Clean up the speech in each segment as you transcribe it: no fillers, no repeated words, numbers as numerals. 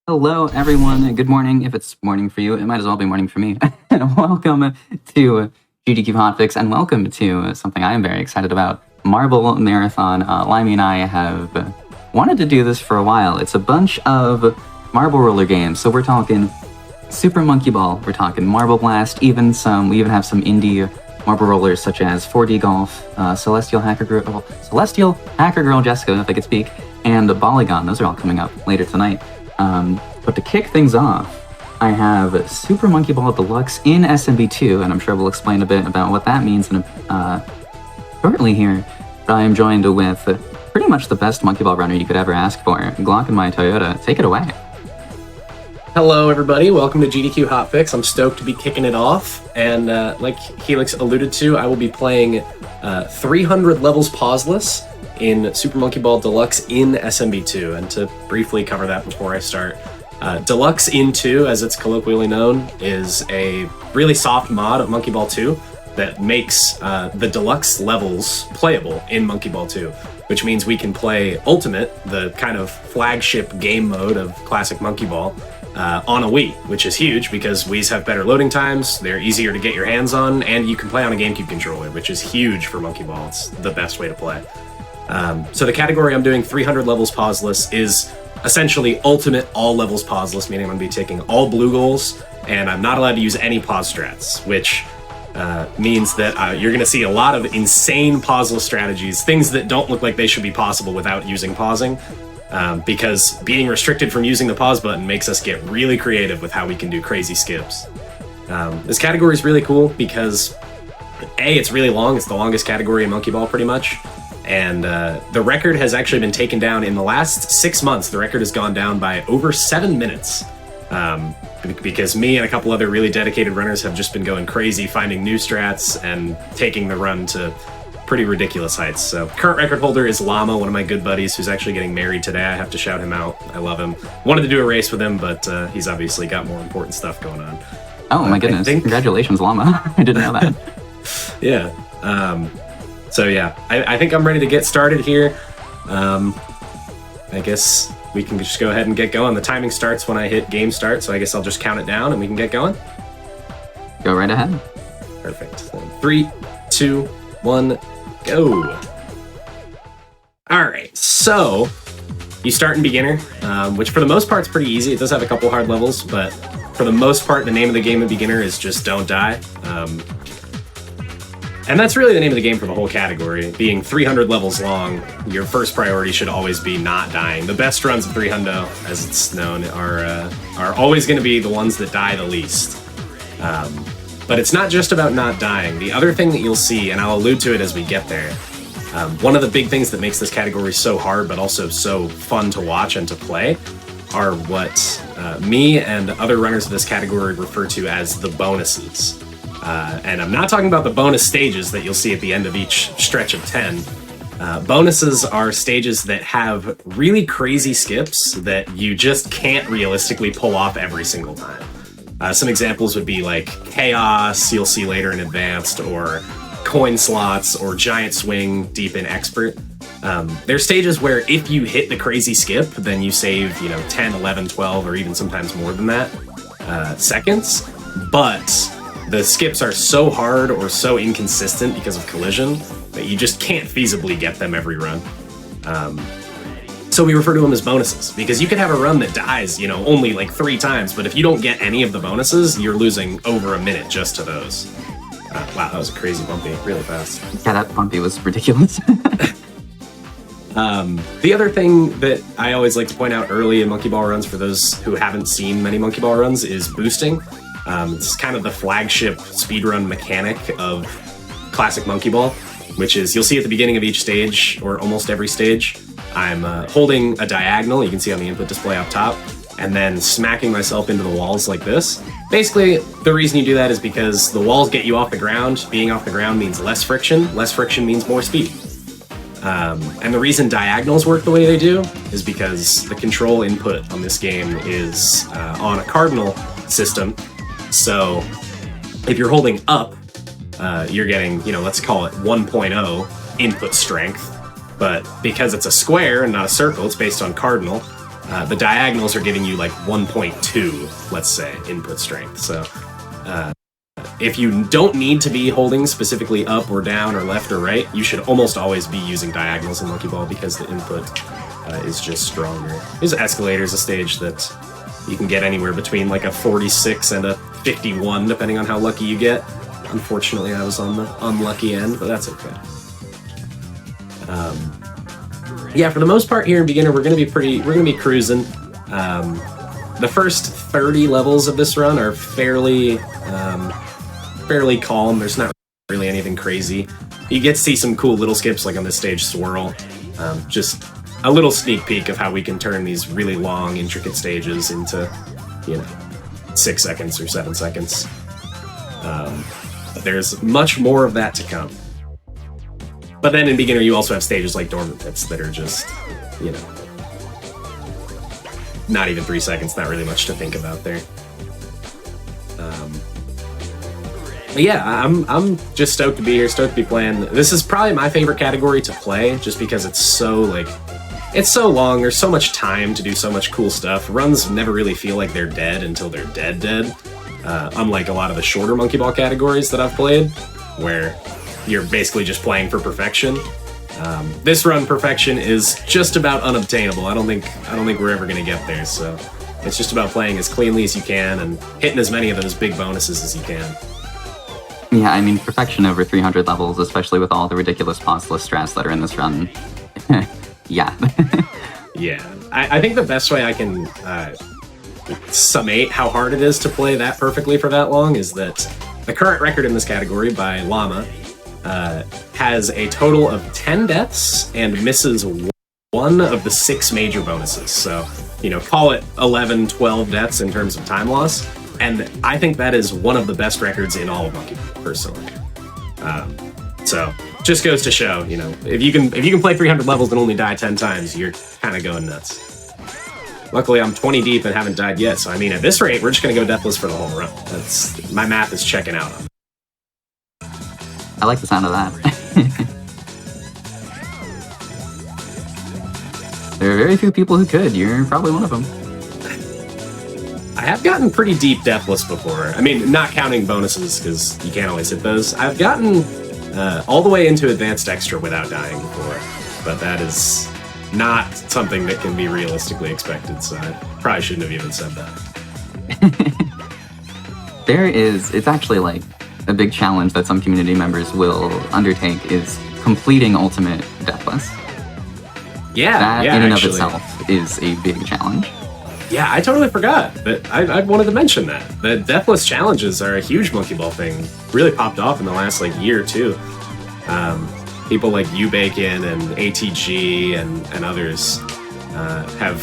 Hello, everyone. Good morning. If it's morning for you, it might as well be morning for me. And welcome to GDQ Hotfix, and welcome to something I am very excited about, Marble Marathon. Limey and I have wanted to do this for a while. It's a bunch of marble roller games. So we're talking Super Monkey Ball, we're talking Marble Blast, we even have some indie marble rollers such as 4D Golf, Celestial Hacker Girl Jessica, if I could speak, and BALLYGON. Those are all coming up later tonight. But to kick things off, I have Super Monkey Ball Deluxe in SMB2, and I'm sure we'll explain a bit about what that means shortly here. But I am joined with pretty much the best Monkey Ball runner you could ever ask for, Glock and my Toyota. Take it away. Hello, everybody. Welcome to GDQ Hotfix. I'm stoked to be kicking it off, and like Helix alluded to, I will be playing 300 levels pauseless in Super Monkey Ball Deluxe in SMB2. And to briefly cover that before I start, Deluxe in 2, as it's colloquially known, is a really soft mod of Monkey Ball 2 that makes the Deluxe levels playable in Monkey Ball 2, which means we can play Ultimate, the kind of flagship game mode of classic Monkey Ball, on a Wii, which is huge because Wiis have better loading times, they're easier to get your hands on, and you can play on a GameCube controller, which is huge for Monkey Ball. It's the best way to play. So the category I'm doing 300 levels pauseless is essentially ultimate all levels pauseless, meaning I'm going to be taking all blue goals, and I'm not allowed to use any pause strats, which means that you're going to see a lot of insane pauseless strategies, things that don't look like they should be possible without using pausing, because being restricted from using the pause button makes us get really creative with how we can do crazy skips. This category is really cool because it's really long. It's the longest category in Monkey Ball pretty much. And the record has actually been taken down in the last 6 months. The record has gone down by over 7 minutes because me and a couple other really dedicated runners have just been going crazy, finding new strats and taking the run to pretty ridiculous heights. So current record holder is Llama, one of my good buddies who's actually getting married today. I have to shout him out. I love him. Wanted to do a race with him, but he's obviously got more important stuff going on. Oh my goodness. Congratulations, Llama. I didn't know that. Yeah. So yeah, I think I'm ready to get started here. I guess we can just go ahead and get going. The timing starts when I hit game start, so I guess I'll just count it down and we can get going. Go right ahead. Perfect. So 3, 2, 1, go. All right, so you start in beginner, which for the most part is pretty easy. It does have a couple hard levels, but for the most part, the name of the game in beginner is just don't die. And that's really the name of the game for the whole category. Being 300 levels long, your first priority should always be not dying. The best runs of 300, as it's known, are always going to be the ones that die the least. But it's not just about not dying. The other thing that you'll see, and I'll allude to it as we get there, one of the big things that makes this category so hard but also so fun to watch and to play are what me and other runners of this category refer to as the bonuses. And I'm not talking about the bonus stages that you'll see at the end of each stretch of 10. Bonuses are stages that have really crazy skips that you just can't realistically pull off every single time. Some examples would be like Chaos, you'll see later in Advanced, or Coin Slots, or Giant Swing deep in Expert. They're stages where if you hit the crazy skip, then you save, 10, 11, 12, or even sometimes more than that seconds. But the skips are so hard or so inconsistent because of collision that you just can't feasibly get them every run. So we refer to them as bonuses because you could have a run that dies, only like 3 times, but if you don't get any of the bonuses, you're losing over a minute just to those. Wow, that was a crazy bumpy, really fast. Yeah, that bumpy was ridiculous. The other thing that I always like to point out early in Monkey Ball runs for those who haven't seen many Monkey Ball runs is boosting. It's kind of the flagship speedrun mechanic of classic Monkey Ball, which is you'll see at the beginning of each stage, or almost every stage, I'm holding a diagonal, you can see on the input display up top, and then smacking myself into the walls like this. Basically, the reason you do that is because the walls get you off the ground. Being off the ground means less friction. Less friction means more speed. And the reason diagonals work the way they do is because the control input on this game is on a cardinal system. So if you're holding up, you're getting, let's call it 1.0 input strength. But because it's a square and not a circle, it's based on cardinal. The diagonals are giving you like 1.2, let's say, input strength. So if you don't need to be holding specifically up or down or left or right, you should almost always be using diagonals in Monkey Ball because the input is just stronger. There's Escalator's a stage that you can get anywhere between like a 46 and a 51, depending on how lucky you get. Unfortunately, I was on the unlucky end, but that's okay. Yeah, for the most part here in beginner, we're gonna be cruising. The first 30 levels of this run are fairly calm. There's not really anything crazy. You get to see some cool little skips, like on this stage, Swirl. Just a little sneak peek of how we can turn these really long, intricate stages into, 6 seconds or 7 seconds. But there's much more of that to come. But then in beginner, you also have stages like Dormant Pits that are just, not even 3 seconds, not really much to think about there. But yeah, I'm just stoked to be here, stoked to be playing. This is probably my favorite category to play, just because it's so long, there's so much time to do so much cool stuff. Runs never really feel like they're dead until they're dead. Unlike a lot of the shorter Monkey Ball categories that I've played, where you're basically just playing for perfection. This run, perfection is just about unobtainable. I don't think we're ever gonna get there, so it's just about playing as cleanly as you can and hitting as many of those big bonuses as you can. Yeah, I mean, perfection over 300 levels, especially with all the ridiculous pauseless strats that are in this run. Yeah. Yeah, I think the best way I can summate how hard it is to play that perfectly for that long is that the current record in this category by Llama has a total of 10 deaths and misses one of the 6 major bonuses. So, call it 11, 12 deaths in terms of time loss. And I think that is one of the best records in all of Monkey Ball, personally. So, just goes to show, if you can play 300 levels and only die 10 times, you're kind of going nuts. Luckily, I'm 20 deep and haven't died yet. So, I mean, at this rate, we're just going to go deathless for the whole run. My math is checking out on it. I like the sound of that. There are very few people who could. You're probably one of them. I have gotten pretty deep deathless before. I mean, not counting bonuses, because you can't always hit those. I've gotten all the way into advanced extra without dying before, but that is not something that can be realistically expected, so I probably shouldn't have even said that. It's actually like a big challenge that some community members will undertake is completing Ultimate Deathless. Yeah, that in and actually. of itself is a big challenge. Yeah, I totally forgot that I wanted to mention that. The Deathless challenges are a huge Monkey Ball thing. Really popped off in the last year or two. People like U-Bacon and ATG and others have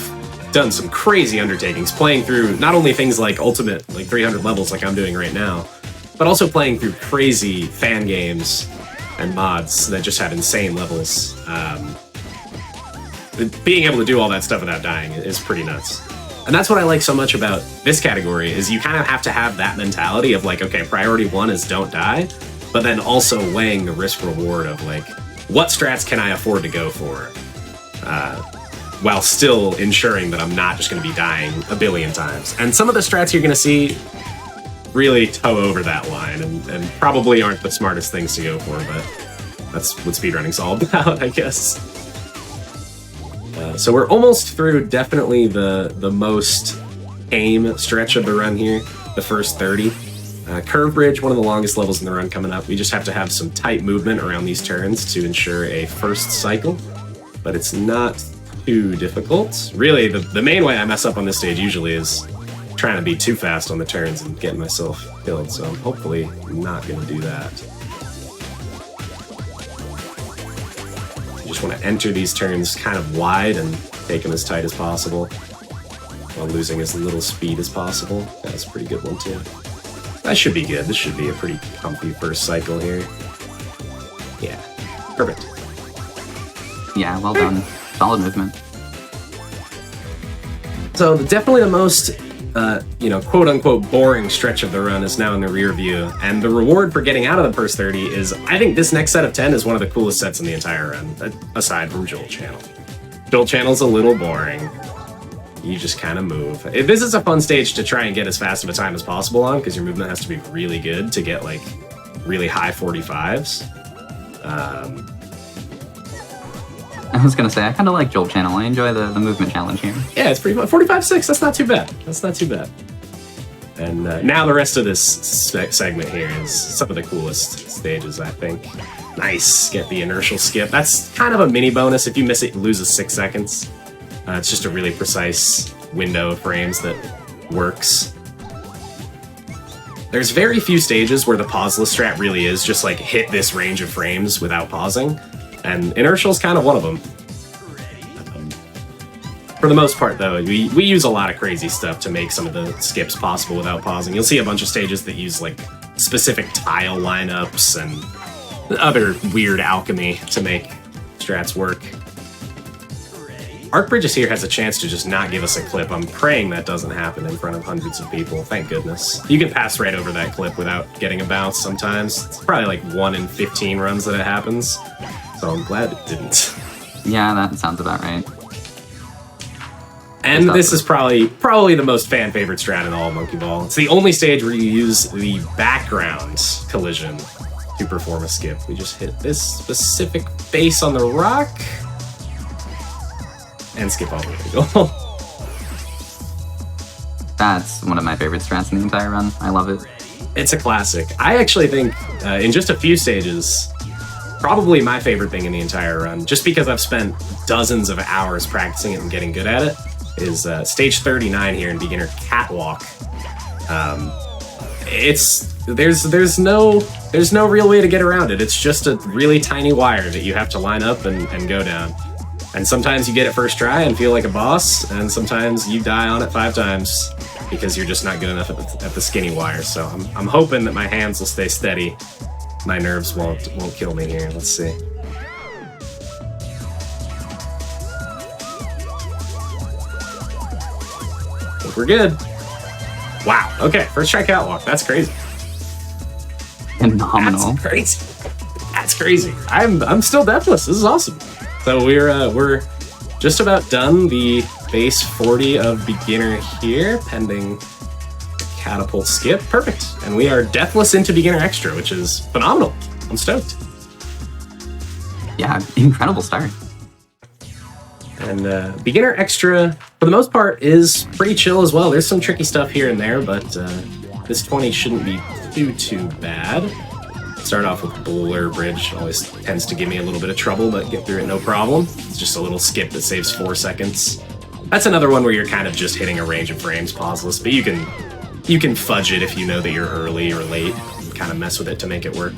done some crazy undertakings, playing through not only things like Ultimate, 300 levels like I'm doing right now, but also playing through crazy fan games and mods that just have insane levels. Being able to do all that stuff without dying is pretty nuts. And that's what I like so much about this category, is you kind of have to have that mentality of okay, priority 1 is don't die, but then also weighing the risk-reward of what strats can I afford to go for, while still ensuring that I'm not just going to be dying a billion times. And some of the strats you're going to see really toe over that line and probably aren't the smartest things to go for, but that's what speedrunning's all about, I guess. So we're almost through definitely the most tame stretch of the run here, the first 30. Curve Bridge, one of the longest levels in the run coming up. We just have to have some tight movement around these turns to ensure a first cycle, but it's not too difficult. Really, the main way I mess up on this stage usually is trying to be too fast on the turns and getting myself killed, so I'm hopefully not going to do that. Just want to enter these turns kind of wide and take them as tight as possible while losing as little speed as possible. That's a pretty good one too. That should be good. This should be a pretty comfy first cycle here. Yeah, perfect. Yeah, well done. Solid movement. So definitely the most, quote-unquote boring stretch of the run is now in the rear view, and the reward for getting out of the first 30 is, I think this next set of 10 is one of the coolest sets in the entire run, aside from Jolt Channel. Jolt Channel's a little boring. you just kind of move. This is a fun stage to try and get as fast of a time as possible on, because your movement has to be really good to get like really high 45s. I was gonna say, I kind of like Jolt Channel. I enjoy the movement challenge here. Yeah, it's pretty fun. 45.6, that's not too bad. That's not too bad. And now the rest of this segment here is some of the coolest stages, I think. Nice, get the inertial skip. That's kind of a mini bonus. If you miss it, you lose 6 seconds. It's just a really precise window of frames that works. There's very few stages where the pauseless strat really is just like hit this range of frames without pausing, and inertial is kind of one of them. For the most part, though, we use a lot of crazy stuff to make some of the skips possible without pausing. You'll see a bunch of stages that use like specific tile lineups and other weird alchemy to make strats work. Arc Bridges here has a chance to just not give us a clip. I'm praying that doesn't happen in front of hundreds of people. Thank goodness. You can pass right over that clip without getting a bounce sometimes. It's probably like 1 in 15 runs that it happens. So I'm glad it didn't. Yeah, that sounds about right. And this is probably the most fan favorite strat in all of Monkey Ball. It's the only stage where you use the background collision to perform a skip. We just hit this specific base on the rock and skip all the way to goal. That's one of my favorite strats in the entire run. I love it. It's a classic. I actually think in just a few stages, probably my favorite thing in the entire run, just because I've spent dozens of hours practicing it and getting good at it, is stage 39 here in Beginner Catwalk. There's no real way to get around it. It's just a really tiny wire that you have to line up and go down. And sometimes you get it first try and feel like a boss, and sometimes you die on it 5 times because you're just not good enough at the skinny wire. So I'm hoping that my hands will stay steady. My nerves won't kill me here. Let's see. I think we're good. Wow. Okay, first try catwalk. That's crazy. Phenomenal. That's crazy. That's crazy. I'm still deathless. This is awesome. So we're just about done the base 40 of beginner here, pending catapult skip. Perfect. And we are deathless into beginner extra, which is phenomenal. I'm stoked. Yeah, incredible start. And beginner extra, for the most part, is pretty chill as well. There's some tricky stuff here and there, but this 20 shouldn't be too bad. Start off with Blur Bridge. Always tends to give me a little bit of trouble, but get through it no problem. It's just a little skip that saves 4 seconds. That's another one where you're kind of just hitting a range of frames pauseless, but you can fudge it if you know that you're early or late, and kind of mess with it to make it work.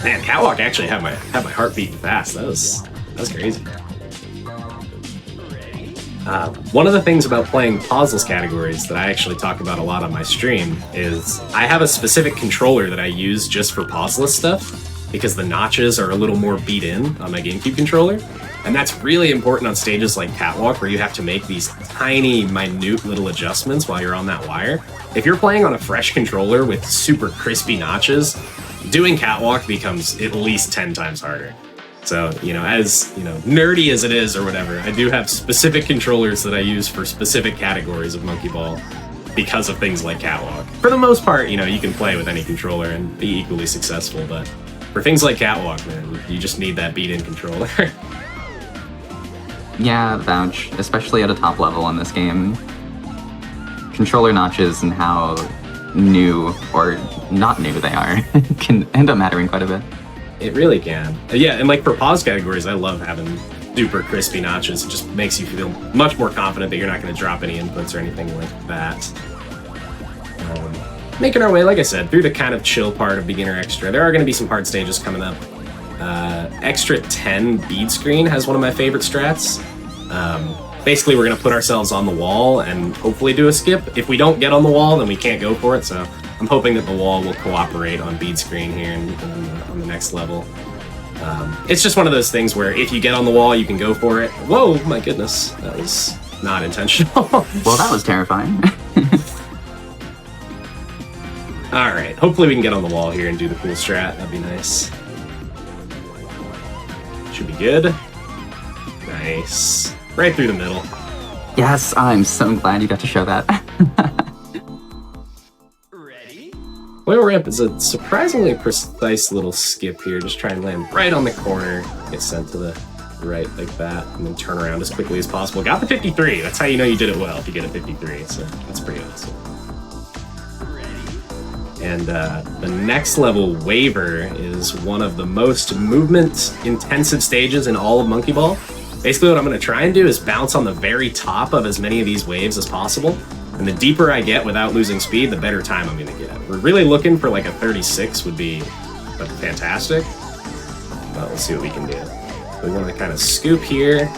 Man, Catwalk actually had my heart beating fast. That was crazy. One of the things about playing pauseless categories that I actually talk about a lot on my stream is I have a specific controller that I use just for pauseless stuff, because the notches are a little more beat in on my GameCube controller. And that's really important on stages like Catwalk, where you have to make these tiny, minute little adjustments while you're on that wire. If you're playing on a fresh controller with super crispy notches, doing Catwalk becomes at least 10 times harder. So, as nerdy as it is or whatever, I do have specific controllers that I use for specific categories of Monkey Ball because of things like Catwalk. For the most part, you can play with any controller and be equally successful, but for things like Catwalk, man, you just need that beat-in controller. Yeah, vouch, especially at a top level in this game. Controller notches and how new or not new they are can end up mattering quite a bit. It really can. Yeah, and like for pause categories, I love having super crispy notches. It just makes you feel much more confident that you're not going to drop any inputs or anything like that. Making our way, like I said, through the kind of chill part of beginner extra. There are going to be some hard stages coming up. Extra 10 bead screen has one of my favorite strats. Basically, we're going to put ourselves on the wall and hopefully do a skip. If we don't get on the wall, then we can't go for it. So I'm hoping that the wall will cooperate on bead screen here on the next level. It's just one of those things where if you get on the wall, you can go for it. Whoa, my goodness. That was not intentional. Well, that was terrifying. Alright, hopefully we can get on the wall here and do the cool strat. That'd be nice. Should be good. Nice. Right through the middle. Yes, I'm so glad you got to show that. Ready? Oil ramp is a surprisingly precise little skip here. Just try and land right on the corner. Get sent to the right like that, and then turn around as quickly as possible. Got the 53. That's how you know you did it well, if you get a 53. So that's pretty awesome. And the next level, Waver, is one of the most movement-intensive stages in all of Monkey Ball. Basically, what I'm going to try and do is bounce on the very top of as many of these waves as possible. And the deeper I get without losing speed, the better time I'm going to get. We're really looking for like a 36 would be fantastic. But we'll see what we can do. We want to kind of scoop here,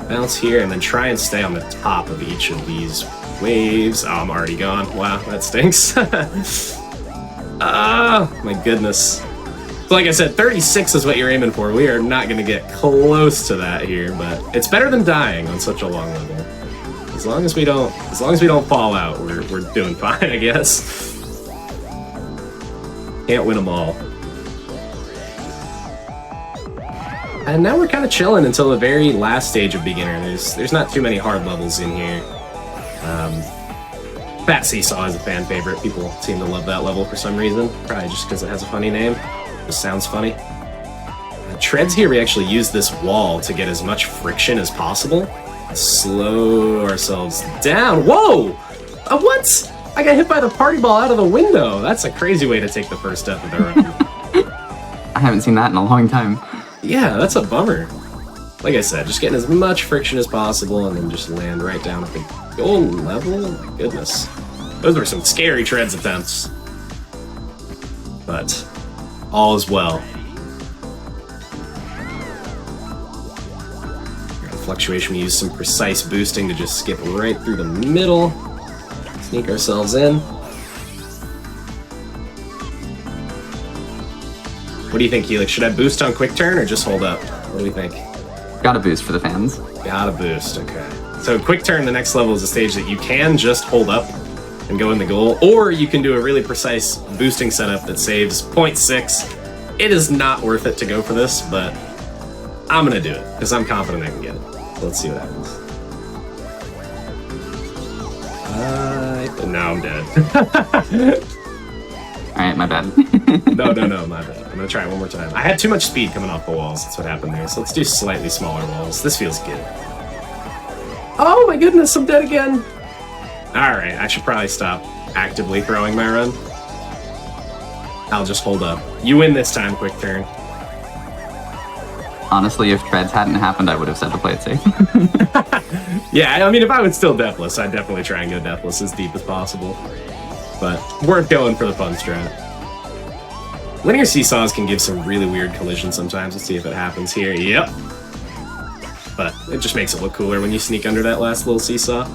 bounce here, and then try and stay on the top of each of these waves. Oh, I'm already gone. Wow, that stinks. Ah, my goodness. So like I said, 36 is what you're aiming for. We are not going to get close to that here, but it's better than dying on such a long level. As long as we don't fall out, we're doing fine, I guess. Can't win them all. And now we're kind of chilling until the very last stage of beginner. There's not too many hard levels in here. Fat Seesaw is a fan favorite. People seem to love that level for some reason. Probably just because it has a funny name. Just sounds funny. Treads here, we actually use this wall to get as much friction as possible. Slow ourselves down. Whoa! What? I got hit by the party ball out of the window. That's a crazy way to take the first step of the run. I haven't seen that in a long time. Yeah, that's a bummer. Like I said, just getting as much friction as possible and then just land right down at the goal level. Oh my goodness. Those were some scary Treads attempts. But all is well. Fluctuation, we use some precise boosting to just skip right through the middle. Sneak ourselves in. What do you think, Helix? Should I boost on quick turn or just hold up? What do we think? Got a boost for the fans. Got a boost, okay. So quick turn, the next level, is a stage that you can just hold up and go in the goal, or you can do a really precise boosting setup that saves 0.6. It is not worth it to go for this, but I'm gonna do it because I'm confident I can get it. So let's see what happens. Now I'm dead. Alright, my bad. No, my bad. I'm gonna try it one more time. I had too much speed coming off the walls. That's what happened there. So let's do slightly smaller walls. This feels good. Oh my goodness, I'm dead again. Alright, I should probably stop actively throwing my run. I'll just hold up. You win this time, quick turn. Honestly, if Treads hadn't happened, I would have said to play it safe. Yeah, I mean, if I was still deathless, I'd definitely try and go deathless as deep as possible. But worth going for the fun strat. Linear seesaws can give some really weird collisions sometimes. Let's see if it happens here. Yep. But it just makes it look cooler when you sneak under that last little seesaw.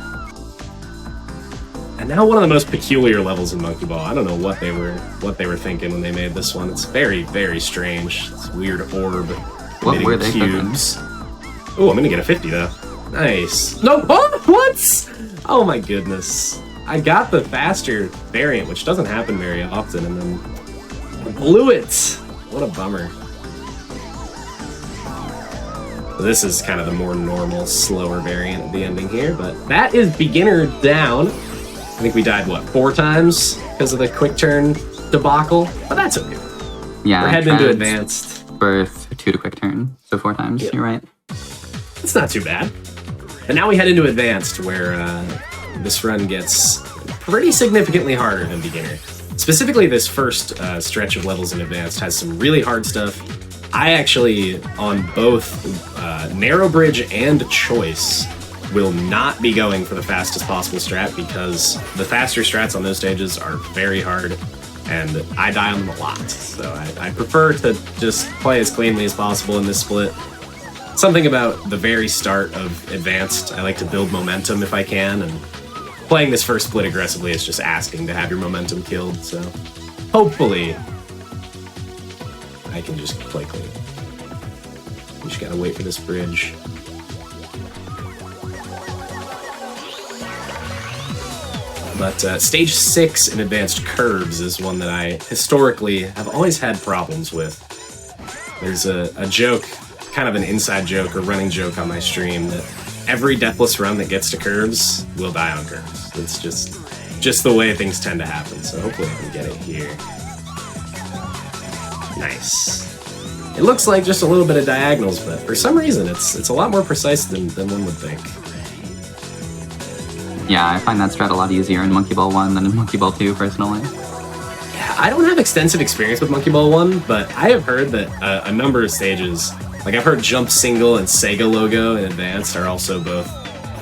And now one of the most peculiar levels in Monkey Ball. I don't know what they were thinking when they made this one. It's very, very strange. It's weird orb emitting cubes. Oh, I'm gonna get a 50 though. Nice. No, oh, what? Oh my goodness. I got the faster variant, which doesn't happen very often, and then blew it. What a bummer. So this is kind of the more normal, slower variant of the ending here, but that is beginner down. I think we died, what, 4 times because of the quick turn debacle? But that's okay. Yeah, we're heading into advanced. Birth 2 to quick turn, so 4 times, You're right. It's not too bad. And now we head into advanced, where this run gets pretty significantly harder than beginner. Specifically, this first stretch of levels in advanced has some really hard stuff. I actually, on both narrow bridge and choice, will not be going for the fastest possible strat because the faster strats on those stages are very hard and I die on them a lot. So I prefer to just play as cleanly as possible in this split. Something about the very start of advanced, I like to build momentum if I can, and playing this first split aggressively is just asking to have your momentum killed, so hopefully I can just play clean. You just gotta wait for this bridge. But stage 6 in advanced curves is one that I historically have always had problems with. There's a joke, kind of an inside joke or running joke on my stream, that every deathless run that gets to curves will die on curves. It's just the way things tend to happen, so hopefully I can get it here. Nice. It looks like just a little bit of diagonals, but for some reason it's a lot more precise than one would think. Yeah, I find that strat a lot easier in Monkey Ball 1 than in Monkey Ball 2, personally. Yeah, I don't have extensive experience with Monkey Ball 1, but I have heard that a number of stages, like I've heard Jump Single and Sega Logo in Advanced are also both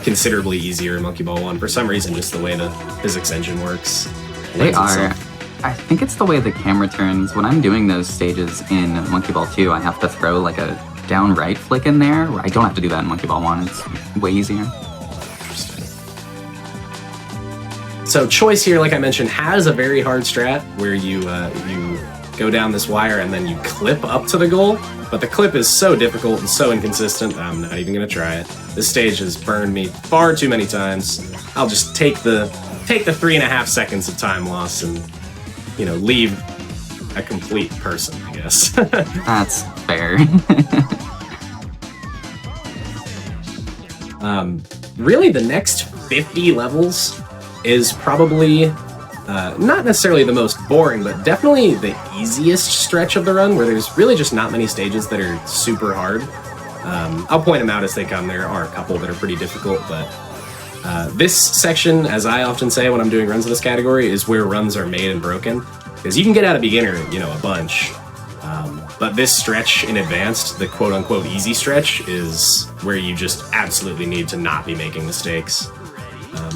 considerably easier in Monkey Ball 1. For some reason, just the way the physics engine works. They are. I think it's the way the camera turns. When I'm doing those stages in Monkey Ball 2, I have to throw like a down right flick in there. I don't have to do that in Monkey Ball 1. It's way easier. So Choice here, like I mentioned, has a very hard strat where you go down this wire and then you clip up to the goal. But the clip is so difficult and so inconsistent that I'm not even going to try it. This stage has burned me far too many times. I'll just take the 3.5 seconds of time loss and, you know, leave a complete person, I guess. That's fair. Really, the next 50 levels is probably not necessarily the most boring, but definitely the easiest stretch of the run, where there's really just not many stages that are super hard. I'll point them out as they come. There are a couple that are pretty difficult, but this section, as I often say when I'm doing runs in this category, is where runs are made and broken. Because you can get out of beginner, you know, a bunch. But this stretch in advanced, the quote-unquote easy stretch, is where you just absolutely need to not be making mistakes.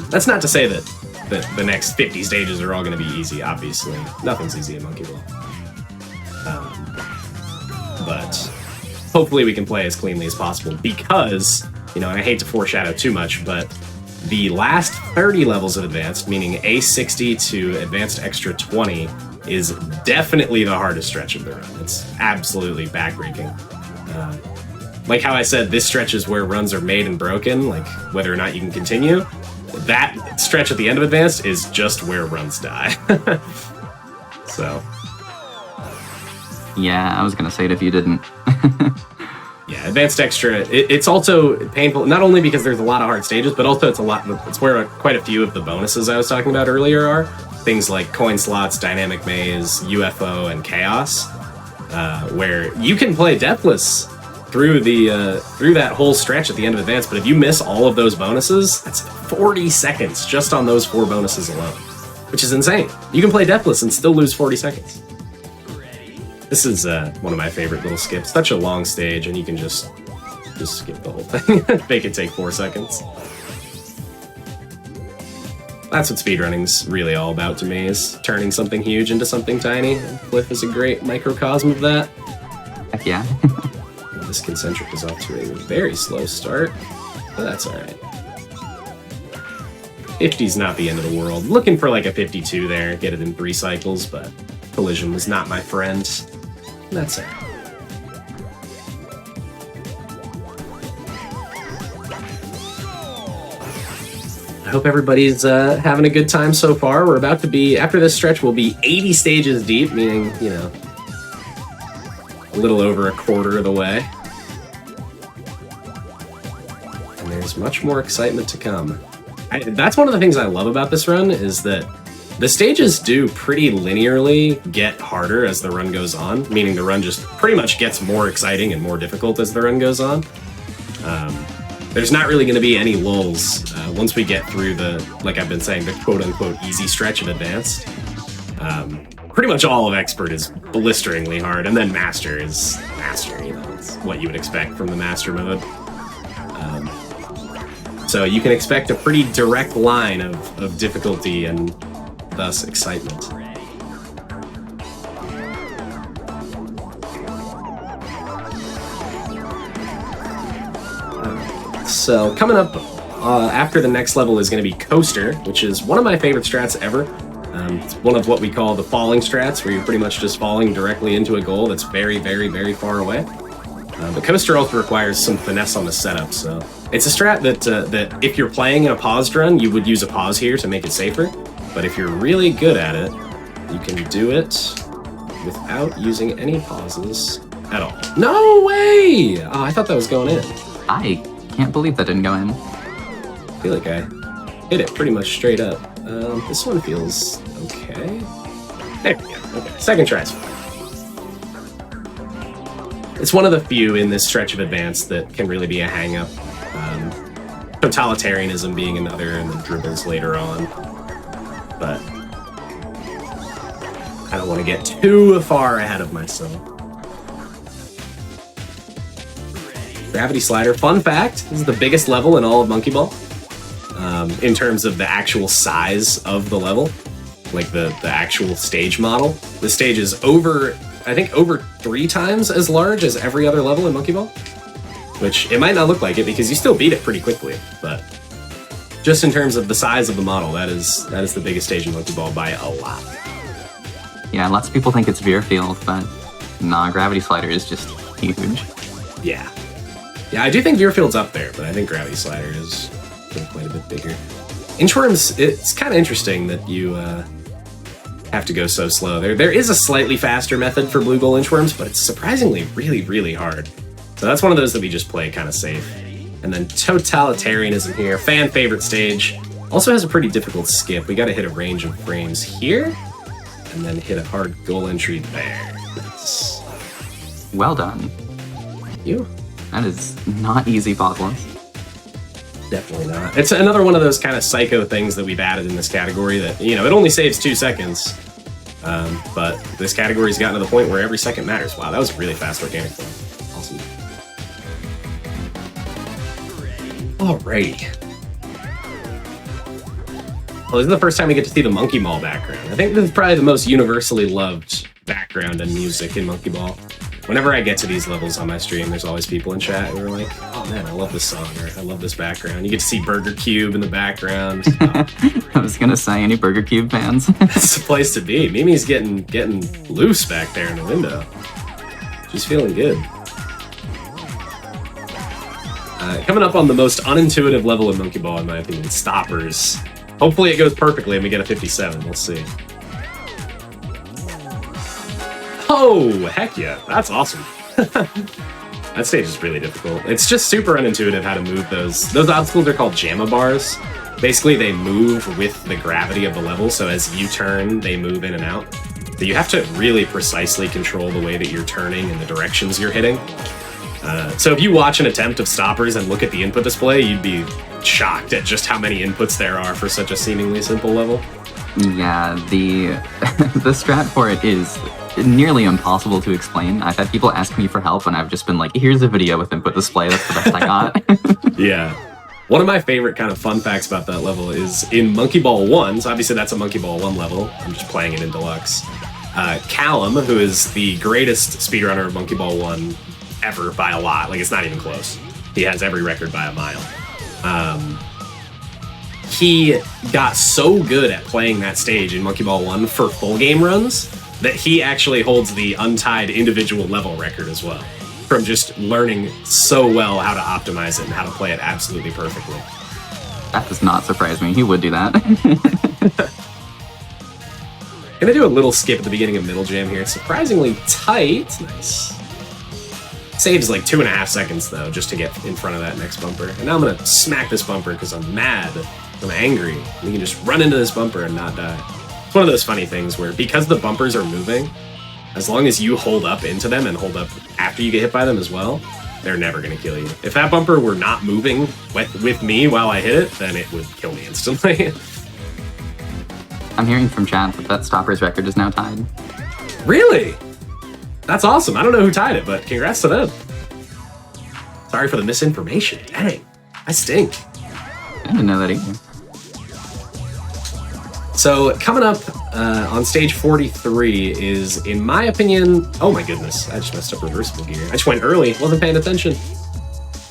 That's not to say that the next 50 stages are all going to be easy, obviously. Nothing's easy in Monkey Ball. But hopefully we can play as cleanly as possible because, you know, and I hate to foreshadow too much, but the last 30 levels of Advanced, meaning A60 to Advanced Extra 20, is definitely the hardest stretch of the run. It's absolutely backbreaking. Like how I said, this stretch is where runs are made and broken, like whether or not you can continue. That stretch at the end of Advanced is just where runs die. So. Yeah, I was going to say it if you didn't. Yeah, Advanced Extra, it's also painful, not only because there's a lot of hard stages, but also it's where quite a few of the bonuses I was talking about earlier are. Things like coin slots, dynamic maze, UFO, and chaos, where you can play deathless through that whole stretch at the end of Advanced, but if you miss all of those bonuses, that's 40 seconds just on those 4 bonuses alone, which is insane. You can play deathless and still lose 40 seconds. This is one of my favorite little skips. Such a long stage, and you can just skip the whole thing. Make it take 4 seconds. That's what speedrunning's really all about to me, is turning something huge into something tiny. And Cliff is a great microcosm of that. Heck yeah. This concentric is off to a very slow start, but that's alright. 50's not the end of the world. Looking for like a 52 there, get it in 3 cycles, but collision was not my friend. That's it. I hope everybody's having a good time so far. We're about to be, after this stretch, we'll be 80 stages deep, meaning, you know, a little over a quarter of the way. And there's much more excitement to come. That's one of the things I love about this run, is that the stages do pretty linearly get harder as the run goes on, meaning the run just pretty much gets more exciting and more difficult as the run goes on. There's not really going to be any lulls once we get through the, like I've been saying, the quote-unquote easy stretch of Advanced. Pretty much all of Expert is blisteringly hard, and then Master is Master, you know, it's what you would expect from the Master mode. So you can expect a pretty direct line of difficulty and thus excitement. So coming up after the next level is going to be Coaster, which is one of my favorite strats ever. It's one of what we call the falling strats, where you're pretty much just falling directly into a goal that's very, very, very far away. But Coaster also requires some finesse on the setup, so it's a strat that if you're playing in a paused run, you would use a pause here to make it safer. but if you're really good at it, you can do it without using any pauses at all. No way! Oh, I thought that was going in. I can't believe that didn't go in. I feel like I hit it pretty much straight up. This one feels okay. There we go. Okay, second try's fine. It's one of the few in this stretch of advance that can really be a hang-up. Totalitarianism being another, and then dribbles later on. But I don't want to get too far ahead of myself. Gravity slider. Fun fact, this is the biggest level in all of Monkey Ball. In terms of the actual size of the level. Like the actual stage model. The stage is I think over 3 times as large as every other level in Monkey Ball. Which, it might not look like it because you still beat it pretty quickly, but just in terms of the size of the model, that is the biggest stage in Monkey Ball by a lot. Yeah, lots of people think it's Veerfield, but nah, Gravity Slider is just huge. Yeah. Yeah, I do think Veerfield's up there, but I think Gravity Slider is quite a bit bigger. Inchworms, it's kind of interesting that you have to go so slow. There is a slightly faster method for blue goal inchworms, but it's surprisingly really, really hard. So that's one of those that we just play kind of safe. And then Totalitarianism here, fan favorite stage. Also has a pretty difficult skip. We got to hit a range of frames here, and then hit a hard goal entry there. Nice. Well done. Thank you. That is not easy, Pauseless. Definitely not. It's another one of those kind of psycho things that we've added in this category that, you know, it only saves 2 seconds. But this category's gotten to the point where every second matters. Wow, that was a really fast organic thing. Awesome. Alrighty. Well, this is the first time we get to see the Monkey Ball background. I think this is probably the most universally loved background and music in Monkey Ball. Whenever I get to these levels on my stream, there's always people in chat who are like, oh man, I love this song, or I love this background. You get to see Burger Cube in the background. I was gonna say, any Burger Cube fans? It's the place to be. Mimi's getting loose back there in the window. She's feeling good. Coming up on the most unintuitive level in Monkey Ball, in my opinion, Stoppers. Hopefully it goes perfectly and we get a 57. We'll see. Oh, heck yeah. That's awesome. That stage is really difficult. It's just super unintuitive how to move those. Those obstacles are called JAMA bars. Basically, they move with the gravity of the level, so as you turn, they move in and out. So you have to really precisely control the way that you're turning and the directions you're hitting. So if you watch an attempt of Stoppers and look at the input display, you'd be shocked at just how many inputs there are for such a seemingly simple level. Yeah, the the strat for it is nearly impossible to explain. I've had people ask me for help, and I've just been like, here's a video with input display, that's the best I got. Yeah. One of my favorite kind of fun facts about that level is in Monkey Ball 1, so obviously that's a Monkey Ball 1 level, I'm just playing it in Deluxe. Callum, who is the greatest speedrunner of Monkey Ball 1 ever by a lot, like it's not even close. He has every record by a mile. He got so good at playing that stage in Monkey Ball 1 for full game runs that he actually holds the untied individual level record as well, from just learning so well how to optimize it and how to play it absolutely perfectly. That does not surprise me. He would do that. Gonna do a little skip at the beginning of Middle Jam here. It's surprisingly tight. Nice. Saves like 2.5 seconds though, just to get in front of that next bumper. And now I'm gonna smack this bumper because I'm mad. I'm angry. We can just run into this bumper and not die. It's one of those funny things where because the bumpers are moving, as long as you hold up into them and hold up after you get hit by them as well, they're never gonna kill you. If that bumper were not moving with me while I hit it, then it would kill me instantly. I'm hearing from chat that Stopper's record is now tied. Really? That's awesome. I don't know who tied it, but congrats to them. Sorry for the misinformation. Dang, I stink. I didn't know that either. So coming up on stage 43 is, in my opinion, oh my goodness, I just messed up reversible gear. I just went early, wasn't paying attention.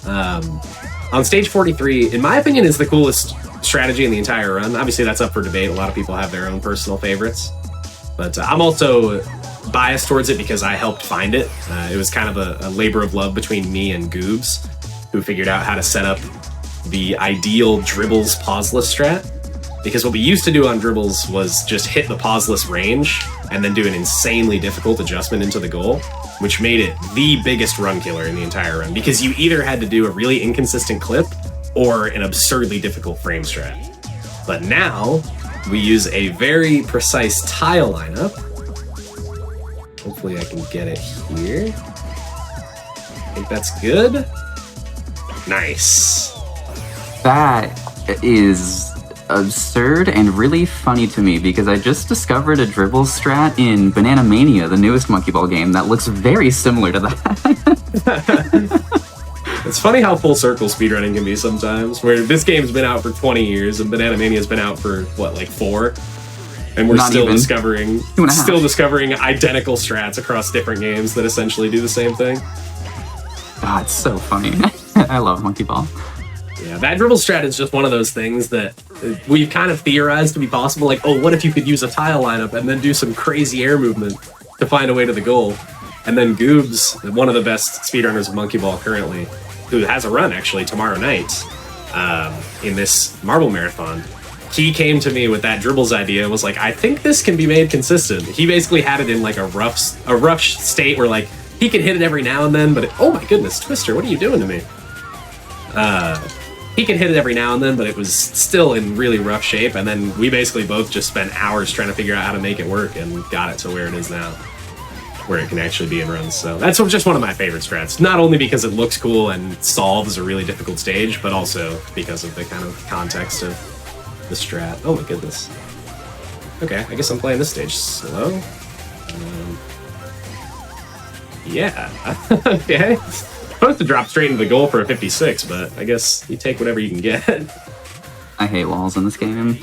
On stage 43, in my opinion, is the coolest strategy in the entire run. Obviously, that's up for debate. A lot of people have their own personal favorites. But I'm also biased towards it because I helped find it. It was kind of a labor of love between me and Goobs, who figured out how to set up the ideal dribbles pauseless strat. Because what we used to do on dribbles was just hit the pauseless range and then do an insanely difficult adjustment into the goal, which made it the biggest run killer in the entire run, because you either had to do a really inconsistent clip or an absurdly difficult frame strat. But now we use a very precise tile lineup. Hopefully I can get it here. I think that's good. Nice. That is absurd and really funny to me because I just discovered a dribble strat in Banana Mania, the newest Monkey Ball game, that looks very similar to that. It's funny how full circle speedrunning can be sometimes, where this game's been out for 20 years and Banana Mania's been out for, what, like 4? And we're still discovering identical strats across different games that essentially do the same thing. God, it's so funny. I love Monkey Ball. Yeah, that dribble strat is just one of those things that we've kind of theorized to be possible. Like, oh, what if you could use a tile lineup and then do some crazy air movement to find a way to the goal? And then Goobs, one of the best speedrunners of Monkey Ball currently, who has a run actually tomorrow night in this marble marathon, he came to me with that dribbles idea and was like, I think this can be made consistent. He basically had it in like a rough state where like he could hit it every now and then, but oh my goodness, Twister, what are you doing to me? He could hit it every now and then, but it was still in really rough shape. And then we basically both just spent hours trying to figure out how to make it work and got it to where it is now, where it can actually be in runs. So that's just one of my favorite strats, not only because it looks cool and solves a really difficult stage, but also because of the kind of context of the strat. Oh my goodness. Okay, I guess I'm playing this stage slow. Yeah, okay. Supposed to drop straight into the goal for a 56, but I guess you take whatever you can get. I hate walls in this game.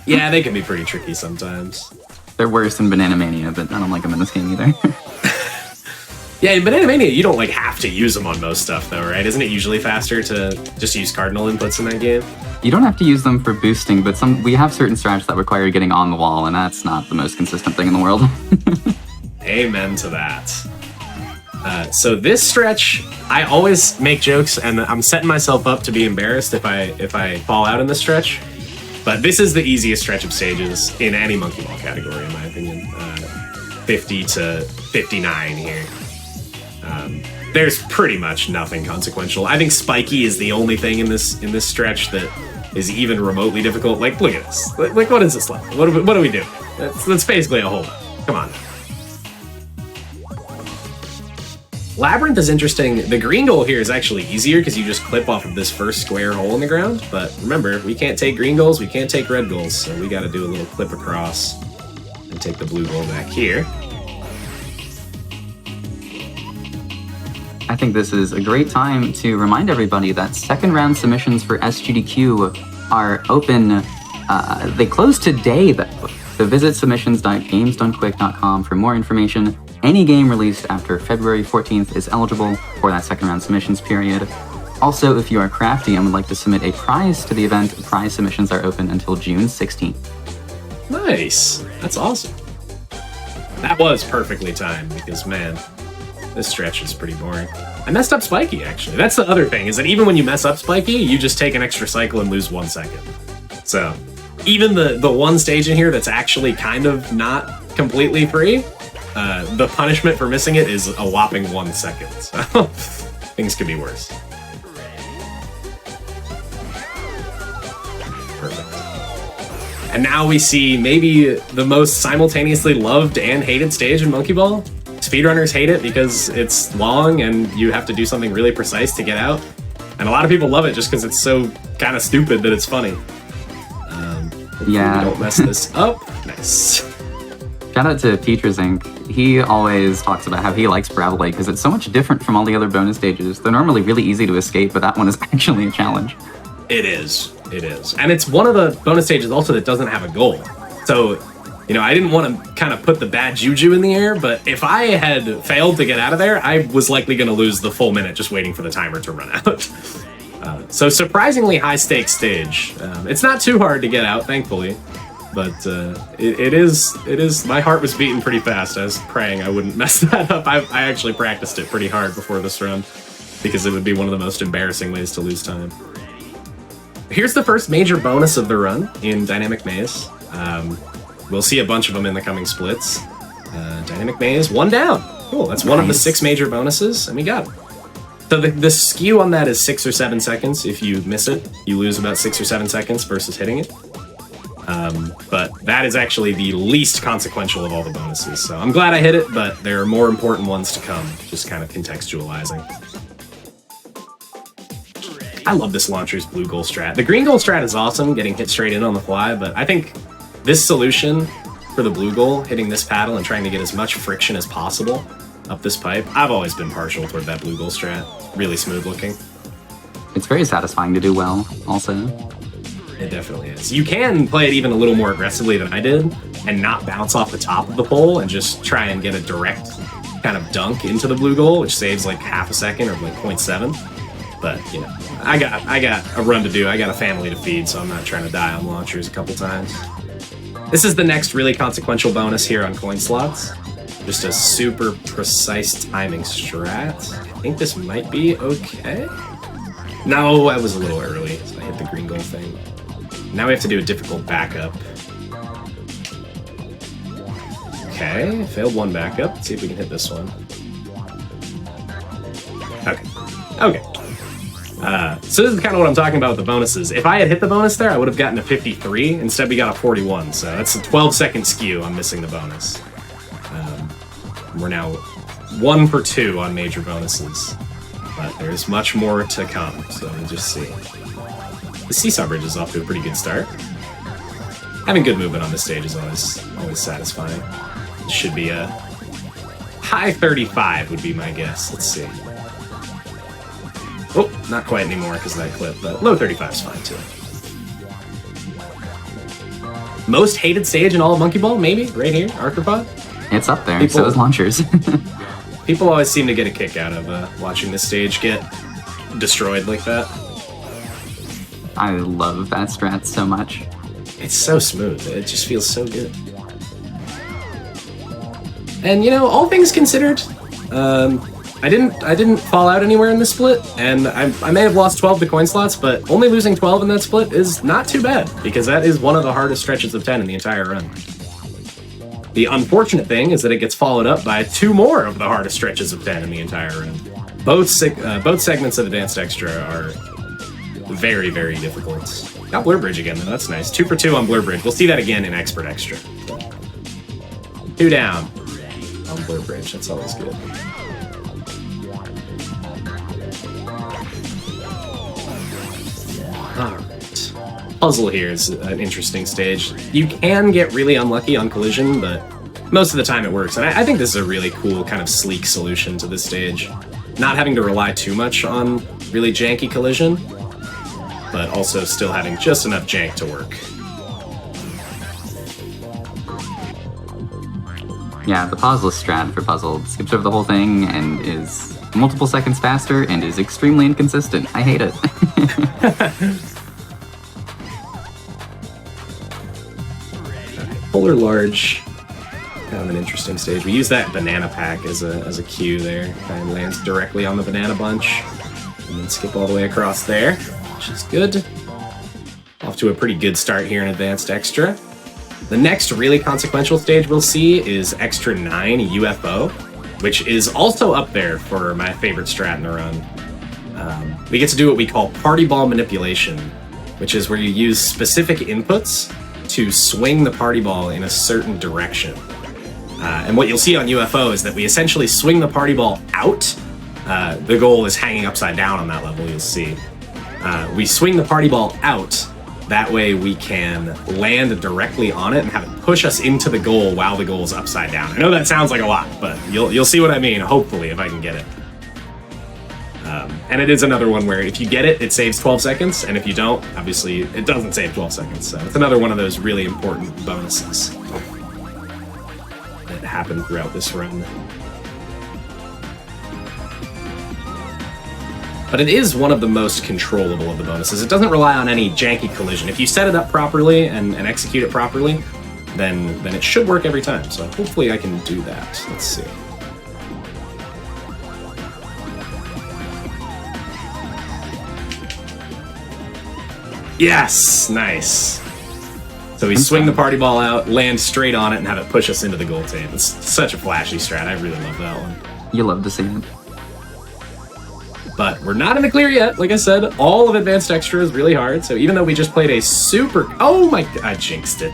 Yeah, they can be pretty tricky sometimes. They're worse than Banana Mania, but I don't like them in this game either. Yeah, in Banana Mania, you don't like have to use them on most stuff though, right? Isn't it usually faster to just use cardinal inputs in that game? You don't have to use them for boosting, but we have certain strats that require getting on the wall, and that's not the most consistent thing in the world. Amen to that. So this stretch, I always make jokes, and I'm setting myself up to be embarrassed if I fall out in this stretch. But this is the easiest stretch of stages in any Monkey Ball category, in my opinion. 50 to 59 here. There's pretty much nothing consequential. I think spiky is the only thing in this stretch that is even remotely difficult. Like, look at this. Like, what is this level? What do we do? That's basically a hold. Come on. Labyrinth is interesting. The green goal here is actually easier because you just clip off of this first square hole in the ground. But remember, we can't take green goals, we can't take red goals, so we got to do a little clip across and take the blue goal back here. I think this is a great time to remind everybody that second round submissions for SGDQ are open. They close today, though. So visit submissions.gamesdonequick.com for more information. Any game released after February 14th is eligible for that second round submissions period. Also, if you are crafty and would like to submit a prize to the event, prize submissions are open until June 16th. Nice. That's awesome. That was perfectly timed because, man, this stretch is pretty boring. I messed up Spiky, actually. That's the other thing, is that even when you mess up Spiky, you just take an extra cycle and lose 1 second. So, even the one stage in here that's actually kind of not completely free, the punishment for missing it is a whopping 1 second. So, things could be worse. Perfect. And now we see maybe the most simultaneously loved and hated stage in Monkey Ball. Speedrunners hate it because it's long and you have to do something really precise to get out. And a lot of people love it just because it's so kind of stupid that it's funny. Yeah. We don't mess this up. Nice. Shout out to Teachers Inc. He always talks about how he likes Bravely because it's so much different from all the other bonus stages. They're normally really easy to escape, but that one is actually a challenge. It is. It is. And it's one of the bonus stages also that doesn't have a goal. So, you know, I didn't want to kind of put the bad juju in the air, but if I had failed to get out of there, I was likely going to lose the full minute just waiting for the timer to run out. So surprisingly high stakes stage. It's not too hard to get out, thankfully, but it is. My heart was beating pretty fast. I was praying I wouldn't mess that up. I actually practiced it pretty hard before this run because it would be one of the most embarrassing ways to lose time. here's the first major bonus of the run in Dynamic Maze. We'll see a bunch of them in the coming splits. Dynamic Maze, 1 down. Cool, that's one of the 6 major bonuses, and we got it. So the skew on that is 6 or 7 seconds. If you miss it, you lose about 6 or 7 seconds versus hitting it. But that is actually the least consequential of all the bonuses. So I'm glad I hit it, but there are more important ones to come, just kind of contextualizing. I love this launcher's blue goal strat. The green goal strat is awesome, getting hit straight in on the fly, but I think this solution for the blue goal, hitting this paddle and trying to get as much friction as possible up this pipe, I've always been partial toward that blue goal strat. Really smooth looking. It's very satisfying to do well, also. It definitely is. You can play it even a little more aggressively than I did and not bounce off the top of the pole and just try and get a direct kind of dunk into the blue goal, which saves like half a second or like 0.7. But, you know, I got a run to do. I got a family to feed, so I'm not trying to die on launchers a couple times. This is the next really consequential bonus here on coin slots. Just a super precise timing strat. I think this might be okay. No, I was a little early, so I hit the green goal thing. Now we have to do a difficult backup. Okay, failed one backup. Let's see if we can hit this one. Okay. So this is kind of what I'm talking about with the bonuses. If I had hit the bonus there, I would have gotten a 53. Instead, we got a 41. So that's a 12-second skew. I'm missing the bonus. We're now 1 for 2 on major bonuses. But there's much more to come, so we'll just see. The Seesaw Bridge is off to a pretty good start. Having good movement on this stage is always satisfying. It should be a high 35 would be my guess. Let's see. Oh, not quite anymore because of that clip, but low 35 is fine too. Most hated stage in all of Monkey Ball, maybe? Right here, Arthropod? It's up there, so is launchers. People always seem to get a kick out of watching this stage get destroyed like that. I love that strat so much. It's so smooth. It just feels so good. And you know, all things considered, I didn't fall out anywhere in this split, and I may have lost 12 to coin slots, but only losing 12 in that split is not too bad, because that is one of the hardest stretches of 10 in the entire run. The unfortunate thing is that it gets followed up by 2 more of the hardest stretches of 10 in the entire run. Both segments of Advanced Extra are very, very difficult. Got Blur Bridge again, though. That's nice. 2 for 2 on Blur Bridge. We'll see that again in Expert Extra. 2 down on Blur Bridge. That's always good. Alright. Puzzle here is an interesting stage. You can get really unlucky on collision, but most of the time it works. And I think this is a really cool, kind of sleek solution to this stage. Not having to rely too much on really janky collision, but also still having just enough jank to work. Yeah, the pauseless strat for puzzle skips over the whole thing and is multiple seconds faster and is extremely inconsistent. I hate it. Polar Large, kind of an interesting stage. We use that banana pack as a cue there. Kind of lands directly on the banana bunch, and then skip all the way across there, which is good. Off to a pretty good start here in Advanced Extra. The next really consequential stage we'll see is Extra 9 UFO, which is also up there for my favorite strat in the run. We get to do what we call party ball manipulation, which is where you use specific inputs to swing the party ball in a certain direction. And what you'll see on UFO is that we essentially swing the party ball out. The goal is hanging upside down on that level, you'll see. We swing the party ball out. That way we can land directly on it and have it push us into the goal while the goal is upside down. I know that sounds like a lot, but you'll see what I mean, hopefully, if I can get it. And it is another one where if you get it, it saves 12 seconds, and if you don't, obviously, it doesn't save 12 seconds. So it's another one of those really important bonuses that happen throughout this run. But it is one of the most controllable of the bonuses. It doesn't rely on any janky collision. If you set it up properly and execute it properly, then it should work every time. So hopefully I can do that. Let's see. Yes, nice. So we swing the party ball out, land straight on it, and have it push us into the goal tape. It's such a flashy strat. I really love that one. You love to see it. But we're not in the clear yet. Like I said, all of Advanced Extra is really hard. So even though we just played a super... Oh my... I jinxed it.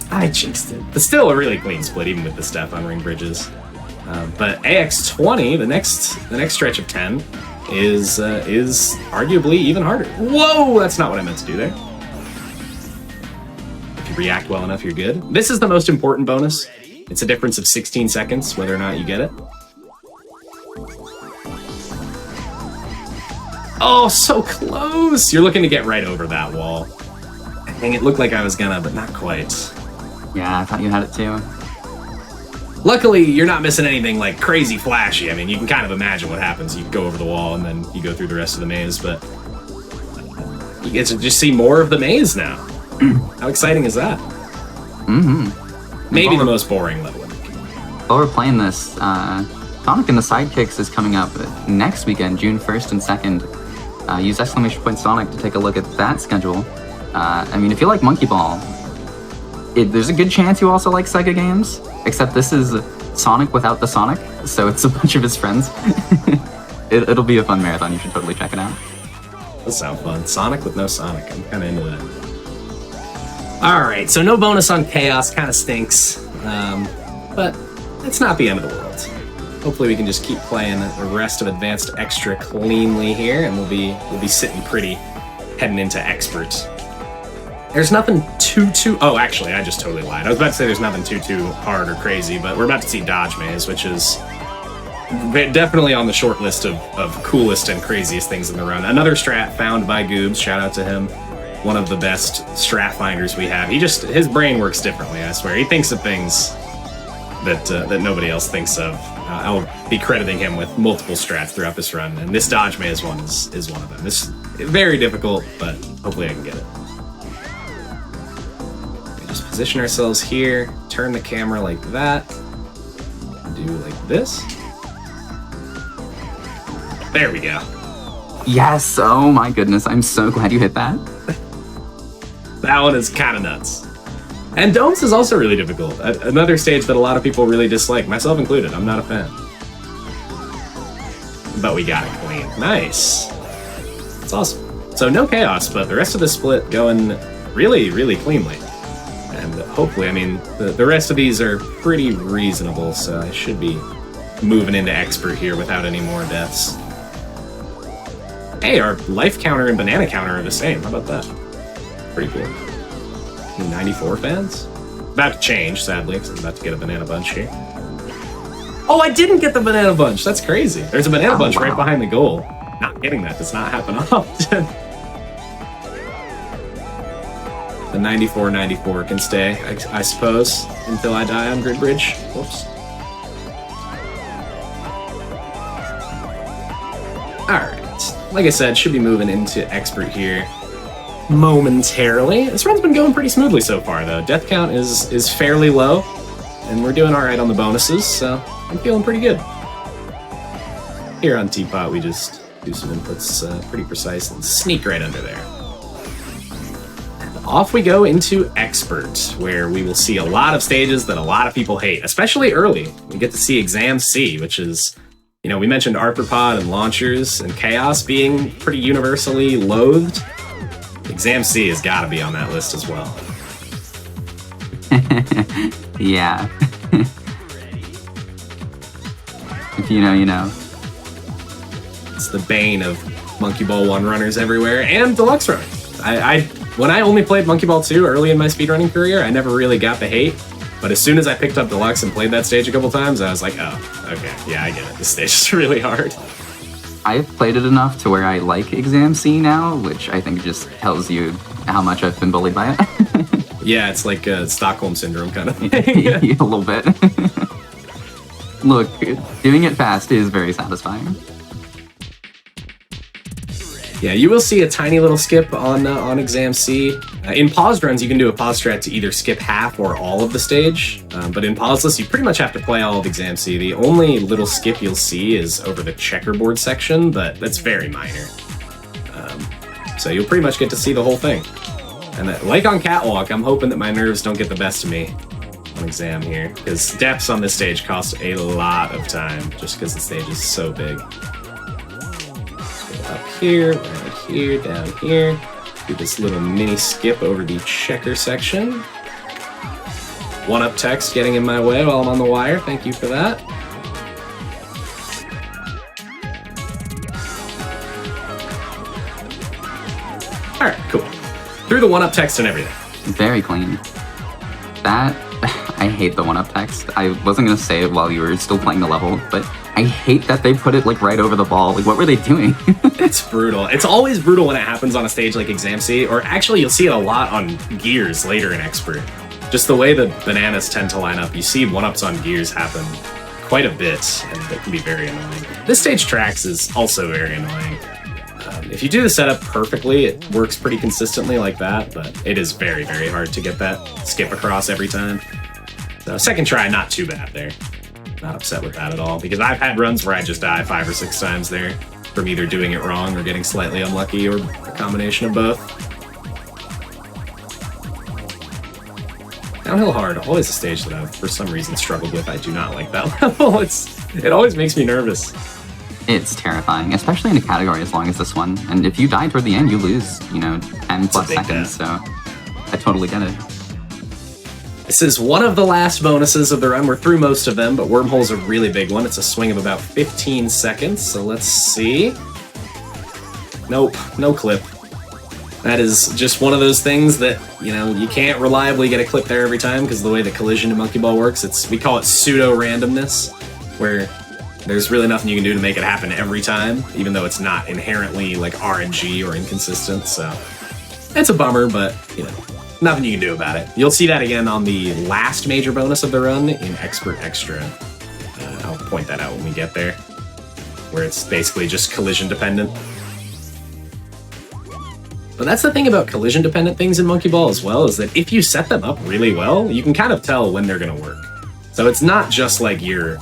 I jinxed it. But still a really clean split, even with the step on ring bridges. But AX20, the next stretch of 10, is arguably even harder. Whoa! That's not what I meant to do there. If you react well enough, you're good. This is the most important bonus. It's a difference of 16 seconds, whether or not you get it. Oh, so close! You're looking to get right over that wall. Dang, it looked like I was gonna, but not quite. Yeah, I thought you had it too. Luckily, you're not missing anything like crazy flashy. I mean, you can kind of imagine what happens. You go over the wall and then you go through the rest of the maze, but you get to just see more of the maze now. How exciting is that? Mm-hmm. Maybe the most boring level. While we're playing this, Sonic and the Sidekicks is coming up next weekend, June 1st and 2nd. Use ! Sonic to take a look at that schedule. I mean, if you like Monkey Ball, there's a good chance you also like Sega games, except this is Sonic without the Sonic, so it's a bunch of his friends. It'll be a fun marathon. You should totally check it out. That sounds fun. Sonic with no Sonic. I'm kind of into that. Alright, so no bonus on Chaos. Kind of stinks. But it's not the end of the world. Hopefully we can just keep playing the rest of Advanced Extra cleanly here, and we'll be sitting pretty heading into Expert. There's nothing too... Oh, actually, I just totally lied. I was about to say there's nothing too hard or crazy, but we're about to see Dodge Maze, which is definitely on the short list of coolest and craziest things in the run. Another strat found by Goobs. Shout out to him. One of the best strat finders we have. His brain works differently, I swear. He thinks of things that nobody else thinks of. I'll be crediting him with multiple strats throughout this run, and this Dodge Maze one is one of them. This is very difficult, but hopefully I can get it. Just position ourselves here, turn the camera like that, do like this. There we go. Yes! Oh my goodness, I'm so glad you hit that. That one is kind of nuts. And Domes is also really difficult. Another stage that a lot of people really dislike, myself included. I'm not a fan. But we got it clean. Nice. That's awesome. So no chaos, but the rest of the split going really, really cleanly. And hopefully, I mean, the rest of these are pretty reasonable, so I should be moving into Expert here without any more deaths. Hey, our life counter and banana counter are the same. How about that? Pretty cool. 94 fans? About to change, sadly, because I'm about to get a banana bunch here. Oh, I didn't get the banana bunch! That's crazy. There's a banana bunch right behind the goal. Not getting that does not happen often. The 94-94 can stay, I suppose, until I die on Grid Bridge. Whoops. Alright. Like I said, should be moving into Expert here momentarily. This run's been going pretty smoothly so far, though. Death count is fairly low, and we're doing alright on the bonuses, so I'm feeling pretty good. Here on Teapot, we just do some inputs pretty precise and sneak right under there. Off we go into Expert, where we will see a lot of stages that a lot of people hate, especially early. We get to see Exam C, which is, you know, we mentioned arthropod and launchers and chaos being pretty universally loathed. Exam C has got to be on that list as well. Yeah. If you know, you know. It's the bane of Monkey Ball 1 runners everywhere, and Deluxe runners. When I only played Monkey Ball 2 early in my speedrunning career, I never really got the hate. But as soon as I picked up Deluxe and played that stage a couple times, I was like, oh, okay, yeah, I get it. This stage is really hard. I've played it enough to where I like Exam C now, which I think just tells you how much I've been bullied by it. Yeah, it's like a Stockholm Syndrome kind of thing. A little bit. Look, doing it fast is very satisfying. Yeah, you will see a tiny little skip on Exam C. In paused runs, you can do a pause strat to either skip half or all of the stage, but in pauseless, you pretty much have to play all of Exam C. The only little skip you'll see is over the checkerboard section, but that's very minor. so you'll pretty much get to see the whole thing. And like on Catwalk, I'm hoping that my nerves don't get the best of me on exam here, because depths on this stage cost a lot of time, just because the stage is so big. So up here, right here, down here. Do this little mini skip over the checker section. One-up text getting in my way while I'm on the wire. Thank you for that. All right, cool. Through the one-up text and everything. Very clean. That, I hate the one-up text. I wasn't gonna say it while you were still playing the level, but I hate that they put it like right over the ball. Like, what were they doing? It's brutal. It's always brutal when it happens on a stage like Exam C, or actually you'll see it a lot on Gears later in Expert. Just the way the bananas tend to line up, you see one-ups on Gears happen quite a bit, and it can be very annoying. This stage tracks is also very annoying. If you do the setup perfectly, it works pretty consistently like that, but it is very, very hard to get that skip across every time. So second try, not too bad there. Not upset with that at all, because I've had runs where I just die 5 or 6 times there from either doing it wrong or getting slightly unlucky, or a combination of both. Downhill hard, always a stage that I've for some reason struggled with. I do not like that level. It always makes me nervous. It's terrifying, especially in a category as long as this one. And if you die toward the end, you lose, 10 plus seconds. So I totally get it. This is one of the last bonuses of the run. We're through most of them, but Wormhole's a really big one. It's a swing of about 15 seconds. So let's see. Nope, no clip. That is just one of those things that, you can't reliably get a clip there every time because of the way that collision in Monkey Ball works. We call it pseudo-randomness, where there's really nothing you can do to make it happen every time, even though it's not inherently like RNG or inconsistent. So it's a bummer, but nothing you can do about it. You'll see that again on the last major bonus of the run in Expert Extra. I'll point that out when we get there, where it's basically just collision dependent. But that's the thing about collision dependent things in Monkey Ball as well, is that if you set them up really well, you can kind of tell when they're gonna work. So it's not just like you're,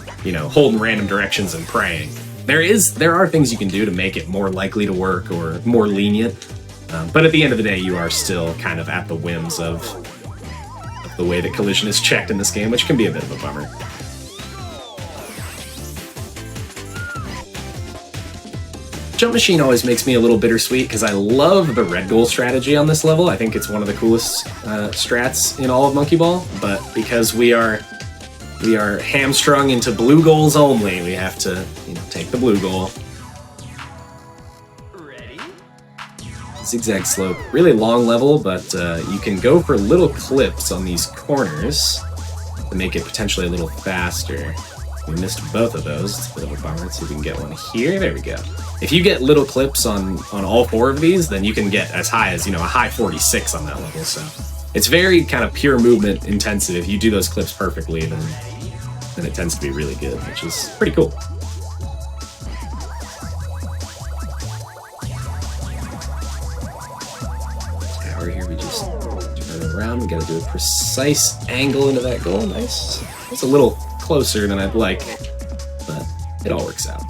holding random directions and praying. There are things you can do to make it more likely to work or more lenient. But at the end of the day, you are still kind of at the whims of the way that collision is checked in this game, which can be a bit of a bummer. Jump Machine always makes me a little bittersweet because I love the red goal strategy on this level. I think it's one of the coolest strats in all of Monkey Ball, but because we are hamstrung into blue goals only, we have to take the blue goal. Ready? Zigzag slope, really long level, but you can go for little clips on these corners to make it potentially a little faster. We missed both of those. It's a bit of a bummer. Let's see if we can get one here. There we go. If you get little clips on all 4 of these, then you can get as high as, a high 46 on that level. So it's very kind of pure movement intensive. If you do those clips perfectly, then it tends to be really good, which is pretty cool. Tower here, we just turn it around. We gotta do a precise angle into that goal. Nice. It's a little closer than I'd like, but it all works out.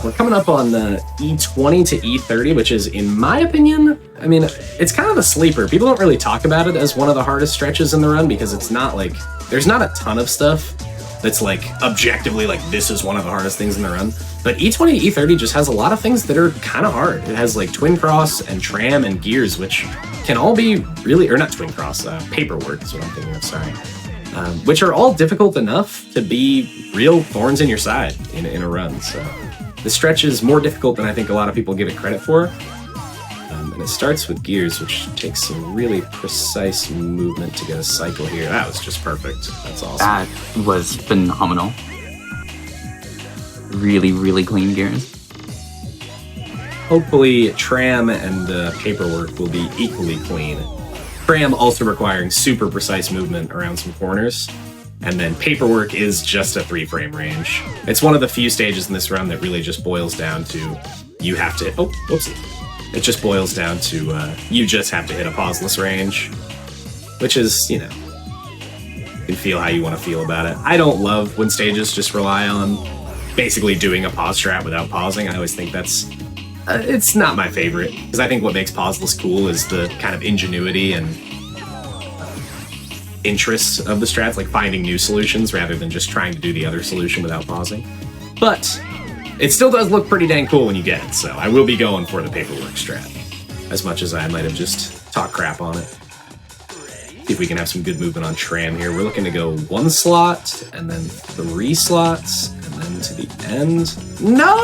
We're coming up on the E20 to E30, which is, in my opinion, it's kind of a sleeper. People don't really talk about it as one of the hardest stretches in the run because it's not like, there's not a ton of stuff that's like objectively like this is one of the hardest things in the run. But E20 to E30 just has a lot of things that are kind of hard. It has like Twin Cross and Tram and Gears, which can all be really, or not Twin Cross, Paperwork is what I'm thinking of, sorry. Which are all difficult enough to be real thorns in your side in a run, so. The stretch is more difficult than I think a lot of people give it credit for. And it starts with Gears, which takes some really precise movement to get a cycle here. That was just perfect. That's awesome. That was phenomenal. Really, really clean Gears. Hopefully, Tram and Paperwork will be equally clean. Tram also requiring super precise movement around some corners. And then Paperwork is just a 3-frame range. It's one of the few stages in this run that really just boils down to you have to, oh, whoopsie. It just boils down to you just have to hit a pauseless range, which is, You can feel how you want to feel about it. I don't love when stages just rely on basically doing a pause strat without pausing. I always think that's it's not my favorite, because I think what makes pauseless cool is the kind of ingenuity and interest of the strats, like finding new solutions rather than just trying to do the other solution without pausing. But it still does look pretty dang cool when you get it, so I will be going for the paperwork strat, as much as I might have just talked crap on it. See if we can have some good movement on tram here. We're looking to go 1 slot, and then 3 slots, and then to the end. No!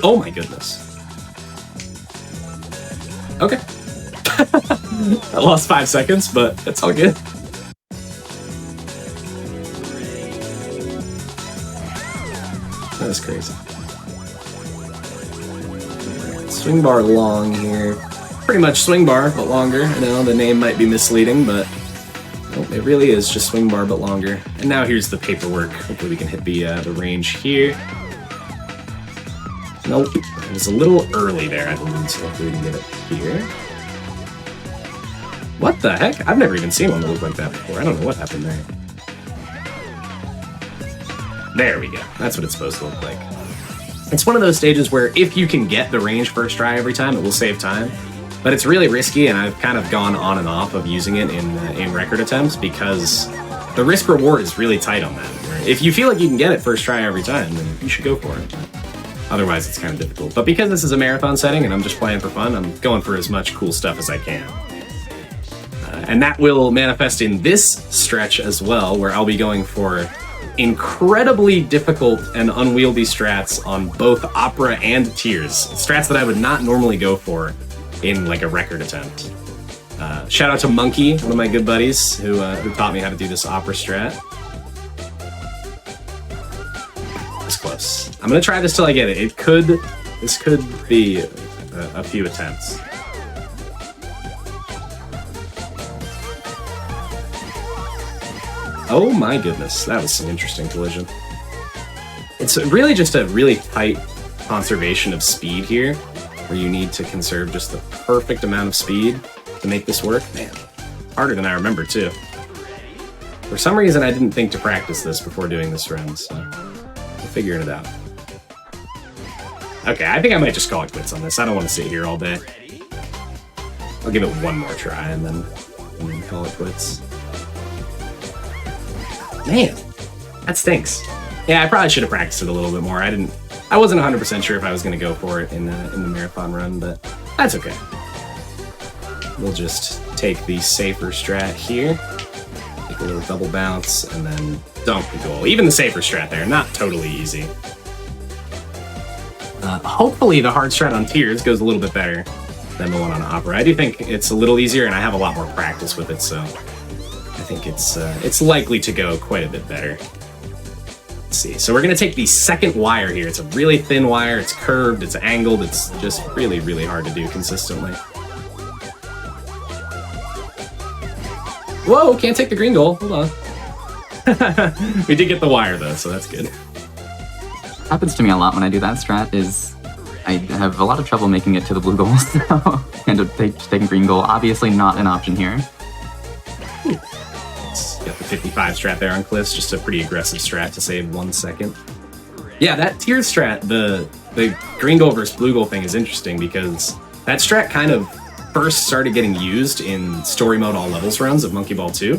Oh my goodness. Okay. I lost 5 seconds, but that's all good. That was crazy. Swing bar long here. Pretty much swing bar, but longer. I know the name might be misleading, but nope, it really is just swing bar, but longer. And now here's the paperwork. Hopefully we can hit the range here. Nope, it was a little early there, I believe, so hopefully we can get it here. What the heck? I've never even seen one that looked like that before. I don't know what happened there. There we go. That's what it's supposed to look like. It's one of those stages where if you can get the range first try every time, it will save time. But it's really risky, and I've kind of gone on and off of using it in record attempts because the risk reward is really tight on that. If you feel like you can get it first try every time, then you should go for it. Otherwise, it's kind of difficult. But because this is a marathon setting and I'm just playing for fun, I'm going for as much cool stuff as I can. And that will manifest in this stretch as well, where I'll be going for incredibly difficult and unwieldy strats on both opera and tiers. Strats that I would not normally go for in like a record attempt. Shout out to Monkey, one of my good buddies, who taught me how to do this opera strat. It's close. I'm gonna try this till I get it. This could be a few attempts. Oh my goodness, that was some interesting collision. It's really just a really tight conservation of speed here, where you need to conserve just the perfect amount of speed to make this work. Man, harder than I remember too. For some reason, I didn't think to practice this before doing this run, so we're figuring it out. Okay, I think I might just call it quits on this. I don't want to sit here all day. I'll give it one more try and then call it quits. Man, that stinks. Yeah, I probably should have practiced it a little bit more. I wasn't 100% sure if I was going to go for it in the marathon run, but that's okay. We'll just take the safer strat here, take a little double bounce, and then dunk the goal. Even the safer strat there, not totally easy. Hopefully the hard strat on tiers goes a little bit better than the one on opera. I do think it's a little easier, and I have a lot more practice with it, so I think it's likely to go quite a bit better. Let's see. So we're going to take the second wire here. It's a really thin wire. It's curved. It's angled. It's just really, really hard to do consistently. Whoa, can't take the green goal. Hold on. We did get the wire, though, so that's good. Happens to me a lot when I do that strat is I have a lot of trouble making it to the blue goal, so I end up taking green goal. Obviously not an option here. Got the 55 strat there on Cliffs, just a pretty aggressive strat to save 1 second. Yeah, that tier strat, the green goal versus blue goal thing is interesting because that strat kind of first started getting used in story mode all levels runs of Monkey Ball 2,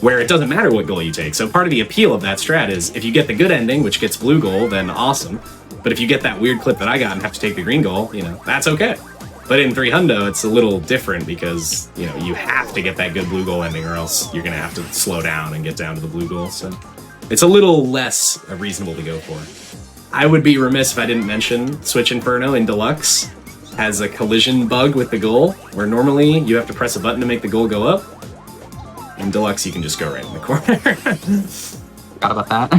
where it doesn't matter what goal you take. So part of the appeal of that strat is if you get the good ending, which gets blue goal, then awesome. But if you get that weird clip that I got and have to take the green goal, that's okay. But in 300, it's a little different because, you have to get that good blue goal ending or else you're going to have to slow down and get down to the blue goal. So it's a little less reasonable to go for. I would be remiss if I didn't mention Switch Inferno in Deluxe has a collision bug with the goal, where normally you have to press a button to make the goal go up. In Deluxe, you can just go right in the corner. Forgot about that.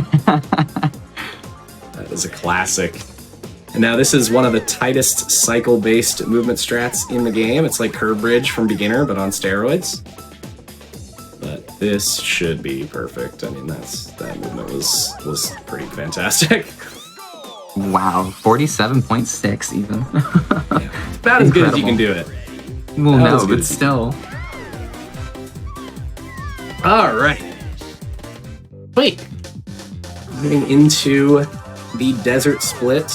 That is a classic. And now this is one of the tightest cycle-based movement strats in the game. It's like Curve Bridge from Beginner, but on steroids. But this should be perfect. I mean, that movement was pretty fantastic. Wow, 47.6 even. Yeah, it's about as good as you can do it. Well, no, but still. All right. Wait. Moving into the Desert Split,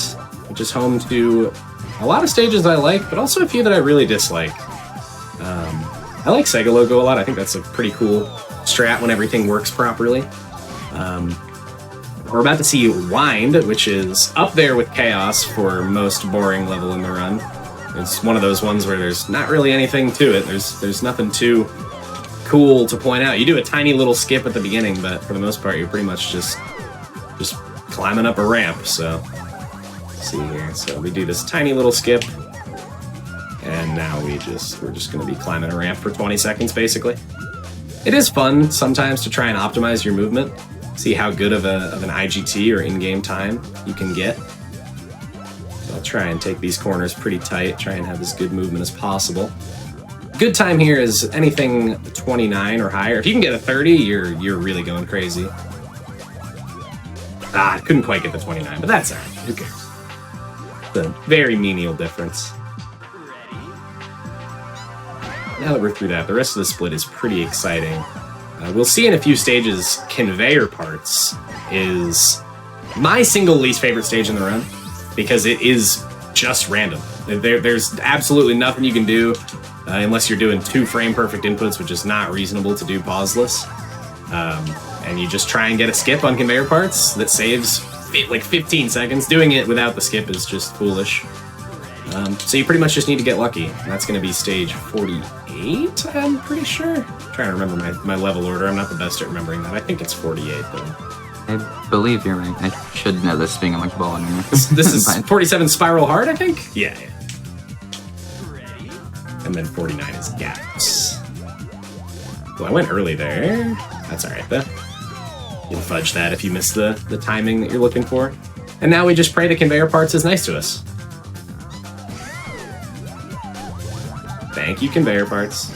which is home to a lot of stages I like, but also a few that I really dislike. I like Sega Logo a lot. I think that's a pretty cool strat when everything works properly. We're about to see Wind, which is up there with Chaos for most boring level in the run. It's one of those ones where there's not really anything to it. There's nothing too cool to point out. You do a tiny little skip at the beginning, but for the most part, you're pretty much just climbing up a ramp. So let's see here. So we do this tiny little skip, and now we're just going to be climbing a ramp for 20 seconds, basically. It is fun sometimes to try and optimize your movement, see how good of an IGT or in-game time you can get. So I'll try and take these corners pretty tight, try and have as good movement as possible. Good time here is anything 29 or higher. If you can get a 30, you're really going crazy. I couldn't quite get the 29, but that's alright. Who cares? It's a very menial difference. Now that we're through that, the rest of the split is pretty exciting. We'll see in a few stages, Conveyor Parts is my single least favorite stage in the run, because it is just random. There's absolutely nothing you can do unless you're doing 2 frame perfect inputs, which is not reasonable to do pauseless. And you just try and get a skip on Conveyor Parts that saves like 15 seconds. Doing it without the skip is just foolish. So you pretty much just need to get lucky. And that's going to be stage 48, I'm pretty sure. I'm trying to remember my level order. I'm not the best at remembering that. I think it's 48, though. I believe you're right. I should know this being a monkey ball. This is 47 Spiral Hard, I think? Yeah. And then 49 is Gaps. Well, I went early there. That's alright, though. You can fudge that if you miss the timing that you're looking for. And now we just pray the Conveyor Parts is nice to us. Thank you, Conveyor Parts.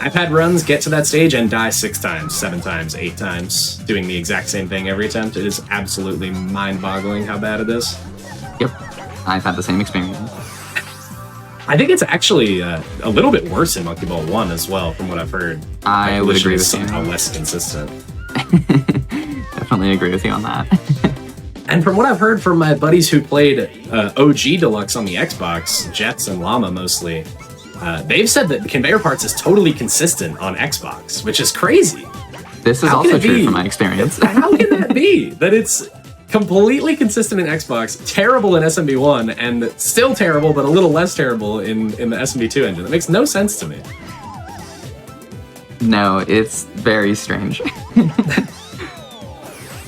I've had runs get to that stage and die 6 times, 7 times, 8 times, doing the exact same thing every attempt. It is absolutely mind-boggling how bad it is. Yep, I've had the same experience. I think it's actually a little bit worse in Monkey Ball 1 as well, from what I've heard. I would agree with you. Somehow less consistent. Definitely agree with you on that. And from what I've heard from my buddies who played OG Deluxe on the Xbox, Jets and Llama mostly, they've said that Conveyor Parts is totally consistent on Xbox, which is crazy. This is also true from my experience. How can that be? That it's completely consistent in Xbox, terrible in SMB1, and still terrible, but a little less terrible in the SMB2 engine. That makes no sense to me. No, it's very strange.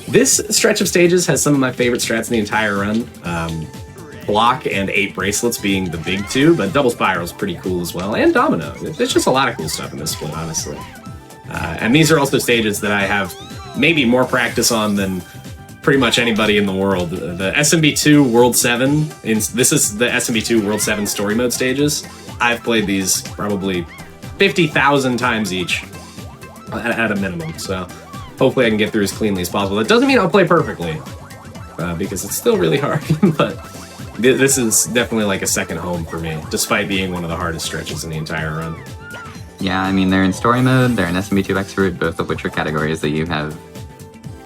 This stretch of stages has some of my favorite strats in the entire run. Block and 8 bracelets being the big 2, but double spiral is pretty cool as well, and domino. There's just a lot of cool stuff in this split, honestly. And these are also stages that I have maybe more practice on than pretty much anybody in the world. The SMB2 World 7, this is the SMB2 World 7 story mode stages. I've played these probably 50,000 times each at a minimum, so hopefully I can get through as cleanly as possible. That doesn't mean I'll play perfectly, because it's still really hard, but this is definitely like a second home for me, despite being one of the hardest stretches in the entire run. Yeah, I mean, they're in story mode, they're in SMB2 Expert, both of which are categories that you have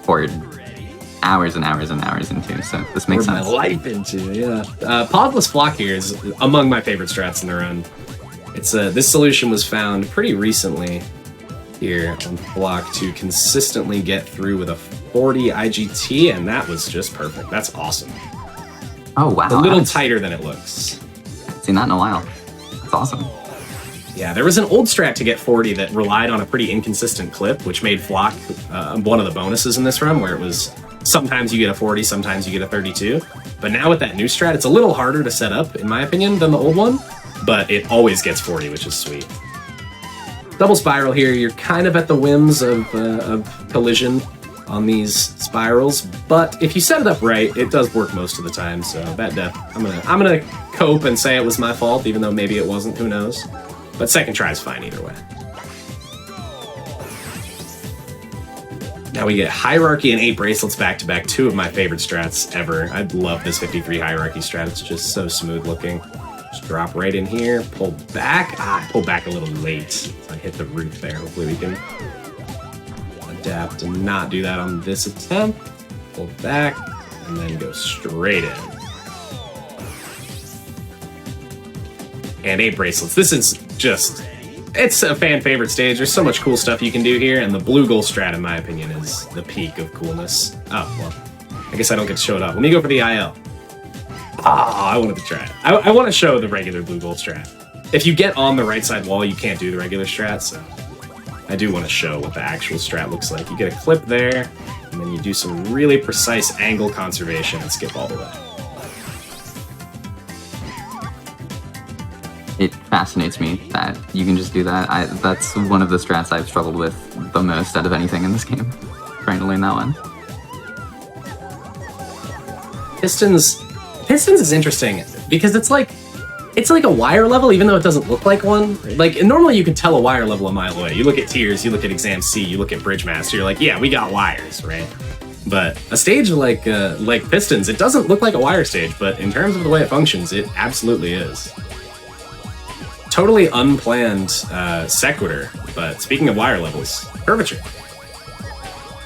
poured hours and hours and hours into, so this makes sense. My life into, yeah. Pauseless Flock here is among my favorite strats in the run. It's this solution was found pretty recently here on Flock to consistently get through with a 40 IGT, and that was just perfect. That's awesome. Oh, wow. A little tighter than it looks. I haven't seen that in a while. That's awesome. Yeah, there was an old strat to get 40 that relied on a pretty inconsistent clip, which made Flock one of the bonuses in this run, where it was sometimes you get a 40, sometimes you get a 32. But now with that new strat, it's a little harder to set up, in my opinion, than the old one, but it always gets 40, which is sweet. Double spiral here, you're kind of at the whims of collision on these spirals, but if you set it up right, it does work most of the time, so that death, I'm gonna cope and say it was my fault, even though maybe it wasn't, who knows. But second try is fine either way. Now we get Hierarchy and 8 bracelets back-to-back, 2 of my favorite strats ever. I love this 53 Hierarchy strat, it's just so smooth looking. Just drop right in here, pull back. I pulled back a little late, so I hit the roof there. Hopefully we can dap to not do that on this attempt. Pull back, and then go straight in. And 8 bracelets. This is just... It's a fan favorite stage. There's so much cool stuff you can do here, and the blue gold strat, in my opinion, is the peak of coolness. Oh, well, I guess I don't get to show it off. Let me go for the IL. I wanted to try it. I want to show the regular blue gold strat. If you get on the right side wall, you can't do the regular strat, so I do want to show what the actual strat looks like. You get a clip there, and then you do some really precise angle conservation and skip all the way. It fascinates me that you can just do that. That's one of the strats I've struggled with the most out of anything in this game. Trying to learn that one. Pistons is interesting because it's like a wire level, even though it doesn't look like one. Like, normally you can tell a wire level a mile away. You look at Tiers, you look at Exam C, you look at Bridge Master, you're like, yeah, we got wires, right? But a stage like Pistons, it doesn't look like a wire stage, but in terms of the way it functions, it absolutely is. Totally unplanned sequitur, but speaking of wire levels, curvature.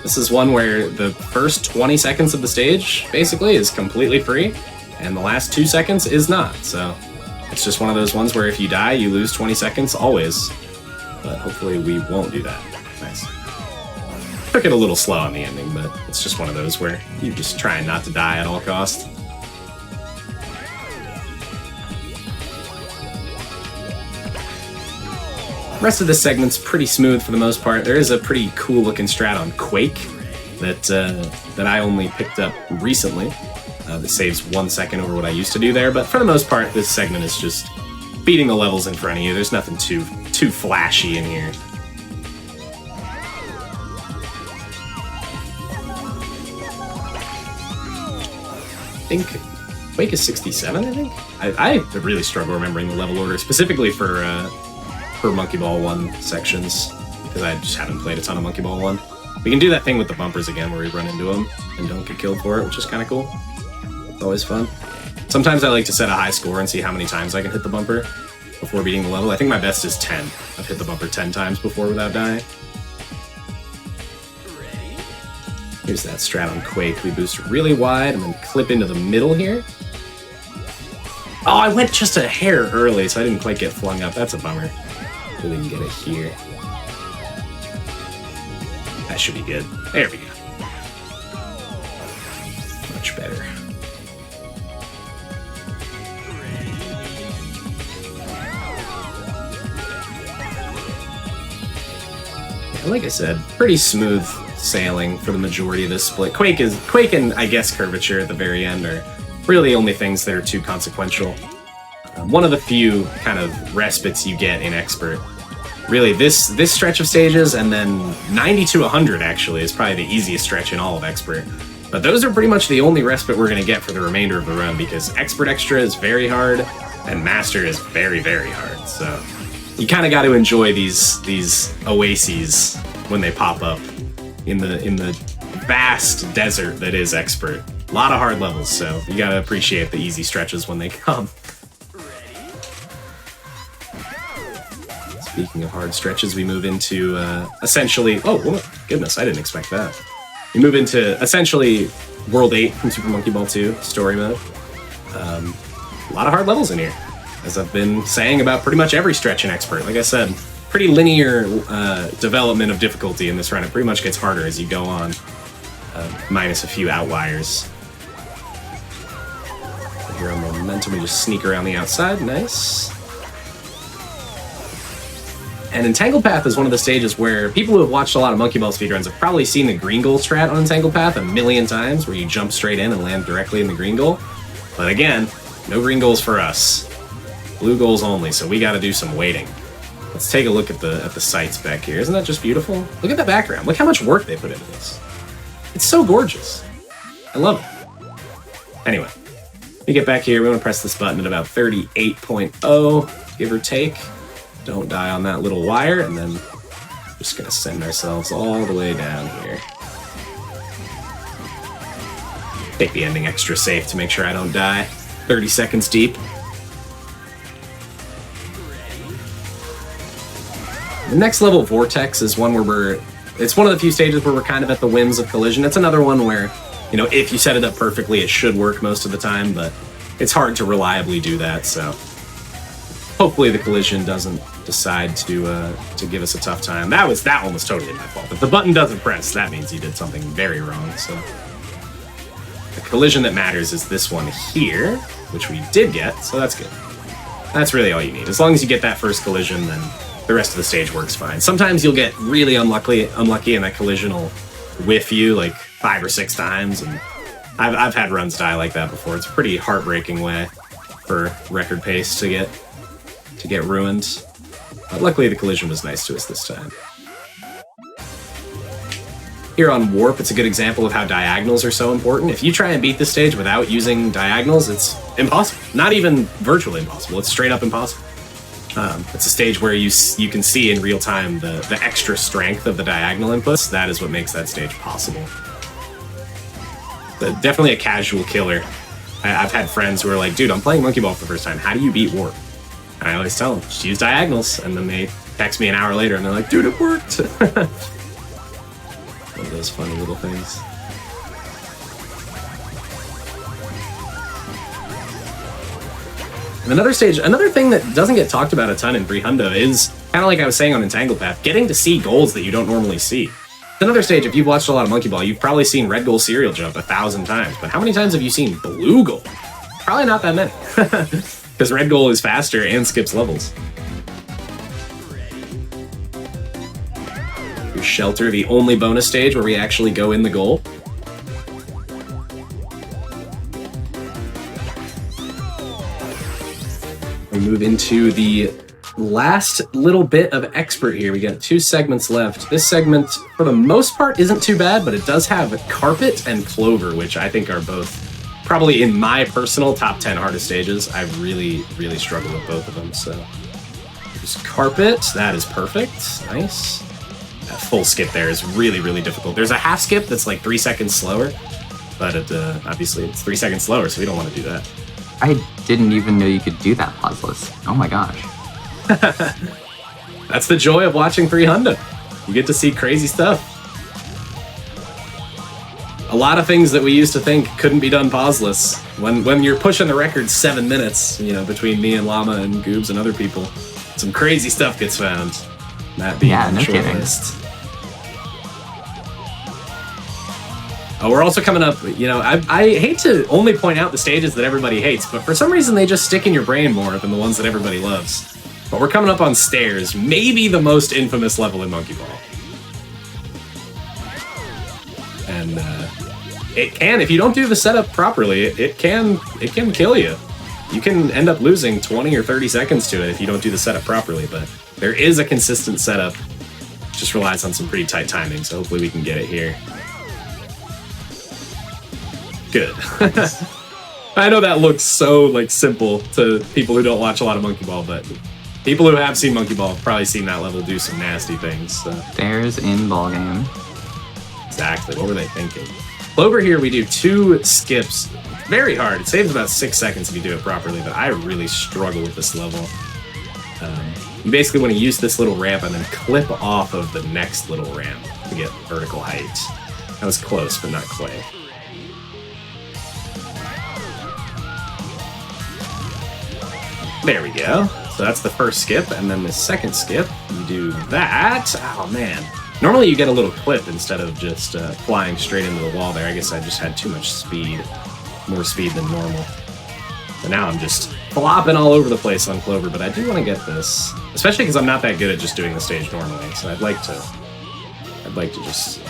This is one where the first 20 seconds of the stage, basically, is completely free, and the last 2 seconds is not, so it's just one of those ones where if you die, you lose 20 seconds, always. But hopefully we won't do that. Nice. Took it a little slow on the ending, but it's just one of those where you just try not to die at all costs. The rest of this segment's pretty smooth for the most part. There is a pretty cool looking strat on Quake that I only picked up recently. That saves 1 second over what I used to do there, but for the most part, this segment is just beating the levels in front of you. There's nothing too flashy in here. I think Quake is 67, I think? I really struggle remembering the level order, specifically for Monkey Ball 1 sections, because I just haven't played a ton of Monkey Ball 1. We can do that thing with the bumpers again, where we run into them and don't get killed for it, which is kind of cool. It's always fun. Sometimes I like to set a high score and see how many times I can hit the bumper before beating the level. I think my best is 10. I've hit the bumper 10 times before without dying. Here's that strat on Quake. We boost really wide and then clip into the middle here. Oh, I went just a hair early, so I didn't quite get flung up. That's a bummer. We can get it here. That should be good. There we go. Much better. Yeah, like I said, pretty smooth sailing for the majority of this split. Quake and I guess Curvature at the very end are really only things that are too consequential. One of the few kind of respites you get in Expert. Really, this stretch of stages, and then 90 to 100 actually is probably the easiest stretch in all of Expert. But those are pretty much the only respite we're going to get for the remainder of the run, because Expert Extra is very hard, and Master is very, very hard. So you kind of got to enjoy these oases when they pop up in the vast desert that is Expert. A lot of hard levels, so you got to appreciate the easy stretches when they come. Speaking of hard stretches, we move into essentially... Oh, goodness, I didn't expect that. We move into essentially World 8 from Super Monkey Ball 2, story mode. A lot of hard levels in here, as I've been saying about pretty much every stretch in Expert. Like I said, pretty linear development of difficulty in this run. It pretty much gets harder as you go on, minus a few outliers. Here on Momentum, we just sneak around the outside. Nice. And Entangled Path is one of the stages where people who have watched a lot of Monkey Ball speedruns have probably seen the green goal strat on Entangled Path a million times, where you jump straight in and land directly in the green goal. But again, no green goals for us. Blue goals only, so we gotta do some waiting. Let's take a look at the sights back here. Isn't that just beautiful? Look at the background. Look how much work they put into this. It's so gorgeous. I love it. Anyway, we get back here. We want to press this button at about 38.0, give or take. Don't die on that little wire, and then just gonna send ourselves all the way down here. Take the ending extra safe to make sure I don't die. 30 seconds deep. The next level, Vortex, is one where we're it's one of the few stages where we're kind of at the whims of collision. It's another one where, you know, if you set it up perfectly, it should work most of the time, but it's hard to reliably do that, so hopefully the collision doesn't decide to give us a tough time. That one was totally my fault. If the button doesn't press, that means you did something very wrong, so. The collision that matters is this one here, which we did get, so that's good. That's really all you need. As long as you get that first collision, then the rest of the stage works fine. Sometimes you'll get really unlucky and that collision will whiff you like 5 or 6 times, and I've had runs die like that before. It's a pretty heartbreaking way for record pace to get ruined. But luckily the collision was nice to us this time. Here on Warp, it's a good example of how diagonals are so important. If you try and beat this stage without using diagonals, it's impossible. Not even virtually impossible, it's straight up impossible. It's a stage where you can see in real time the extra strength of the diagonal inputs. That is what makes that stage possible. But definitely a casual killer. I've had friends who are like, dude, I'm playing Monkey Ball for the first time. How do you beat Warp? And I always tell them, just use diagonals. And then they text me an hour later and they're like, dude, it worked. One of those funny little things. And another thing that doesn't get talked about a ton in Hundo is, kind of like I was saying on Entangled Path, getting to see goals that you don't normally see. It's another stage, if you've watched a lot of Monkey Ball, you've probably seen red goal serial jump 1,000 times, but how many times have you seen blue goal? Probably not that many, because red goal is faster and skips levels. Here's Shelter, the only bonus stage where we actually go in the goal. We move into the last little bit of Expert here. We got 2 segments left. This segment, for the most part, isn't too bad, but it does have Carpet and Clover, which I think are both probably in my personal top 10 hardest stages. I really, really struggle with both of them, so. There's Carpet, that is perfect, nice. That full skip there is really, really difficult. There's a half skip that's like 3 seconds slower, but obviously it's 3 seconds slower, so we don't want to do that. I didn't even know you could do that pauseless. Oh my gosh. That's the joy of watching Hundo. You get to see crazy stuff. A lot of things that we used to think couldn't be done pauseless. When you're pushing the record 7 minutes, you know, between me and Llama and Goobs and other people, some crazy stuff gets found. That being on the short list. Oh, we're also coming up, you know, I hate to only point out the stages that everybody hates, but for some reason they just stick in your brain more than the ones that everybody loves. But we're coming up on Stairs, maybe the most infamous level in Monkey Ball. And it can, if you don't do the setup properly, it can kill you. You can end up losing 20 or 30 seconds to it if you don't do the setup properly, but there is a consistent setup. Just relies on some pretty tight timing, so hopefully we can get it here. Good. I know that looks so like simple to people who don't watch a lot of Monkey Ball, but people who have seen Monkey Ball have probably seen that level do some nasty things. So. Stairs in ball game. Exactly. What were they thinking? Clover here, we do 2 skips. Very hard. It saves about 6 seconds if you do it properly, but I really struggle with this level. You basically want to use this little ramp and then clip off of the next little ramp to get vertical height. That was close, but not quite. There we go. So that's the first skip, and then the second skip, you do that. Oh, man. Normally you get a little clip instead of just flying straight into the wall there. I guess I just had too much speed. More speed than normal. So now I'm just flopping all over the place on Clover, but I do want to get this. Especially because I'm not that good at just doing the stage normally, so I'd like to just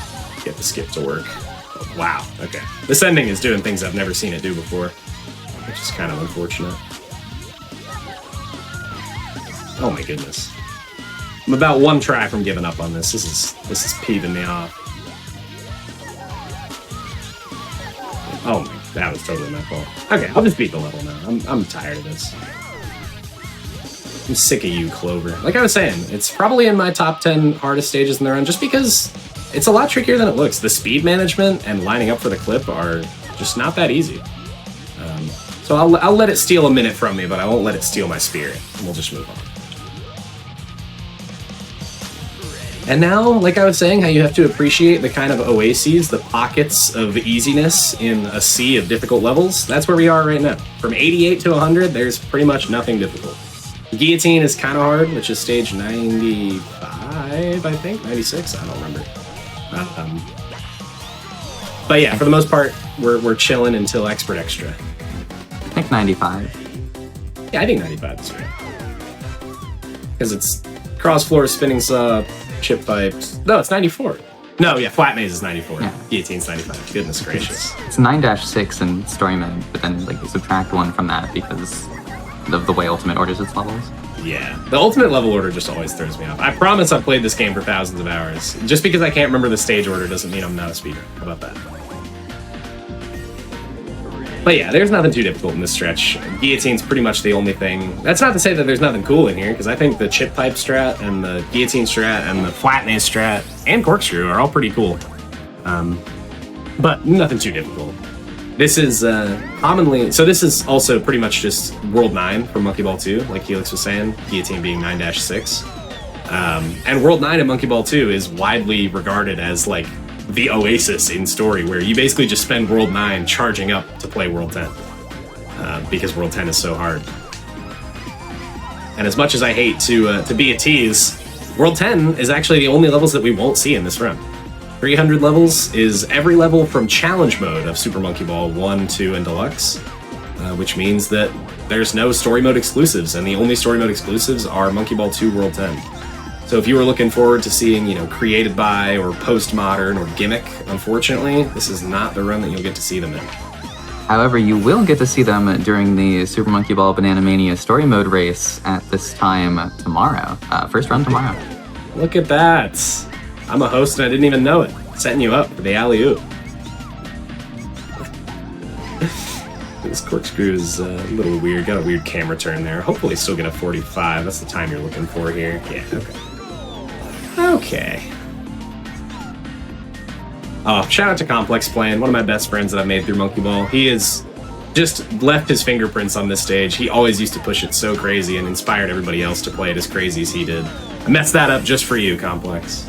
get the skip to work. Oh, wow, okay. This ending is doing things I've never seen it do before, which is kind of unfortunate. Oh my goodness. I'm about 1 try from giving up on this. This is peeving me off. Oh my, that was totally my fault. Okay, I'll just beat the level now. I'm tired of this. I'm sick of you, Clover. Like I was saying, it's probably in my top 10 hardest stages in the run just because it's a lot trickier than it looks. The speed management and lining up for the clip are just not that easy. So I'll let it steal a minute from me, but I won't let it steal my spirit. And we'll just move on. And now, like I was saying, how you have to appreciate the kind of oases, the pockets of easiness in a sea of difficult levels. That's where we are right now. From 88 to 100, there's pretty much nothing difficult. Guillotine is kind of hard, which is stage 95, I think? 96? I don't remember. But yeah, for the most part, we're chilling until Expert Extra. I think 95. Yeah, I think 95 is right. Because it's cross floor, spinning saw, chip pipes. No, it's 94. No, yeah, flat maze is 94. Yeah. Guillotine's 95. Goodness gracious. It's 9-6 in story mode, but then like you subtract 1 from that because of the way Ultimate orders its levels. Yeah, the Ultimate level order just always throws me off. I promise I've played this game for thousands of hours. Just because I can't remember the stage order doesn't mean I'm not a speeder. How about that? But yeah, there's nothing too difficult in this stretch. Guillotine's pretty much the only thing. That's not to say that there's nothing cool in here, because I think the chip pipe strat and the guillotine strat and the flat maze strat and corkscrew are all pretty cool. But nothing too difficult. This is commonly... So this is also pretty much just World 9 from Monkey Ball 2, like Helix was saying, Guillotine being 9-6. And World 9 in Monkey Ball 2 is widely regarded as, like, the oasis in story, where you basically just spend World 9 charging up to play World 10. Because World 10 is so hard. And as much as I hate to be a tease, World 10 is actually the only levels that we won't see in this run. 300 levels is every level from Challenge Mode of Super Monkey Ball 1, 2, and Deluxe, which means that there's no Story Mode exclusives, and the only Story Mode exclusives are Monkey Ball 2 World 10. So if you were looking forward to seeing, you know, Created By or Postmodern or Gimmick, unfortunately, this is not the run that you'll get to see them in. However, you will get to see them during the Super Monkey Ball Banana Mania Story Mode race at this time tomorrow. First run tomorrow. Look at that! I'm a host and I didn't even know it. Setting you up for the alley-oop. This corkscrew is a little weird. Got a weird camera turn there. Hopefully still get a 45. That's the time you're looking for here. Yeah, okay. Okay. Oh, shout out to Complex Plan, one of my best friends that I've made through Monkey Ball. He has just left his fingerprints on this stage. He always used to push it so crazy and inspired everybody else to play it as crazy as he did. I messed that up just for you, Complex.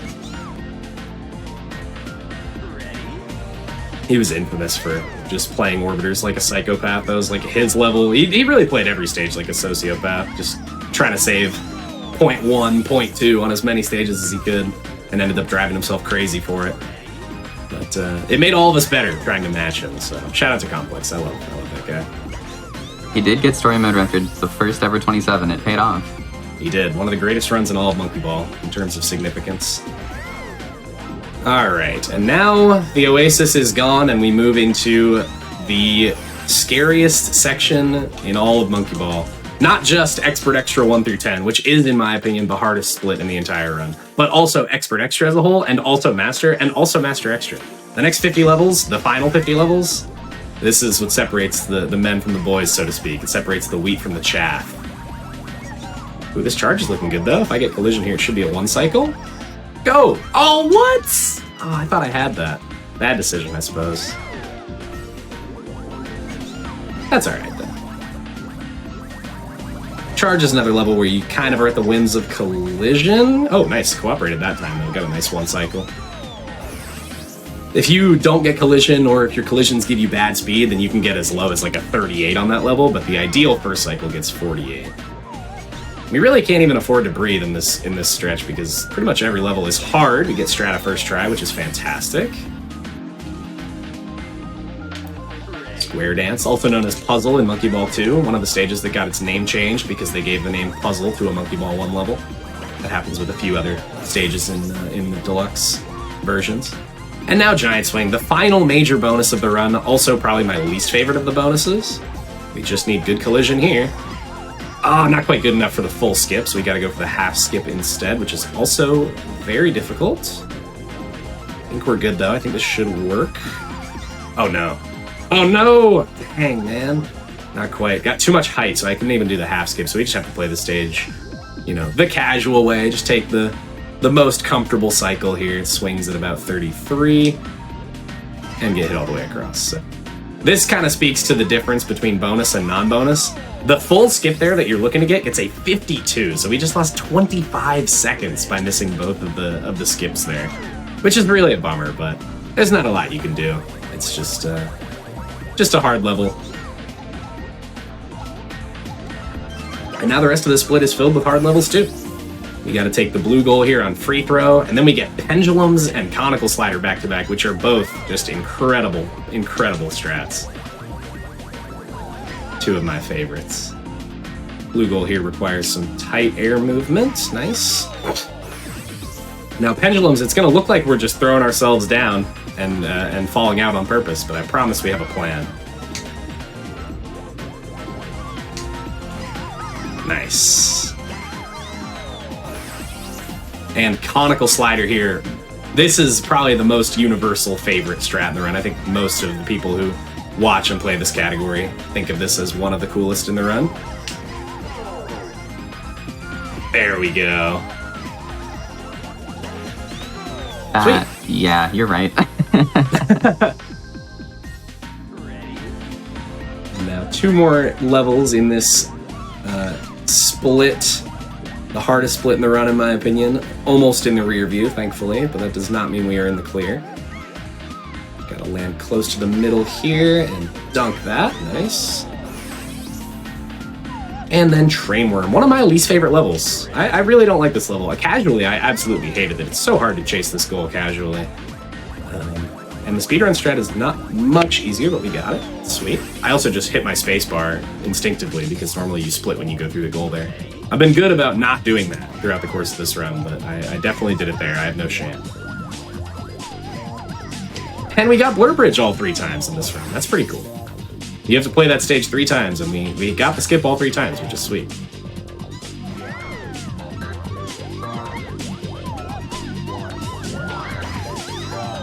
He was infamous for just playing Orbiters like a psychopath. That was like his level. He really played every stage like a sociopath, just trying to save 0.1, 0.2 on as many stages as he could, and ended up driving himself crazy for it. But it made all of us better trying to match him, so shout out to Complex. I love that guy. He did get Story Mode record, the first ever 27. It paid off. He did. One of the greatest runs in all of Monkey Ball in terms of significance. Alright, and now the Oasis is gone and we move into the scariest section in all of Monkey Ball. Not just Expert Extra 1 through 10, which is, in my opinion, the hardest split in the entire run, but also Expert Extra as a whole, and also Master Extra. The next 50 levels, the final 50 levels, this is what separates the men from the boys, so to speak. It separates the wheat from the chaff. Ooh, this charge is looking good, though. If I get collision here, it should be a 1 cycle. Go! Oh, what? Oh, I thought I had that. Bad decision, I suppose. That's alright, then. Charge is another level where you kind of are at the whims of collision. Oh, nice. Cooperated that time, though. Got a nice 1 cycle. If you don't get collision, or if your collisions give you bad speed, then you can get as low as like a 38 on that level, but the ideal first cycle gets 48. We really can't even afford to breathe in this stretch because pretty much every level is hard to get Strata first try, which is fantastic. Square Dance, also known as Puzzle in Monkey Ball 2, one of the stages that got its name changed because they gave the name Puzzle to a Monkey Ball 1 level. That happens with a few other stages in the Deluxe versions. And now Giant Swing, the final major bonus of the run, also probably my least favorite of the bonuses. We just need good collision here. Oh, not quite good enough for the full skip, so we gotta go for the half skip instead, which is also very difficult. I think we're good, though. I think this should work. Oh, no. Oh, no! Dang, man. Not quite. Got too much height, so I couldn't even do the half skip, so we just have to play the stage, you know, the casual way. Just take the most comfortable cycle here. It swings at about 33, and get hit all the way across. So this kind of speaks to the difference between bonus and non-bonus. The full skip there that you're looking to get gets a 52, so we just lost 25 seconds by missing both of the skips there, which is really a bummer, but there's not a lot you can do. It's just a hard level. And now the rest of the split is filled with hard levels too. We got to take the blue goal here on free throw, and then we get pendulums and conical slider back to back, which are both just incredible, incredible strats. Two of my favorites. Blue goal here requires some tight air movement. Nice. Now pendulums, it's going to look like we're just throwing ourselves down and falling out on purpose, but I promise we have a plan. Nice. And conical slider here. This is probably the most universal favorite strat in the run. I think most of the people who watch and play this category think of this as one of the coolest in the run. There we go. Sweet. Yeah, you're right. Now 2 more levels in this split. The hardest split in the run, in my opinion. Almost in the rear view, thankfully, but that does not mean we are in the clear. Gotta land close to the middle here and dunk that. Nice. And then Train Worm, one of my least favorite levels. I really don't like this level. Casually, I absolutely hated it. It's so hard to chase this goal casually. And the speedrun strat is not much easier, but we got it. Sweet. I also just hit my spacebar instinctively because normally you split when you go through the goal there. I've been good about not doing that throughout the course of this run, but I definitely did it there. I have no shame. And we got Blur Bridge all 3 times in this run. That's pretty cool. You have to play that stage 3 times, and we got the skip all 3 times, which is sweet.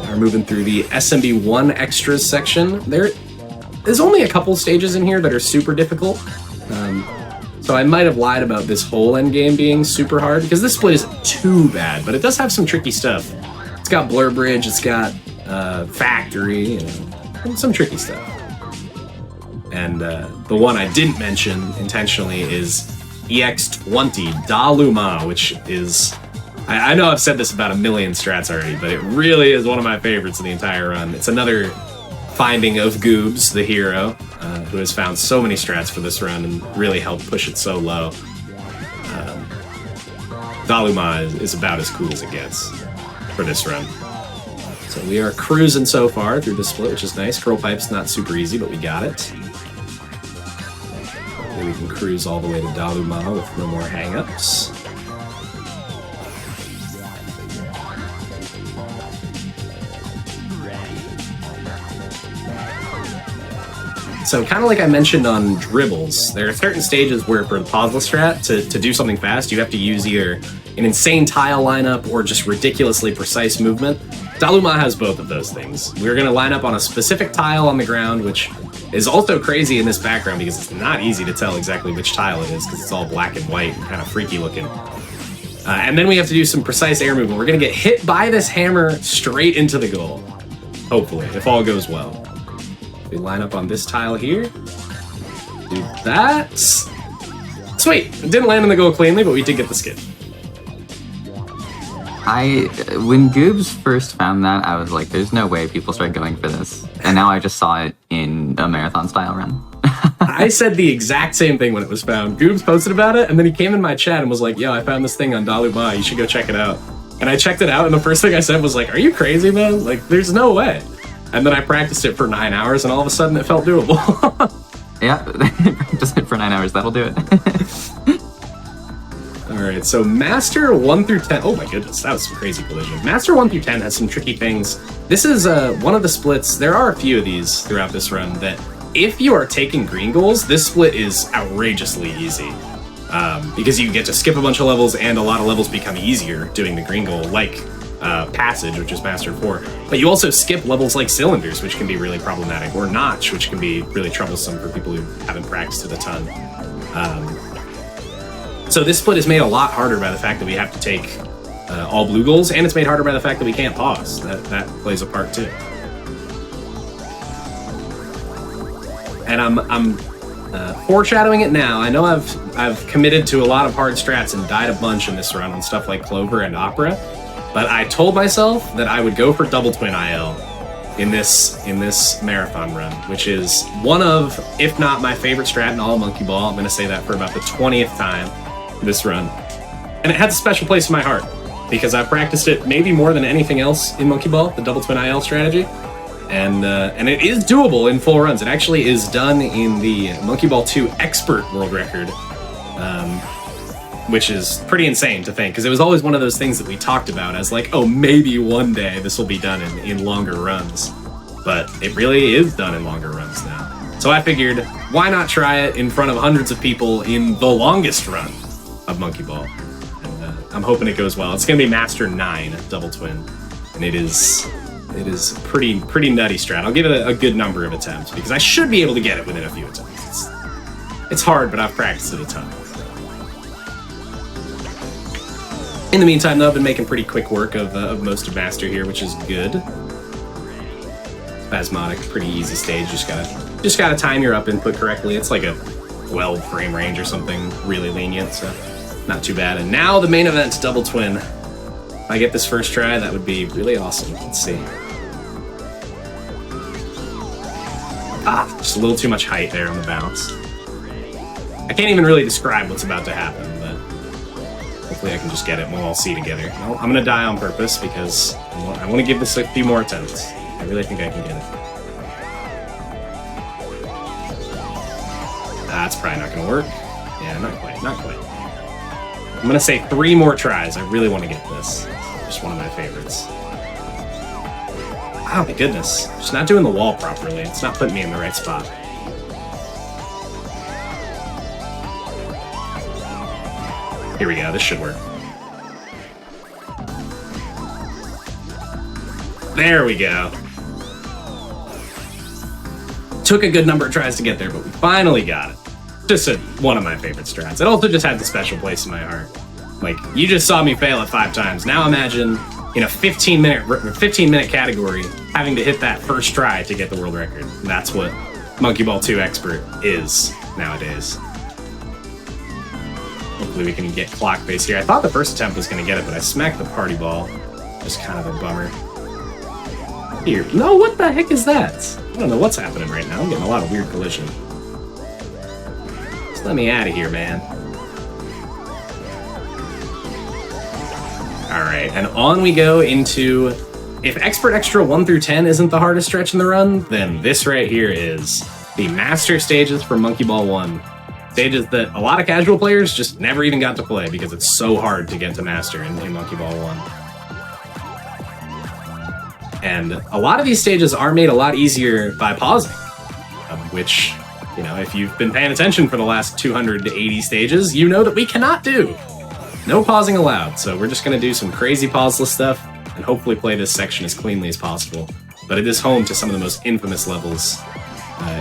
We're moving through the SMB1 extras section. There's only a couple stages in here that are super difficult. So I might have lied about this whole endgame being super hard, because this split isn't too bad, but it does have some tricky stuff. It's got Blur Bridge, it's got Factory, and some tricky stuff. And the one I didn't mention intentionally is EX20 Daluma, which is... I know I've said this about 1 million strats already, but it really is one of my favorites in the entire run. It's another finding of Goobs, the hero, who has found so many strats for this run and really helped push it so low. Daluma is about as cool as it gets for this run. So we are cruising so far through the split, which is nice. Curl Pipe's not super easy, but we got it. Hopefully we can cruise all the way to Daluma with no more hang-ups. So kind of like I mentioned on dribbles, there are certain stages where for the pauseless strat, to do something fast, you have to use either an insane tile lineup or just ridiculously precise movement. Daluma has both of those things. We're going to line up on a specific tile on the ground, which is also crazy in this background because it's not easy to tell exactly which tile it is because it's all black and white and kind of freaky looking. And then we have to do some precise air movement. We're going to get hit by this hammer straight into the goal, hopefully, if all goes well. We line up on this tile here. Do that. Sweet. It didn't land in the goal cleanly, but we did get the skip. When Goobs first found that, I was like, there's no way people start going for this. And now I just saw it in a marathon style run. I said the exact same thing when it was found. Goobs posted about it, and then he came in my chat and was like, yo, I found this thing on Daluma. You should go check it out. And I checked it out, and the first thing I said was like, are you crazy, man? Like, there's no way. And then I practiced it for 9 hours, and all of a sudden it felt doable. Yeah, practice it for 9 hours. That'll do it. All right, so Master 1 through 10. Oh my goodness, that was some crazy collision. Master 1 through 10 has some tricky things. This is one of the splits. There are a few of these throughout this run that if you are taking green goals, this split is outrageously easy. Because you get to skip a bunch of levels, and a lot of levels become easier doing the green goal, like Passage, which is Master 4. But you also skip levels like Cylinders, which can be really problematic, or Notch, which can be really troublesome for people who haven't practiced it a ton. So this split is made a lot harder by the fact that we have to take all blue goals, and it's made harder by the fact that we can't pause. That plays a part too. And I'm Foreshadowing it now, I know I've committed to a lot of hard strats and died a bunch in this run on stuff like Clover and Opera, but I told myself that I would go for double twin IL in this marathon run, which is one of, if not my favorite strat in all of Monkey Ball. I'm going to say that for about the 20th time this run. And it has a special place in my heart, because I've practiced it maybe more than anything else in Monkey Ball, the double twin IL strategy. And it is doable in full runs. It actually is done in the Monkey Ball 2 expert world record, which is pretty insane to think, because it was always one of those things that we talked about as like, oh, maybe one day this will be done in longer runs. But it really is done in longer runs now. So I figured, why not try it in front of hundreds of people in the longest run of Monkey Ball? And I'm hoping it goes well. It's going to be Master 9 double twin, and it is pretty nutty strat. I'll give it a good number of attempts, because I should be able to get it within a few attempts. It's hard, but I've practiced it a ton. In the meantime, though, I've been making pretty quick work of most of Master here, which is good. Spasmodic, pretty easy stage. Just gotta time your up input correctly. It's like a 12 frame range or something, really lenient, so not too bad. And now the main event, double twin. If I get this first try, that would be really awesome. Let's see. Just a little too much height there on the bounce. I can't even really describe what's about to happen, but hopefully I can just get it and we'll all see together. No, I'm gonna die on purpose because I want to give this a few more attempts. I really think I can get it. That's probably not gonna work. Yeah, not quite. I'm gonna say 3 more tries. I really want to get this. Just one of my favorites. Oh my goodness. Just not doing the wall properly. It's not putting me in the right spot. Here we go. This should work. There we go. Took a good number of tries to get there, but we finally got it. Just one of my favorite strats. It also just had the special place in my heart. Like, you just saw me fail it 5 times. Now imagine in a 15-minute category having to hit that first try to get the world record. And that's what Monkey Ball 2 Expert is nowadays. Hopefully we can get clock base here. I thought the first attempt was going to get it, but I smacked the party ball. Just kind of a bummer. Here. No, what the heck is that? I don't know what's happening right now. I'm getting a lot of weird collision. Just let me out of here, man. Alright, and on we go into... If Expert Extra 1 through 10 isn't the hardest stretch in the run, then this right here is the master stages for Monkey Ball 1. Stages that a lot of casual players just never even got to play because it's so hard to get to master in Monkey Ball 1. And a lot of these stages are made a lot easier by pausing, which, you know, if you've been paying attention for the last 280 stages, you know that we cannot do. No pausing allowed, so we're just going to do some crazy pauseless stuff and hopefully play this section as cleanly as possible. But it is home to some of the most infamous levels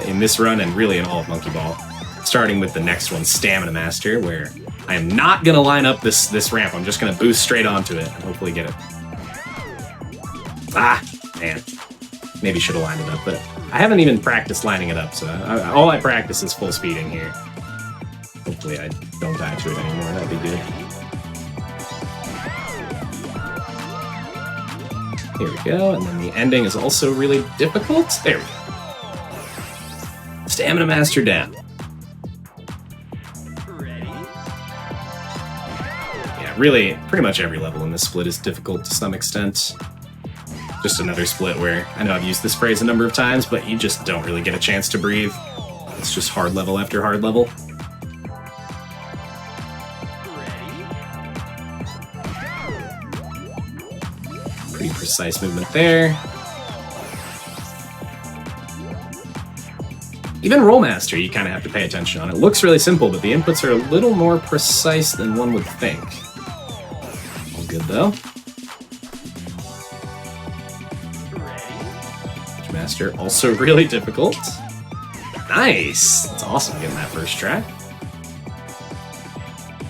in this run and really in all of Monkey Ball. Starting with the next one, Stamina Master, where I am not going to line up this ramp. I'm just going to boost straight onto it and hopefully get it. Ah, man. Maybe should have lined it up, but I haven't even practiced lining it up, so all I practice is full speeding here. Hopefully I don't die to it anymore. That'd be good. Here we go, and then the ending is also really difficult. There we go. Stamina Master down. Yeah, really, pretty much every level in this split is difficult to some extent. Just another split where, I know I've used this phrase a number of times, but you just don't really get a chance to breathe. It's just hard level after hard level. Pretty precise movement there. Even Roll Master, you kind of have to pay attention on. It looks really simple, but the inputs are a little more precise than one would think. All good, though. Master, also really difficult. Nice! That's awesome getting that first try.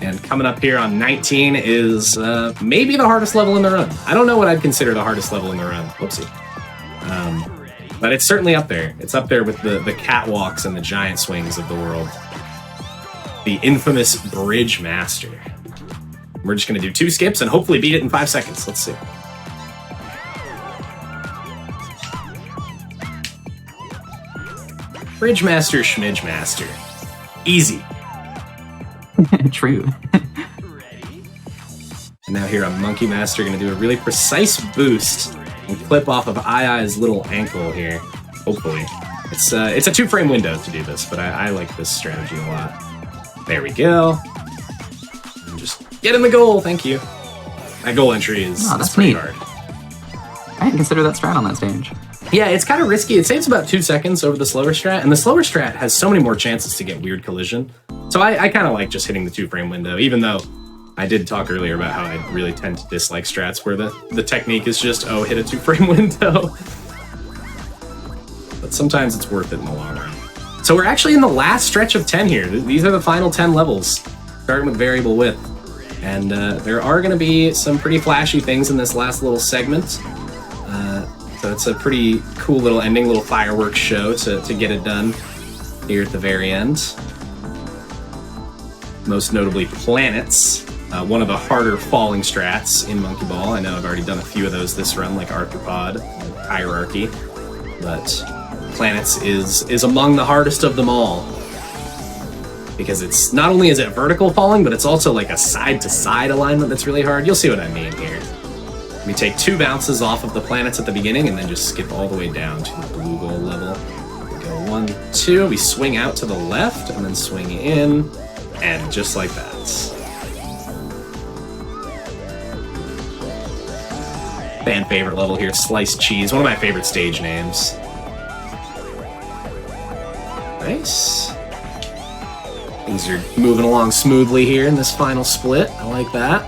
And coming up here on 19 is maybe the hardest level in the run. I don't know what I'd consider the hardest level in the run. Whoopsie. But it's certainly up there. It's up there with the catwalks and the giant swings of the world. The infamous Bridge Master. We're just going to do 2 skips and hopefully beat it in 5 seconds. Let's see. Bridge Master, Schmidge Master. Easy. True. And now here on Monkey Master, going to do a really precise boost and clip off of Ai's little ankle here. Hopefully. It's a 2-frame window to do this, but I like this strategy a lot. There we go. And just get in the goal, thank you. That goal entry is that's pretty neat. hard. I didn't consider that strat on that stage. Yeah, it's kind of risky. It saves about 2 seconds over the slower strat, and the slower strat has so many more chances to get weird collision. So I kind of like just hitting the 2-frame window, even though I did talk earlier about how I really tend to dislike strats where the technique is just, oh, hit a 2-frame window. But sometimes it's worth it in the long run. So we're actually in the last stretch of 10 here. These are the final 10 levels, starting with variable width. And there are going to be some pretty flashy things in this last little segment. So it's a pretty cool little ending, little fireworks show to get it done here at the very end. Most notably planets, one of the harder falling strats in Monkey Ball. I know I've already done a few of those this run, like Arthropod and Hierarchy, but planets is among the hardest of them all. Because it's not only is it vertical falling, but it's also like a side-to-side alignment that's really hard. You'll see what I mean here. We take 2 bounces off of the planets at the beginning and then just skip all the way down to the blue goal level. We go 1, 2, we swing out to the left and then swing in, and just like that. Fan favorite level here, Sliced Cheese, one of my favorite stage names. Nice. Things are moving along smoothly here in this final split. I like that.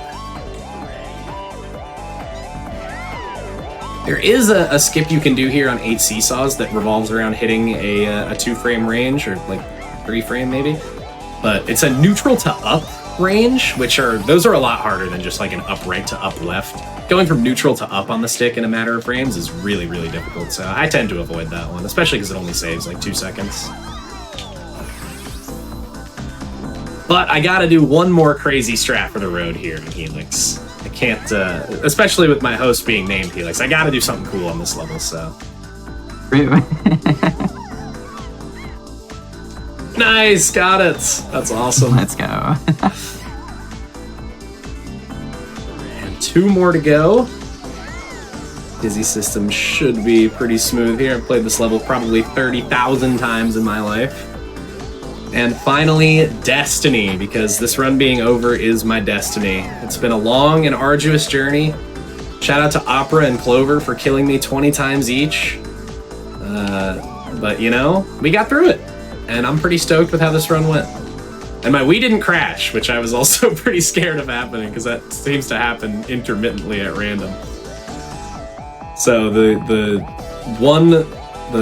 There is a skip you can do here on 8 seesaws that revolves around hitting a 2-frame range, or like 3-frame maybe. But it's a neutral to up range, those are a lot harder than just like an up right to up left. Going from neutral to up on the stick in a matter of frames is really, really difficult. So I tend to avoid that one, especially because it only saves like 2 seconds. But I gotta do one more crazy strat for the road here in Helix. I can't, especially with my host being named Helix, I gotta do something cool on this level, so. Nice, got it. That's awesome. Let's go. And 2 more to go. Dizzy system should be pretty smooth here. I've played this level probably 30,000 times in my life. And finally, Destiny, because this run being over is my destiny. It's been a long and arduous journey. Shout out to Opera and Clover for killing me 20 times each. But, you know, we got through it. And I'm pretty stoked with how this run went. And my Wii didn't crash, which I was also pretty scared of happening, because that seems to happen intermittently at random. So the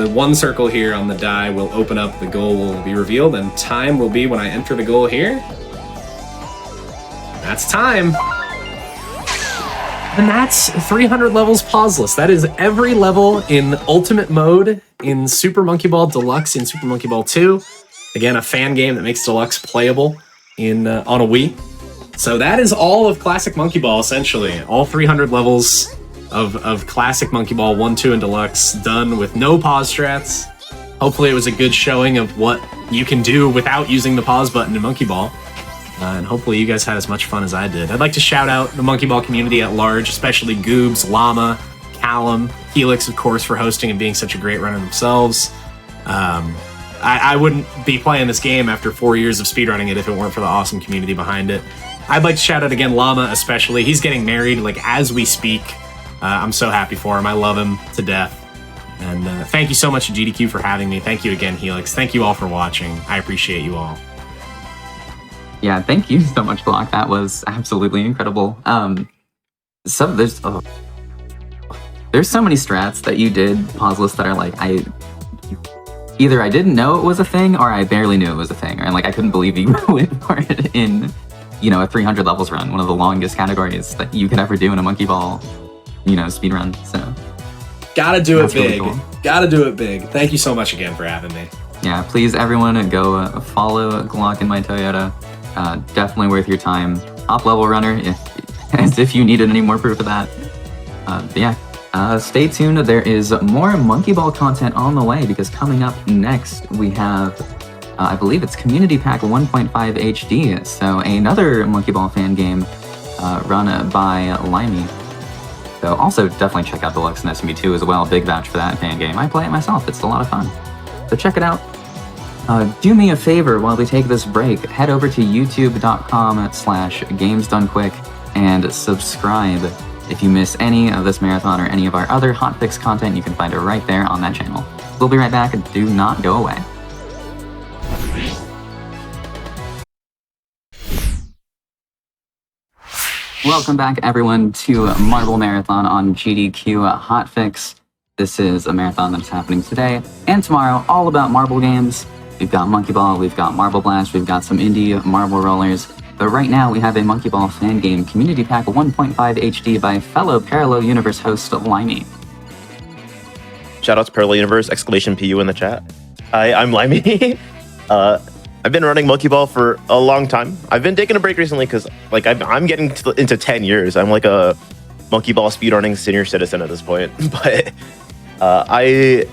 one circle here on the die will open up, the goal will be revealed, and time will be when I enter the goal here. That's time. And that's 300 levels pauseless. That is every level in Ultimate Mode in Super Monkey Ball Deluxe in Super Monkey Ball 2. Again, a fan game that makes Deluxe playable on a Wii. So that is all of Classic Monkey Ball, essentially. All 300 levels of Classic Monkey Ball 1, 2, and Deluxe done with no pause strats. Hopefully it was a good showing of what you can do without using the pause button in Monkey Ball. And hopefully you guys had as much fun as I did. I'd like to shout out the Monkey Ball community at large, especially Goobs, Llama, Callum, Helix, of course, for hosting and being such a great runner themselves. I wouldn't be playing this game after 4 years of speedrunning it if it weren't for the awesome community behind it. I'd like to shout out again Llama especially. He's getting married like as we speak. I'm so happy for him. I love him to death. And thank you so much to GDQ for having me. Thank you again, Helix. Thank you all for watching. I appreciate you all. Yeah, thank you so much, Block. That was absolutely incredible. There's so many strats that you did pauseless that are like, either I didn't know it was a thing or I barely knew it was a thing, or like I couldn't believe you went for it in, you know, a 300 levels run, one of the longest categories that you could ever do in a Monkey Ball, you know, speed run. So Gotta do That's it really big. cool. Gotta do it big. Thank you so much again for having me. Yeah, please everyone go follow Glock in my Toyota. Definitely worth your time. Top level runner, as if you needed any more proof of that. But yeah, stay tuned. There is more Monkey Ball content on the way because coming up next we have, I believe it's Community Pack 1.5 HD. So another Monkey Ball fan game run by Limey. So also definitely check out Deluxe and SMB2 as well. Big vouch for that fan game. I play it myself. It's a lot of fun. So check it out. Do me a favor while we take this break. Head over to youtube.com/gamesdonequick and subscribe. If you miss any of this marathon or any of our other hotfix content, you can find it right there on that channel. We'll be right back. Do not go away. Welcome back, everyone, to Marble Marathon on GDQ Hotfix. This is a marathon that's happening today and tomorrow, all about marble games. We've got Monkey Ball, we've got Marble Blast, we've got some indie marble rollers. But right now, we have a Monkey Ball fan game, Community Pack 1.5 HD by fellow Parallel Universe host Limey. Shoutouts to Parallel Universe, !PU in the chat. Hi, I'm Limey. I've been running Monkey Ball for a long time. I've been taking a break recently because like I'm getting into 10 years. I'm like a Monkey Ball speedrunning senior citizen at this point. But I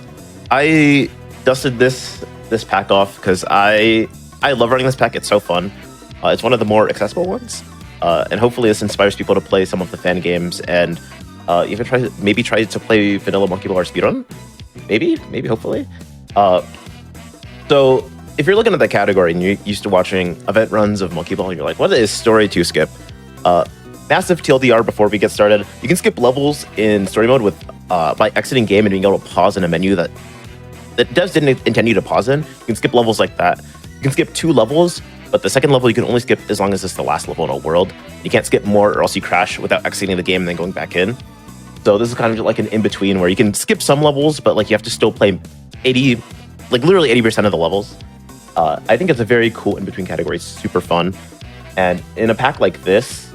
dusted this pack off because I love running this pack. It's so fun. It's one of the more accessible ones, and hopefully this inspires people to play some of the fan games and even try to play vanilla Monkey Ball or speedrun. Maybe, hopefully. So if you're looking at the category and you're used to watching event runs of Monkey Ball, and you're like, what is story to skip? Massive TLDR before we get started. You can skip levels in story mode with by exiting game and being able to pause in a menu that devs didn't intend you to pause in. You can skip levels like that. You can skip 2 levels, but the second level you can only skip as long as it's the last level in a world. You can't skip more or else you crash without exiting the game and then going back in. So this is kind of like an in-between where you can skip some levels, but like you have to still play literally 80% of the levels. I think it's a very cool in-between category. It's super fun. And in a pack like this,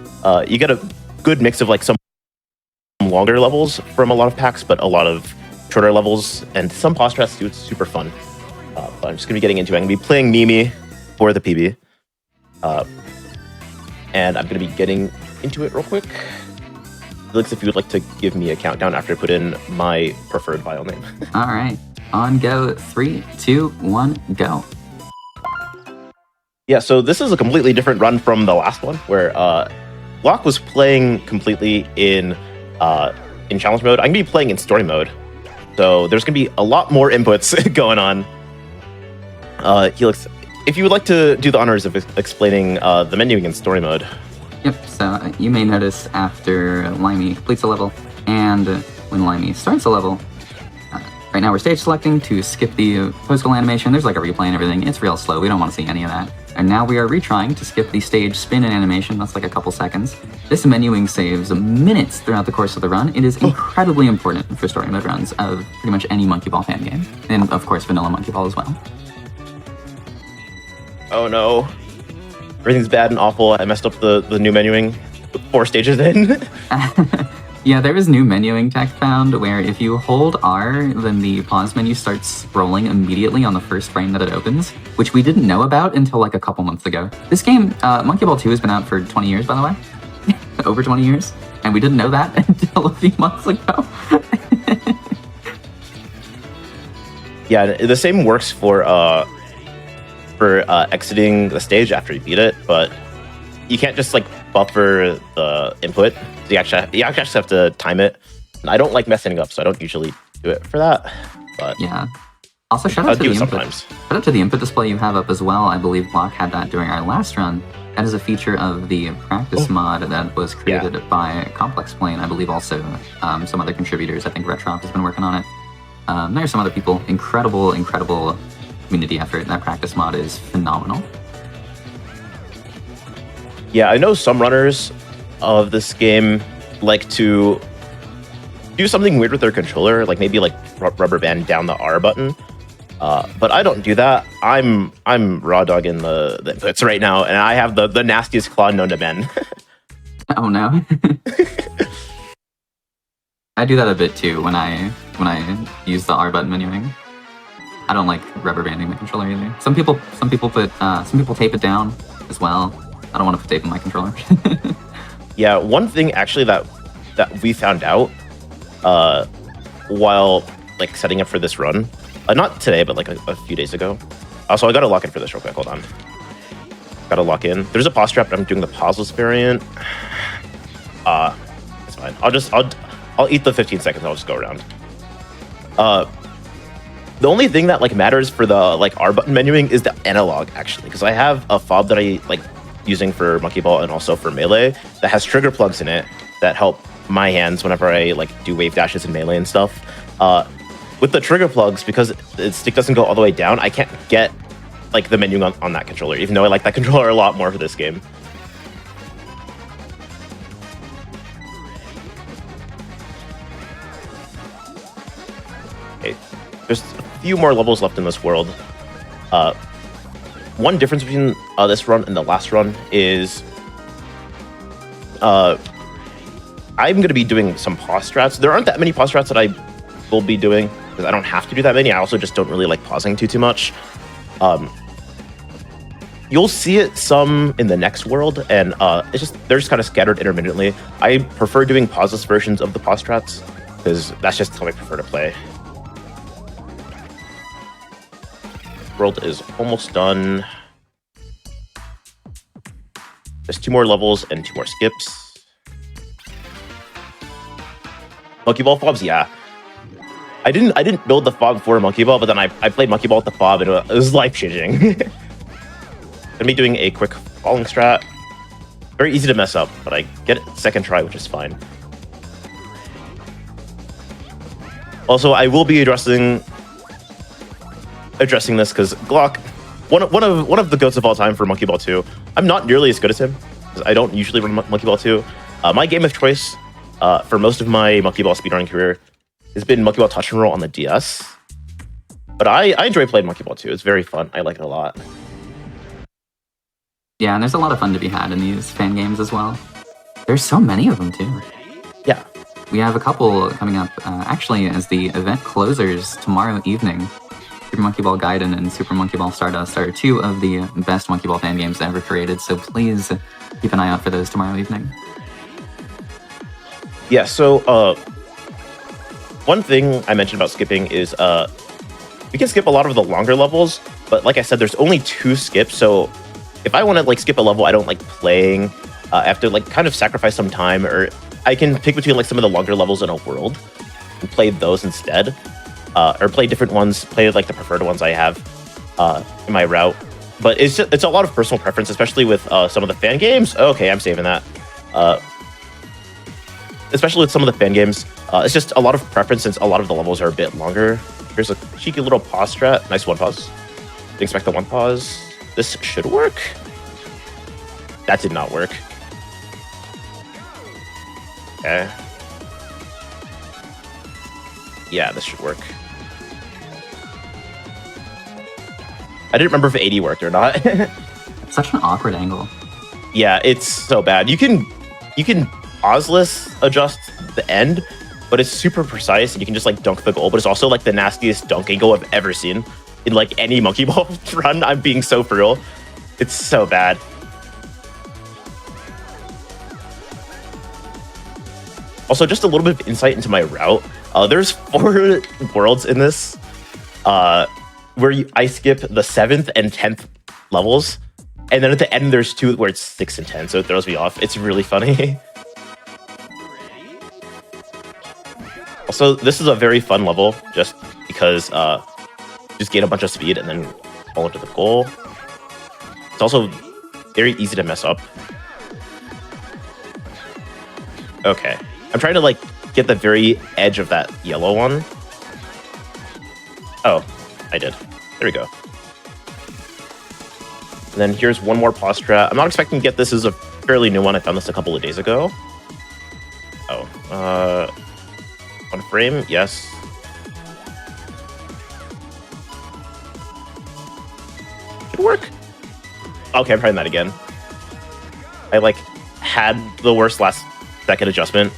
you get a good mix of like some longer levels from a lot of packs, but a lot of shorter levels and some pause strats too. It's super fun. But I'm just going to be getting into it. I'm going to be playing Mimi for the PB. And I'm going to be getting into it real quick. Deluxe, if you would like to give me a countdown after I put in my preferred file name. All right. On go. 3, 2, 1, go. Yeah, so this is a completely different run from the last one, where Glock was playing completely in challenge mode. I'm going to be playing in story mode. So there's going to be a lot more inputs going on. Helix, if you would like to do the honors of explaining the menuing in story mode. Yep, so you may notice after Limey completes a level and when Limey starts a level, right now we're stage selecting to skip the post-goal animation. There's like a replay and everything. It's real slow. We don't want to see any of that. And now we are retrying to skip the stage spin and animation. That's like a couple seconds. This menuing saves minutes throughout the course of the run. It is incredibly important for story mode runs of pretty much any Monkey Ball fan game. And of course, vanilla Monkey Ball as well. Oh no. Everything's bad and awful. I messed up the new menuing 4 stages in. Yeah, there is new menuing tech found where if you hold R, then the pause menu starts scrolling immediately on the first frame that it opens, which we didn't know about until like a couple months ago. This game, Monkey Ball 2 has been out for 20 years, by the way. Over 20 years. And we didn't know that until a few months ago. Yeah, the same works for exiting the stage after you beat it, but you can't just like buffer the input. So you actually have to time it. And I don't like messing up, so I don't usually do it for that. But yeah. Also, shout out to the input. Sometimes. Shout out to the input display you have up as well. I believe Block had that during our last run. That is a feature of the practice mod that was created by Complex Plane. I believe also some other contributors. I think Retrop has been working on it. There are some other people. Incredible community effort. That practice mod is phenomenal. Yeah, I know some runners of this game like to do something weird with their controller, like maybe like rubber band down the R button. But I don't do that. I'm raw dogging the inputs right now, and I have the nastiest claw known to men. Oh no. I do that a bit too when I use the R button menuing. I don't like rubber banding the controller either. Some people tape it down as well. I don't want to put tape in my controller. Yeah, one thing actually that we found out while like setting up for this run, not today, but like a few days ago. Also, I gotta lock in for this real quick. Hold on. Gotta lock in. There's a pause trap, but I'm doing the pauseless variant. It's fine. I'll eat the 15 seconds. I'll just go around. The only thing that like matters for the like R button menuing is the analog actually, because I have a fob that I like using for Monkey Ball and also for Melee that has trigger plugs in it that help my hands whenever I like do wave dashes in Melee and stuff. With the trigger plugs, because the stick doesn't go all the way down, I can't get like the menu on that controller, even though I like that controller a lot more for this game. Okay, there's a few more levels left in this world. One difference between this run and the last run is I'm going to be doing some pause strats. There aren't that many pause strats that I will be doing because I don't have to do that many. I also just don't really like pausing too much. You'll see it some in the next world, and they're just kind of scattered intermittently. I prefer doing pauseless versions of the pause strats because that's just how I prefer to play. World is almost done. There's 2 more levels and 2 more skips. Monkey Ball fobs, yeah. I didn't build the fob for Monkey Ball, but then I played Monkey Ball with the fob, and it was life-changing. Gonna be doing a quick falling strat. Very easy to mess up, but I get it second try, which is fine. Also, I will be addressing this because Glock, one of the goats of all time for Monkey Ball 2. I'm not nearly as good as him because I don't usually run Monkey Ball 2. My game of choice for most of my Monkey Ball speedrunning career has been Monkey Ball Touch and Roll on the DS. But I enjoy playing Monkey Ball 2. It's very fun. I like it a lot. Yeah, and there's a lot of fun to be had in these fan games as well. There's so many of them too. Yeah. We have a couple coming up actually as the event closers tomorrow evening. Super Monkey Ball Gaiden and Super Monkey Ball Stardust are 2 of the best Monkey Ball fan games ever created, so please keep an eye out for those tomorrow evening. Yeah, so one thing I mentioned about skipping is we can skip a lot of the longer levels, but like I said, there's only 2 skips, so if I want to like skip a level I don't like playing, I have to like kind of sacrifice some time, or I can pick between like some of the longer levels in a world and play those instead. Or play different ones, play like the preferred ones I have in my route. But it's a lot of personal preference, especially with some of the fan games. Okay, I'm saving that. Especially with some of the fan games, it's just a lot of preference since a lot of the levels are a bit longer. Here's a cheeky little pause strat. Nice 1 pause. Didn't expect the 1 pause. This should work. That did not work. Okay. Yeah, this should work. I didn't remember if 80 worked or not. Such an awkward angle. Yeah, it's so bad. You can pauseless adjust the end, but it's super precise and you can just like dunk the goal, but it's also like the nastiest dunk angle I've ever seen in like any Monkey Ball run. I'm being so for real. It's so bad. Also, just a little bit of insight into my route. There's 4 worlds in this where I skip the 7th and 10th levels. And then at the end, there's 2 where it's 6 and 10. So it throws me off. It's really funny. Also, this is a very fun level just because just gain a bunch of speed and then fall into the goal. It's also very easy to mess up. Okay. I'm trying to like get the very edge of that yellow one. Oh, I did. There we go. And then here's one more pause strat. I'm not expecting to get this. This is a fairly new one. I found this a couple of days ago. Oh, 1 frame, yes. Should work. Okay, I'm trying that again. I like had the worst last second adjustment.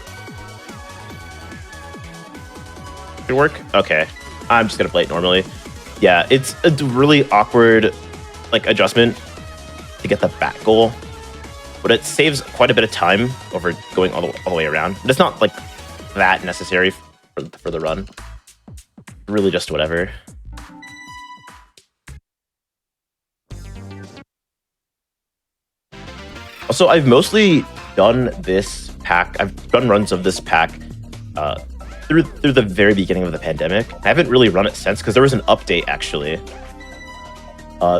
Should work? Okay. I'm just gonna play it normally. Yeah, it's a really awkward like adjustment to get the back goal, but it saves quite a bit of time over going all the way around. But it's not like that necessary for the run. Really just whatever. Also, I've mostly done this pack. I've done runs of this pack through the very beginning of the pandemic. I haven't really run it since because there was an update actually.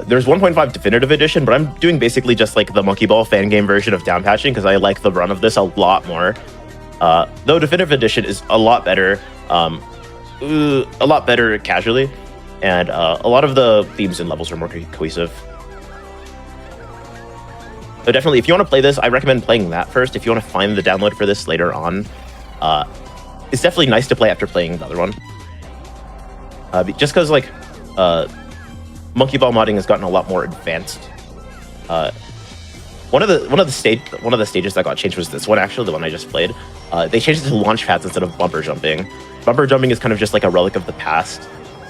There's 1.5 definitive edition, but I'm doing basically just like the Monkey Ball fan game version of down patching because I like the run of this a lot more. Though definitive edition is a lot better casually, and a lot of the themes and levels are more cohesive. So definitely, if you want to play this, I recommend playing that first. If you want to find the download for this later on, it's definitely nice to play after playing the other one. Just because like Monkey Ball modding has gotten a lot more advanced. One of the stages that got changed was this one actually, the one I just played. They changed it to launch pads instead of bumper jumping. Bumper jumping is kind of just like a relic of the past.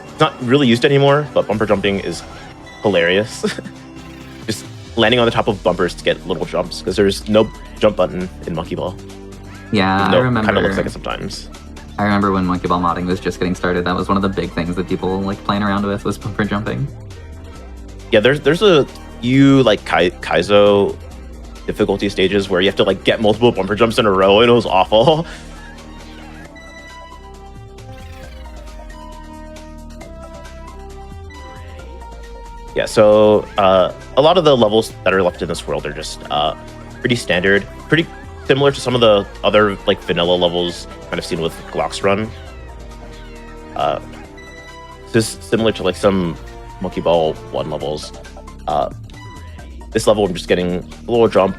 It's not really used anymore, but bumper jumping is hilarious. Just landing on the top of bumpers to get little jumps because there's no jump button in Monkey Ball. Yeah, I remember. Kind of looks like it sometimes. I remember when Monkey Ball modding was just getting started. That was one of the big things that people like playing around with was bumper jumping. Yeah, there's a few like Kaizo difficulty stages where you have to like get multiple bumper jumps in a row, and it was awful. Yeah, so a lot of the levels that are left in this world are just pretty standard, pretty similar to some of the other like vanilla levels kind of seen with Glock's run. This is similar to like some Monkey Ball 1 levels. This level I'm just getting a little jump.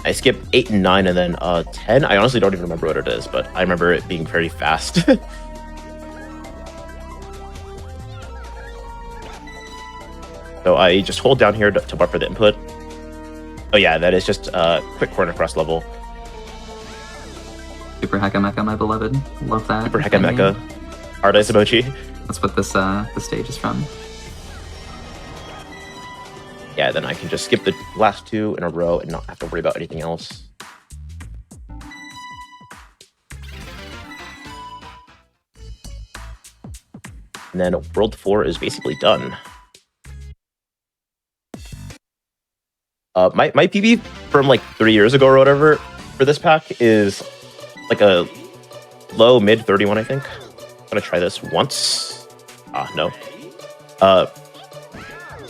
I skip 8 and 9 and then 10. I honestly don't even remember what it is, but I remember it being very fast. So I just hold down here to buffer the input. Oh yeah, that is just a quick corner cross level. Super Hecka Mecca, my beloved. Love that. Super Hecka Mecca. Hard Ice Emoji. That's what this stage is from. Yeah, then I can just skip the last 2 in a row and not have to worry about anything else. And then World 4 is basically done. My PB from like 3 years ago or whatever for this pack is like a low mid 31, I think. I'm gonna try this once. No.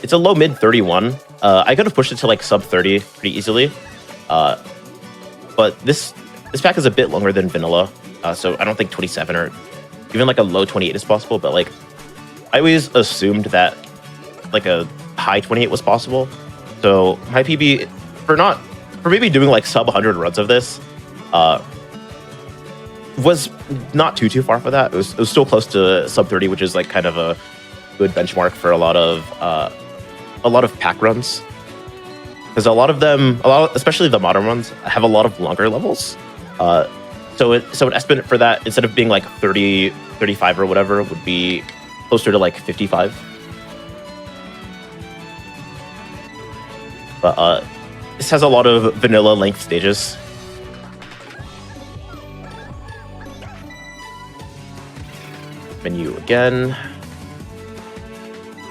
It's a low mid 31. I could have pushed it to like sub 30 pretty easily. But this pack is a bit longer than vanilla, so I don't think 27 or even like a low 28 is possible. But like, I always assumed that like a high 28 was possible. So my PB for maybe doing like sub 100 runs of this was not too far for that. It was still close to sub 30, which is like kind of a good benchmark for a lot of pack runs. Because a lot of them, especially the modern ones, have a lot of longer levels. So an estimate for that, instead of being like 30, 35 or whatever, would be closer to like 55. But this has a lot of vanilla length stages. Menu again.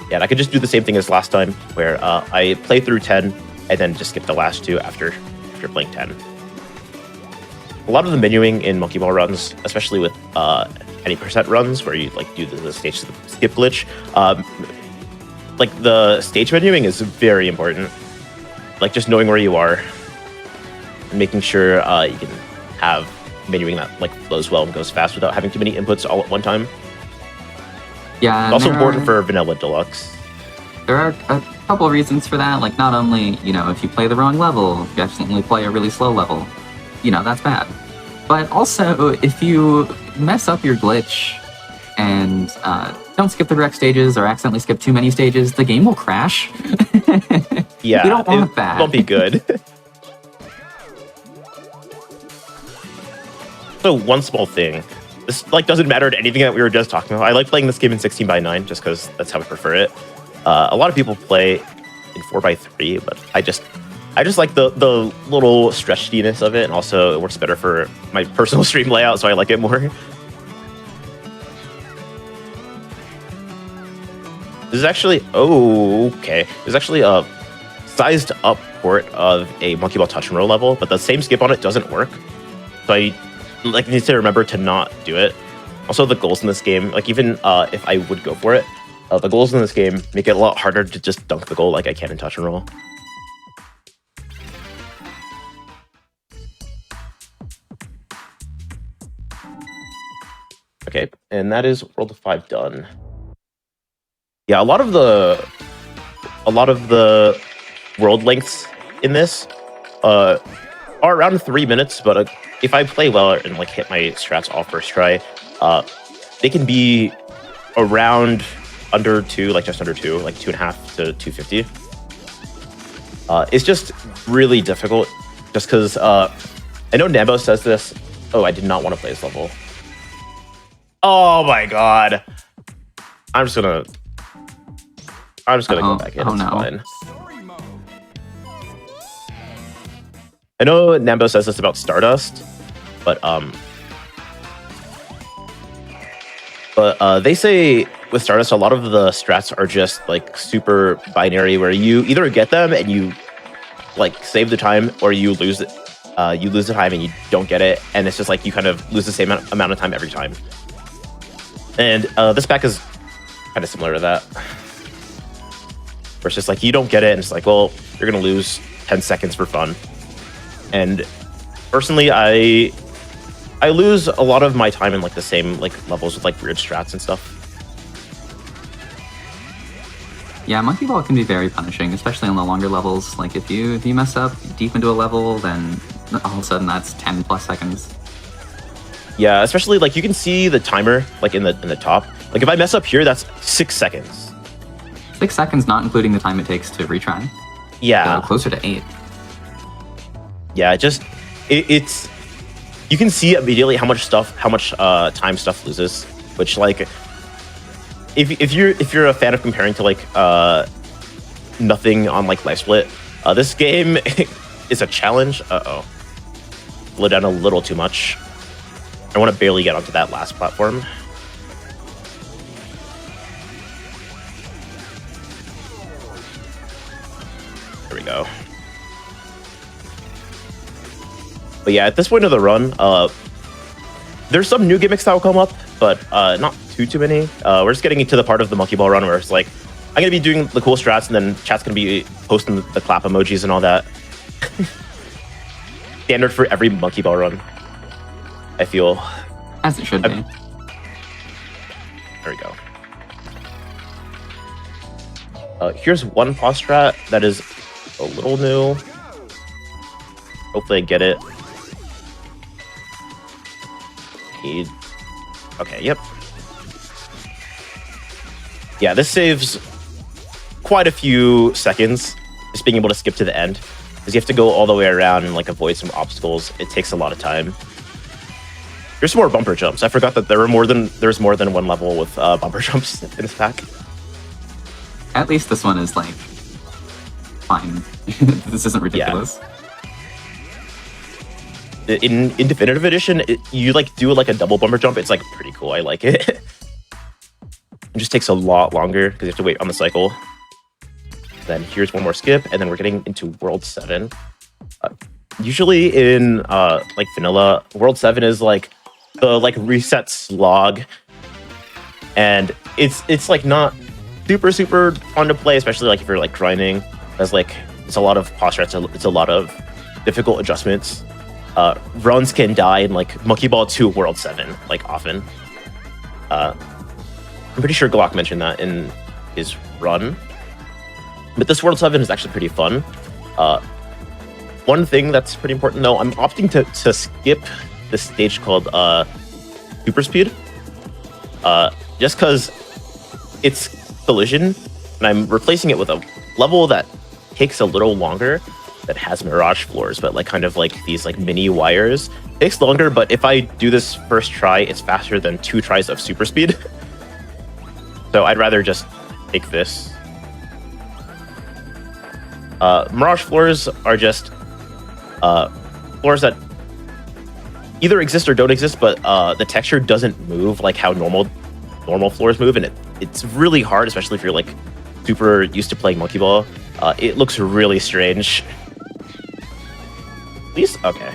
Yeah, and I could just do the same thing as last time, where I play through 10 and then just skip the last 2 after playing 10. A lot of the menuing in Monkey Ball runs, especially with any percent runs where you like do the stage skip glitch, like the stage menuing is very important. Like just knowing where you are and making sure you can have menuing that like flows well and goes fast without having too many inputs all at one time. Yeah, It's also important for vanilla Deluxe. There are a couple of reasons for that. Like not only, if you play the wrong level, if you accidentally play a really slow level, that's bad. But also, if you mess up your glitch and don't skip the correct stages or accidentally skip too many stages, the game will crash. Yeah, you don't want that. It won't be good. So one small thing this like doesn't matter to anything that we were just talking about. I like playing this game in 16:9 just because that's how I prefer it. A lot of people play in 4:3, but I just like the little stretchiness of it, and also it works better for my personal stream layout, so I like it more. This is actually okay. There's actually a sized up port of a Monkey Ball touch and roll level, but the same skip on it doesn't work. So I like need to remember to not do it. Also, the goals in this game, like even if I would go for it, the goals in this game make it a lot harder to just dunk the goal like I can in touch and roll. Okay, and that is World of 5 done. Yeah, a lot of the world lengths in this are around 3 minutes, but if I play well and like hit my strats off first try, they can be around under 2, like just under 2, like 2.5 to 250. It's just really difficult, just because I know Nambo says this. Oh, I did not want to play this level. Oh my god! I'm just gonna go back in. Oh it's no. Fine. I know Nambo says this about Stardust, but they say with Stardust a lot of the strats are just like super binary, where you either get them and you like save the time, or you lose it. You lose the time and you don't get it, and it's just like you kind of lose the same amount of time every time. And this pack is kind of similar to that. Where it's just like you don't get it, and it's like, well, you're gonna lose 10 seconds for fun. And personally, I lose a lot of my time in like the same like levels with like weird strats and stuff. Yeah, Monkey Ball can be very punishing, especially on the longer levels. Like if you mess up deep into a level, then all of a sudden that's 10 plus seconds. Yeah, especially like you can see the timer like in the top. Like if I mess up here, that's 6 seconds. 6 seconds, not including the time it takes to retry. Yeah, Closer to 8. Yeah, it's you can see immediately how much time stuff loses. Which like if you're a fan of comparing to like nothing on like Life Split, this game is a challenge. Slow down a little too much. I want to barely get onto that last platform. There we go. But yeah, at this point of the run, there's some new gimmicks that will come up, but not too many. We're just getting into the part of the Monkey Ball run where it's like, I'm going to be doing the cool strats, and then chat's going to be posting the clap emojis and all that. Standard for every Monkey Ball run, I feel. As it should be. There we go. Here's one pause strat that is a little new. Hopefully I get it. Okay, yep. Yeah, this saves quite a few seconds, just being able to skip to the end, because you have to go all the way around and like avoid some obstacles. It takes a lot of time. Here's some more bumper jumps. I forgot that there's more than one level with bumper jumps in this pack. At least this one is like fine. This isn't ridiculous. Yeah. In Definitive Edition, you like do like a double bumper jump. It's like pretty cool. I like it. It just takes a lot longer because you have to wait on the cycle. Then here's one more skip, and then we're getting into World 7. Usually in like vanilla, World 7 is like the like reset slog, and it's like not super fun to play, especially like if you're like grinding. There's like it's a lot of posture. It's a lot of difficult adjustments. Runs can die in like Monkey Ball 2 World 7 like often. I'm pretty sure Glock mentioned that in his run. But this World 7 is actually pretty fun. One thing that's pretty important though, I'm opting to skip this stage called Super Speed. Just because it's collision, and I'm replacing it with a level that takes a little longer. that has mirage floors, but like kind of like these like mini wires. It takes longer, but if I do this first try, it's faster than 2 tries of super speed. So I'd rather just take this. Mirage floors are just floors that either exist or don't exist, but the texture doesn't move like how normal floors move, and it's really hard, especially if you're like super used to playing monkey ball. It looks really strange. At least, okay.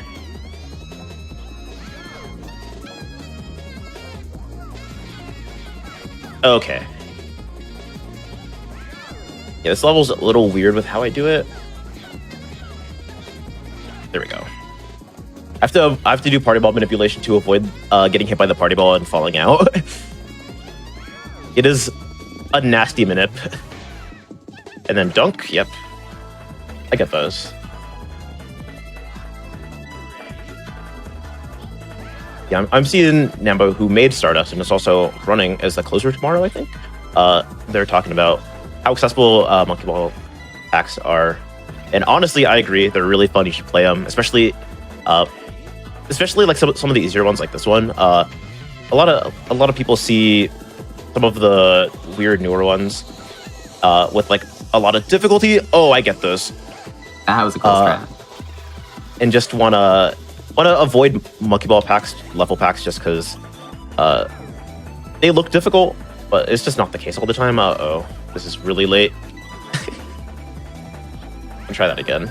Okay. Yeah, this level's a little weird with how I do it. There we go. I have to do party ball manipulation to avoid getting hit by the party ball and falling out. It is a nasty manip. And then dunk, yep. I get those. Yeah, I'm seeing Nambo, who made Stardust and is also running as the closer tomorrow, I think. They're talking about how accessible monkey ball packs are. And honestly, I agree. They're really fun. You should play them, especially like some of the easier ones like this one. A lot of people see some of the weird newer ones with like a lot of difficulty. Oh, I get those. That was a close strat. And just wanna avoid monkey ball packs, level packs, just because they look difficult, but it's just not the case all the time. Oh, this is really late. I'll try that again.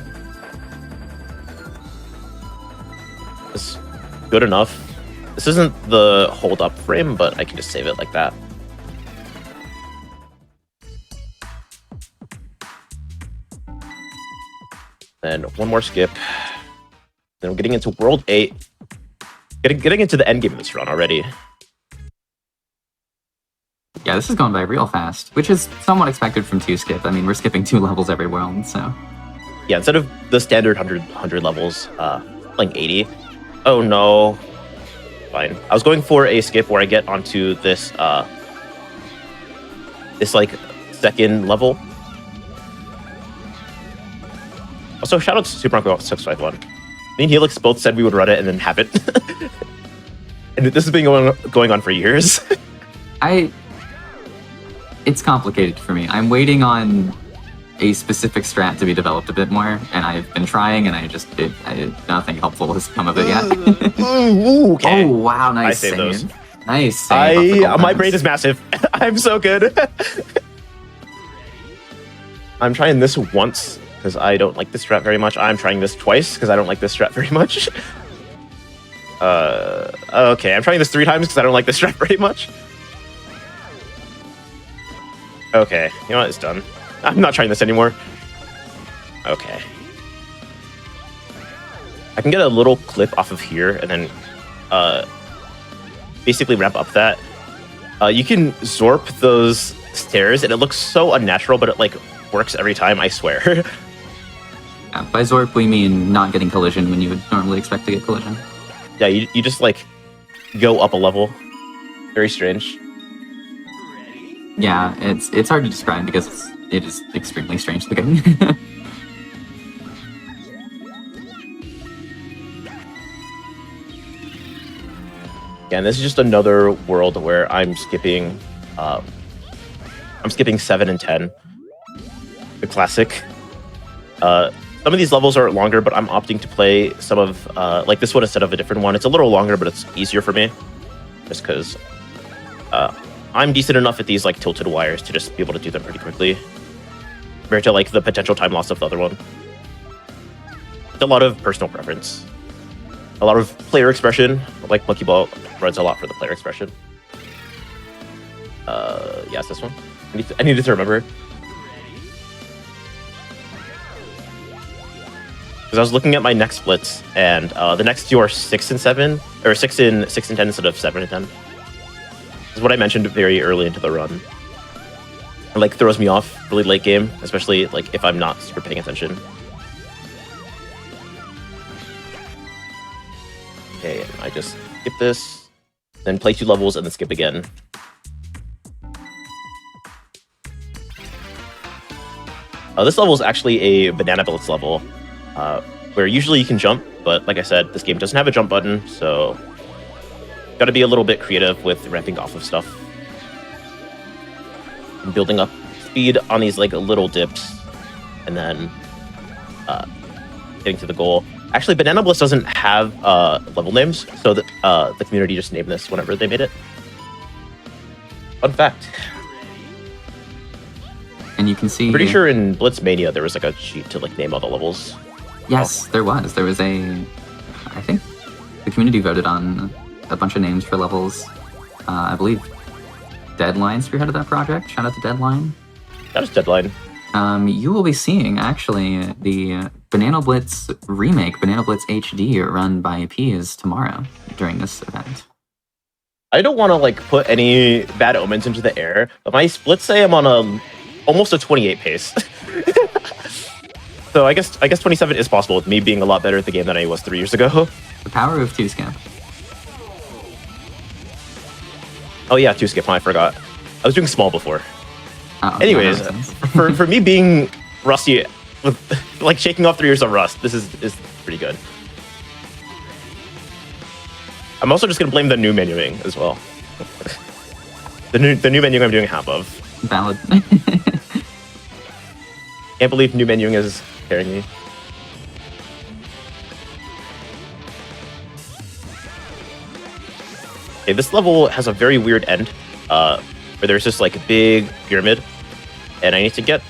It's good enough. This isn't the hold up frame, but I can just save it like that. Then one more skip. Then we're getting into World 8. Getting into the end game of this run already. Yeah, this is going by real fast, which is somewhat expected from 2 skip. I mean, we're skipping 2 levels every world, so... Yeah, instead of the standard 100 levels, playing 80. Oh no. Fine. I was going for a skip where I get onto this, this like second level. Also, shout out to Super Uncle 651. Me and Helix both said we would run it and then have it. And this has been going on for years. It's complicated for me. I'm waiting on a specific strat to be developed a bit more, and I've been trying, and nothing helpful has come of it yet. Okay. Oh wow, nice I saved those. Nice save. My brain is massive. I'm so good. I'm trying this once because I don't like this strat very much. I'm trying this twice because I don't like this strat very much. Okay, I'm trying this 3 times because I don't like this strat very much. Okay, you know what? It's done. I'm not trying this anymore. Okay. I can get a little clip off of here and then basically ramp up that. You can Zorp those stairs and it looks so unnatural, but it like works every time, I swear. Yeah, by Zorp we mean not getting collision when you would normally expect to get collision. Yeah, you just like go up a level. Very strange. Yeah, it's hard to describe because it is extremely strange looking. Yeah, and this is just another world where I'm skipping 7 and 10. The classic. Some of these levels are longer, but I'm opting to play some of like this one instead of a different one. It's a little longer, but it's easier for me. Just because I'm decent enough at these like tilted wires to just be able to do them pretty quickly. Compared to like the potential time loss of the other one. It's a lot of personal preference. A lot of player expression. Like Monkey Ball runs a lot for the player expression. Yes, this one. I needed to remember. Because I was looking at my next splits, and the next 2 are 6 and 7, or 6 and 10 instead of 7 and 10. This is what I mentioned very early into the run. It like throws me off really late game, especially like if I'm not super paying attention. Okay, and I just skip this, then play 2 levels, and then skip again. This level is actually a Banana Blitz level. where usually you can jump, but like I said, this game doesn't have a jump button, so got to be a little bit creative with ramping off of stuff. And building up speed on these like little dips, and then getting to the goal. Actually, Banana Bliss doesn't have level names, so the community just named this whenever they made it. Fun fact. And you can see... Pretty sure in Blitzmania there was like a sheet to like name all the levels. Yes, there was. There was I think the community voted on a bunch of names for levels. I believe Deadline spearheaded that project. Shout out to Deadline. That is Deadline. You will be seeing, actually, the Banana Blitz remake, Banana Blitz HD, run by Peas tomorrow during this event. I don't want to like put any bad omens into the air, but let's say I'm on almost a 28 pace. So I guess 27 is possible with me being a lot better at the game than I was 3 years ago. The power of 2-skip. Oh yeah, 2-skip, I forgot. I was doing small before. Oh, anyways, for me being rusty, with like shaking off 3 years of rust, this is pretty good. I'm also just gonna blame the new menuing as well. the new menuing I'm doing half of. Valid. Can't believe new menuing is carrying me. Okay, this level has a very weird end, where there's this like big pyramid, and I need to get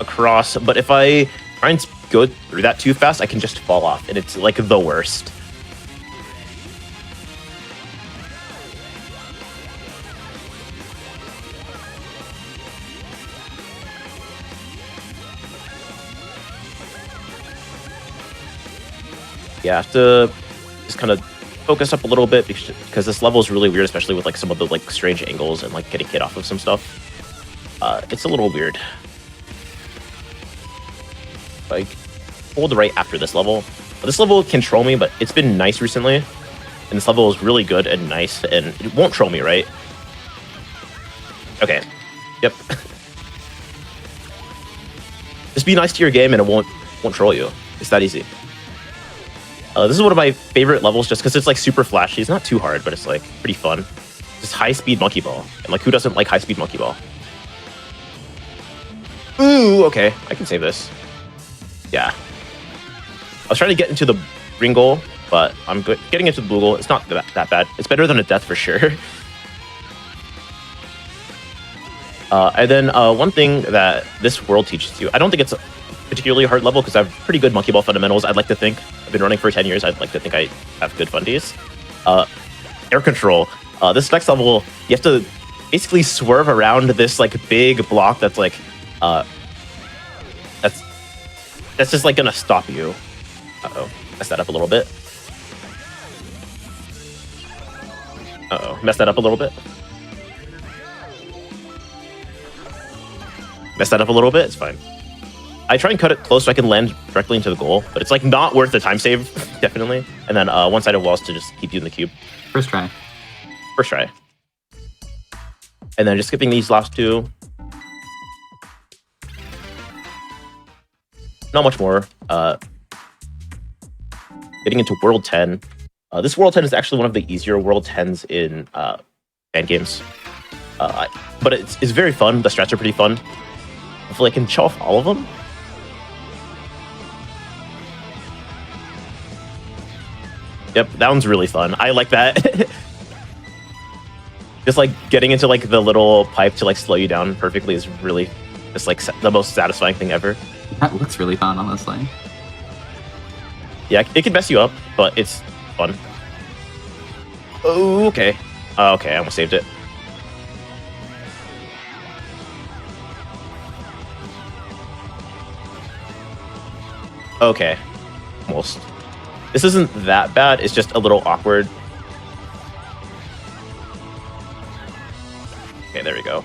across, but if I try and go through that too fast, I can just fall off, and it's like the worst. Yeah, I have to just kind of focus up a little bit because this level is really weird, especially with like some of the like strange angles and like getting hit off of some stuff. It's a little weird. Like, hold right after this level. This level can troll me, but it's been nice recently. And this level is really good and nice, and it won't troll me, right? Okay. Yep. Just be nice to your game and it won't troll you. It's that easy. This is one of my favorite levels just because it's like super flashy. It's not too hard, but it's like pretty fun. Just high-speed monkey ball. And like, who doesn't like high-speed monkey ball? Ooh, okay. I can save this. Yeah. I was trying to get into the green goal, but I'm good. Getting into the blue goal, it's not that bad. It's better than a death for sure. And then one thing that this world teaches you, I don't think it's a particularly hard level because I have pretty good monkey ball fundamentals, I'd like to think. I've been running for 10 years. I'd like to think I have good fundies. Air control. This next level, you have to basically swerve around this like big block that's like that's just like gonna stop you. Uh-oh. Messed that up a little bit. Uh-oh. Messed that up a little bit. Messed that up a little bit. It's fine. I try and cut it close so I can land directly into the goal, but it's like not worth the time save, definitely. And then one-sided walls to just keep you in the cube. First try. First try. And then just skipping these last two. Not much more. Getting into World 10. This World 10 is actually one of the easier World 10s in fan games. But it's very fun. The strats are pretty fun. Hopefully I can show off all of them. Yep, that one's really fun. I like that. Just like getting into like the little pipe to like slow you down perfectly is really just like the most satisfying thing ever. That looks really fun, honestly. Yeah, it can mess you up, but it's fun. Oh, okay. Okay, I almost saved it. Okay, almost. This isn't that bad, it's just a little awkward. Okay, there we go.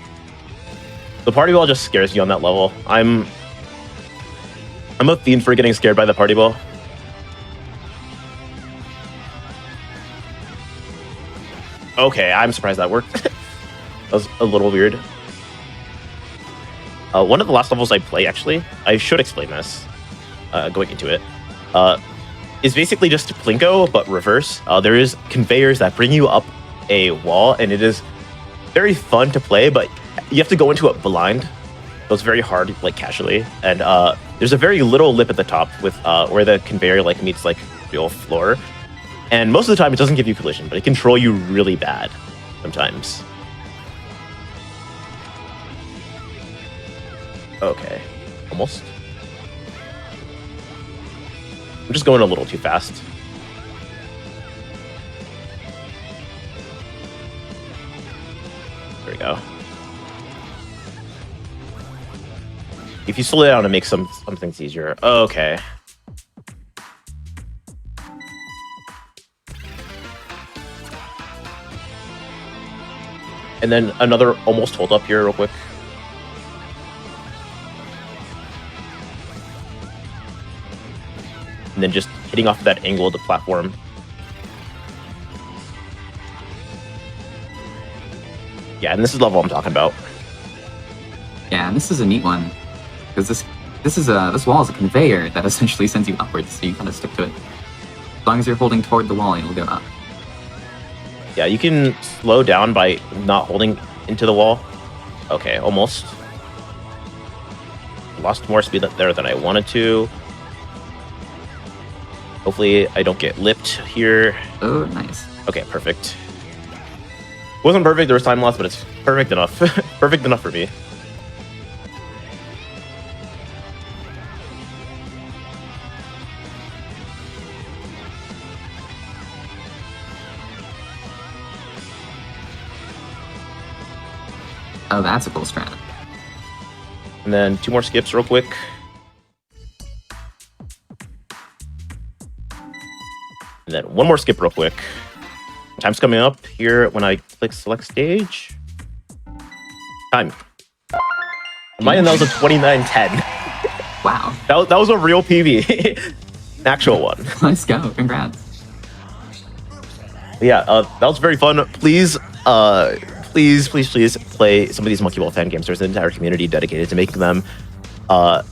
The party ball just scares you on that level. I'm a fiend for getting scared by the party ball. Okay, I'm surprised that worked. That was a little weird. One of the last levels I play, actually, I should explain this going into it. is basically just Plinko, but reverse. There is conveyors that bring you up a wall, and it is very fun to play, but you have to go into it blind. So it's very hard, like, casually. And there's a very little lip at the top with where the conveyor, like, meets, like, real floor. And most of the time, it doesn't give you collision, but it can control you really bad sometimes. Okay, almost. I'm just going a little too fast. There we go. If you slow down, it makes some things easier. Okay. And then another almost hold up here real quick. And then just hitting off of that angle of the platform. Yeah, and this is the level I'm talking about. Yeah, and this is a neat one because this wall is a conveyor that essentially sends you upwards, so you kind of stick to it. As long as you're holding toward the wall, you'll go up. Yeah, you can slow down by not holding into the wall. Okay, almost. Lost more speed there than I wanted to. Hopefully I don't get lipped here. Oh, nice. Okay, perfect. Wasn't perfect, there was time loss, but it's perfect enough. Perfect enough for me. Oh, that's a cool strat. And then 2 more skips real quick. And then 1 more skip real quick. Time's coming up here when I click select stage. Time. Mine, that was a 29:10. Wow. That was a real PB. An actual one. Let's go. Congrats. Yeah, that was very fun. Please play some of these Monkey Ball fan games. There's an entire community dedicated to making them. And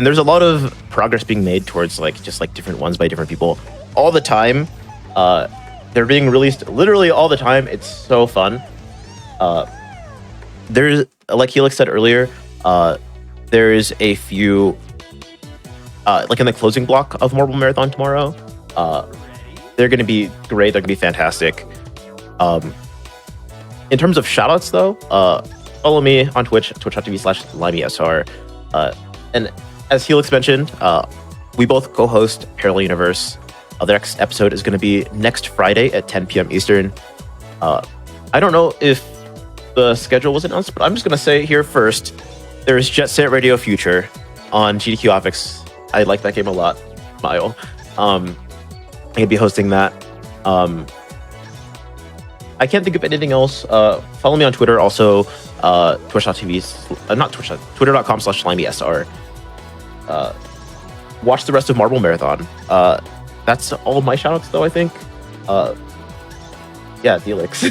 there's a lot of progress being made towards just different ones by different people all the time. They're being released literally all the time. It's so fun. There's, like Helix said earlier, there's a few, like in the closing block of Marble Marathon tomorrow. They're going to be great. They're going to be fantastic. In terms of shoutouts, though, follow me on Twitch, twitch.tv/LimeySR. And as Helix mentioned, we both co-host Parallel Universe. The next episode is going to be next Friday at 10 p.m. Eastern. I don't know if the schedule was announced, but I'm just going to say it here first. There's Jet Set Radio Future on GDQ Hotfix. I like that game a lot. Smile. I'm going to be hosting that. I can't think of anything else. Follow me on Twitter, also twitch.tv, not Twitch, twitter.com/LimeySR. Watch the rest of Marble Marathon. That's all of my shoutouts, though, I think. Yeah, Deluxe.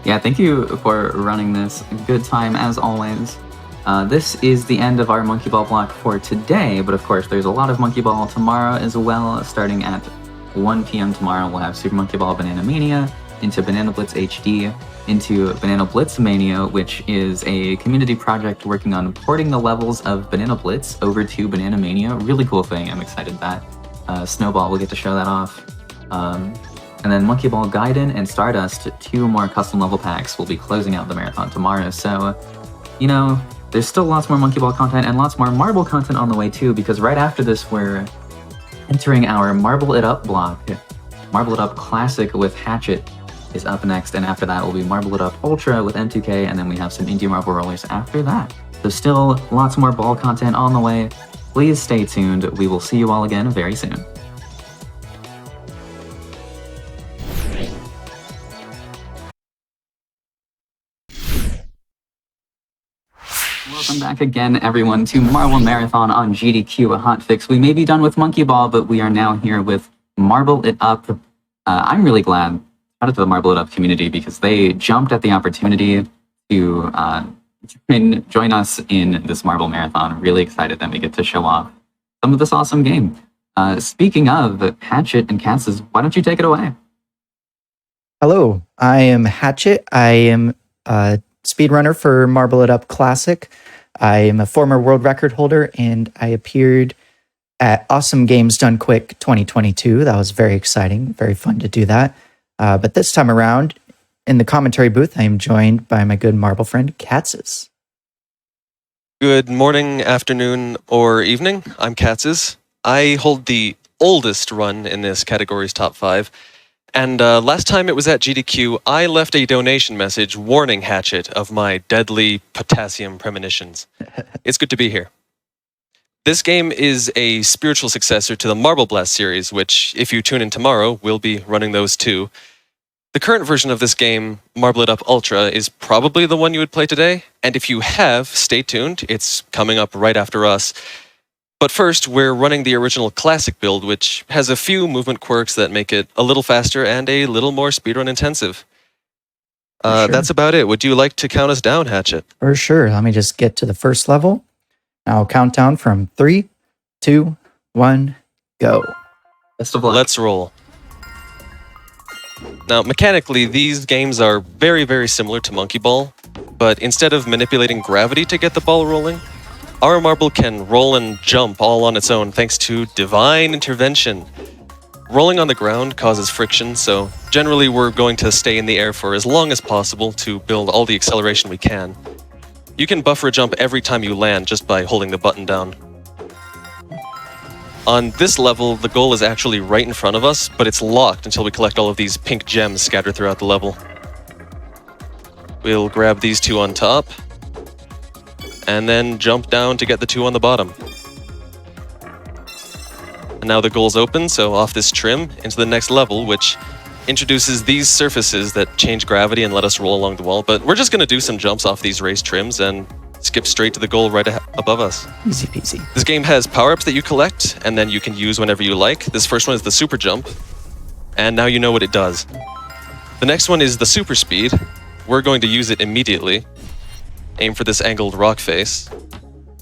Yeah, thank you for running this. Good time, as always. This is the end of our Monkey Ball block for today, but of course, there's a lot of Monkey Ball tomorrow as well. Starting at 1 p.m. tomorrow, we'll have Super Monkey Ball Banana Mania, into Banana Blitz HD, into Banana Blitz Mania, which is a community project working on porting the levels of Banana Blitz over to Banana Mania. Really cool thing. I'm excited that Snowball will get to show that off. And then Monkey Ball Gaiden and Stardust, 2 more custom level packs, will be closing out the marathon tomorrow. So, you know, there's still lots more Monkey Ball content and lots more Marble content on the way too, because right after this, we're entering our Marble It Up block. Marble It Up Classic with Hatchet is up next, and after that will be Marble It Up Ultra with M2K, and then we have some Indie Marble Rollers after that. So still lots more ball content on the way. Please stay tuned. We will see you all again very soon. Welcome back again, everyone, to Marble Marathon on GDQ Hotfix. We may be done with Monkey Ball, but we are now here with Marble It Up. I'm really glad. Shout out to the Marble It Up community because they jumped at the opportunity to join us in this Marble Marathon. Really excited that we get to show off some of this awesome game. Speaking of Hatchet and Casses, why don't you take it away? Hello, I am Hatchet. I am a speedrunner for Marble It Up Classic. I am a former world record holder, and I appeared at Awesome Games Done Quick 2022. That was very exciting, very fun to do that. But this time around, in the commentary booth, I am joined by my good marble friend, Katzes. Good morning, afternoon, or evening. I'm Katzes. I hold the oldest run in this category's top 5. And last time it was at GDQ, I left a donation message warning Hatchet of my deadly potassium premonitions. It's good to be here. This game is a spiritual successor to the Marble Blast series, which, if you tune in tomorrow, we'll be running those too. The current version of this game, Marble It Up Ultra, is probably the one you would play today, and if you have, stay tuned, it's coming up right after us. But first, we're running the original Classic build, which has a few movement quirks that make it a little faster and a little more speedrun intensive. Sure. That's about it. Would you like to count us down, Hatchet? For sure. Let me just get to the first level. I'll count down from 3, 2, 1, go. Best of luck. Let's roll. Now, mechanically, these games are very, very similar to Monkey Ball, but instead of manipulating gravity to get the ball rolling, our marble can roll and jump all on its own thanks to divine intervention. Rolling on the ground causes friction, so generally we're going to stay in the air for as long as possible to build all the acceleration we can. You can buffer a jump every time you land just by holding the button down. On this level, the goal is actually right in front of us, but it's locked until we collect all of these pink gems scattered throughout the level. We'll grab these 2 on top, and then jump down to get the 2 on the bottom. And now the goal's open, so off this trim into the next level, which introduces these surfaces that change gravity and let us roll along the wall. But we're just going to do some jumps off these raised trims and skip straight to the goal right above us. Easy peasy. This game has power-ups that you collect, and then you can use whenever you like. This first one is the super jump, and now you know what it does. The next one is the super speed. We're going to use it immediately. Aim for this angled rock face,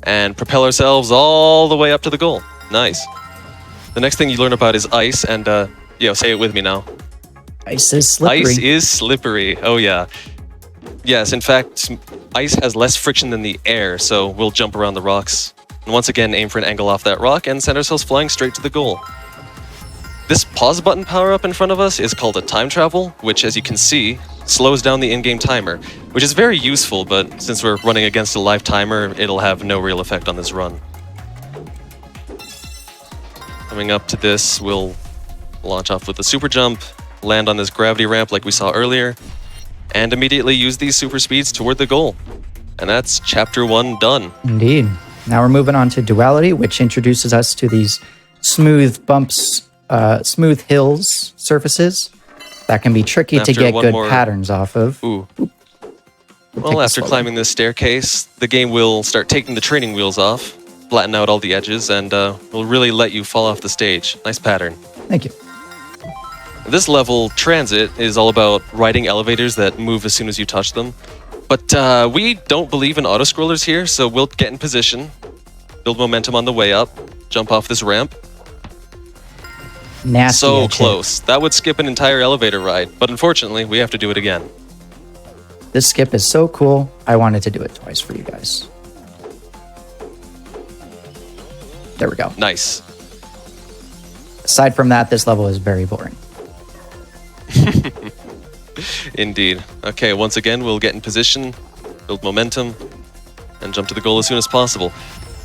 and propel ourselves all the way up to the goal. Nice. The next thing you learn about is ice, and say it with me now. Ice is slippery. Ice is slippery. Oh yeah. Yes, in fact, ice has less friction than the air, so we'll jump around the rocks. And once again, aim for an angle off that rock and send ourselves flying straight to the goal. This pause button power-up in front of us is called a time travel, which, as you can see, slows down the in-game timer, which is very useful, but since we're running against a live timer, it'll have no real effect on this run. Coming up to this, we'll launch off with a super jump, land on this gravity ramp like we saw earlier, and immediately use these super speeds toward the goal. And that's chapter 1 done. Indeed. Now we're moving on to duality, which introduces us to these smooth bumps, smooth hills surfaces that can be tricky to get good patterns off of. Ooh. Well, after climbing this staircase, the game will start taking the training wheels off, flatten out all the edges, and will really let you fall off the stage. Nice pattern. Thank you. This level, Transit, is all about riding elevators that move as soon as you touch them. But we don't believe in auto-scrollers here, so we'll get in position, build momentum on the way up, jump off this ramp. Nasty. So close. That would skip an entire elevator ride, but unfortunately, we have to do it again. This skip is so cool. I wanted to do it twice for you guys. There we go. Nice. Aside from that, this level is very boring. Indeed. Okay, once again, we'll get in position, build momentum, and jump to the goal as soon as possible.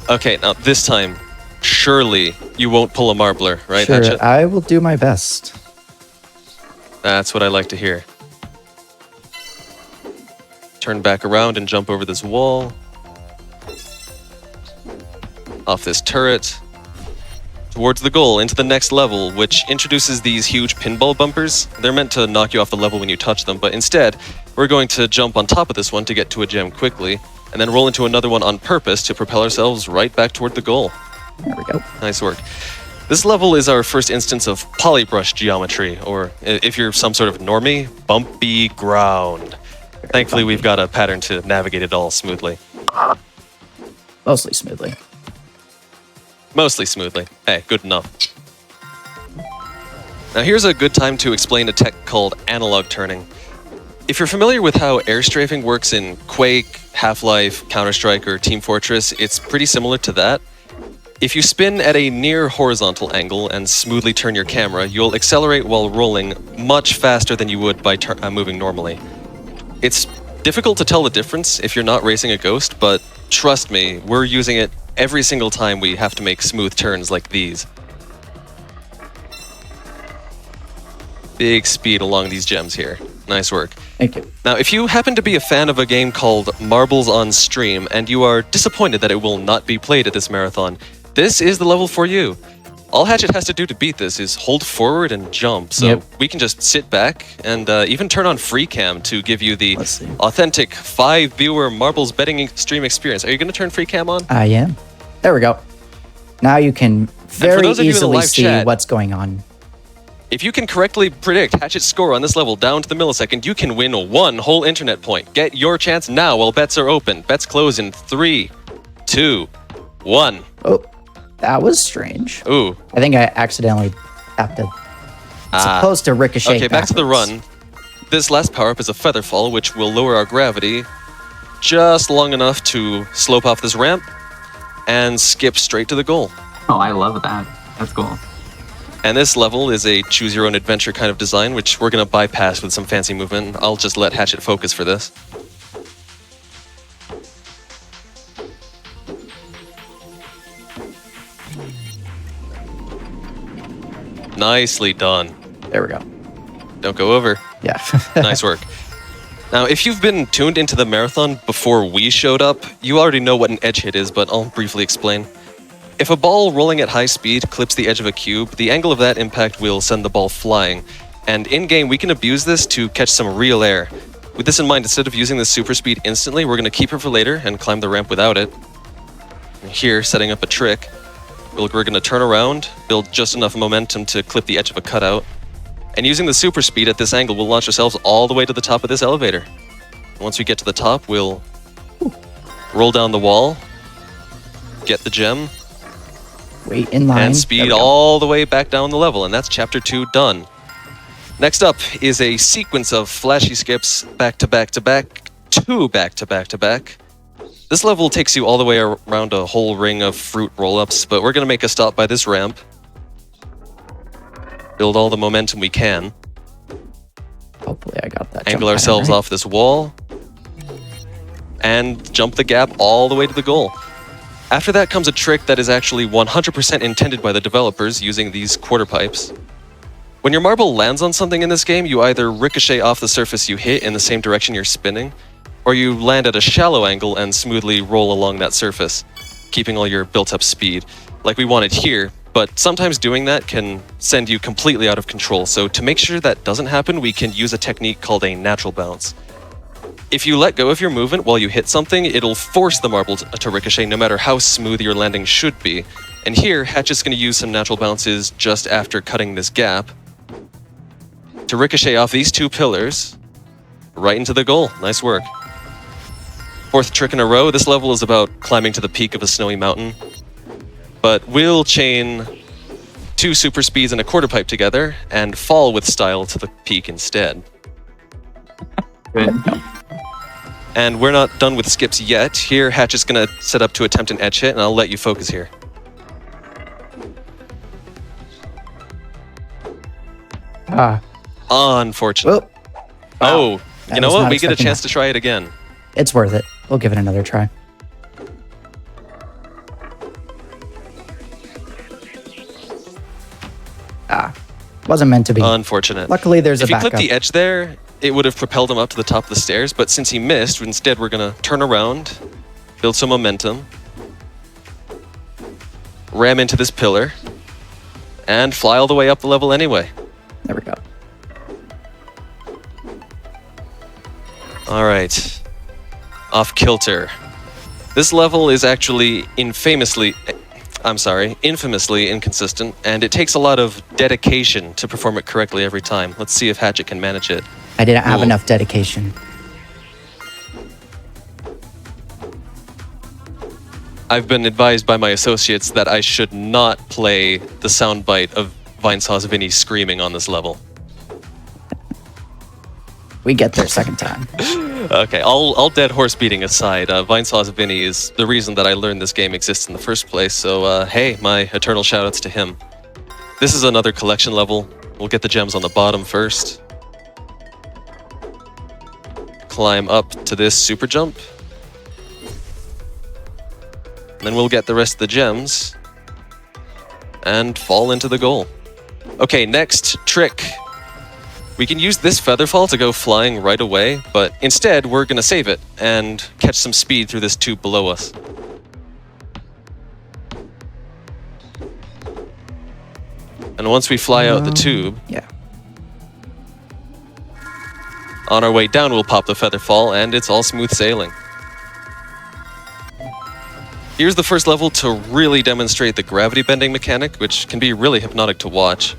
Okay, now this time, surely you won't pull a marbler, right, Sure, Hatchet? I will do my best. That's what I like to hear. Turn back around and jump over this wall. Off this turret. Towards the goal, into the next level, which introduces these huge pinball bumpers. They're meant to knock you off the level when you touch them, but instead, we're going to jump on top of this one to get to a gem quickly, and then roll into another one on purpose to propel ourselves right back toward the goal. There we go. Nice work. This level is our first instance of polybrush geometry, or if you're some sort of normie, bumpy ground. Thankfully, we've got a pattern to navigate it all smoothly. Mostly smoothly. Mostly smoothly. Hey, good enough. Now here's a good time to explain a tech called analog turning. If you're familiar with how air strafing works in Quake, Half-Life, Counter-Strike, or Team Fortress, it's pretty similar to that. If you spin at a near horizontal angle and smoothly turn your camera, you'll accelerate while rolling much faster than you would by moving normally. It's difficult to tell the difference if you're not racing a Ghost, but trust me, we're using it every single time we have to make smooth turns like these. Big speed along these gems here. Nice work. Thank you. Now, if you happen to be a fan of a game called Marbles on Stream and you are disappointed that it will not be played at this marathon, this is the level for you. All Hatchet has to do to beat this is hold forward and jump, so we can just sit back and even turn on free cam to give you the authentic 5-viewer Marbles betting stream experience. Are you going to turn free cam on? I am. There we go. Now you can very easily see what's going on. If you can correctly predict Hatchet's score on this level down to the millisecond, you can win 1 whole internet point. Get your chance now while bets are open. Bets close in 3, 2, 1. Oh, that was strange. Ooh. I think I accidentally tapped it. It's supposed to ricochet Okay, back to the run. This last power-up is a feather fall, which will lower our gravity just long enough to slope off this ramp and skip straight to the goal. Oh, I love that. That's cool. And this level is a choose-your-own-adventure kind of design, which we're going to bypass with some fancy movement. I'll just let Hatchet focus for this. Nicely done. There we go. Don't go over. Yeah. Nice work. Now, if you've been tuned into the marathon before we showed up, you already know what an edge hit is, but I'll briefly explain. If a ball rolling at high speed clips the edge of a cube, the angle of that impact will send the ball flying. And in-game, we can abuse this to catch some real air. With this in mind, instead of using the super speed instantly, we're going to keep it for later and climb the ramp without it. And here, setting up a trick, we're going to turn around, build just enough momentum to clip the edge of a cutout. And using the super speed at this angle, we'll launch ourselves all the way to the top of this elevator. And once we get to the top, we'll roll down the wall, get the gem, wait in line, and speed all the way back down the level, and that's Chapter 2 done. Next up is a sequence of flashy skips back to back to back, 2 back to back to back. This level takes you all the way around a whole ring of fruit roll-ups, but we're going to make a stop by this ramp. Build all the momentum we can. Hopefully I got that. Angle ourselves off this wall. And jump the gap all the way to the goal. After that comes a trick that is actually 100% intended by the developers using these quarter pipes. When your marble lands on something in this game, you either ricochet off the surface you hit in the same direction you're spinning, or you land at a shallow angle and smoothly roll along that surface, keeping all your built-up speed, like we wanted here, but sometimes doing that can send you completely out of control, so to make sure that doesn't happen, we can use a technique called a natural bounce. If you let go of your movement while you hit something, it'll force the marble to ricochet no matter how smooth your landing should be. And here, Hatchet's going to use some natural bounces just after cutting this gap to ricochet off these 2 pillars right into the goal. Nice work. 4th trick in a row. This level is about climbing to the peak of a snowy mountain. But we'll chain 2 super speeds and a quarter pipe together and fall with style to the peak instead. Good. And we're not done with skips yet. Here, Hatchet's going to set up to attempt an edge hit, and I'll let you focus here. Unfortunate. Oh, you know what? We get a chance to try it again. It's worth it. We'll give it another try. Wasn't meant to be. Unfortunate. Luckily, there's a backup. If you clip the edge there, it would have propelled him up to the top of the stairs, but since he missed, instead we're going to turn around, build some momentum, ram into this pillar, and fly all the way up the level anyway. There we go. All right. Off kilter. This level is actually infamously inconsistent, and it takes a lot of dedication to perform it correctly every time. Let's see if Hatchet can manage it. I didn't have enough dedication. I've been advised by my associates that I should not play the soundbite of Vinesauce Vinny screaming on this level. We get there second time. Okay, all dead horse beating aside, Vinesauce Vinny is the reason that I learned this game exists in the first place, so hey, my eternal shoutouts to him. This is another collection level. We'll get the gems on the bottom first. Climb up to this super jump. And then we'll get the rest of the gems and fall into the goal. Okay, next trick. We can use this featherfall to go flying right away, but instead we're gonna save it and catch some speed through this tube below us. And once we fly out the tube, Yeah. on our way down we'll pop the featherfall and it's all smooth sailing. Here's the first level to really demonstrate the gravity bending mechanic, which can be really hypnotic to watch.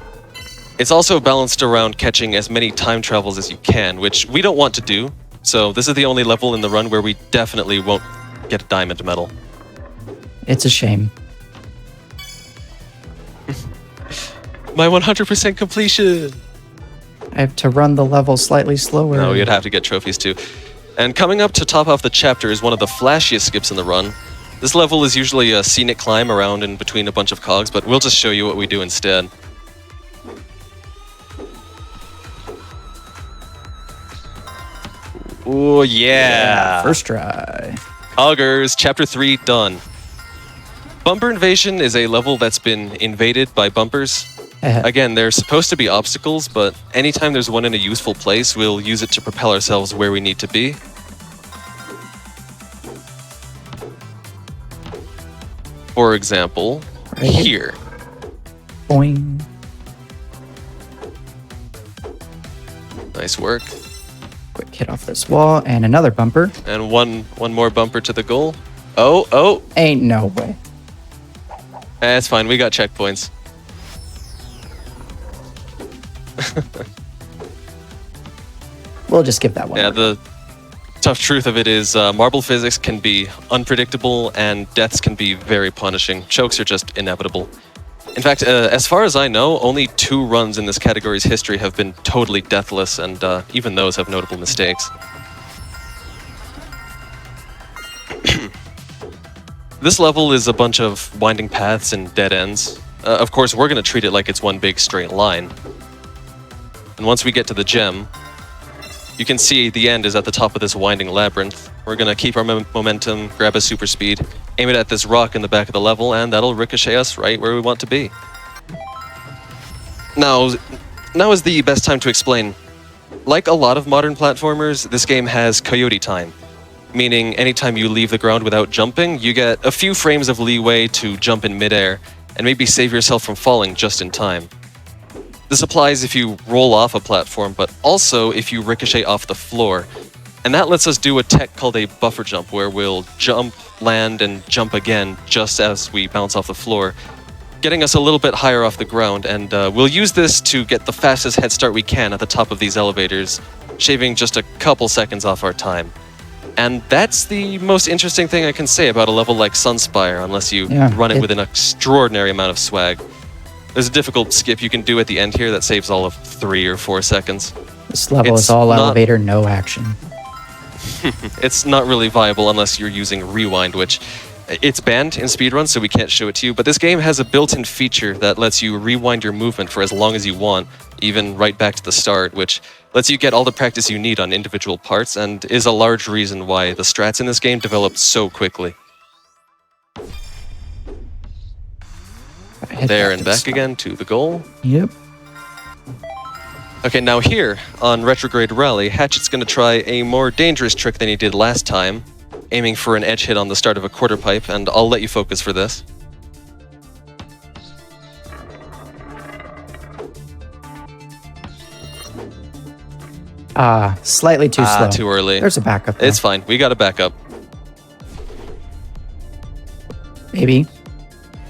It's also balanced around catching as many time travels as you can, which we don't want to do, so this is the only level in the run where we definitely won't get a diamond medal. It's a shame. My 100% completion! I have to run the level slightly slower. No, you'd have to get trophies too. And coming up to top off the chapter is one of the flashiest skips in the run. This level is usually a scenic climb around in between a bunch of cogs, but we'll just show you what we do instead. Oh yeah! First try. Coggers, Chapter 3 done. Bumper Invasion is a level that's been invaded by bumpers. Again, they're supposed to be obstacles, but anytime there's one in a useful place, we'll use it to propel ourselves where we need to be. For example, Right here. Boing. Nice work. Quick hit off this wall and another bumper. And one more bumper to the goal. Oh! Ain't no way. That's fine, we got checkpoints. We'll just give that one. Yeah, the tough truth of it is marble physics can be unpredictable and deaths can be very punishing. Chokes are just inevitable. In fact, as far as I know, only 2 runs in this category's history have been totally deathless, and even those have notable mistakes. This level is a bunch of winding paths and dead ends. Of course, we're going to treat it like it's one big straight line. And once we get to the gem, you can see the end is at the top of this winding labyrinth. We're going to keep our momentum, grab a super speed, aim it at this rock in the back of the level, and that'll ricochet us right where we want to be. Now is the best time to explain. Like a lot of modern platformers, this game has coyote time, meaning anytime you leave the ground without jumping, you get a few frames of leeway to jump in midair and maybe save yourself from falling just in time. This applies if you roll off a platform, but also if you ricochet off the floor. And that lets us do a tech called a buffer jump, where we'll jump, land, and jump again just as we bounce off the floor, getting us a little bit higher off the ground. And we'll use this to get the fastest head start we can at the top of these elevators, shaving just a couple seconds off our time. And that's the most interesting thing I can say about a level like Sunspire, unless you run it with an extraordinary amount of swag. There's a difficult skip you can do at the end here that saves all of 3 or 4 seconds. This level is all elevator, no action. It's not really viable unless you're using rewind, which it's banned in Speedrun, so we can't show it to you. But this game has a built-in feature that lets you rewind your movement for as long as you want, even right back to the start, which lets you get all the practice you need on individual parts and is a large reason why the strats in this game developed so quickly. There and back again to the goal. Yep. Okay, now here on Retrograde Rally, Hatchet's going to try a more dangerous trick than he did last time, aiming for an edge hit on the start of a quarter pipe, and I'll let you focus for this. Slightly too slow. Too early. There's a backup. It's fine. We got a backup. Maybe.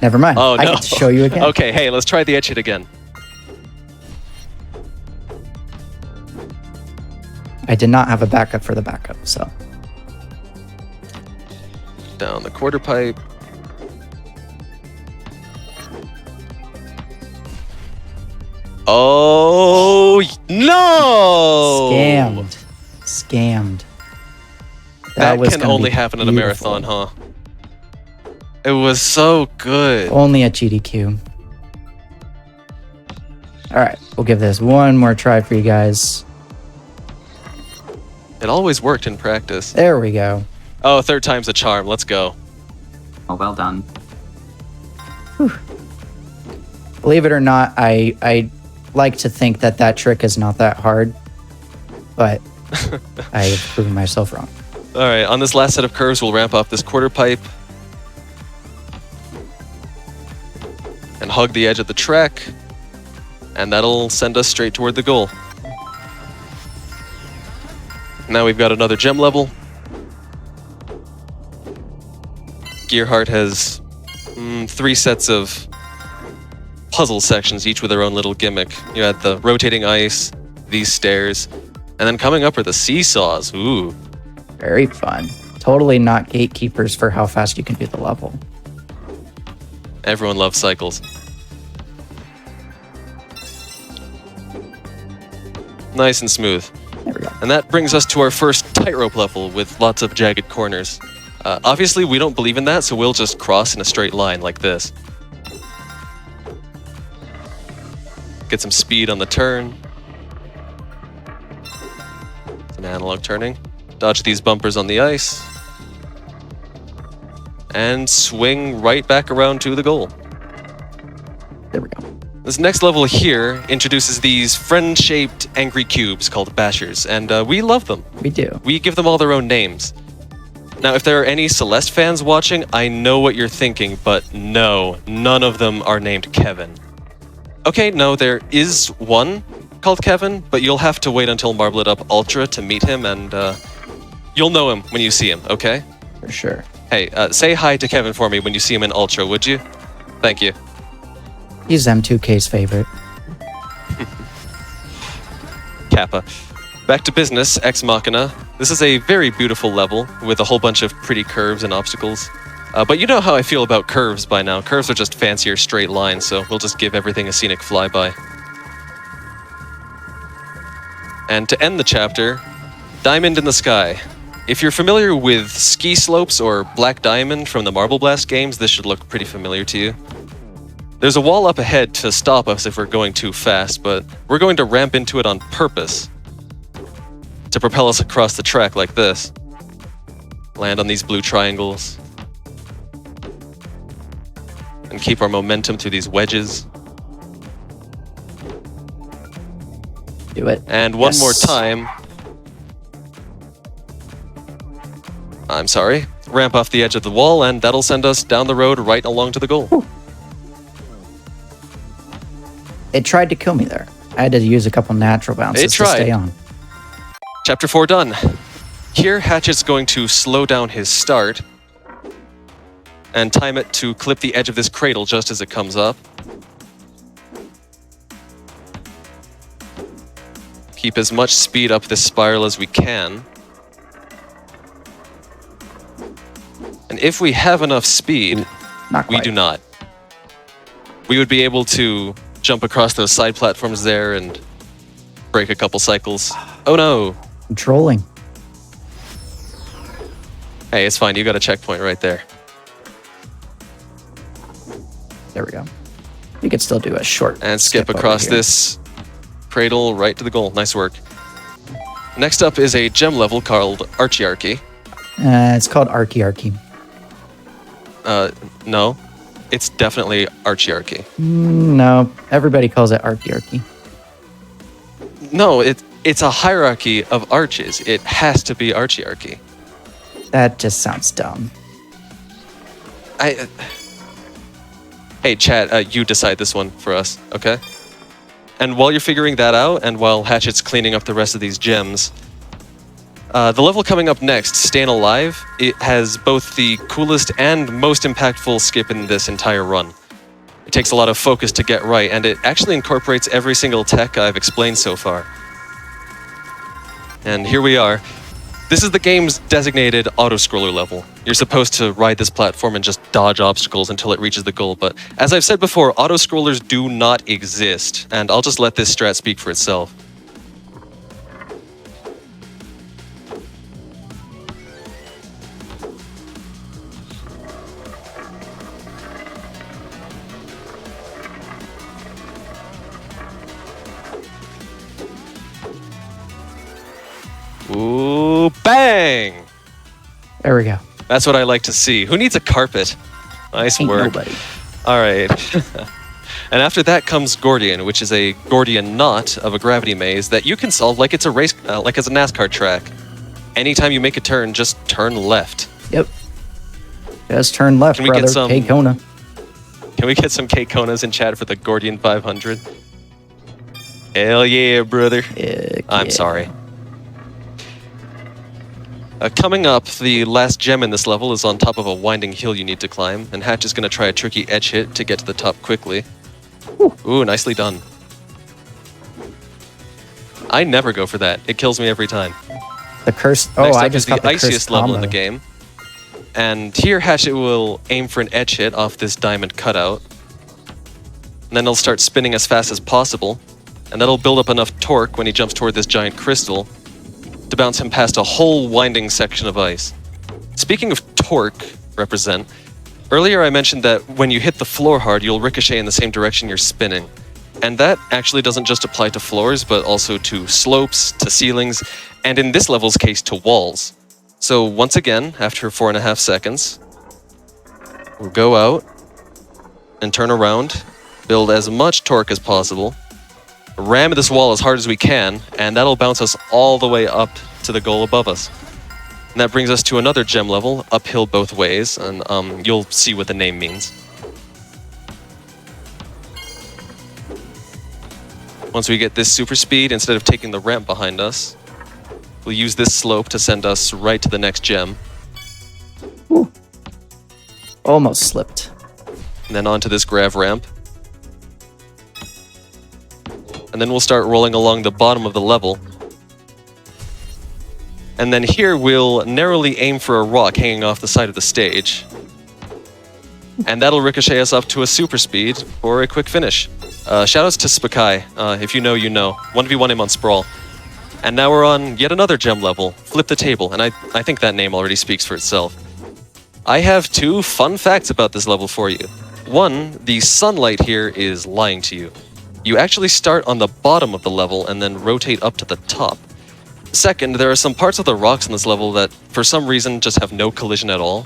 Never mind. Oh, no. I get to show you again. Okay, hey, let's try the edge hit again. I did not have a backup for the backup, so. Down the quarter pipe. Oh, no! Scammed. That was can gonna only be happen in a beautiful. marathon, huh? It was so good. Only at GDQ. All right, we'll give this one more try for you guys. It always worked in practice. There we go. Oh, third time's a charm. Let's go. Oh, well done. Believe it or not, I like to think that that trick is not that hard, but I have proven myself wrong. All right, on this last set of curves, we'll ramp up this quarter pipe and hug the edge of the track, and that'll send us straight toward the goal. Now we've got another gem level. Gearheart has 3 sets of puzzle sections, each with their own little gimmick. You had the rotating ice, these stairs, and then coming up are the seesaws. Ooh. Very fun. Totally not gatekeepers for how fast you can do the level. Everyone loves cycles. Nice and smooth. There we go. And that brings us to our first tightrope level with lots of jagged corners. Obviously, we don't believe in that, so we'll just cross in a straight line like this. Get some speed on the turn. Some analog turning. Dodge these bumpers on the ice. And swing right back around to the goal. There we go. This next level here introduces these friend-shaped angry cubes called bashers, and we love them. We do. We give them all their own names. Now, if there are any Celeste fans watching, I know what you're thinking, but no, none of them are named Kevin. Okay, no, there is one called Kevin, but you'll have to wait until Marble It Up Ultra to meet him, and you'll know him when you see him, okay? For sure. Hey, say hi to Kevin for me when you see him in Ultra, would you? Thank you. He's M2K's favorite. Kappa. Back to business, Ex Machina. This is a very beautiful level with a whole bunch of pretty curves and obstacles. But you know how I feel about curves by now. Curves are just fancier straight lines, so we'll just give everything a scenic flyby. And to end the chapter, Diamond in the Sky. If you're familiar with ski slopes or Black Diamond from the Marble Blast games, this should look pretty familiar to you. There's a wall up ahead to stop us if we're going too fast, but we're going to ramp into it on purpose to propel us across the track like this. Land on these blue triangles. And keep our momentum through these wedges. Do it. And one Yes. more time. I'm sorry. Ramp off the edge of the wall, and that'll send us down the road right along to the goal. It tried to kill me there. I had to use a couple natural bounces It to tried. stay on. Chapter 4 done. Here, Hatchet's going to slow down his start and time it to clip the edge of this cradle just as it comes up. Keep as much speed up this spiral as we can. And if we have enough speed, Not we quite. do not. We would be able to jump across those side platforms there and break a couple cycles. Oh no! I'm trolling. Hey, it's fine. You got a checkpoint right there. There we go. You could still do a short And skip over across here. this cradle right to the goal. Nice work. Next up is a gem level called Archiarchy. It's called Archiarchy. No, it's definitely Archiarchy. No, everybody calls it Archiarchy. No, it's a hierarchy of arches. It has to be Archiarchy. That just sounds dumb. Hey, chat, you decide this one for us, okay? And while you're figuring that out, and while Hatchet's cleaning up the rest of these gems, the level coming up next, Staying Alive, it has both the coolest and most impactful skip in this entire run. It takes a lot of focus to get right, and it actually incorporates every single tech I've explained so far. And here we are. This is the game's designated auto-scroller level. You're supposed to ride this platform and just dodge obstacles until it reaches the goal, but as I've said before, auto-scrollers do not exist, and I'll just let this strat speak for itself. Ooh, bang! There we go. That's what I like to see. Who needs a carpet? Nice Ain't work. nobody. All right. And after that comes Gordian, which is a Gordian knot of a gravity maze that you can solve like it's a race, like it's a NASCAR track. Anytime you make a turn, just turn left. Yep. Just turn left, Can we brother. get some- K-Kona. Can we get some K-Konas in chat for the Gordian 500? Hell yeah, brother. Heck I'm yeah. sorry. Coming up, the last gem in this level is on top of a winding hill you need to climb, and Hatch is going to try a tricky edge hit to get to the top quickly. Ooh, nicely done. I never go for that. It kills me every time. The curse. Oh, Next I up just is the got the iciest cursed level in the combo. game. And here Hatchet will aim for an edge hit off this diamond cutout. And then he'll start spinning as fast as possible. And that'll build up enough torque when he jumps toward this giant crystal to bounce him past a whole winding section of ice. Speaking of torque, represent, earlier I mentioned that when you hit the floor hard, you'll ricochet in the same direction you're spinning. And that actually doesn't just apply to floors, but also to slopes, to ceilings, and in this level's case, to walls. So once again, after 4.5 seconds, we'll go out and turn around, build as much torque as possible, ram this wall as hard as we can, and that'll bounce us all the way up to the goal above us. And that brings us to another gem level, uphill both ways, and you'll see what the name means. Once we get this super speed, instead of taking the ramp behind us, we'll use this slope to send us right to the next gem, Ooh. Almost slipped. and then onto this grav ramp. And then we'll start rolling along the bottom of the level. And then here we'll narrowly aim for a rock hanging off the side of the stage. And that'll ricochet us up to a super speed for a quick finish. Shoutouts to Spakai. If you know, you know. 1v1 him on Sprawl. And now we're on yet another gem level, Flip the Table, and I think that name already speaks for itself. I have 2 fun facts about this level for you. One, the sunlight here is lying to you. You actually start on the bottom of the level and then rotate up to the top. Second, there are some parts of the rocks in this level that, for some reason, just have no collision at all.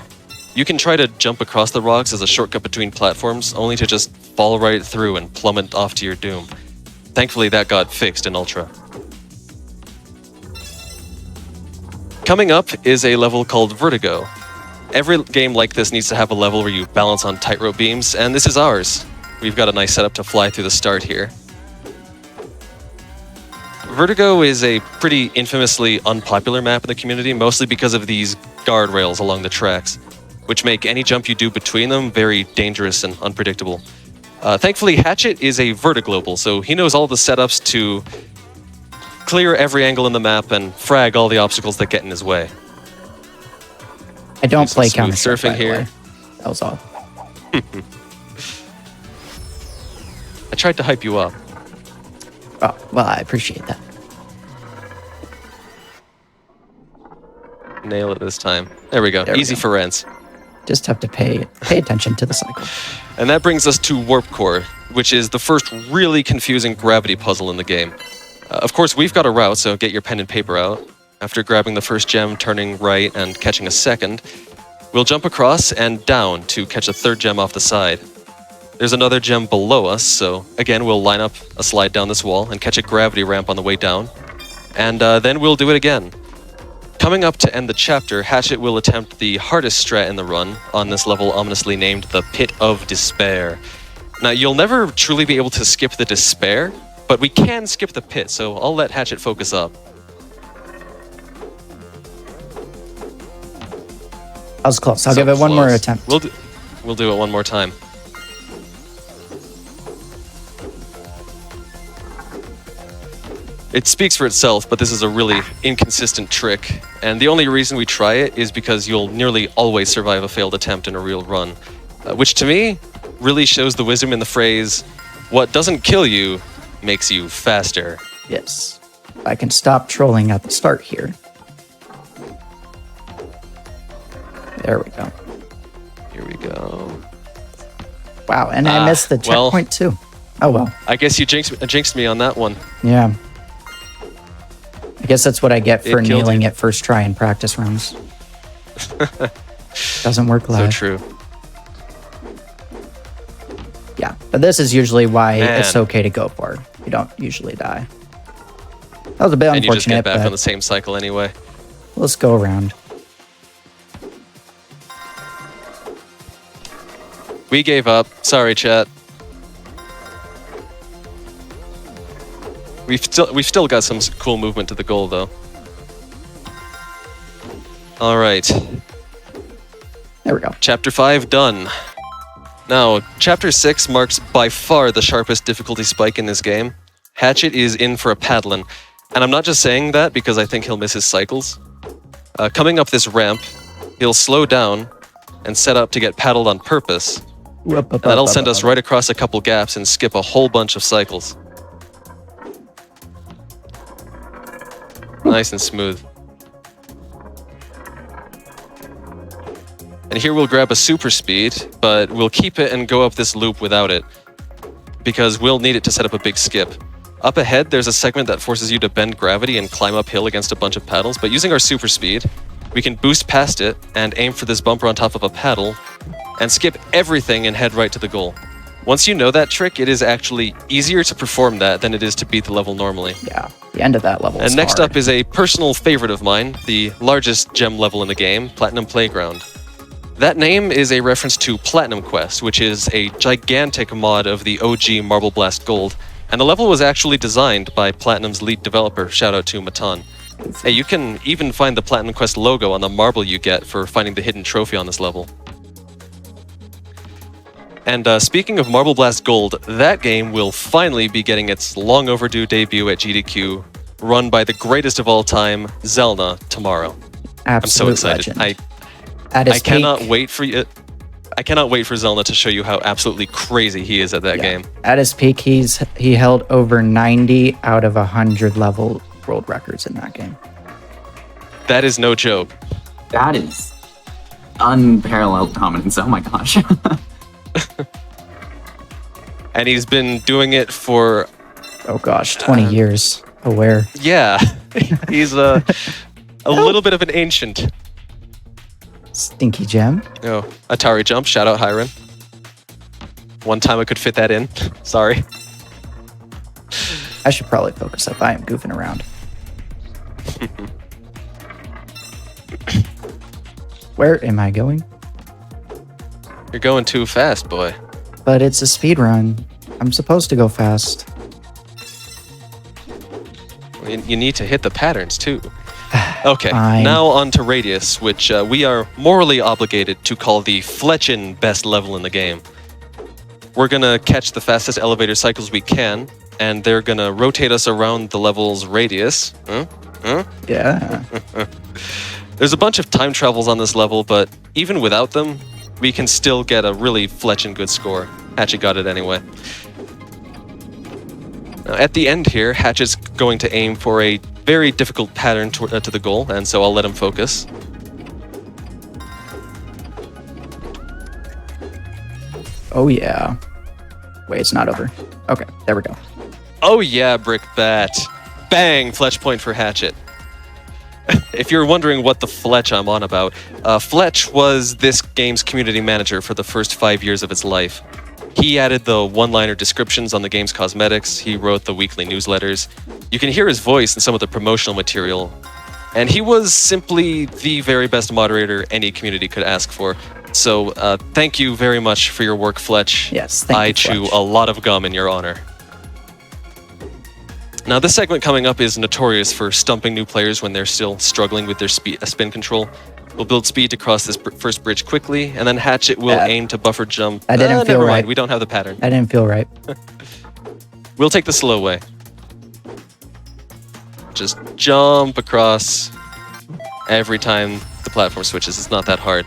You can try to jump across the rocks as a shortcut between platforms, only to just fall right through and plummet off to your doom. Thankfully, that got fixed in Ultra. Coming up is a level called Vertigo. Every game like this needs to have a level where you balance on tightrope beams, and this is ours. We've got a nice setup to fly through the start here. Vertigo is a pretty infamously unpopular map in the community, mostly because of these guardrails along the tracks, which make any jump you do between them very dangerous and unpredictable. Thankfully, Hatchet is a vertiglobal, so he knows all the setups to clear every angle in the map and frag all the obstacles that get in his way. I don't Some play smooth Counter-Strike, surfing by the here. way. That was all. I tried to hype you up. Oh, well, I appreciate that. Nail it this time. There we go. There we Easy go. for Rents. Just have to pay attention to the cycle. And that brings us to Warp Core, which is the first really confusing gravity puzzle in the game. Of course, we've got a route, so get your pen and paper out. After grabbing the first gem, turning right, and catching a second, we'll jump across and down to catch a third gem off the side. There's another gem below us, so again, we'll line up a slide down this wall and catch a gravity ramp on the way down. And then we'll do it again. Coming up to end the chapter, Hatchet will attempt the hardest strat in the run on this level ominously named the Pit of Despair. Now, you'll never truly be able to skip the despair, but we can skip the pit, so I'll let Hatchet focus up. I was close. I'll So give it one more close. attempt. We'll do it one more time. It speaks for itself, but this is a really inconsistent trick. And the only reason we try it is because you'll nearly always survive a failed attempt in a real run. Which to me, really shows the wisdom in the phrase, what doesn't kill you makes you faster. Yes. I can stop trolling at the start here. There we go. Here we go. Wow, and I missed the checkpoint too. Oh well. I guess you jinxed me on that one. Yeah. I guess that's what I get for It killed kneeling you. at first try in practice runs. Doesn't work So live. true. Yeah, but this is usually why Man. it's okay to go for. You don't usually die. That was a bit And you just get unfortunate, back on the but same cycle anyway. let's go around. We gave up. Sorry, chat. We've still got some cool movement to the goal, though. All right. There we go. Chapter 5 done. Now, Chapter 6 marks by far the sharpest difficulty spike in this game. Hatchet is in for a paddling. And I'm not just saying that because I think he'll miss his cycles. Coming up this ramp, he'll slow down and set up to get paddled on purpose. And that'll send us right across a couple gaps and skip a whole bunch of cycles. Nice and smooth. And here we'll grab a super speed, but we'll keep it and go up this loop without it, because we'll need it to set up a big skip. Up ahead, there's a segment that forces you to bend gravity and climb uphill against a bunch of paddles, but using our super speed, we can boost past it and aim for this bumper on top of a paddle, and skip everything and head right to the goal. Once you know that trick, it is actually easier to perform that than it is to beat the level normally. Yeah, the end of that level And is next hard. up is a personal favorite of mine, the largest gem level in the game, Platinum Playground. That name is a reference to Platinum Quest, which is a gigantic mod of the OG Marble Blast Gold, and the level was actually designed by Platinum's lead developer, shout out to Matan. Hey, you can even find the Platinum Quest logo on the marble you get for finding the hidden trophy on this level. And speaking of Marble Blast Gold, that game will finally be getting its long overdue debut at GDQ, run by the greatest of all time, Zelna, tomorrow. I'm so Absolute excited. legend. At his I cannot peak- wait for you. I cannot wait for Zelna to show you how absolutely crazy he is at that Yeah. game. At his peak, he held over 90 out of 100 level world records in that game. That is no joke. That is unparalleled dominance. Oh my gosh. And he's been doing it for, Oh gosh, 20 years. Aware. yeah, he's a little bit of an ancient. Stinky gem. Oh, Atari Jump, shout out Hiron. One time I could fit that in. Sorry. I should probably focus up. I am goofing around. Where am I going? You're going too fast, boy. But it's a speed run. I'm supposed to go fast. You need to hit the patterns too. Okay, Fine. now on to Radius, which we are morally obligated to call the Fletchin' best level in the game. We're gonna catch the fastest elevator cycles we can, and they're gonna rotate us around the level's radius. Yeah. There's a bunch of time travels on this level, but even without them, we can still get a really Fletchin' good score. Hatchet got it anyway. Now, at the end here, Hatchet's going to aim for a very difficult pattern to the goal, and so I'll let him focus. Oh yeah. Wait, it's not over. Okay, there we go. Oh yeah, Brick Bat. Bang! Fletch point for Hatchet. If you're wondering what the Fletch I'm on about, Fletch was this game's community manager for the first 5 years of its life. He added the one-liner descriptions on the game's cosmetics, he wrote the weekly newsletters. You can hear his voice in some of the promotional material. And he was simply the very best moderator any community could ask for. So thank you very much for your work, Fletch. Yes, thank I you, chew Fletch. a lot of gum in your honor. Now, this segment coming up is notorious for stumping new players when they're still struggling with their spin control. We'll build speed to cross this first bridge quickly, and then Hatchet will aim to buffer jump. That didn't feel never right. mind, we don't have the pattern. That didn't feel right. We'll take the slow way. Just jump across every time the platform switches. It's not that hard.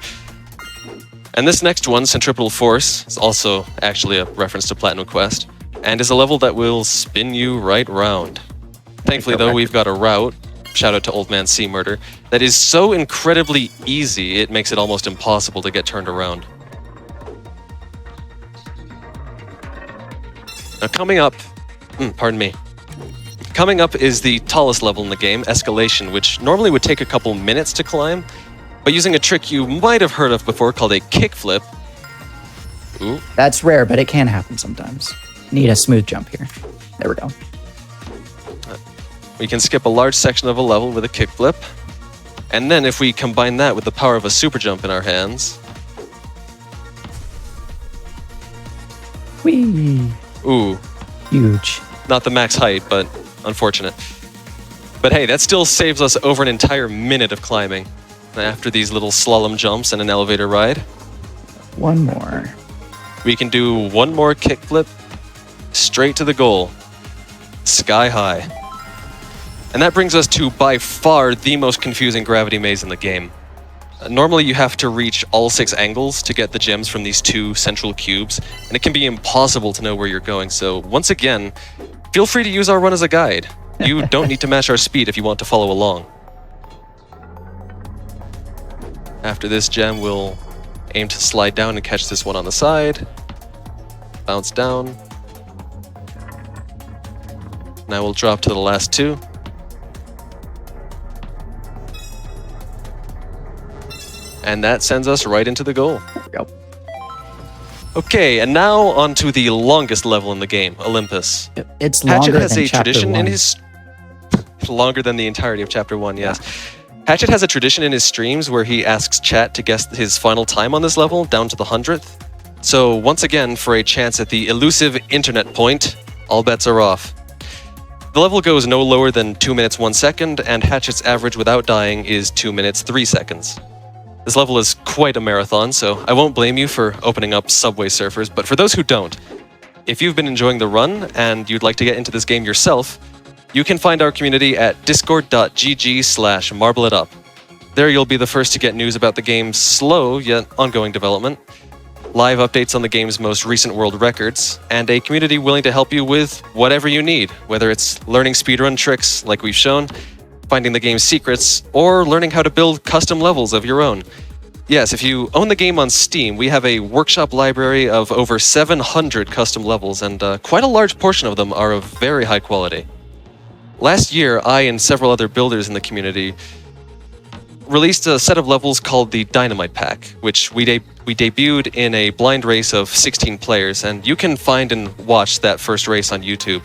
And this next one, Centripetal Force, is also actually a reference to Platinum Quest, and is a level that will spin you right round. Thankfully, though, we've got a route, shout out to Old Man Sea Murder, that is so incredibly easy, it makes it almost impossible to get turned around. Now coming up, pardon me. Coming up is the tallest level in the game, Escalation, which normally would take a couple minutes to climb, but using a trick you might have heard of before called a kickflip. Ooh. That's rare, but it can happen sometimes. Need a smooth jump here. There we go. We can skip a large section of a level with a kickflip, and then if we combine that with the power of a super jump in our hands... Whee! Ooh. Huge. Not the max height, but unfortunate. But hey, that still saves us over an entire minute of climbing after these little slalom jumps and an elevator ride. One more. We can do one more kickflip straight to the goal. Sky high. And that brings us to by far the most confusing gravity maze in the game. Normally you have to reach all 6 angles to get the gems from these 2 central cubes, and it can be impossible to know where you're going. So once again, feel free to use our run as a guide. You don't need to match our speed if you want to follow along. After this gem, we'll aim to slide down and catch this one on the side. Bounce down. Now we'll drop to the last 2. And that sends us right into the goal. There we go. Okay, and now on to the longest level in the game, Olympus. It's longer Hatchet has than a chapter tradition 1. in his... longer than the entirety of Chapter 1, yes. Hatchet has a tradition in his streams where he asks chat to guess his final time on this level, down to the 100th. So once again, for a chance at the elusive internet point, all bets are off. The level goes no lower than 2 minutes 1 second, and Hatchet's average without dying is 2 minutes 3 seconds. This level is quite a marathon, so I won't blame you for opening up Subway Surfers, but for those who don't, if you've been enjoying the run and you'd like to get into this game yourself, you can find our community at discord.gg/marbleitup. There you'll be the first to get news about the game's slow yet ongoing development, live updates on the game's most recent world records, and a community willing to help you with whatever you need, whether it's learning speedrun tricks like we've shown, finding the game's secrets, or learning how to build custom levels of your own. Yes, if you own the game on Steam, we have a workshop library of over 700 custom levels, and quite a large portion of them are of very high quality. Last year, I and several other builders in the community released a set of levels called the Dynamite Pack, which we debuted in a blind race of 16 players, and you can find and watch that first race on YouTube.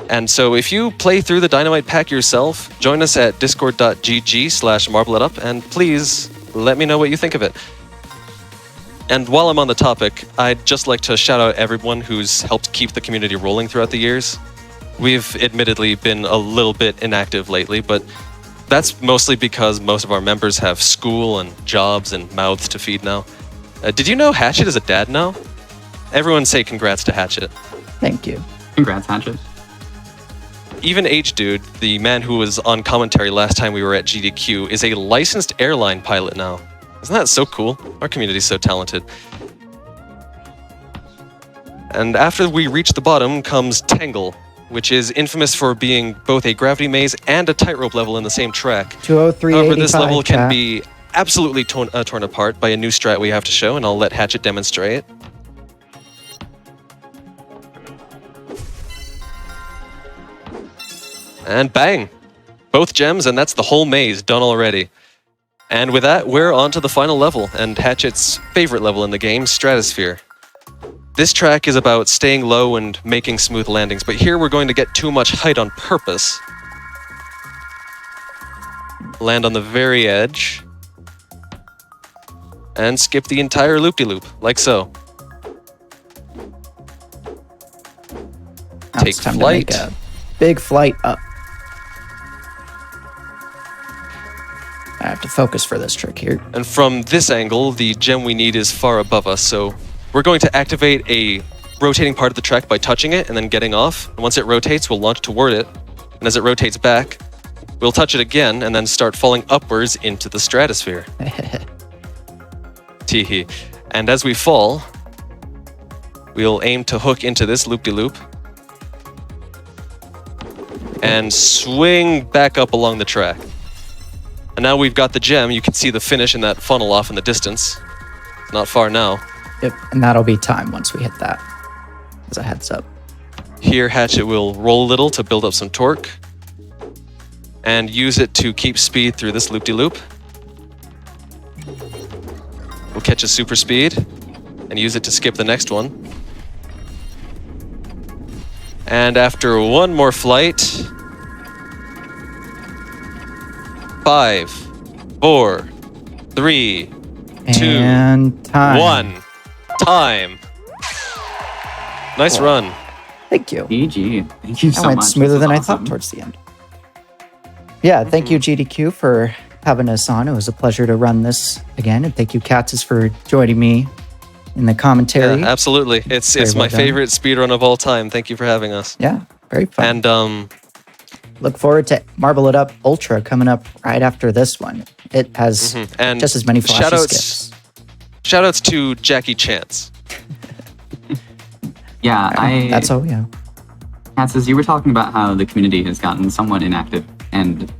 And so if you play through the Dynamite Pack yourself, join us at discord.gg/marbleitup, and please let me know what you think of it. And while I'm on the topic, I'd just like to shout out everyone who's helped keep the community rolling throughout the years. We've admittedly been a little bit inactive lately, but that's mostly because most of our members have school and jobs and mouths to feed now. Did you know Hatchet is a dad now? Everyone say congrats to Hatchet. Thank you. Congrats, Hatchet. Even H-Dude, the man who was on commentary last time we were at GDQ, is a licensed airline pilot now. Isn't that so cool? Our community's so talented. And after we reach the bottom comes Tangle, which is infamous for being both a gravity maze and a tightrope level in the same track. 203.85. However, this level can be absolutely torn apart by a new strat we have to show, and I'll let Hatchet demonstrate. And bang! Both gems, and that's the whole maze done already. And with that, we're on to the final level, and Hatchet's favorite level in the game, Stratosphere. This track is about staying low and making smooth landings, but here we're going to get too much height on purpose. Land on the very edge. And skip the entire loop-de-loop, like so. Now Take it's time flight. to make a big flight up. I have to focus for this trick here. And from this angle, the gem we need is far above us, so we're going to activate a rotating part of the track by touching it and then getting off. And once it rotates, we'll launch toward it. And as it rotates back, We'll touch it again and then start falling upwards into the stratosphere. Teehee. And as we fall, we'll aim to hook into this loop-de-loop and swing back up along the track. And now we've got the gem. You can see the finish in that funnel off in the distance. It's not far now. Yep, and that'll be time once we hit that, as a heads up. Here, Hatchet will roll a little to build up some torque and use it to keep speed through this loop-de-loop. We'll catch a super speed and use it to skip the next one. And after one more flight, 5, 4, 3, 2, And time. 1. Time. Nice run. Thank you. GG. Thank you so That went much. smoother This than was I thought awesome. towards the end. Yeah, thank you, GDQ, for having us on. It was a pleasure to run this again. And thank you, Katzes, for joining me in the commentary. Yeah, absolutely. It's Very my well done. favorite speedrun of all time. Thank you for having us. Yeah, very fun. And Look forward to Marble It Up Ultra coming up right after this one. It has and just as many flashy skips. shoutouts to Jackie Chance. Yeah, That's all, yeah. Katz, as you were talking about how the community has gotten somewhat inactive, and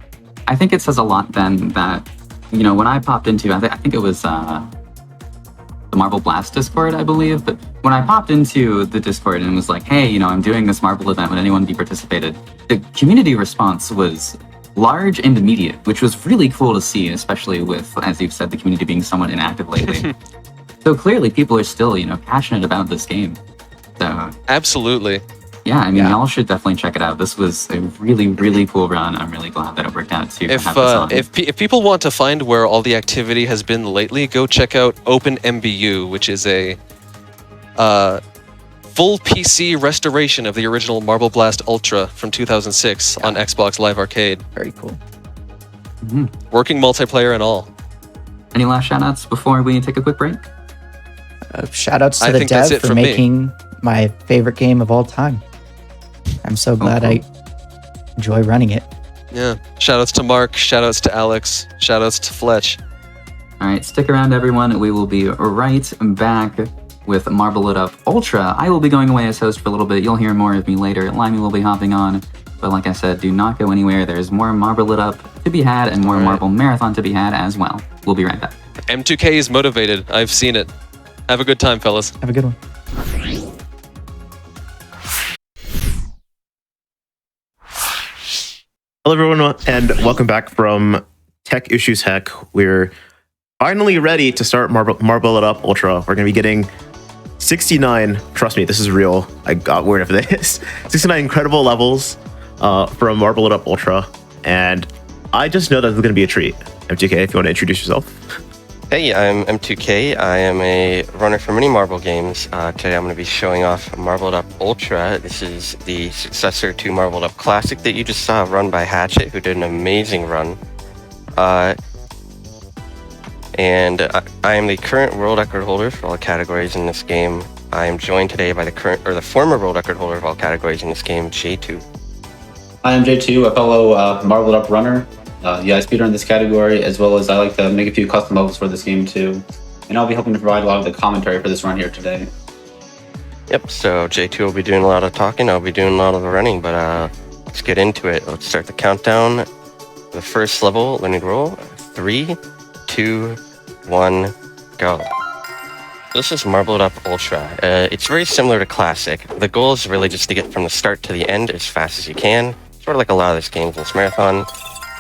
I think it says a lot then that, you know, when I popped into, I think it was the Marble Blast Discord, I believe, but when I popped into the Discord and was like, hey, you know, I'm doing this Marble event, would anyone be participated? The community response was large and immediate, which was really cool to see, especially with, as you've said, the community being somewhat inactive lately. So clearly people are still, you know, passionate about this game. So Absolutely. yeah, I mean, Yeah. y'all should definitely check it out. This was a really, really cool run. I'm really glad that it worked out to have this on. If people want to find where all the activity has been lately, go check out OpenMBU, which is a full PC restoration of the original Marble Blast Ultra from 2006 on Xbox Live Arcade. Very cool. Working multiplayer and all. Any last shout-outs before we take a quick break? Shout outs to I the think that's dev it for from me. making my favorite game of all time. I'm so glad cool. I enjoy running it. Yeah. Shoutouts to Mark, shoutouts to Alex, shoutouts to Fletch. All right, stick around, everyone. We will be right back with Marble It Up Ultra. I will be going away as host for a little bit. You'll hear more of me later. Limey will be hopping on. But like I said, do not go anywhere. There's more Marble It Up to be had and more All right. Marble Marathon to be had as well. We'll be right back. M2K is motivated. I've seen it. Have a good time, fellas. Have a good one. Hello, everyone, and welcome back from Tech Issues Heck. We're finally ready to start Marble It Up Ultra. We're going to be getting 69, trust me, this is real. I got word of this. 69 incredible levels from Marble It Up Ultra. And I just know that it's going to be a treat. M2K, if you want to introduce yourself. Hey, I'm M2K. I am a runner for many Marble games. Today I'm going to be showing off Marble It Up Ultra. This is the successor to Marble It Up Classic that you just saw run by Hatchet, who did an amazing run. And I am the current world record holder for all categories in this game. I am joined today by the former world record holder of all categories in this game, J2. Hi, I'm J2, a fellow Marble It Up runner. Yeah, I speedrun this category, as well as I like to make a few custom levels for this game too. And I'll be helping to provide a lot of the commentary for this run here today. Yep, so J2 will be doing a lot of talking, I'll be doing a lot of the running, but let's get into it. Let's start the countdown. The first level, learning roll. 3, 2, 1, go. This is Marble It Up Ultra. It's very similar to Classic. The goal is really just to get from the start to the end as fast as you can, sort of like a lot of these games in this marathon.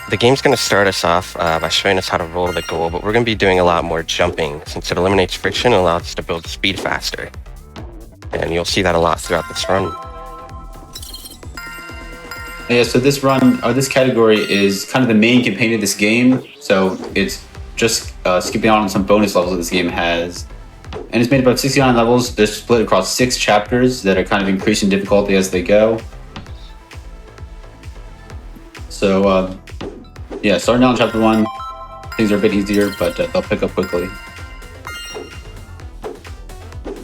The game's going to start us off by showing us how to roll to the goal, but we're going to be doing a lot more jumping since it eliminates friction and allows us to build speed faster. And you'll see that a lot throughout this run. Yeah, so this run, or this category is kind of the main campaign of this game. So it's just skipping on some bonus levels that this game has. And it's made about 69 levels. They're split across 6 chapters that are kind of increasing difficulty as they go. So, yeah, starting out in chapter 1, things are a bit easier, but they'll pick up quickly.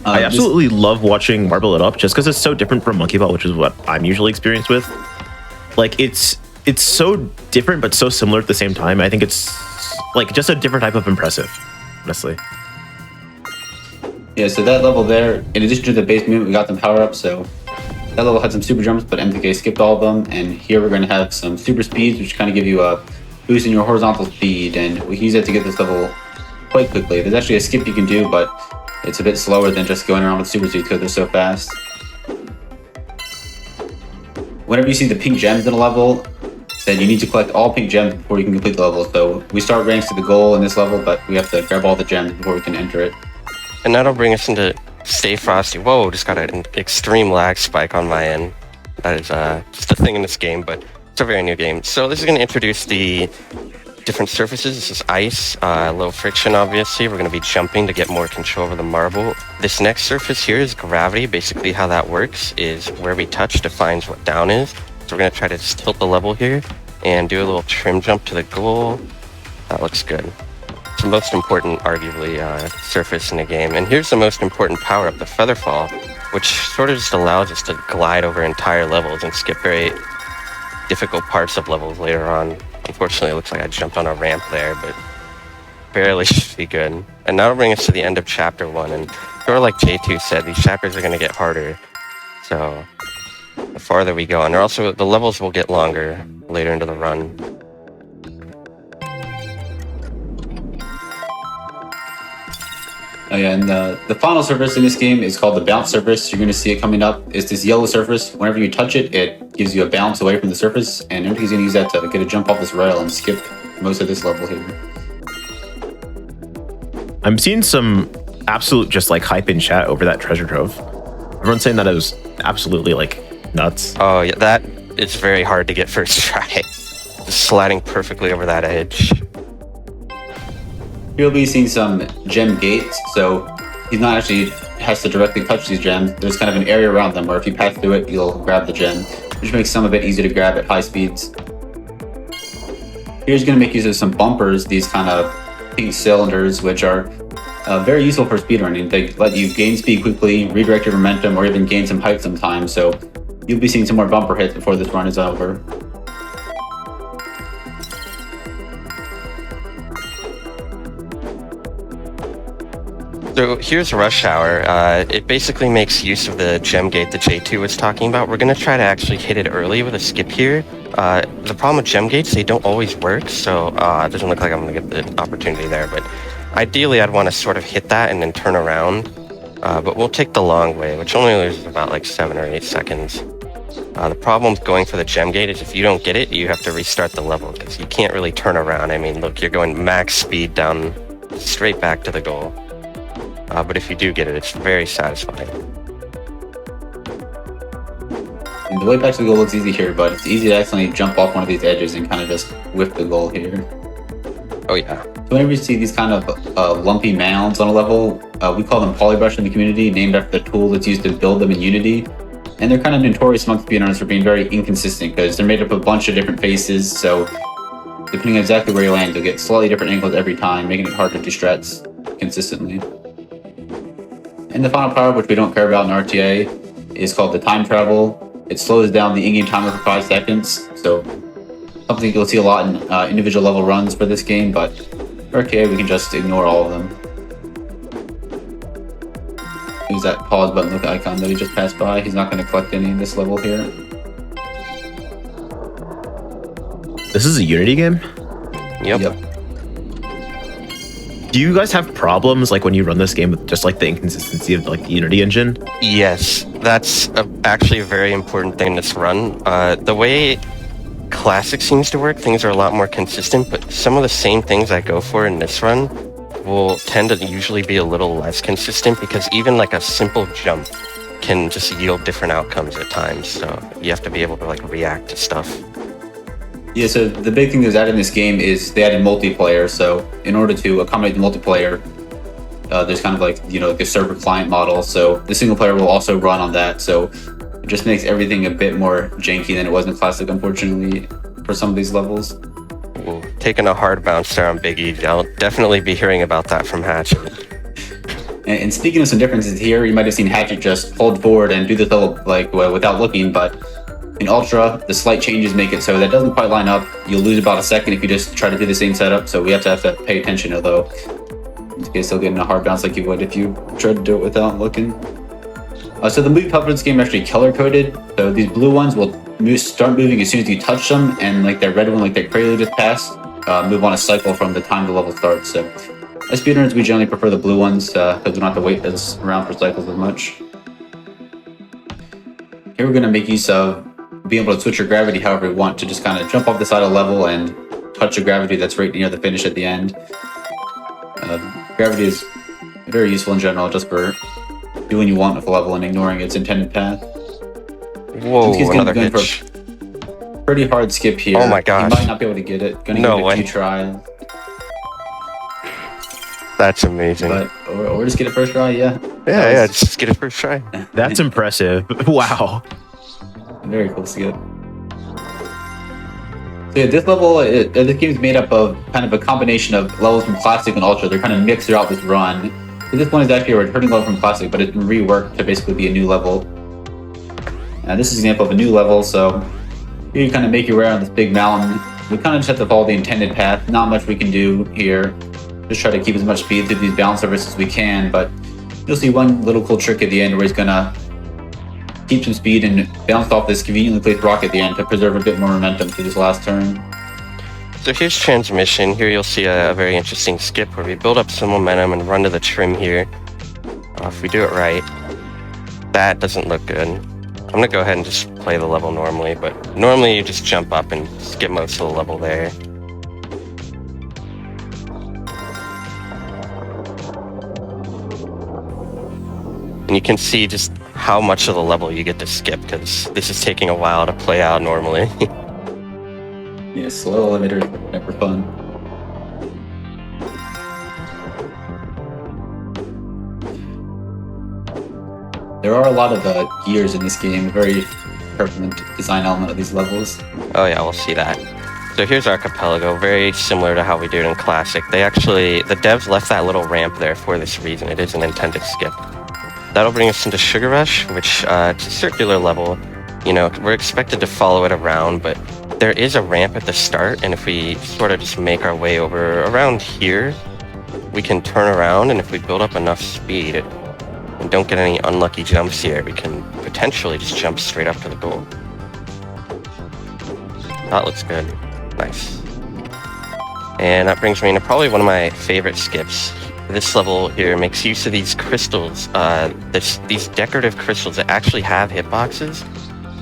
I absolutely love watching Marble It Up just because it's so different from Monkey Ball, which is what I'm usually experienced with. Like, it's it's so different but so similar at the same time. I think it's like just a different type of impressive, honestly. Yeah, so that level there, in addition to the base movement, we got them power up. So that level had some super jumps, but MTK skipped all of them. And here we're going to have some super speeds, which kind of give you a boost in your horizontal speed, and we can use that to get this level quite quickly. There's actually a skip you can do, but it's a bit slower than just going around with super speeds because they're so fast. Whenever you see the pink gems in a level, then you need to collect all pink gems before you can complete the level. So we start ranks to the goal in this level, but we have to grab all the gems before we can enter it. And that'll bring us into Stay Frosty. Whoa, just got an extreme lag spike on my end. That is just a thing in this game, but it's a very new game. So this is going to introduce the different surfaces. This is ice, low friction, obviously. We're going to be jumping to get more control over the marble. This next surface here is gravity. Basically how that works is where we touch defines what down is. So we're going to try to just tilt the level here and do a little trim jump to the goal. That looks good. It's the most important, arguably, surface in the game. And here's the most important power-up, the feather fall, which sort of just allows us to glide over entire levels and skip very difficult parts of levels later on. Unfortunately, it looks like I jumped on a ramp there, but barely should be good. And that'll bring us to the end of Chapter 1. And sort of like J2 said, these chapters are going to get harder. So the farther we go, and the levels will get longer later into the run. Oh yeah, and the final surface in this game is called the bounce surface. You're going to see it coming up. It's this yellow surface. Whenever you touch it, it gives you a bounce away from the surface, and everybody's going to use that to get a jump off this rail and skip most of this level here. I'm seeing some absolute just like hype in chat over that treasure trove. Everyone's saying that it was absolutely like nuts. Oh yeah, that is very hard to get first try. Just sliding perfectly over that edge. You'll be seeing some gem gates, so he's not actually has to directly touch these gems. There's kind of an area around them where if you pass through it, you'll grab the gem, which makes some a bit easier to grab at high speeds. Here's going to make use of some bumpers, these kind of pink cylinders, which are very useful for speedrunning. They let you gain speed quickly, redirect your momentum, or even gain some height sometimes, so you'll be seeing some more bumper hits before this run is over. So here's Rush Hour. It basically makes use of the gem gate that J2 was talking about. We're going to try to actually hit it early with a skip here. The problem with gem gates, they don't always work, so it doesn't look like I'm going to get the opportunity there. But ideally, I'd want to sort of hit that and then turn around. But we'll take the long way, which only loses about like 7 or 8 seconds. The problem with going for the gem gate is if you don't get it, you have to restart the level because you can't really turn around. I mean, look, you're going max speed down straight back to the goal. But if you do get it, it's very satisfying. And the way back to the goal looks easy here, but it's easy to accidentally jump off one of these edges and kind of just whiff the goal here. Oh yeah. So whenever you see these kind of lumpy mounds on a level, we call them polybrush in the community, named after the tool that's used to build them in Unity. And they're kind of notorious among speedrunners for being very inconsistent because they're made up of a bunch of different faces, so depending on exactly where you land, you'll get slightly different angles every time, making it hard to do strats consistently. And the final power, which we don't care about in RTA, is called the time travel. It slows down the in-game timer for 5 seconds, so something you'll see a lot in individual level runs for this game, but RTA we can just ignore all of them. Use that pause button look icon that he just passed by. He's not going to collect any in this level here. This is a Unity game? Yep. Do you guys have problems like when you run this game with just like the inconsistency of like the Unity engine? Yes, that's actually a very important thing in this run. The way Classic seems to work, things are a lot more consistent, but some of the same things I go for in this run will tend to usually be a little less consistent because even like a simple jump can just yield different outcomes at times. So you have to be able to like react to stuff. Yeah, so the big thing that's added in this game is they added multiplayer. So in order to accommodate the multiplayer, there's kind of like, like a server client model. So the single player will also run on that. So it just makes everything a bit more janky than it was in Classic, unfortunately, for some of these levels. Ooh, taking a hard bounce there on Big E. I'll definitely be hearing about that from Hatchet. And speaking of some differences here, you might have seen Hatchet just hold forward and do this level like without looking, but In Ultra, the slight changes make it so that doesn't quite line up. You'll lose about a second if you just try to do the same setup, so we have to pay attention, although in this case, still getting a hard bounce like you would if you tried to do it without looking. So the move helper in this game are actually color-coded, so these blue ones will start moving as soon as you touch them, and like that red one, like that Prelude just passed, move on a cycle from the time the level starts. So as speedrunners, we generally prefer the blue ones because we don't have to wait around for cycles as much. Here we're going to make use of being able to switch your gravity however we want to just kind of jump off the side of the level and touch a gravity that's right near the finish at the end. Gravity is very useful in general just for doing what you want with a level and ignoring its intended path. Whoa, another hitch. Pretty hard skip here. Oh my gosh. You might not be able to get it. Gonna give it a few tries. That's amazing. But, or just get it first try, yeah. Yeah, just get it first try. That's impressive. Wow. Very cool skip. So yeah, this level, this game is made up of kind of a combination of levels from Classic and Ultra. They're kind of mixed throughout this run. So this one is actually a returning level from Classic, but it's been reworked to basically be a new level. This is an example of a new level, so here you kind of make your way around this big mountain. We kind of just have to follow the intended path. Not much we can do here. Just try to keep as much speed through these bounce surfaces as we can, but you'll see one little cool trick at the end where he's gonna keep some speed and bounce off this conveniently placed rock at the end to preserve a bit more momentum through this last turn. So here's transmission. Here you'll see a very interesting skip where we build up some momentum and run to the trim here. If we do it right, that doesn't look good. I'm gonna go ahead and just play the level normally, but normally you just jump up and skip most of the level there. And you can see just how much of the level you get to skip, because this is taking a while to play out normally. Yeah, slow elevators are never fun. There are a lot of gears in this game, a very prevalent design element of these levels. Oh yeah, we'll see that. So here's Archipelago, very similar to how we do it in Classic. The devs left that little ramp there for this reason. It is an intended skip. That'll bring us into Sugar Rush, which it's a circular level. You know, we're expected to follow it around, but there is a ramp at the start, and if we sort of just make our way over around here, we can turn around, and if we build up enough speed and don't get any unlucky jumps here, we can potentially just jump straight up to the goal. That looks good. Nice. And that brings me into probably one of my favorite skips. This level here makes use of these crystals, these decorative crystals that actually have hitboxes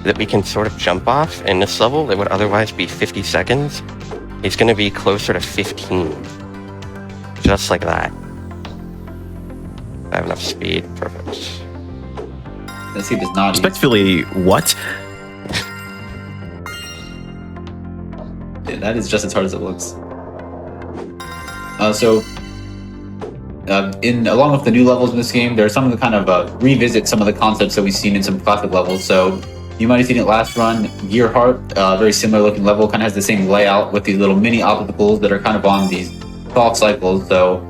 that we can sort of jump off. In this level, that would otherwise be 50 seconds. It's going to be closer to 15. Just like that. I have enough speed. Perfect. This game does not. Respectfully, what? Yeah, that is just as hard as it looks. Along with the new levels in this game, there are some of the kind of revisit some of the concepts that we've seen in some classic levels. So you might have seen it last run. Gear Heart, very similar looking level, kind of has the same layout with these little mini obstacles that are kind of on these soft cycles. So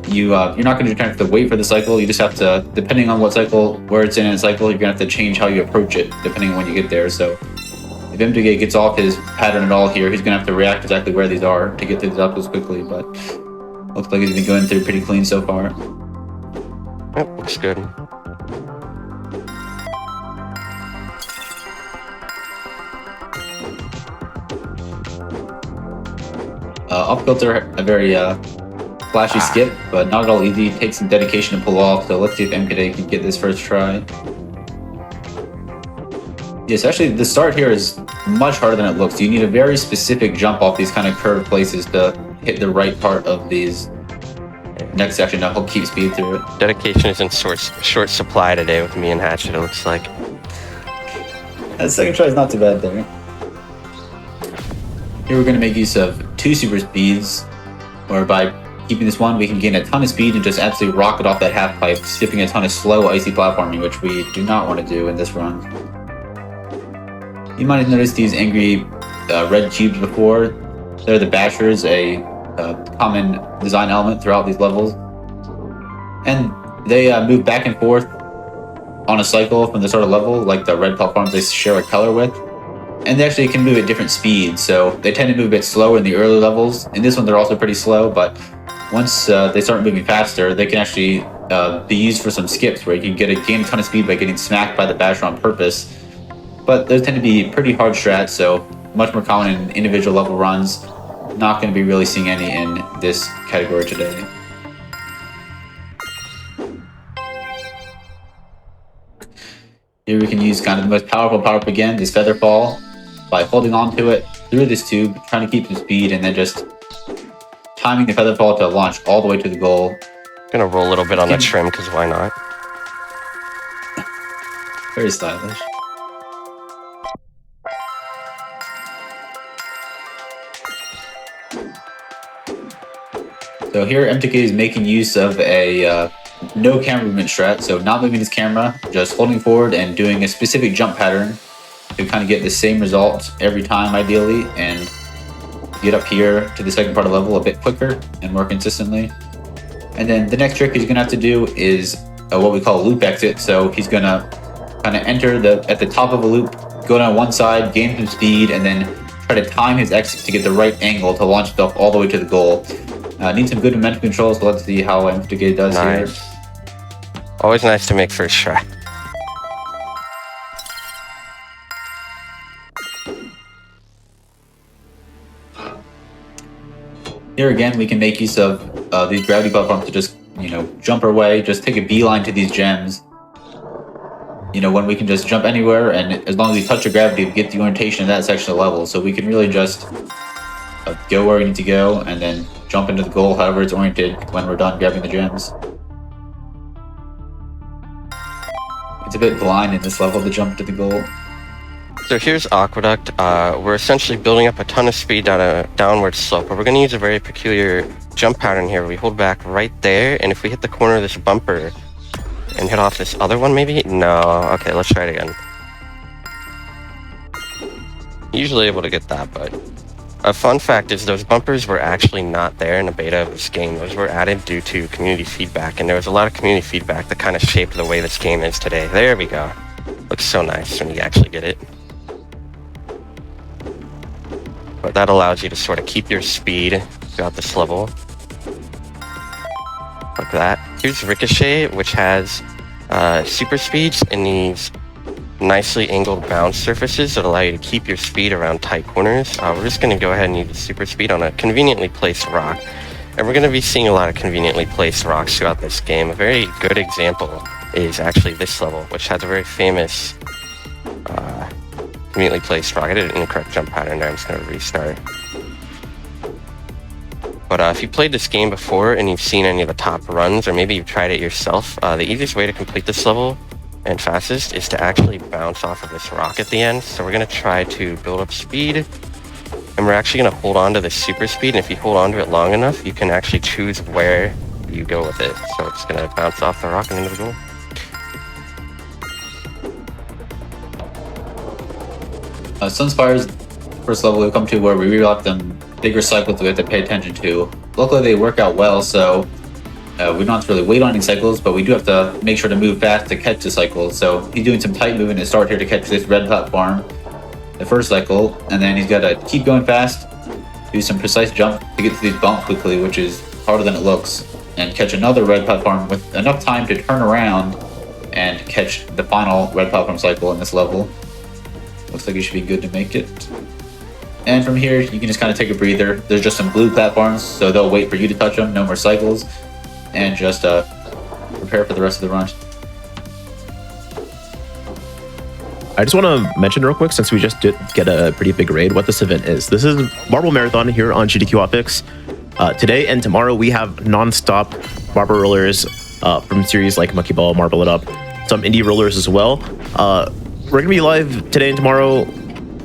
you're not going to kind of have to wait for the cycle. You just have to, depending on what cycle, where it's in a cycle, you're going to have to change how you approach it depending on when you get there. So if MDG gets off his pattern at all here, he's going to have to react exactly where these are to get through these obstacles quickly. But looks like he's been going through pretty clean so far. Yep, looks good. Off filter, a very flashy skip, but not at all easy. It takes some dedication to pull off, so let's see if MKD can get this first try. Yes, actually, the start here is much harder than it looks. You need a very specific jump off these kind of curved places to hit the right part of these next section to help keep speed through it. Dedication is in short supply today with me and Hatchet, it looks like. That second try is not too bad there. Here we're going to make use of 2 super speeds, where by keeping this one, we can gain a ton of speed and just absolutely rocket off that half pipe, skipping a ton of slow, icy platforming, which we do not want to do in this run. You might have noticed these angry red cubes before. They're the bashers, a common design element throughout these levels. And they move back and forth on a cycle from the start of level, like the red platforms they share a color with. And they actually can move at different speeds, so they tend to move a bit slower in the early levels. In this one, they're also pretty slow, but once they start moving faster, they can actually be used for some skips where you can gain a ton of speed by getting smacked by the basher on purpose. But those tend to be pretty hard strats, so much more common in individual level runs. Not going to be really seeing any in this category today. Here we can use kind of the most powerful power-up again, this feather fall, by holding on to it through this tube, trying to keep the speed, and then just timing the feather fall to launch all the way to the goal. Gonna roll a little bit on the trim, because why not? Very stylish. So here MTK is making use of a no camera movement strat, so not moving his camera, just holding forward and doing a specific jump pattern to kind of get the same result every time ideally, and get up here to the second part of the level a bit quicker and more consistently. And then the next trick he's going to have to do is what we call a loop exit. So he's going to kind of enter at the top of a loop, go down one side, gain some speed, and then try to time his exit to get the right angle to launch himself all the way to the goal. Needs some good momentum control, so let's see how MTK does here. Always nice to make first try. Here again, we can make use of these gravity platforms to just, jump our way, just take a beeline to these gems. When we can just jump anywhere, and as long as we touch the gravity, we get the orientation of that section of the level. So we can really just go where we need to go, and then jump into the goal however it's oriented when we're done grabbing the gems. It's a bit blind in this level to jump to the goal. So here's Aqueduct. We're essentially building up a ton of speed down a downward slope, but we're going to use a very peculiar jump pattern here. We hold back right there, and if we hit the corner of this bumper and hit off this other one maybe? No. Okay, let's try it again. Usually able to get that, but a fun fact is those bumpers were actually not there in the beta of this game. Those were added due to community feedback, and there was a lot of community feedback that kind of shaped the way this game is today. There we go. Looks so nice when you actually get it. But that allows you to sort of keep your speed throughout this level. Like that. Here's Ricochet, which has super speeds and these nicely angled bounce surfaces that allow you to keep your speed around tight corners. We're just going to go ahead and use the super speed on a conveniently placed rock. And we're going to be seeing a lot of conveniently placed rocks throughout this game. A very good example is actually this level, which has a very famous conveniently placed rock. I did an incorrect jump pattern there. I'm just going to restart. But if you played this game before and you've seen any of the top runs, or maybe you've tried it yourself, the easiest way to complete this level and fastest is to actually bounce off of this rock at the end. So we're going to try to build up speed, and we're actually going to hold on to this super speed, and if you hold on to it long enough, you can actually choose where you go with it. So it's going to bounce off the rock and into the goal. Sunspire's first level we come to where we relock them bigger cycles we have to pay attention to. Luckily they work out well, so we don't have to really wait on any cycles, but we do have to make sure to move fast to catch the cycles. So he's doing some tight movement to start here to catch this red platform, the first cycle, and then he's got to keep going fast, do some precise jump to get to these bumps quickly, which is harder than it looks, and catch another red platform with enough time to turn around and catch the final red platform cycle in this level. Looks like he should be good to make it. And from here, you can just kind of take a breather. There's just some blue platforms, so they'll wait for you to touch them, no more cycles, and just prepare for the rest of the run. I just want to mention real quick, since we just did get a pretty big raid, what this event is. This is Marble Marathon here on GDQ Hotfix. Today and tomorrow we have non-stop marble rollers from series like Monkey Ball, Marble It Up, some indie rollers as well. We're gonna be live today and tomorrow,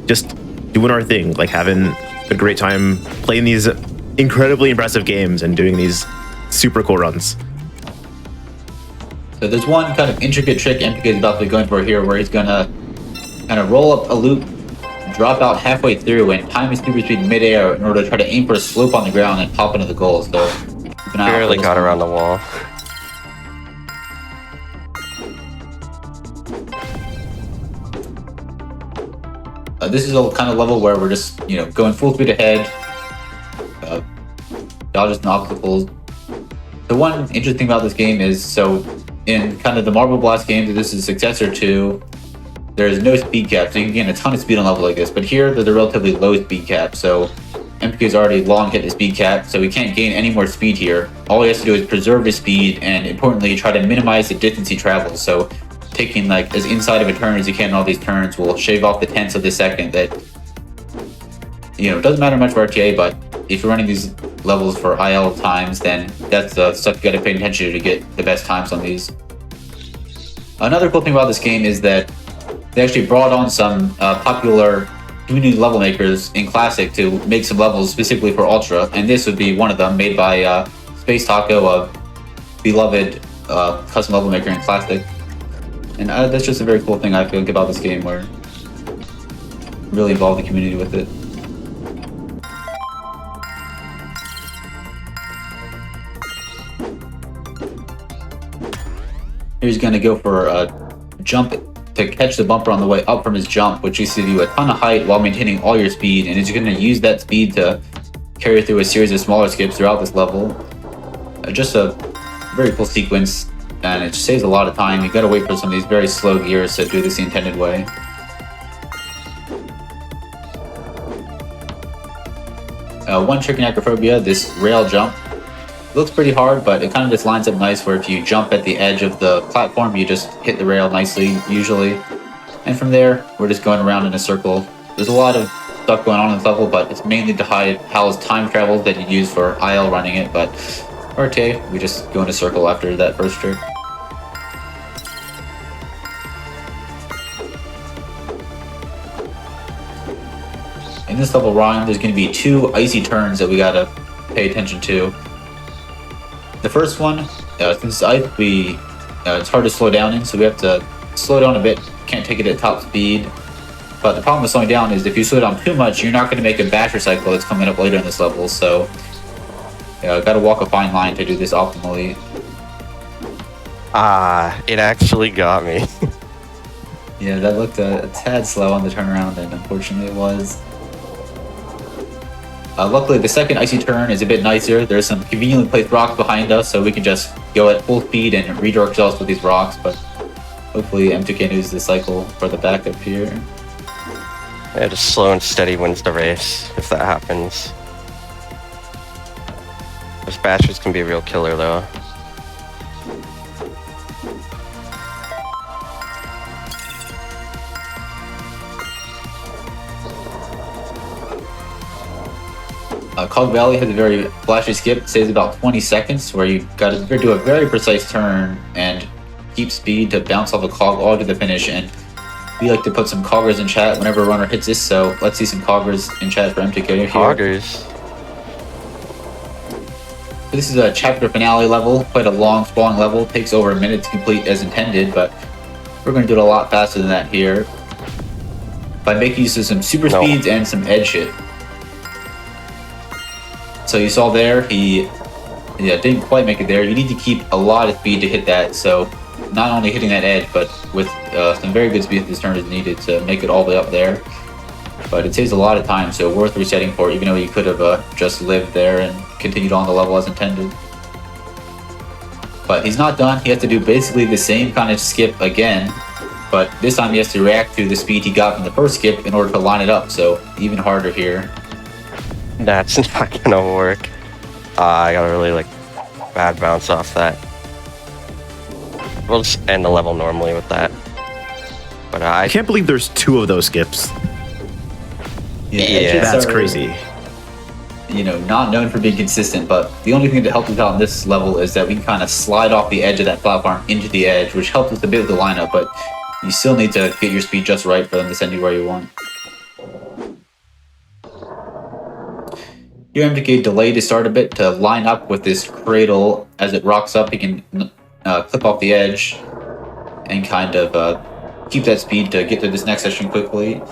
just doing our thing, like having a great time playing these incredibly impressive games and doing these super cool runs. So there's one kind of intricate trick MPK is about to be going for here, where he's gonna kind of roll up a loop, drop out halfway through, and time his super speed midair in order to try to aim for a slope on the ground and pop into the goal. So keep an eye out for Barely this got one. around the wall. This is a kind of level where we're just, going full speed ahead, dodging obstacles. The one interesting thing about this game is, so in kind of the Marble Blast games, this is a successor to, there's no speed cap, so you can gain a ton of speed on a level like this. But here, there's a relatively low speed cap, so MPK's already long hit the speed cap, so he can't gain any more speed here. All he has to do is preserve his speed, and importantly, try to minimize the distance he travels. So taking like as inside of a turn as you can in all these turns will shave off the tenths of the second that, doesn't matter much for RTA, but if you're running these levels for IL times, then that's the stuff you gotta pay attention to get the best times on these. Another cool thing about this game is that they actually brought on some popular community level makers in Classic to make some levels specifically for Ultra, and this would be one of them, made by Space Taco, a beloved custom level maker in Classic. And that's just a very cool thing I feel like about this game, where really involve the community with it. He's going to go for a jump to catch the bumper on the way up from his jump, which used to give you a ton of height while maintaining all your speed, and he's going to use that speed to carry through a series of smaller skips throughout this level. Just a very cool sequence, and it just saves a lot of time. You got to wait for some of these very slow gears to do this the intended way. One trick in Acrophobia, this rail jump. It looks pretty hard, but it kind of just lines up nice where if you jump at the edge of the platform, you just hit the rail nicely, usually. And from there, we're just going around in a circle. There's a lot of stuff going on in this level, but it's mainly to hide Hal's time travel that you use for IL running it, but RTA, we just go in a circle after that first trick. In this level rhyme, there's going to be 2 icy turns that we gotta pay attention to. The first one, since it's ice, it's hard to slow down in, so we have to slow down a bit. Can't take it at top speed. But the problem with slowing down is if you slow down too much, you're not going to make a basher cycle that's coming up later in this level. So, gotta walk a fine line to do this optimally. It actually got me. Yeah, that looked a tad slow on the turnaround, and unfortunately it was. Luckily, the second icy turn is a bit nicer. There's some conveniently placed rocks behind us, so we can just go at full speed and redirect ourselves with these rocks, but hopefully M2K knows the cycle for the backup here. Yeah, just slow and steady wins the race, if that happens. Those bashers can be a real killer, though. Cog Valley has a very flashy skip, saves about 20 seconds, where you gotta do a very precise turn and keep speed to bounce off a cog all to the finish. And we like to put some coggers in chat whenever a runner hits this, so let's see some coggers in chat for M2K here. Coggers. This is a chapter finale level, quite a long, sprawling level. It takes over a minute to complete as intended, but we're going to do it a lot faster than that here by making use of some super speeds and some edge hit. So you saw there, he didn't quite make it there. You need to keep a lot of speed to hit that, so not only hitting that edge, but with some very good speed this turn is needed to make it all the way up there. But it saves a lot of time, so worth resetting for, even though you could have just lived there and continued on the level as intended. But he's not done. He has to do basically the same kind of skip again, but this time he has to react to the speed he got from the first skip in order to line it up, so even harder here. That's not gonna work. I got a really bad bounce off that. We'll just end the level normally with that. But I can't believe there's 2 of those skips. Yeah, that's crazy. Not known for being consistent, but the only thing that helps us out on this level is that we can kind of slide off the edge of that platform into the edge, which helps us a bit with the lineup, but you still need to get your speed just right for them to send you where you want. Your MTK delay to start a bit to line up with this cradle. As it rocks up, he can clip off the edge and kind of keep that speed to get to this next section quickly.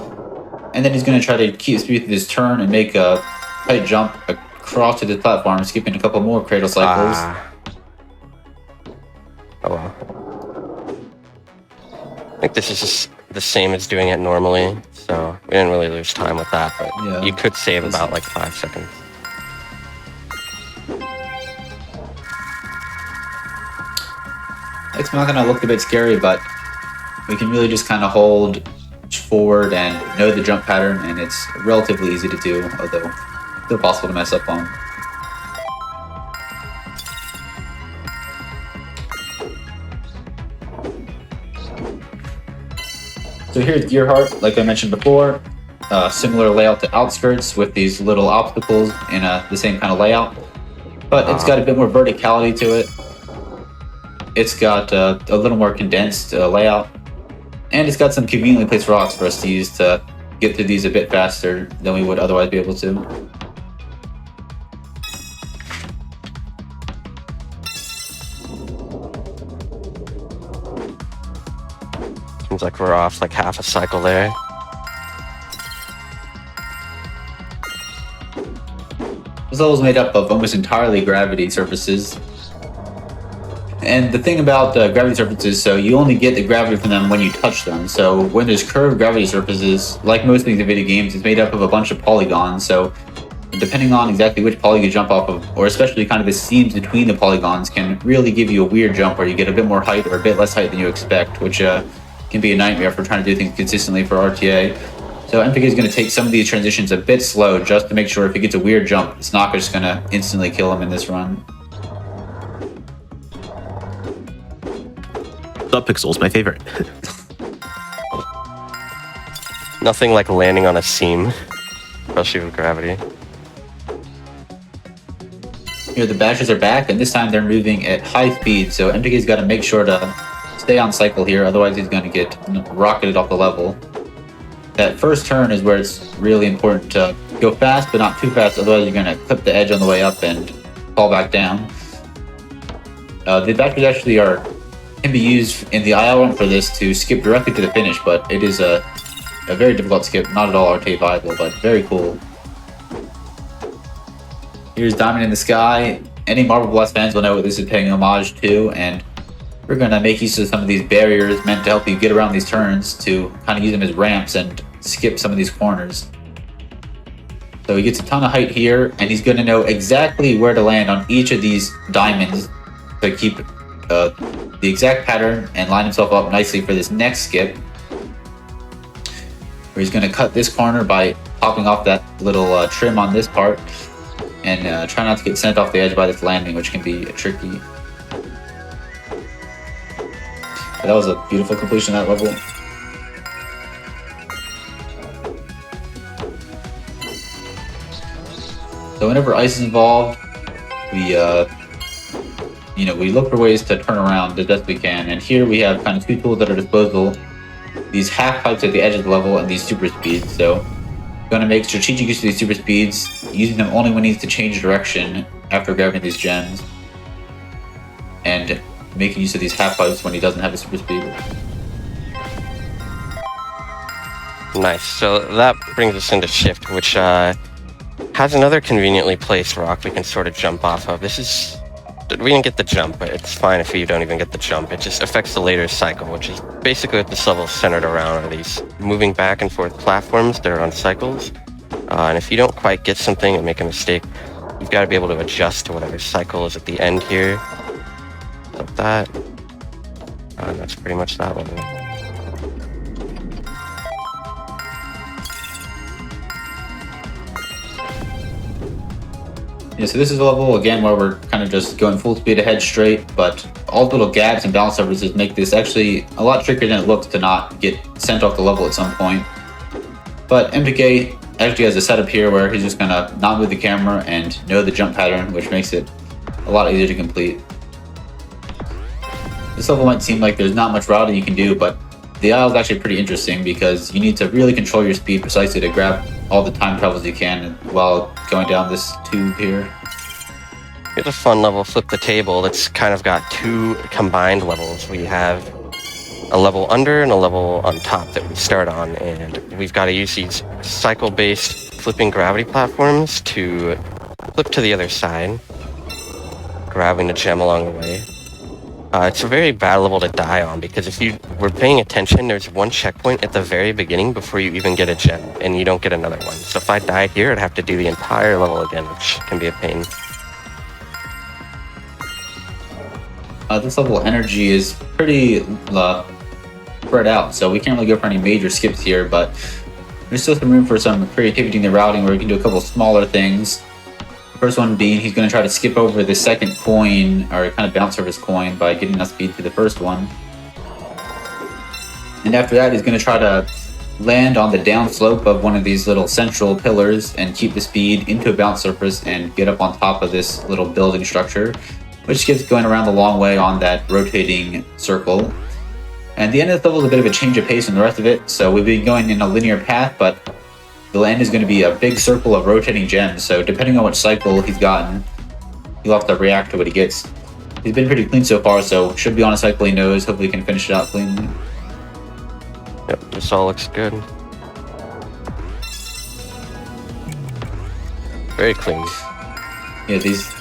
And then he's going to try to keep speed through this turn and make a tight jump across to the platform, skipping a couple more cradle cycles. Oh well. I think this is just the same as doing it normally, so We didn't really lose time with that, but Yeah. you could save about like 5 seconds. It's not gonna look a bit scary, but we can really just kind of hold forward and know the jump pattern, and it's relatively easy to do, although still possible to mess up on. So here's Gearheart, like I mentioned before. Similar layout to Outskirts with these little obstacles in the same kind of layout. But it's got a bit more verticality to it. It's got a little more condensed layout. And it's got some conveniently placed rocks for us to use to get through these a bit faster than we would otherwise be able to. Seems like we're off like half a cycle there. This level is made up of almost entirely gravity surfaces. And the thing about gravity surfaces, so you only get the gravity from them when you touch them. So when there's curved gravity surfaces, like most things in video games, it's made up of a bunch of polygons. So depending on exactly which polygon you jump off of, or especially kind of the seams between the polygons, can really give you a weird jump where you get a bit more height or a bit less height than you expect, which can be a nightmare for trying to do things consistently for RTA. So MPK is going to take some of these transitions a bit slow just to make sure if he gets a weird jump, it's not just going to instantly kill him in this run. Subpixel's my favorite. Nothing like landing on a seam, especially with gravity. Here the bashes are back, and this time they're moving at high speed, so MPK's got to make sure to stay on cycle here, otherwise he's going to get rocketed off the level. That first turn is where it's really important to go fast, but not too fast, otherwise you're going to clip the edge on the way up and fall back down. The bashes actually can be used in the IL run for this to skip directly to the finish, but it is a very difficult skip, not at all RTA viable, but very cool. Here's Diamond in the Sky. Any Marble Blast fans will know what this is paying homage to, and we're going to make use of some of these barriers meant to help you get around these turns to kind of use them as ramps and skip some of these corners. So he gets a ton of height here, and he's going to know exactly where to land on each of these diamonds to keep the exact pattern and line himself up nicely for this next skip, where he's going to cut this corner by popping off that little trim on this part, and try not to get sent off the edge by this landing, which can be tricky. But that was a beautiful completion of that level. So whenever ice is involved, we look for ways to turn around as best we can. And here we have kind of two tools at our disposal: these half pipes at the edge of the level and these super speeds. So we're going to make strategic use of these super speeds, using them only when he needs to change direction after grabbing these gems, and making use of these half pipes when he doesn't have a super speed. Nice. So that brings us into Shift, which has another conveniently placed rock we can sort of jump off of. We didn't get the jump, but it's fine if you don't even get the jump. It just affects the later cycle, which is basically what this level is centered around, are these moving back and forth platforms that are on cycles. And if you don't quite get something and make a mistake, you've got to be able to adjust to whatever cycle is at the end here. Like that. And that's pretty much that level. Yeah, so this is a level, again, where we're kind of just going full speed ahead straight, but all the little gaps and balance surfaces make this actually a lot trickier than it looks to not get sent off the level at some point. But MPK actually has a setup here where he's just going to not move the camera and know the jump pattern, which makes it a lot easier to complete. This level might seem like there's not much routing you can do, but the aisle is actually pretty interesting because you need to really control your speed precisely to grab all the time travels you can while going down this tube here. Here's a fun level, Flip the Table, that's kind of got two combined levels. We have a level under and a level on top that we start on, and we've got to use these cycle-based flipping gravity platforms to flip to the other side, grabbing a gem along the way. It's a very bad level to die on because if you were paying attention, there's one checkpoint at the very beginning before you even get a gem, and you don't get another one. So if I died here, I'd have to do the entire level again, which can be a pain. This level energy is pretty spread out, so we can't really go for any major skips here, but there's still some room for some creativity in the routing where we can do a couple smaller things. First one being he's going to try to skip over the second coin, or kind of bounce over his coin by getting enough speed to the first one. And after that, he's going to try to land on the down slope of one of these little central pillars and keep the speed into a bounce surface and get up on top of this little building structure, which keeps going around the long way on that rotating circle. And the end of the level is a bit of a change of pace from the rest of it, so we've been going in a linear path, but the end is going to be a big circle of rotating gems, so depending on which cycle he's gotten, he'll have to react to what he gets. He's been pretty clean so far, so should be on a cycle he knows. Hopefully he can finish it out cleanly. Yep, this all looks good. Very clean. Yeah,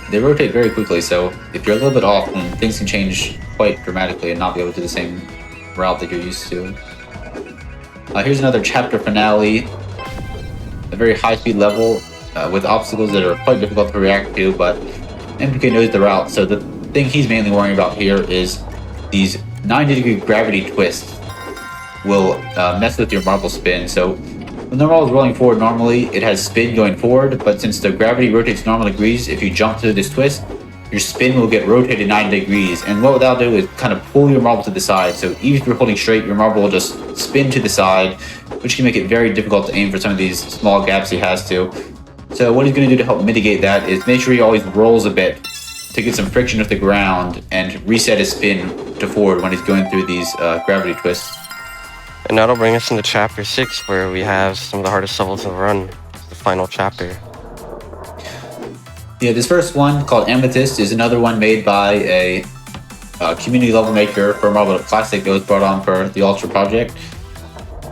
they rotate very quickly, so if you're a little bit off, then things can change quite dramatically and not be able to do the same route that you're used to. Here's another chapter finale. A very high-speed level with obstacles that are quite difficult to react to, but MPK knows the route, so the thing he's mainly worrying about here is these 90-degree gravity twists will mess with your marble spin. So when the marble is rolling forward normally, it has spin going forward, but since the gravity rotates normal degrees, if you jump through this twist, your spin will get rotated 90 degrees, and what that'll do is kind of pull your marble to the side. So even if you're holding straight, your marble will just spin to the side, which can make it very difficult to aim for some of these small gaps he has to. So what he's going to do to help mitigate that is make sure he always rolls a bit to get some friction with the ground and reset his spin to forward when he's going through these gravity twists. And that'll bring us into chapter 6, where we have some of the hardest levels of the run, the final chapter. Yeah, this first one, called Amethyst, is another one made by a community level maker for Marble Up Classic that was brought on for the Ultra project.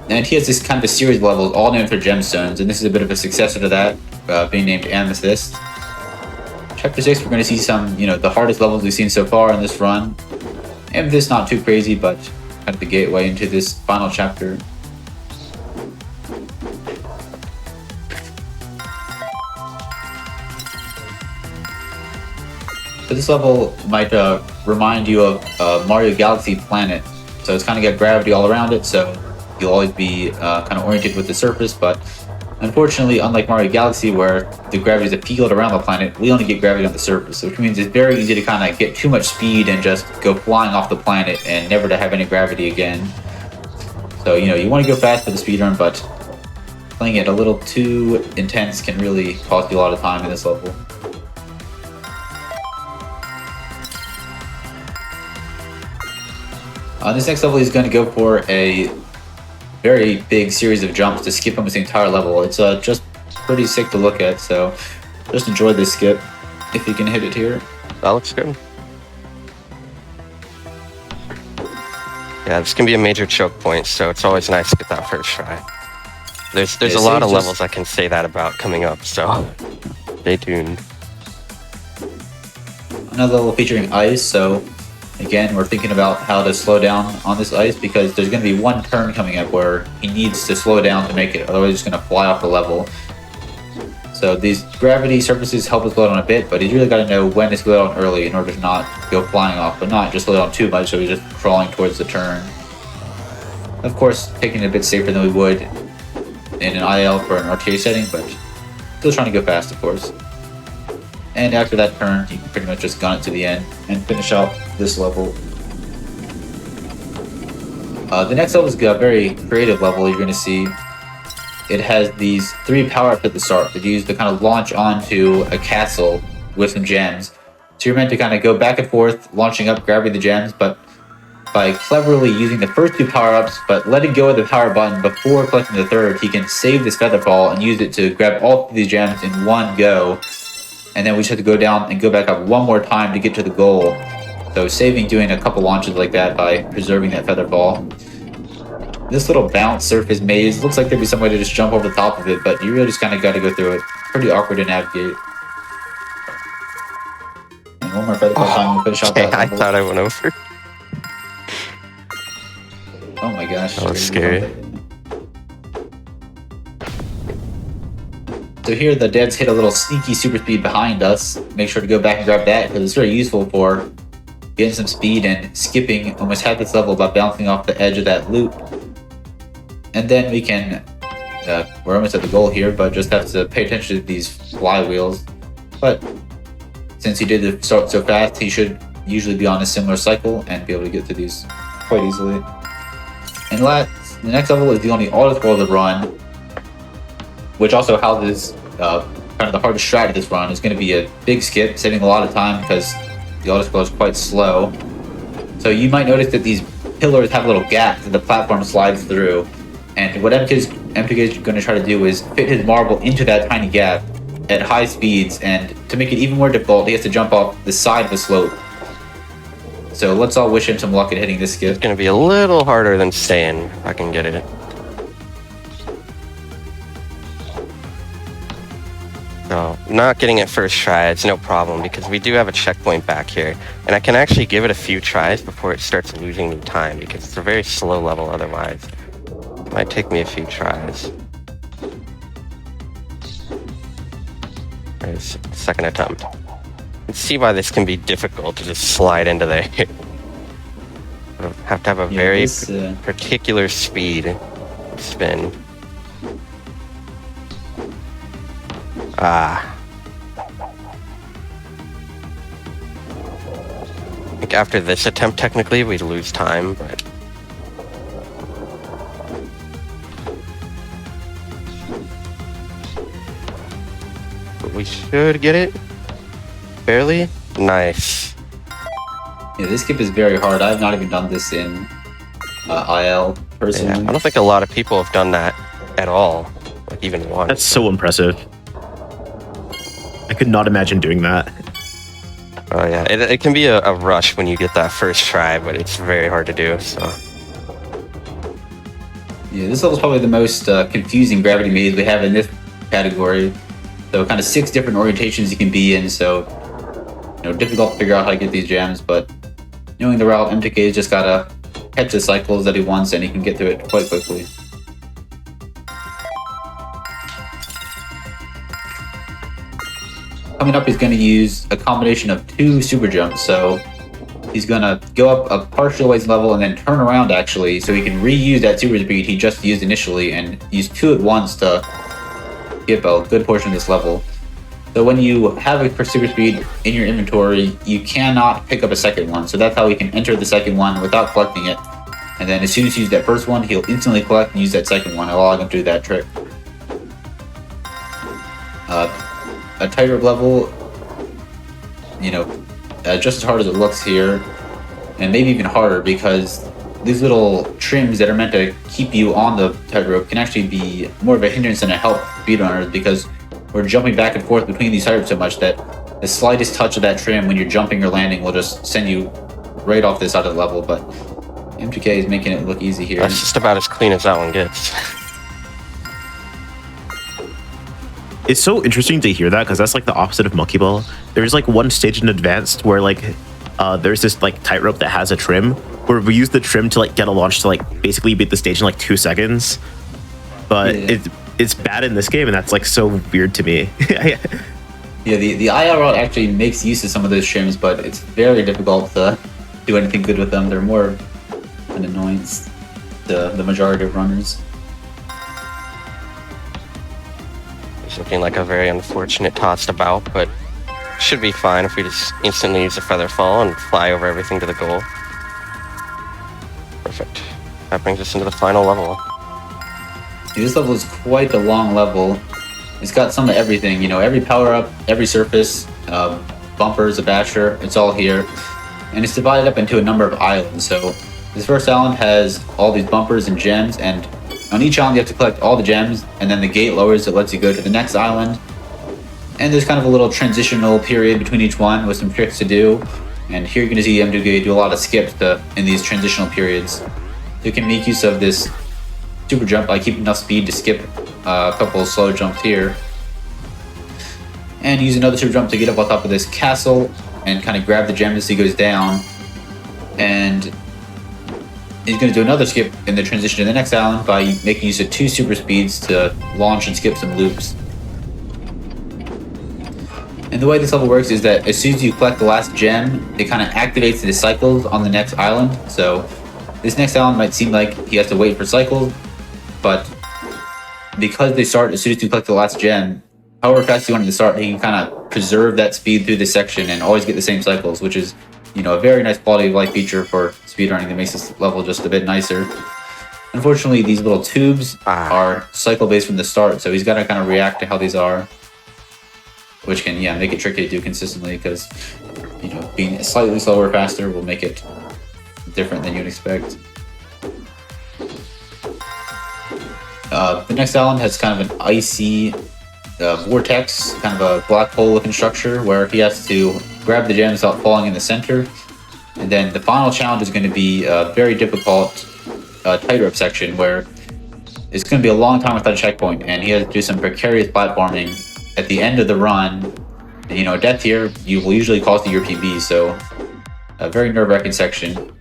And he has this kind of a series of levels, all named for gemstones, and this is a bit of a successor to that, being named Amethyst. Chapter 6, we're going to see some, the hardest levels we've seen so far in this run. Amethyst, not too crazy, but kind of the gateway into this final chapter. So this level might remind you of Mario Galaxy Planet. So it's kind of got gravity all around it, so you'll always be kind of oriented with the surface, but unfortunately, unlike Mario Galaxy, where the gravity is a field around the planet, we only get gravity on the surface, which means it's very easy to kind of get too much speed and just go flying off the planet and never to have any gravity again. So, you want to go fast for the speedrun, but playing it a little too intense can really cost you a lot of time in this level. This next level is going to go for a very big series of jumps to skip almost the entire level. It's just pretty sick to look at, so just enjoy this skip if you can hit it here. That looks good. Yeah, this can be a major choke point, so it's always nice to get that first try. There's a lot of levels I can say that about coming up, so stay tuned. Another level featuring ice, so again, we're thinking about how to slow down on this ice because there's going to be one turn coming up where he needs to slow down to make it, otherwise he's going to fly off the level. So these gravity surfaces help us slow down a bit, but he's really got to know when to slow down early in order to not go flying off, but not just slow down too much so he's just crawling towards the turn. Of course, taking it a bit safer than we would in an IL for an RTA setting, but still trying to go fast, of course. And after that turn, you can pretty much just gun it to the end and finish out this level. The next level is a very creative level you're going to see. It has these 3 power-ups at the start that you use to kind of launch onto a castle with some gems. So you're meant to kind of go back and forth, launching up, grabbing the gems, but by cleverly using the first 2 power-ups, but letting go of the power button before collecting the third, he can save this feather fall and use it to grab all 3 gems in one go. And then we just have to go down and go back up one more time to get to the goal. So saving doing a couple launches like that by preserving that feather fall. This little bounce surface maze looks like there'd be some way to just jump over the top of it, but you really just kind of got to go through it. Pretty awkward to navigate. And one more feather fall time to finish off that level. I thought I went over. Oh my gosh. That was scary. So here the devs hit a little sneaky super speed behind us. Make sure to go back and grab that because it's very useful for getting some speed and skipping almost half this level by bouncing off the edge of that loop. And then we can, we're almost at the goal here, but just have to pay attention to these flywheels. But since he did the start so fast, he should usually be on a similar cycle and be able to get through these quite easily. And the next level is the only auto scroll of the run, which also houses kind of the hardest strat of this run. Is going to be a big skip, saving a lot of time because the auto scroll is quite slow. So you might notice that these pillars have little gaps that the platform slides through. And what MTK is going to try to do is fit his marble into that tiny gap at high speeds, and to make it even more difficult, he has to jump off the side of the slope. So let's all wish him some luck at hitting this skip. It's going to be a little harder than staying, if I can get it. So, not getting it first try, it's no problem because we do have a checkpoint back here. And I can actually give it a few tries before it starts losing me time because it's a very slow level otherwise. It might take me a few tries. There's second attempt. Let's see why this can be difficult to just slide into there. Have to have a very particular speed spin. I think after this attempt, technically, we'd lose time, but... we should get it. Barely. Nice. Yeah, this skip is very hard. I've not even done this in IL, personally. Yeah, I don't think a lot of people have done that at all. Like, even once. That's so impressive. I could not imagine doing that. Oh yeah, it can be a rush when you get that first try, but it's very hard to do, so... Yeah, this level's probably the most confusing gravity maze we have in this category. So kind of 6 different orientations you can be in, so difficult to figure out how to get these gems, but knowing the route, MTK's just gotta catch the cycles that he wants and he can get through it quite quickly. Coming up, he's going to use a combination of 2 super jumps, so he's going to go up a partial ways level and then turn around actually, so he can reuse that super speed he just used initially and use 2 at once to get a good portion of this level. So when you have a super speed in your inventory, you cannot pick up a second one, so that's how he can enter the second one without collecting it. And then as soon as you use that first one, he'll instantly collect and use that second one, allowing him to do that trick. A tightrope level, just as hard as it looks here, and maybe even harder because these little trims that are meant to keep you on the tightrope can actually be more of a hindrance than a help speedrunners because we're jumping back and forth between these tightrope so much that the slightest touch of that trim when you're jumping or landing will just send you right off this side of the level, but MTK is making it look easy here. That's just about as clean as that one gets. It's so interesting to hear that because that's like the opposite of Monkey Ball. There's like one stage in Advanced where there's this like tightrope that has a trim where we use the trim to like get a launch to like basically beat the stage in like 2 seconds. But it's bad in this game and that's like so weird to me. Yeah, the IR route actually makes use of some of those trims, but it's very difficult to do anything good with them. They're more an annoyance to the majority of runners. It's looking like a very unfortunate tossed about, but should be fine if we just instantly use a feather fall and fly over everything to the goal. Perfect. That brings us into the final level. This level is quite a long level. It's got some of everything, every power-up, every surface, bumpers, a basher, it's all here. And it's divided up into a number of islands. So this first island has all these bumpers and gems, and on each island you have to collect all the gems, and then the gate lowers that lets you go to the next island. And there's kind of a little transitional period between each one with some tricks to do. And here you're going to see MTK do a lot of skips in these transitional periods. So you can make use of this super jump by keeping enough speed to skip a couple of slow jumps here. And use another super jump to get up on top of this castle and kind of grab the gem as he goes down. And he's going to do another skip in the transition to the next island by making use of 2 super speeds to launch and skip some loops. And the way this level works is that as soon as you collect the last gem, it kind of activates the cycles on the next island. So this next island might seem like he has to wait for cycles, but because they start as soon as you collect the last gem, however fast you want it to start, he can kind of preserve that speed through this section and always get the same cycles, which is, you know, a very nice quality of life feature for speedrunning that makes this level just a bit nicer. Unfortunately, these little tubes are cycle based from the start, so he's got to kind of react to how these are, which can, yeah, make it tricky to do consistently because, you know, being slightly slower or faster will make it different than you'd expect. The next island has kind of an icy vortex, kind of a black hole looking structure where he has to grab the gems without falling in the center. And then the final challenge is going to be a very difficult tightrope section where it's going to be a long time without a checkpoint, and he has to do some precarious platforming at the end of the run. And, you know, death here you will usually cost your PB, so a very nerve-wracking section.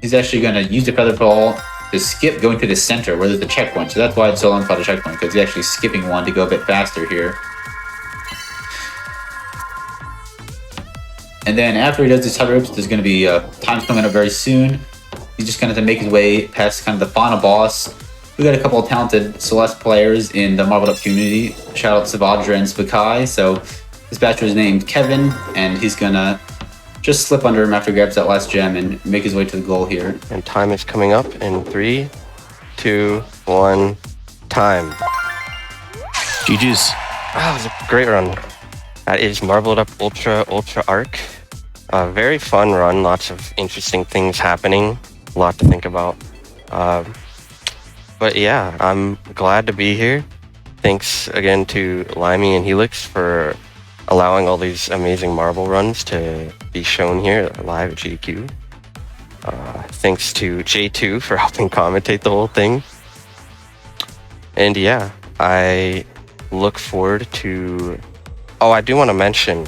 He's actually going to use the feather fall to skip going to the center where there's the checkpoint, so that's why it's so long without a checkpoint, because he's actually skipping one to go a bit faster here. And then after he does these tightropes, there's going to be times coming up very soon. He's just going to have to make his way past kind of the final boss. We got a couple of talented Celeste players in the Marbled Up community. Shout out to Savadra and Spakai. So this bachelor is named Kevin, and he's going to just slip under him after he grabs that last gem and make his way to the goal here. And time is coming up in 3, 2, 1, time. GG's. Wow, it was a great run. That is Marbled Up Ultra Arc. A very fun run, lots of interesting things happening, a lot to think about. But yeah, I'm glad to be here. Thanks again to Limey and Helix for allowing all these amazing marble runs to be shown here live at GDQ. Thanks to J2 for helping commentate the whole thing. And yeah, I look forward to... Oh, I do want to mention,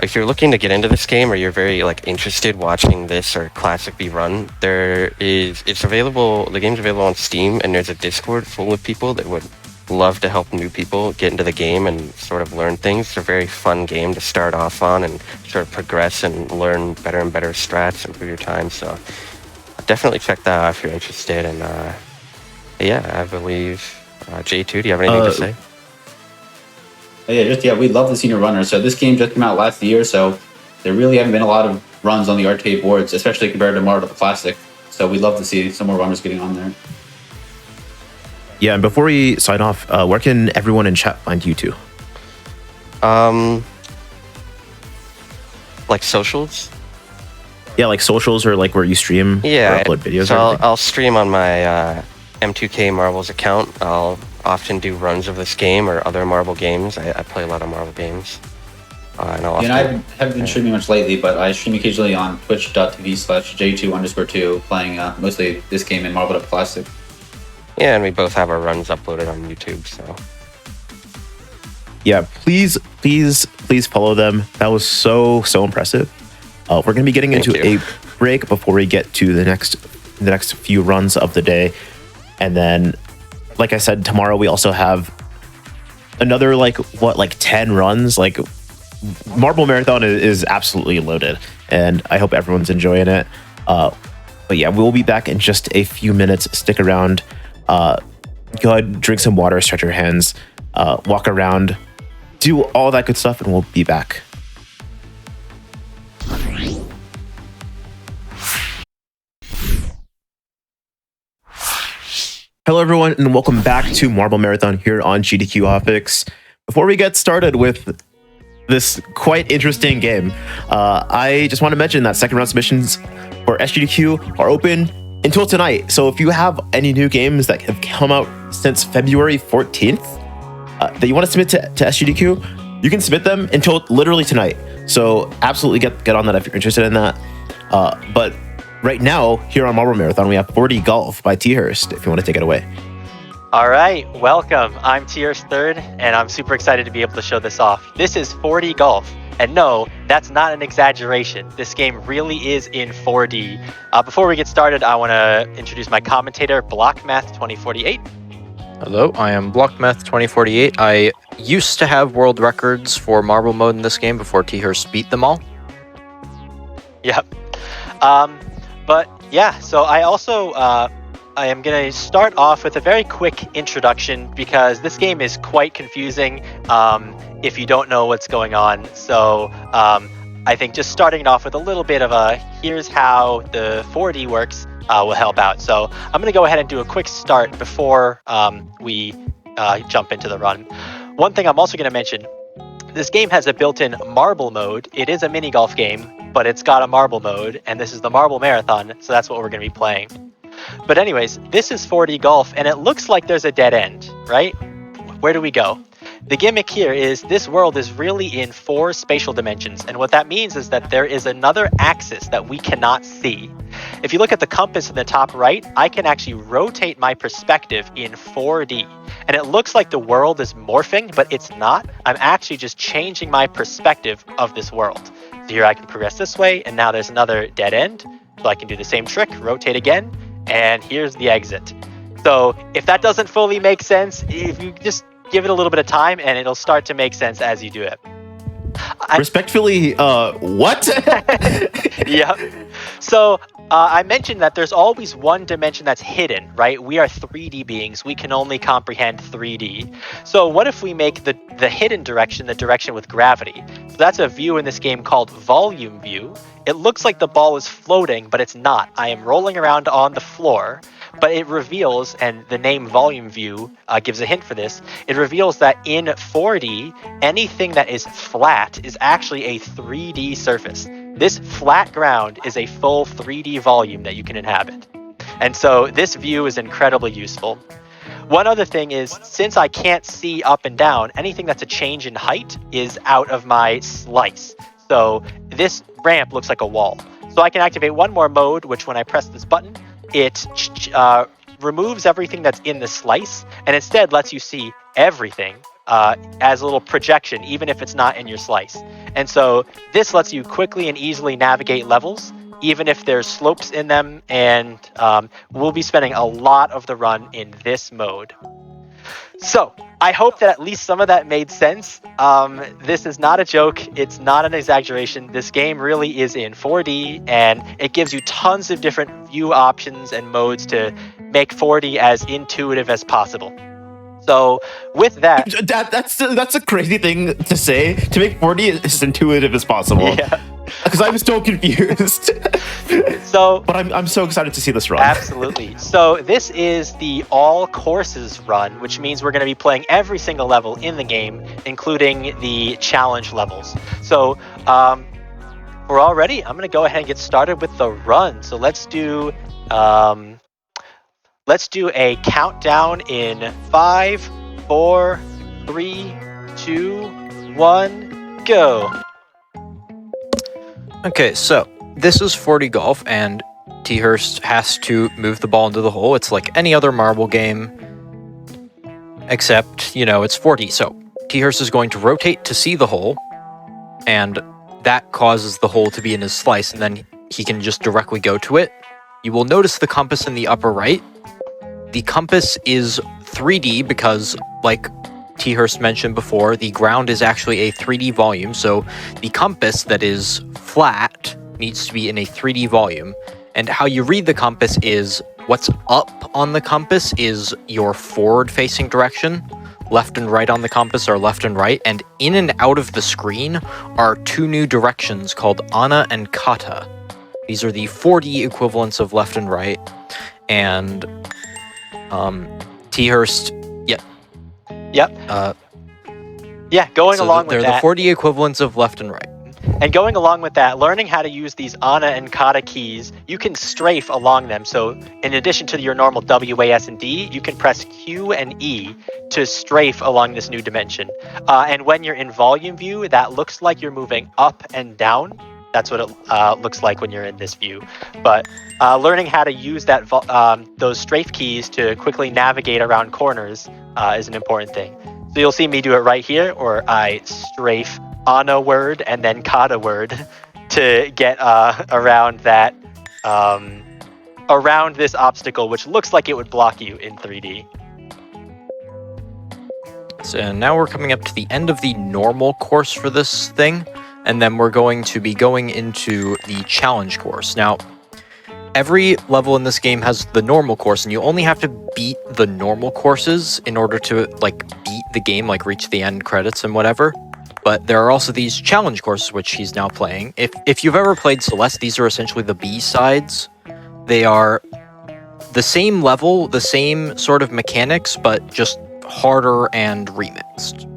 if you're looking to get into this game or you're very interested watching this or Classic be run, it's available, the game's available on Steam, and there's a Discord full of people that would love to help new people get into the game and sort of learn things. It's a very fun game to start off on and sort of progress and learn better and better strats, improve your time. So definitely check that out if you're interested. And yeah, I believe J2, do you have anything to say? We love the senior runner. So this game just came out last year, so there really haven't been a lot of runs on the arcade boards, especially compared to Marbled Up Classic. So we'd love to see some more runners getting on there. Yeah, and before we sign off, where can everyone in chat find you two? Like socials? Yeah, like socials or like where you stream or upload videos. So I'll stream on my M2K Marbles account. I'll often do runs of this game or other Marble games. I play a lot of Marble games. And I haven't been streaming much lately, but I stream occasionally on twitch.tv/J2_2 playing mostly this game in Marbled Up Classic. Yeah, and we both have our runs uploaded on YouTube, so... Yeah, please follow them. That was so impressive. We're going to be getting into a break before we get to the next few runs of the day. And then, like I said, tomorrow we also have another 10 runs. Marble Marathon is absolutely loaded, and I hope everyone's enjoying it. But yeah, we'll be back in just a few minutes. Stick around. Go ahead, drink some water, stretch your hands, walk around, do all that good stuff, and we'll be back. Hello, everyone, and welcome back to Marble Marathon here on GDQ Hotfix. Before we get started with this quite interesting game, I just want to mention that second round submissions for SGDQ are open until tonight. So if you have any new games that have come out since February 14th that you want to submit to SGDQ, you can submit them until literally tonight. So absolutely get on that if you're interested in that. But right now, here on Marble Marathon, we have 40 Golf by T. Hurst, if you want to take it away. All right, welcome. I'm T. Hurst III, and I'm super excited to be able to show this off. This is 40 Golf. And no, that's not an exaggeration. This game really is in 4D. Before we get started, I want to introduce my commentator, BlockMath2048. Hello, I am BlockMath2048. I used to have world records for marble mode in this game before T-Hurst beat them all. Yep. But yeah, so I also I am going to start off with a very quick introduction because this game is quite confusing if you don't know what's going on. So I think just starting it off with a little bit of a here's how the 4D works will help out. So I'm going to go ahead and do a quick start before we jump into the run. One thing I'm also going to mention, this game has a built-in marble mode. It is a mini golf game, but it's got a marble mode, and this is the Marble Marathon, so that's what we're going to be playing. But anyways, this is 4D golf, and it looks like there's a dead end, right? Where do we go? The gimmick here is this world is really in 4 spatial dimensions, and what that means is that there is another axis that we cannot see. If you look at the compass in the top right, I can actually rotate my perspective in 4D. And it looks like the world is morphing, but it's not. I'm actually just changing my perspective of this world. So here I can progress this way, and now there's another dead end. So I can do the same trick, rotate again, and here's the exit. So if that doesn't fully make sense, if you just give it a little bit of time, and it'll start to make sense as you do it. Respectfully, what? Yep. So I mentioned that there's always one dimension that's hidden, right? We are 3D beings. We can only comprehend 3D. So what if we make the hidden direction the direction with gravity? So that's a view in this game called volume view. It looks like the ball is floating, but it's not. I am rolling around on the floor, but it reveals, and the name volume view gives a hint for this, it reveals that in 4D, anything that is flat is actually a 3D surface. This flat ground is a full 3D volume that you can inhabit. And so this view is incredibly useful. One other thing is, since I can't see up and down, anything that's a change in height is out of my slice. So this ramp looks like a wall. So I can activate one more mode, which when I press this button, it removes everything that's in the slice and instead lets you see everything as a little projection, even if it's not in your slice. And so this lets you quickly and easily navigate levels, even if there's slopes in them, and we'll be spending a lot of the run in this mode. So I hope that at least some of that made sense. This is not a joke. It's not an exaggeration. This game really is in 4D, and it gives you tons of different view options and modes to make 4D as intuitive as possible. So with that, that's a crazy thing to say. To make 4D as intuitive as possible. Yeah. Because I was so confused. So, but I'm so excited to see this run. Absolutely. So this is the all courses run, which means we're going to be playing every single level in the game, including the challenge levels. So we're all ready. I'm going to go ahead and get started with the run. So let's do a countdown in 5, 4, 3, 2, 1, go. Okay, so this is 4D golf, and T-Hurst has to move the ball into the hole. It's like any other marble game, except, it's 4D. So T-Hurst is going to rotate to see the hole, and that causes the hole to be in his slice, and then he can just directly go to it. You will notice the compass in the upper right. The compass is 3D because, like T-Hurst mentioned before, the ground is actually a 3D volume, so the compass that is flat needs to be in a 3D volume. And how you read the compass is what's up on the compass is your forward-facing direction. Left and right on the compass are left and right, and in and out of the screen are 2 new directions called Ana and Kata. These are the 4D equivalents of left and right, and T-Hurst, going along with that. They're the 4D equivalents of left and right. And going along with that, learning how to use these Ana and Kata keys, you can strafe along them. So in addition to your normal W, A, S, and D, you can press Q and E to strafe along this new dimension. And when you're in volume view, that looks like you're moving up and down. That's what it looks like when you're in this view. But learning how to use that those strafe keys to quickly navigate around corners is an important thing. So you'll see me do it right here, or I strafe Ana word and then kata word to get around that around this obstacle, which looks like it would block you in 3D. So now we're coming up to the end of the normal course for this thing, and then we're going to be going into the challenge course. Now, every level in this game has the normal course, and you only have to beat the normal courses in order to beat the game, reach the end credits and whatever. But there are also these challenge courses, which he's now playing. If you've ever played Celeste, these are essentially the B-sides. They are the same level, the same sort of mechanics, but just harder and remixed.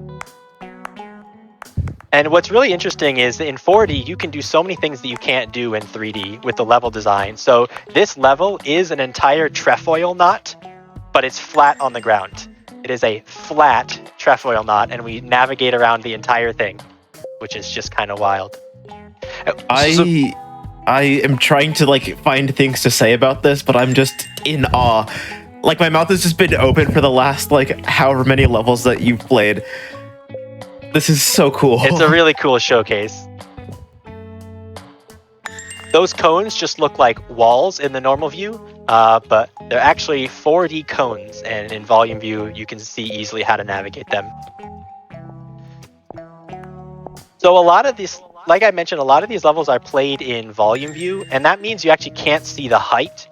And what's really interesting is in 4D, you can do so many things that you can't do in 3D with the level design. So this level is an entire trefoil knot, but it's flat on the ground. It is a flat trefoil knot, and we navigate around the entire thing, which is just kind of wild. I am trying to find things to say about this, but I'm just in awe. My mouth has just been open for the last however many levels that you've played. This is so cool. It's a really cool showcase. Those cones just look like walls in the normal view, but they're actually 4D cones, and in volume view, you can see easily how to navigate them. So a lot of these, like I mentioned, a lot of these levels are played in volume view, and that means you actually can't see the height.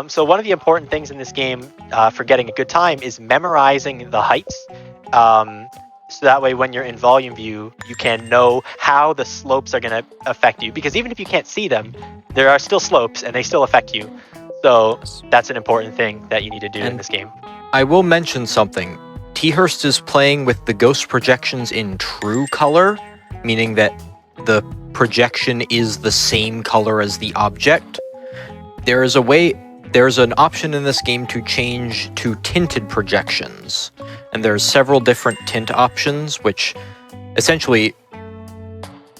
So one of the important things in this game for getting a good time is memorizing the heights. So that way when you're in volume view, you can know how the slopes are going to affect you. Because even if you can't see them, there are still slopes and they still affect you. So that's an important thing that you need to do in this game. I will mention something. T-Hurst is playing with the ghost projections in true color, meaning that the projection is the same color as the object. There's an option in this game to change to tinted projections. And there's several different tint options, which essentially,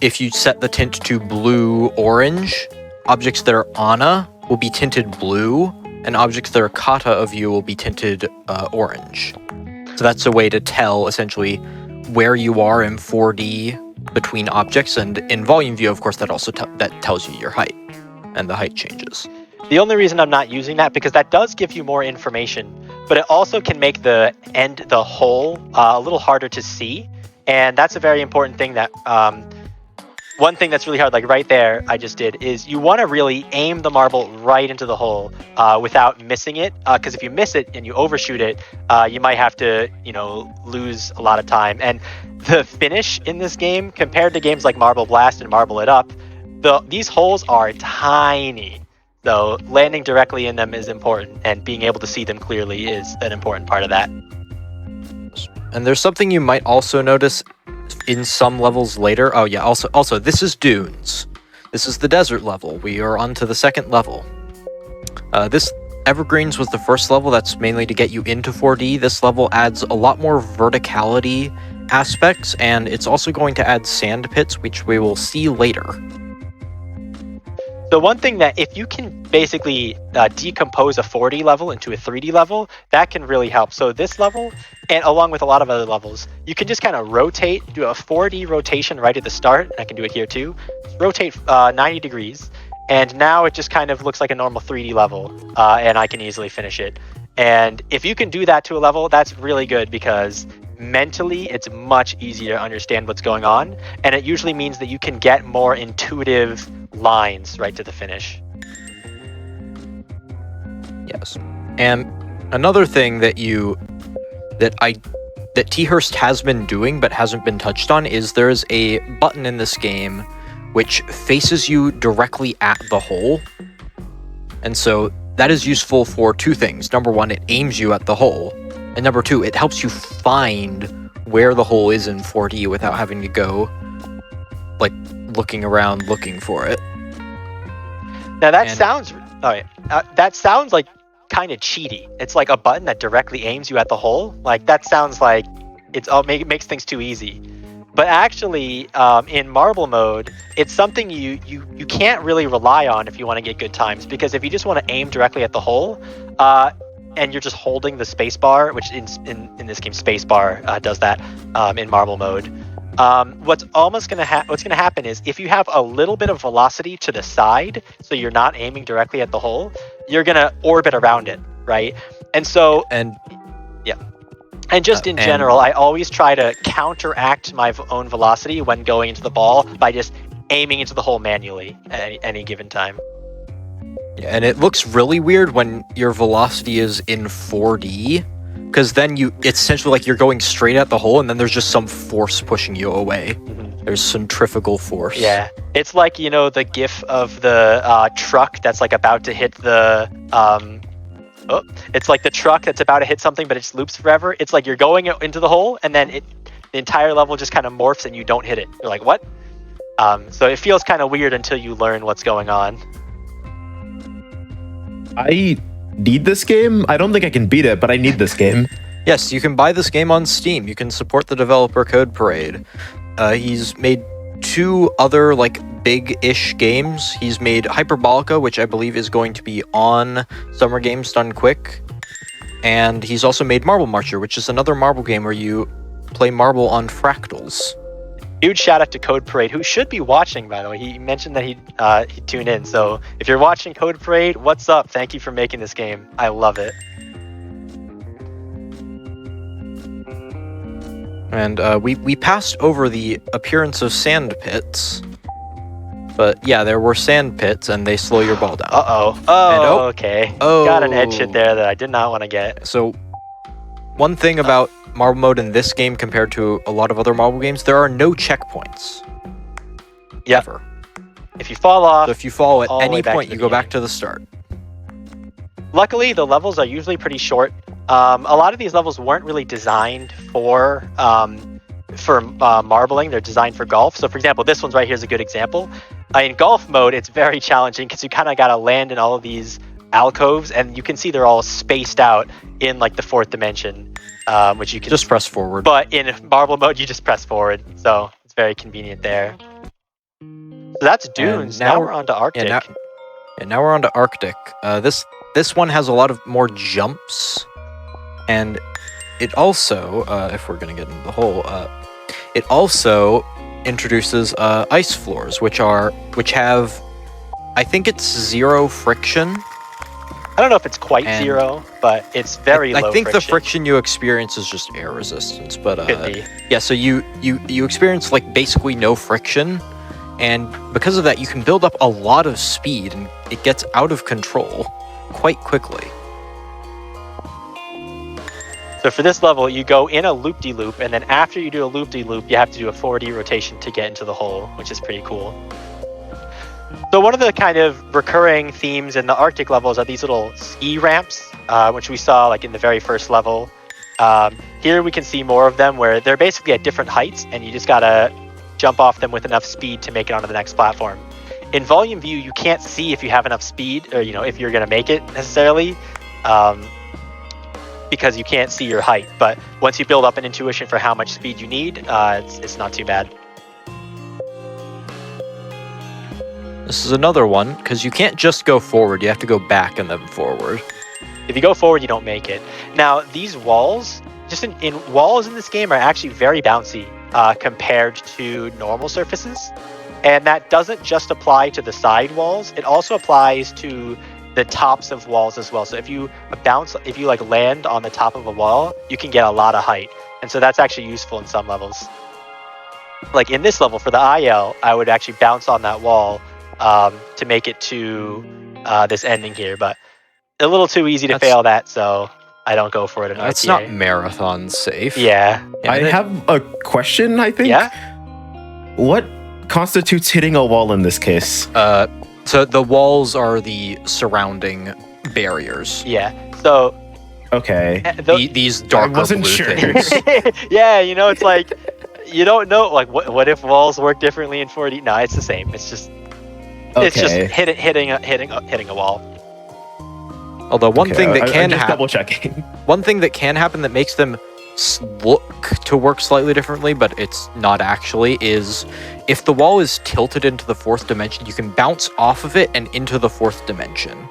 if you set the tint to blue-orange, objects that are Ana will be tinted blue, and objects that are kata of you will be tinted orange. So that's a way to tell, essentially, where you are in 4D between objects, and in volume view, of course, that also that tells you your height, and the height changes. The only reason I'm not using that, because that does give you more information, but it also can make the hole a little harder to see. And that's a very important thing that, one thing that's really hard, right there I just did, is you want to really aim the marble right into the hole without missing it. Because if you miss it and you overshoot it, you might have to, lose a lot of time. And the finish in this game, compared to games like Marble Blast and Marble It Up, these holes are tiny. So landing directly in them is important, and being able to see them clearly is an important part of that. And there's something you might also notice in some levels later. Oh yeah, also this is Dunes. This is the desert level. We are on to the second level. This Evergreens was the first level. That's mainly to get you into 4D. This level adds a lot more verticality aspects, and it's also going to add sand pits, which we will see later. So one thing that if you can basically decompose a 4D level into a 3D level, that can really help. So this level, and along with a lot of other levels, you can just kind of rotate, do a 4D rotation right at the start. And I can do it here too. Rotate 90 degrees. And now it just kind of looks like a normal 3D level, and I can easily finish it. And if you can do that to a level, that's really good, because mentally it's much easier to understand what's going on, and it usually means that you can get more intuitive lines right to the finish. Yes. And another thing that T-Hurst has been doing but hasn't been touched on is there's a button in this game which faces you directly at the hole. And so that is useful for two things. Number one, it aims you at the hole. And number two, it helps you find where the hole is in 4D without having to go, looking around looking for it. Now that sounds like kind of cheaty. It's like a button that directly aims you at the hole. That sounds like it makes things too easy. But actually, in Marble mode, it's something you can't really rely on if you want to get good times. Because if you just want to aim directly at the hole, and you're just holding the spacebar, which in this game spacebar does that in Marble mode, what's gonna happen is if you have a little bit of velocity to the side, so you're not aiming directly at the hole, you're gonna orbit around it, right? And so And just in and- general, I always try to counteract my own velocity when going into the ball by just aiming into the hole manually at any given time. and it looks really weird when your velocity is in 4D, because then it's essentially like you're going straight at the hole, and then there's just some force pushing you away. There's centrifugal force. Yeah, it's like the GIF of the truck that's like about to hit the it's like the truck that's about to hit something, but it just loops forever. It's like you're going into the hole, and then the entire level just kind of morphs, and you don't hit it. You're like, what? So it feels kind of weird until you learn what's going on. I need this game. I don't think I can beat it, but I need this game. Yes, you can buy this game on Steam. You can support the developer Code Parade. He's made 2 other big-ish games. He's made Hyperbolica, which I believe is going to be on Summer Games Done Quick. And he's also made Marble Marcher, which is another marble game where you play marble on fractals. Huge shout out to Code Parade, who should be watching, by the way. He mentioned that he'd tune in. So if you're watching Code Parade, what's up? Thank you for making this game. I love it. And we passed over the appearance of sand pits. But yeah, there were sand pits, and they slow your ball down. Oh, okay. Oh. Got an edge hit there that I did not want to get. So, one thing about Marble Mode in this game compared to a lot of other Marble games, there are no checkpoints. Yep. Ever. If you fall off, So if you fall at all the way any back point, to the you go back beginning. to the start. Luckily, the levels are usually pretty short. A lot of these levels weren't really designed for marbling. They're designed for golf. So, for example, this one's right here is a good example. In golf mode, it's very challenging because you kind of got to land in all of these alcoves, and you can see they're all spaced out in the 4th dimension, which you can Just press forward. But in marble mode, you just press forward, so it's very convenient there. So that's Dunes. Now we're on to Arctic. Now we're on to Arctic. This one has a lot of more jumps, and it also, if we're gonna get into the hole, it also introduces ice floors, which have, I think it's 0 friction. I don't know if it's quite And 0, but it's very low I think friction. the friction you experience is just air resistance, but Could be. yeah. So you experience basically no friction, and because of that, you can build up a lot of speed, and it gets out of control quite quickly. So for this level, you go in a loop-de-loop, and then after you do a loop-de-loop, you have to do a 4D rotation to get into the hole, which is pretty cool. So one of the kind of recurring themes in the Arctic levels are these little ski ramps, which we saw in the very first level. Here we can see more of them where they're basically at different heights, and you just gotta jump off them with enough speed to make it onto the next platform. In volume view, you can't see if you have enough speed, or if you're gonna make it necessarily, because you can't see your height. But once you build up an intuition for how much speed you need, it's not too bad. This is another one because you can't just go forward; you have to go back and then forward. If you go forward, you don't make it. Now, these walls, just in walls in this game, are actually very bouncy compared to normal surfaces. And that doesn't just apply to the side walls. It also applies to the tops of walls as well. So if you land on the top of a wall, you can get a lot of height. And so that's actually useful in some levels. Like in this level, for the IL, I would actually bounce on that wall to make it to this ending here. But a little too easy to fail that, so I don't go for it in RTA. It's not marathon safe. Yeah. I have a question, I think. Yeah? What constitutes hitting a wall in this case? So the walls are the surrounding barriers. Yeah. So Okay. These darker wasn't blue sure. things. yeah, it's like you don't know what if walls work differently in 4D? No, it's the same. It's just hitting a wall. Although one thing that can I'm just happen, double checking. one thing that can happen that makes them look to work slightly differently, but it's not actually, is if the wall is tilted into the 4th dimension, you can bounce off of it and into the 4th dimension.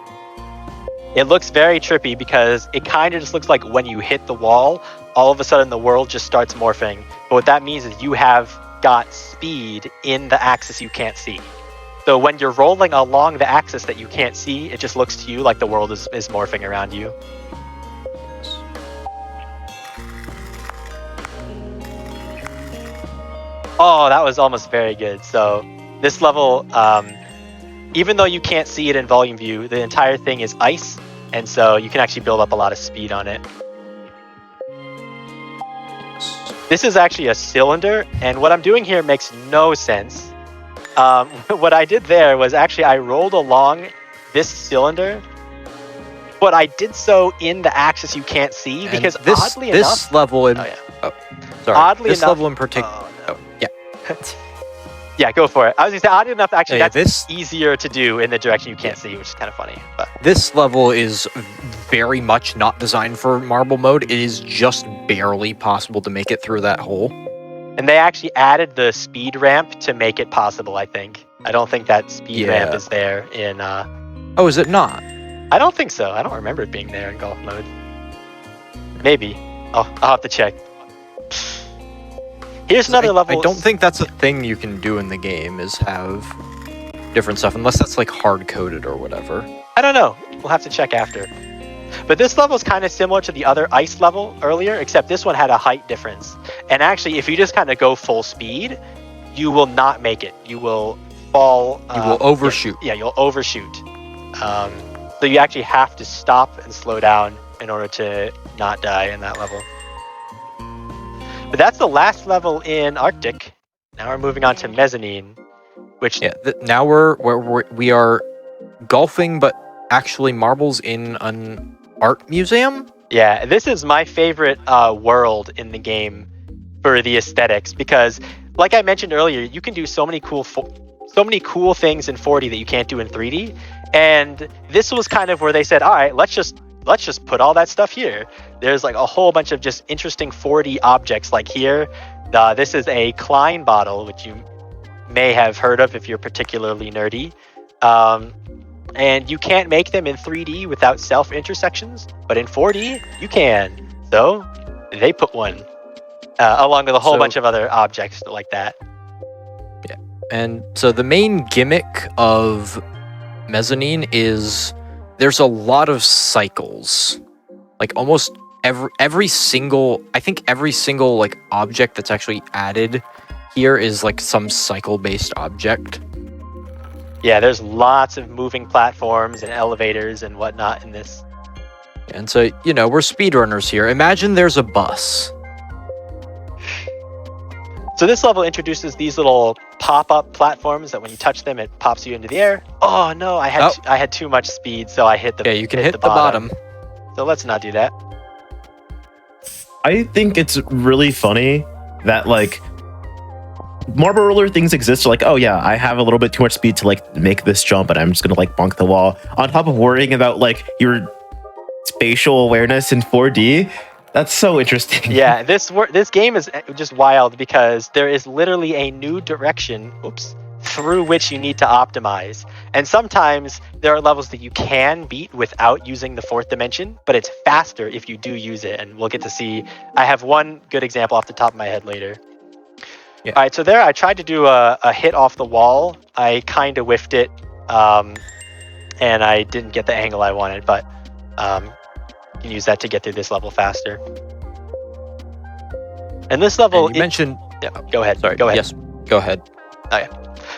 It looks very trippy because it kind of just looks like when you hit the wall, all of a sudden the world just starts morphing. But what that means is you have got speed in the axis you can't see. So when you're rolling along the axis that you can't see, it just looks to you like the world is morphing around you. Oh, that was almost very good. So this level, even though you can't see it in volume view, the entire thing is ice, and so you can actually build up a lot of speed on it. This is actually a cylinder, and what I'm doing here makes no sense. What I did there was actually I rolled along this cylinder, but I did so in the axis you can't see because oddly enough, this level in oddly this enough, level in particular. Yeah, go for it. I was gonna say, oddly enough, actually, Yeah, that's easier to do in the direction you can't see, which is kind of funny. But This level is very much not designed for marble mode. It is just barely possible to make it through that hole. and they actually added the speed ramp to make it possible. I think. I don't think that speed ramp is there in. Oh, is it not? I don't think so. I don't remember it being there in golf mode. Maybe. I'll have to check. Here's another level. I don't think that's a thing you can do in the game, is have different stuff, unless that's like hard-coded or whatever. I don't know. We'll have to check after. But this level is kind of similar to the other ice level earlier, except this one had a height difference. And actually, if you just kind of go full speed, you will not make it. You will fall. You will overshoot. Yeah, you'll overshoot. So you actually have to stop and slow down in order to not die in that level. But that's the last level in Arctic. Now we're moving on to Mezzanine, which now we are golfing, but actually marbles in an art museum. Yeah, this is my favorite world in the game for the aesthetics because, like I mentioned earlier, you can do so many cool things in 4D that you can't do in 3D. And this was kind of where they said, all right, let's just put all that stuff here. There's like a whole bunch of just interesting 4D objects. Like here, this is a Klein bottle, which you may have heard of if you're particularly nerdy. And you can't make them in 3D without self-intersections, but in 4D, you can. So they put one along with a whole bunch of other objects like that. Yeah, and so the main gimmick of Mezzanine is there's a lot of cycles. Like almost every single like object that's actually added here is like some cycle-based object. Yeah, there's lots of moving platforms and elevators and whatnot in this. And so, you know, we're speedrunners here. Imagine there's a bus. So this level introduces these little pop-up platforms that when you touch them, it pops you into the air. Oh no, I had too much speed, so I hit the you can hit the bottom. So let's not do that. I think it's really funny that like marble roller things exist. Like, oh yeah, I have a little bit too much speed to like make this jump, and I'm just gonna like bonk the wall. On top of worrying about like your spatial awareness in 4D. That's so interesting. Yeah, this game is just wild because there is literally a new direction, through which you need to optimize. And sometimes there are levels that you can beat without using the fourth dimension, but it's faster if you do use it. And we'll get to see. I have one good example off the top of my head later. Yeah. All right, so there I tried to do a hit off the wall. I kind of whiffed it, and I didn't get the angle I wanted, but you can use that to get through this level faster. And this level... And you mentioned... Yeah, go ahead. Sorry, go ahead. Yes, go ahead. Okay.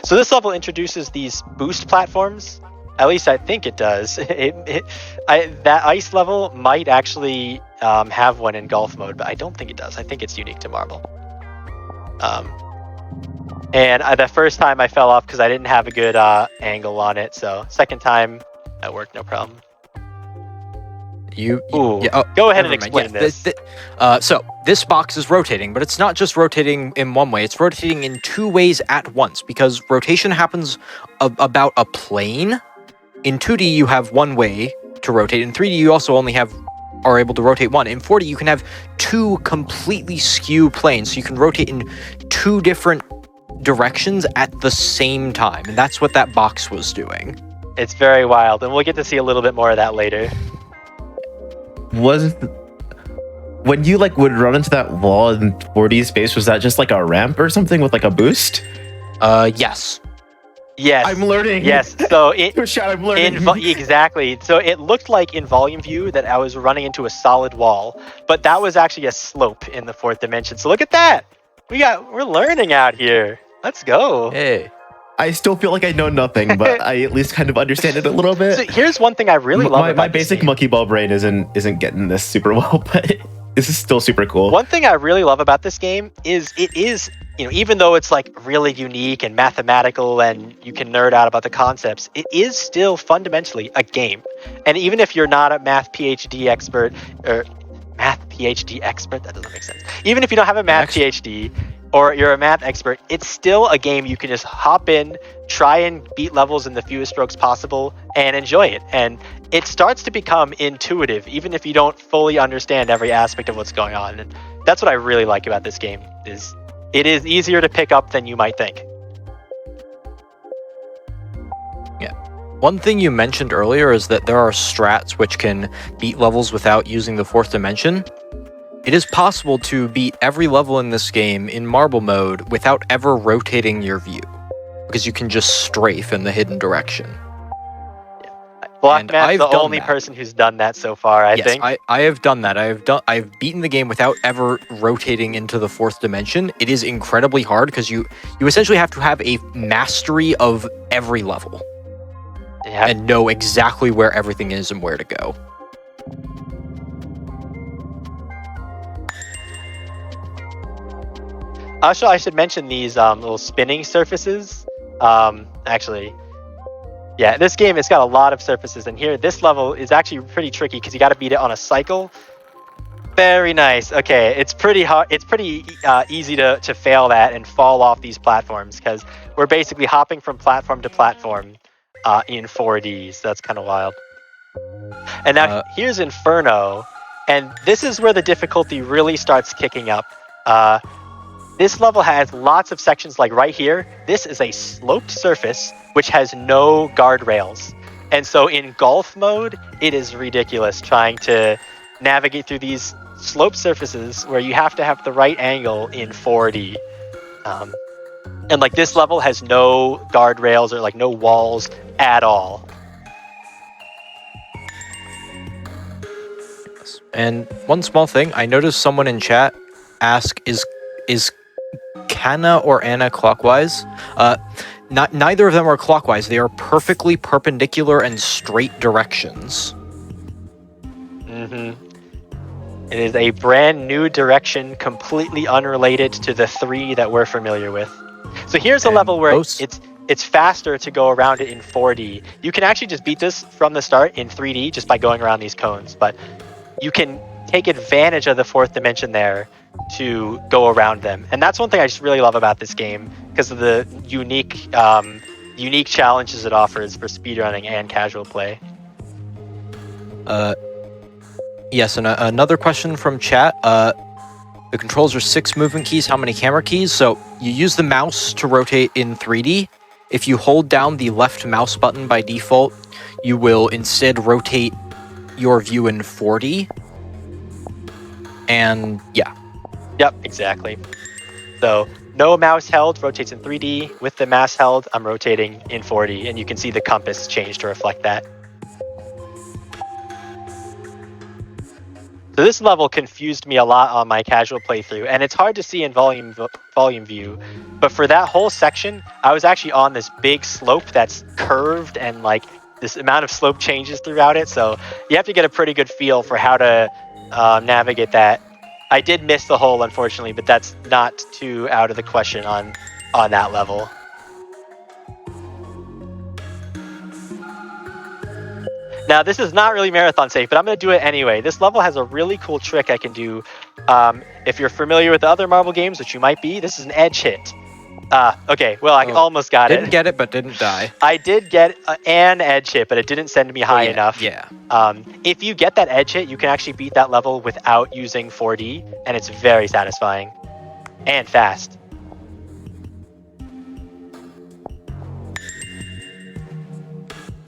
So this level introduces these boost platforms. At least I think it does. That ice level might actually have one in golf mode, but I don't think it does. I think it's unique to marble. And the first time I fell off because I didn't have a good angle on it. So second time, that worked no problem. Go ahead and explain this. So this box is rotating, but it's not just rotating in one way. It's rotating in two ways at once because rotation happens about a plane. In 2D, you have one way to rotate. In 3D, you also only are able to rotate one. In 4D, you can have two completely skew planes, so you can rotate in two different directions at the same time, and that's what that box was doing. It's very wild, and we'll get to see a little bit more of that later. when you like would run into that wall in 4D space, was that just like a ramp or something with like a boost? Yes. Yes. I'm learning. Yes. So it I'm learning. exactly. So it looked like in volume view that I was running into a solid wall, but that was actually a slope in the 4th dimension. So look at that. We're learning out here. Let's go. Hey. I still feel like I know nothing, but I at least kind of understand it a little bit. So here's one thing I really love about my this basic game. monkey ball brain isn't getting this super well, but this is still super cool. One thing I really love about this game is it is, even though it's like really unique and mathematical and you can nerd out about the concepts, it is still fundamentally a game. And even if you're not a math PhD expert, that doesn't make sense. Even if you don't have a math PhD or you're a math expert, it's still a game you can just hop in, try and beat levels in the fewest strokes possible, and enjoy it. And it starts to become intuitive, even if you don't fully understand every aspect of what's going on. And that's what I really like about this game, is it is easier to pick up than you might think. Yeah. One thing you mentioned earlier is that there are strats which can beat levels without using the 4th dimension. It is possible to beat every level in this game in marble mode without ever rotating your view, because you can just strafe in the hidden direction. Blockman's the only person who's done that so far, I think. I have done that. I've beaten the game without ever rotating into the 4th dimension. It is incredibly hard because you essentially have to have a mastery of every level. Yeah. And know exactly where everything is and where to go. Also, I should mention these little spinning surfaces. Actually, yeah, this game, it's got a lot of surfaces in here. This level is actually pretty tricky because you got to beat it on a cycle. Very nice. Okay, it's pretty hard. It's pretty easy to fail that and fall off these platforms because we're basically hopping from platform to platform in 4D. So that's kind of wild. And now here's Inferno, and this is where the difficulty really starts kicking up. This level has lots of sections like right here. This is a sloped surface which has no guardrails. And so in golf mode, it is ridiculous trying to navigate through these sloped surfaces where you have to have the right angle in 4D. And like this level has no guardrails or like no walls at all. And one small thing, I noticed someone in chat ask, is Kana or Anna clockwise? Neither of them are clockwise. They are perfectly perpendicular and straight directions. It is a brand new direction, completely unrelated to the 3 that we're familiar with. So here's a level where it's faster to go around it in 4D. You can actually just beat this from the start in 3D just by going around these cones, but you can take advantage of the 4th dimension there to go around them. And that's one thing I just really love about this game because of the unique challenges it offers for speedrunning and casual play. Yes, and another question from chat. The controls are 6 movement keys. How many camera keys? So you use the mouse to rotate in 3D. If you hold down the left mouse button by default, you will instead rotate your view in 4D. And yeah. Yep, exactly. So no mouse held rotates in 3D. With the mouse held, I'm rotating in 4D, and you can see the compass change to reflect that. So this level confused me a lot on my casual playthrough, and it's hard to see in volume view. But for that whole section, I was actually on this big slope that's curved and like this amount of slope changes throughout it. So you have to get a pretty good feel for how to navigate that. I did miss the hole, unfortunately, but that's not too out of the question on that level. Now, this is not really marathon safe, but I'm going to do it anyway. This level has a really cool trick I can do. If you're familiar with the other marble games, which you might be, this is an edge hit. Okay, well, I almost got it. Didn't get it, but didn't die. I did get an edge hit, but it didn't send me high enough. Yeah. If you get that edge hit, you can actually beat that level without using 4D, and it's very satisfying. And fast.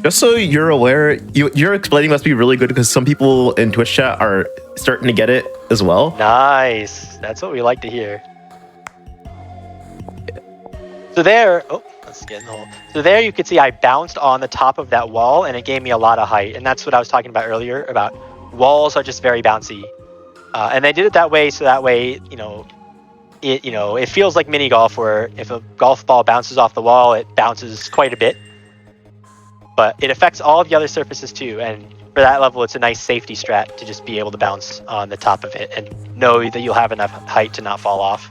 Just so you're aware, your explaining must be really good because some people in Twitch chat are starting to get it as well. Nice. That's what we like to hear. So there, oh, let's get in the hole. So there you could see I bounced on the top of that wall and it gave me a lot of height. And that's what I was talking about earlier about walls are just very bouncy. And they did it that way so that way, it feels like mini golf where if a golf ball bounces off the wall, it bounces quite a bit. But it affects all the other surfaces too. And for that level, it's a nice safety strat to just be able to bounce on the top of it and know that you'll have enough height to not fall off.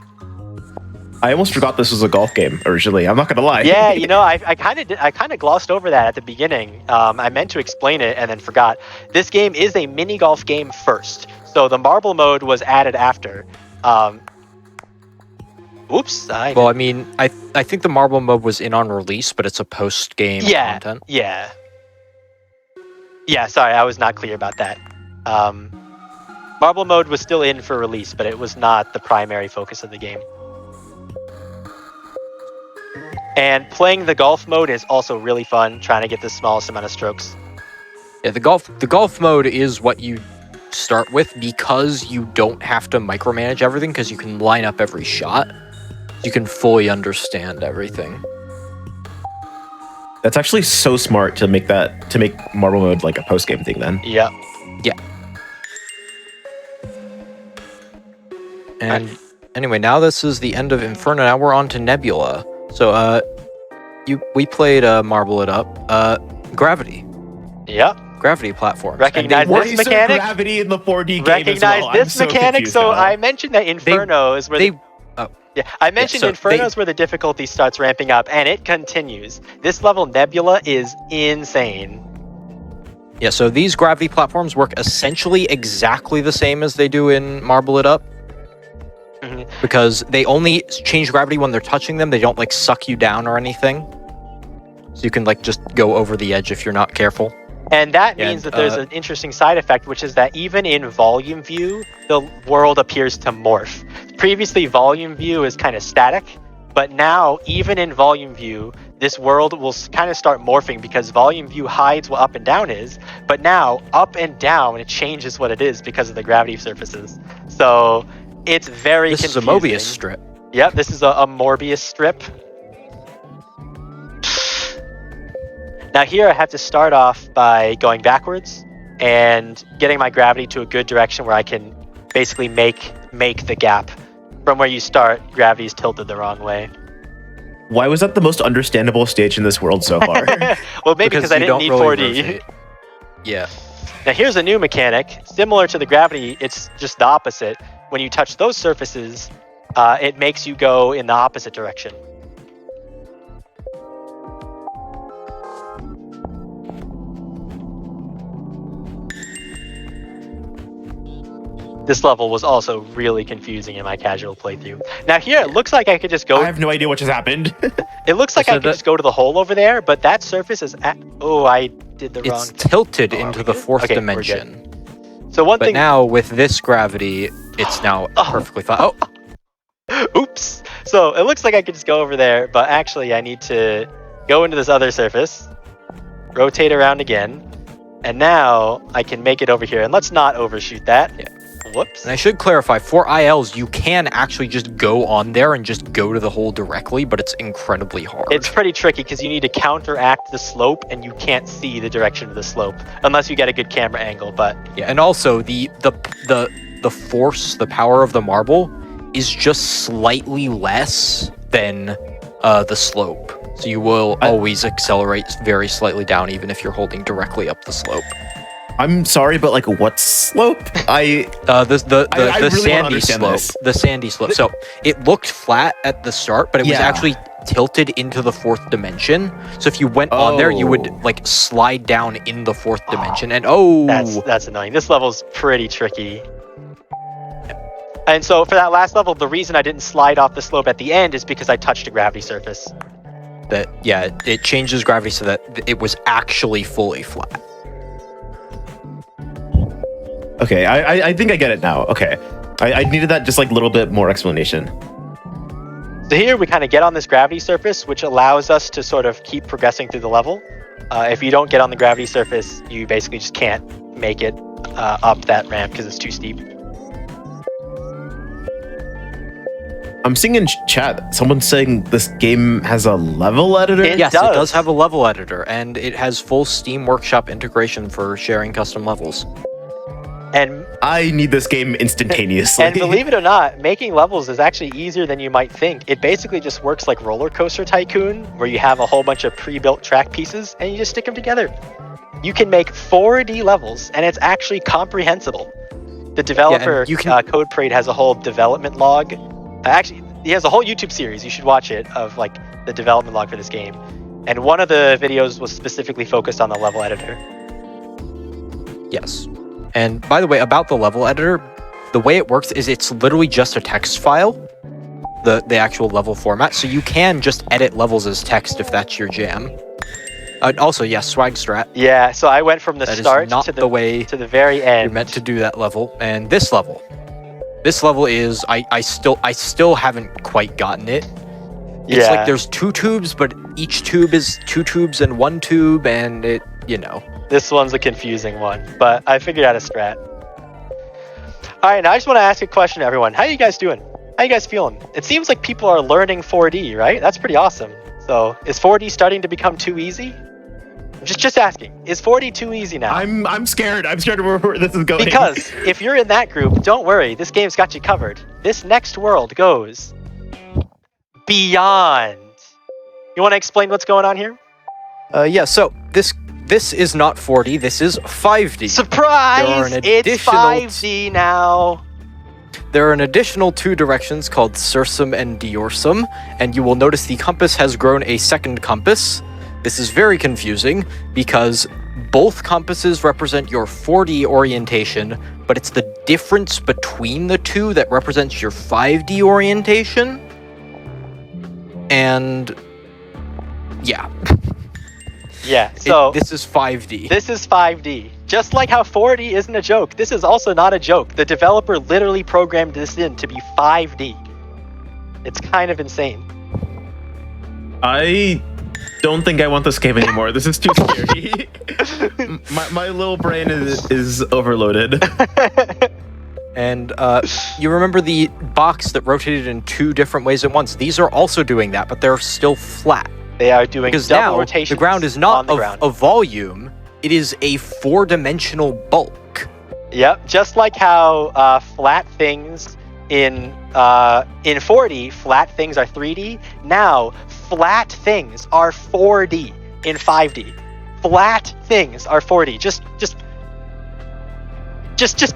I almost forgot this was a golf game originally. I'm not gonna lie. Yeah, I kind of glossed over that at the beginning. I meant to explain it and then forgot. This game is a mini golf game first, so the marble mode was added after. Oops. Well, I mean, I think the marble mode was in on release, but it's a post game content. Yeah. Sorry, I was not clear about that. Marble mode was still in for release, but it was not the primary focus of the game. And playing the golf mode is also really fun, trying to get the smallest amount of strokes. Yeah, the golf mode is what you start with because you don't have to micromanage everything because you can line up every shot. You can fully understand everything. That's actually so smart to make marble mode like a post game thing. Then. Yeah. Yeah. And anyway, now this is the end of Inferno. Now we're on to Nebula. So, we played Marble It Up. Gravity. Yeah. Gravity platform. Recognize this mechanic. Gravity in the 4D game Recognize as well. this mechanic. So I mentioned that Inferno is where Inferno is where the difficulty starts ramping up, and it continues. This level Nebula is insane. Yeah. So these gravity platforms work essentially exactly the same as they do in Marble It Up. Because they only change gravity when they're touching them. They don't like suck you down or anything. So you can like just go over the edge if you're not careful. And that means that there's an interesting side effect, which is that even in volume view, the world appears to morph. Previously, volume view is kind of static, but now even in volume view, this world will kind of start morphing because volume view hides what up and down is, but now up and down, it changes what it is because of the gravity surfaces. So it's very confusing. This is a Mobius strip. Yep, this is a Morbius strip. Now here I have to start off by going backwards and getting my gravity to a good direction where I can basically make the gap. From where you start, gravity is tilted the wrong way. Why was that the most understandable stage in this world so far? Well, maybe because I didn't need 4D. Yeah. Now here's a new mechanic. Similar to the gravity, it's just the opposite. When you touch those surfaces, it makes you go in the opposite direction. This level was also really confusing in my casual playthrough. Now here, it looks like I could just go... I have no idea what just happened. It looks like I could just go to the hole over there, but that surface is... Oh, I did the wrong... It's tilted into the fourth dimension. So one but thing... now, with this gravity, it's now perfectly fine. Oh! Oops! So it looks like I could just go over there, but actually I need to go into this other surface, rotate around again, and now I can make it over here. And let's not overshoot that. Yeah. Whoops. And I should clarify, for ILs, you can actually just go on there and just go to the hole directly, but it's incredibly hard. It's pretty tricky because you need to counteract the slope, and you can't see the direction of the slope unless you get a good camera angle. But yeah, and also the force, the power of the marble is just slightly less than the slope. So you will always accelerate very slightly down, even if you're holding directly up the slope. I'm sorry, but like, what slope? The really sandy slope. this. The sandy slope. So it looked flat at the start, but it was actually tilted into the fourth dimension. So if you went on there, you would like slide down in the fourth dimension. And that's annoying. This level's pretty tricky. And so for that last level, the reason I didn't slide off the slope at the end is because I touched a gravity surface. It changes gravity so that it was actually fully flat. Okay, I think I get it now. Okay. I needed that just like little bit more explanation. So here we kind of get on this gravity surface, which allows us to sort of keep progressing through the level. If you don't get on the gravity surface, you basically just can't make it up that ramp because it's too steep. I'm seeing in chat, someone's saying this game has a level editor? Yes, it does have a level editor, and it has full Steam Workshop integration for sharing custom levels. And I need this game instantaneously. And believe it or not, making levels is actually easier than you might think. It basically just works like Roller Coaster Tycoon, where you have a whole bunch of pre-built track pieces and you just stick them together. You can make 4D levels, and it's actually comprehensible. The developer, Code Parade, has a whole development log. Actually, he has a whole YouTube series, you should watch it, of like the development log for this game. And one of the videos was specifically focused on the level editor. Yes. And by the way, about the level editor, the way it works is it's literally just a text file, the actual level format, so you can just edit levels as text if that's your jam. Also, yes, swag strat. Yeah, so I went from the that start is not to the way to the very end. You're meant to do that level, and this level is I still haven't quite gotten it. It's like there's 2 tubes, but each tube is 2 tubes and 1 tube, and it, you know. This one's a confusing one, but I figured out a strat. All right, now I just want to ask a question to everyone. How you guys doing? How you guys feeling? It seems like people are learning 4D, right? That's pretty awesome. So is 4D starting to become too easy? Just asking. Is 4D too easy now? I'm scared. I'm scared of where this is going. Because if you're in that group, don't worry. This game's got you covered. This next world goes beyond. You want to explain what's going on here? Yeah, so this is not 4D, this is 5D. Surprise! It's 5D now. There are an additional 2 directions called Sursum and Diorsum, and you will notice the compass has grown a second compass. This is very confusing because both compasses represent your 4D orientation, but it's the difference between the 2 that represents your 5D orientation. And yeah. Yeah, so this is 5D. This is 5D. Just like how 4D isn't a joke, this is also not a joke. The developer literally programmed this in to be 5D. It's kind of insane. I don't think I want this game anymore. This is too scary. my little brain is overloaded. And you remember the box that rotated in 2 different ways at once? These are also doing that, but they're still flat. They are doing because double now rotations. The ground is not a a volume; it is a 4-dimensional bulk. Yep, just like how flat things in 4D, flat things are 3D. Now, flat things are 4D in 5D. Flat things are 4D. Just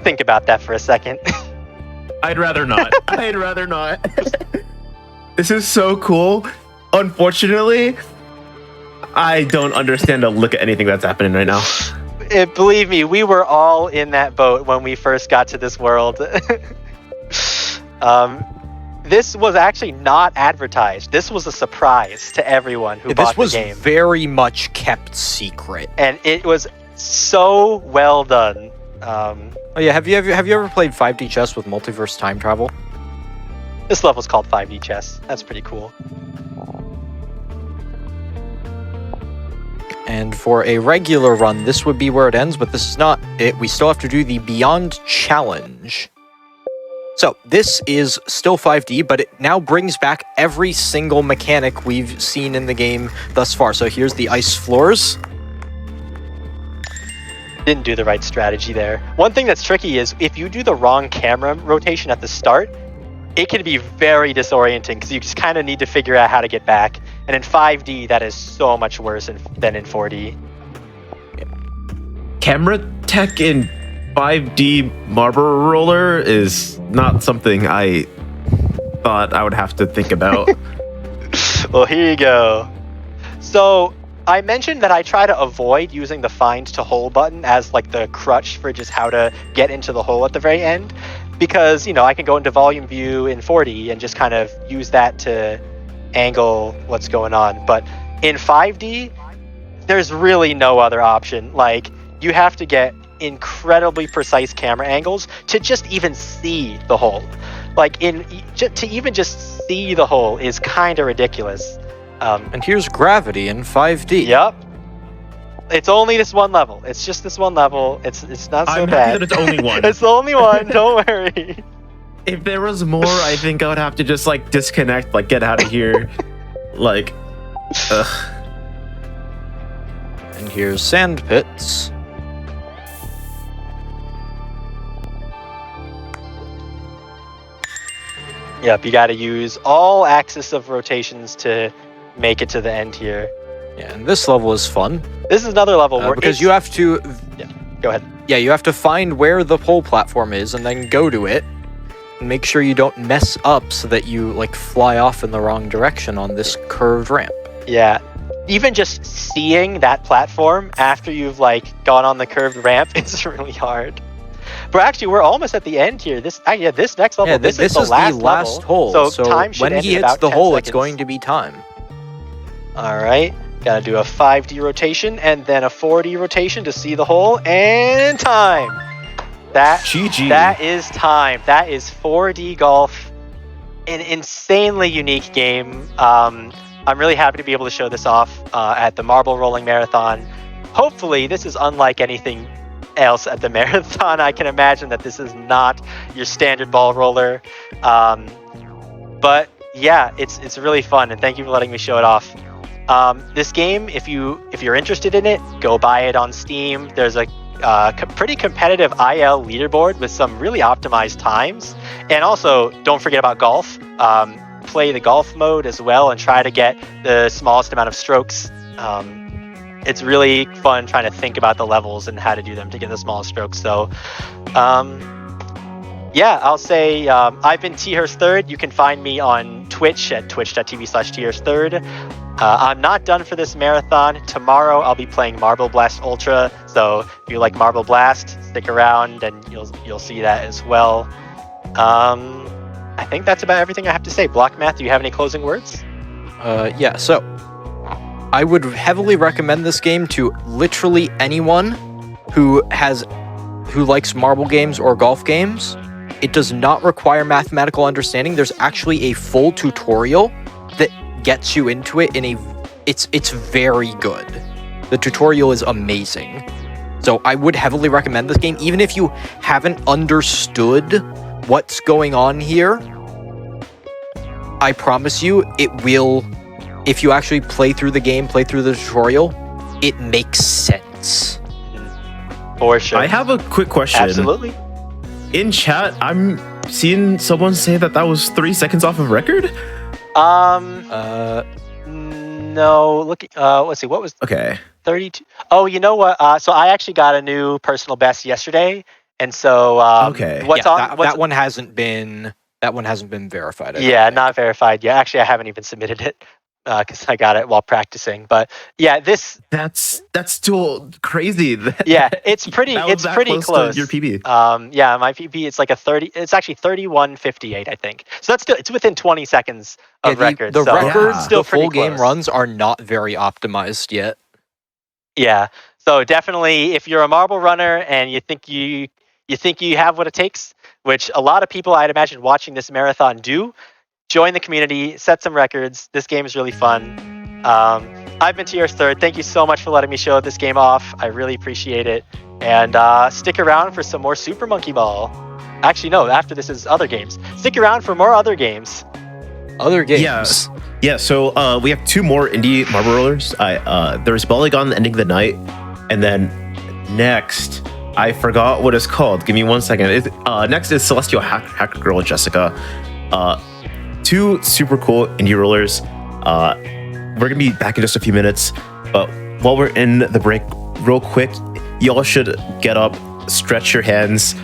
think about that for a second. I'd rather not. I'd rather not. This is so cool. Unfortunately, I don't understand a look at anything that's happening right now. Believe me, we were all in that boat when we first got to this world. This was actually not advertised. This was a surprise to everyone who bought the game. This was very much kept secret, and it was so well done. Oh yeah, have you ever played 5D chess with multiverse time travel? This level's called 5D chess. That's pretty cool. And for a regular run, this would be where it ends, but this is not it. We still have to do the Beyond Challenge. So this is still 5D, but it now brings back every single mechanic we've seen in the game thus far. So here's the ice floors. Didn't do the right strategy there. One thing that's tricky is if you do the wrong camera rotation at the start, it can be very disorienting because you just kind of need to figure out how to get back. And in 5D, that is so much worse than in 4D. Camera tech in 5D Marble Roller is not something I thought I would have to think about. Well, here you go. So I mentioned that I try to avoid using the find to hole button as like the crutch for just how to get into the hole at the very end. Because, you know, I can go into volume view in 4D and just kind of use that to angle what's going on. But in 5D, there's really no other option. Like, you have to get incredibly precise camera angles to just even see the hole. Like to even just see the hole is kind of ridiculous. And here's gravity in 5D. Yep. It's only this one level. It's just this one level. It's not so I'm bad. happy that it's only one. It's the only one. Don't worry. If there was more, I think I would have to just like disconnect, like get out of here. Like, ugh. And here's sand pits. Yep, you got to use all axis of rotations to make it to the end here. Yeah, and this level is fun. This is another level where because you have to. Go ahead. Yeah, you have to find where the pole platform is and then go to it. And make sure you don't mess up so that you like fly off in the wrong direction on this curved ramp. Yeah. Even just seeing that platform after you've like gone on the curved ramp is really hard. But actually, we're almost at the end here. This next level, this is the last hole. So time should when end he in hits about the 10 hole, seconds. it's going to be time. All right, gotta do a 5D rotation and then a 4D rotation to see the hole, and time. GG. That is time. That is 4D golf, an insanely unique game. I'm really happy to be able to show this off at the Marble Rolling Marathon. Hopefully, this is unlike anything else at the marathon. I can imagine that this is not your standard ball roller, but yeah, it's really fun, and thank you for letting me show it off. This game, if you're interested in it, go buy it on Steam. There's a pretty competitive IL leaderboard with some really optimized times, and also don't forget about golf. Play the golf mode as well and try to get the smallest amount of strokes. It's really fun trying to think about the levels and how to do them to get the smallest strokes. So, yeah, I'll say I've been Third. You can find me on Twitch at twitch.tv/Third. I'm not done for this marathon. Tomorrow I'll be playing Marble Blast Ultra. So if you like Marble Blast, stick around and you'll see that as well. I think that's about everything I have to say. Blockmath, do you have any closing words? Yeah, so I would heavily recommend this game to literally anyone who likes marble games or golf games. It does not require mathematical understanding. There's actually a full tutorial that gets you into it it's very good. The tutorial is amazing. So I would heavily recommend this game, even if you haven't understood what's going on here. I promise you, it will. If you actually play through the game, play through the tutorial, it makes sense. For sure. I have a quick question. Absolutely. In chat, I'm seeing someone say that was 3 seconds off of record. No. Look. Let's see. What was 32? Oh, you know what? So I actually got a new personal best yesterday, and so that one hasn't been verified. Yeah, not verified yet. Actually, I haven't even submitted it because I got it while practicing. But yeah, that's still crazy. Yeah, it's pretty close. To your PB. Yeah, my PB it's like a 30. It's actually 31:58, I think. So it's within 20 seconds of record. The records, still the full pretty game close. runs are not very optimized yet. Yeah, so definitely, if you're a marble runner and you think you have what it takes, which a lot of people I'd imagine watching this marathon do, join the community, set some records. This game is really fun. I've been Third. Thank you so much for letting me show this game off. I really appreciate it. And stick around for some more Super Monkey Ball. Actually, no, after this is other games. Stick around for more other games. Other games. Yeah, so we have 2 more indie marble rollers. There's BALLYGON ending the night, and then next, I forgot what it's called. Give me 1 second. Next is Celestial Hacker Girl Jessica. 2 super cool indie rollers. We're gonna be back in just a few minutes, but while we're in the break, real quick, y'all should get up, stretch your hands,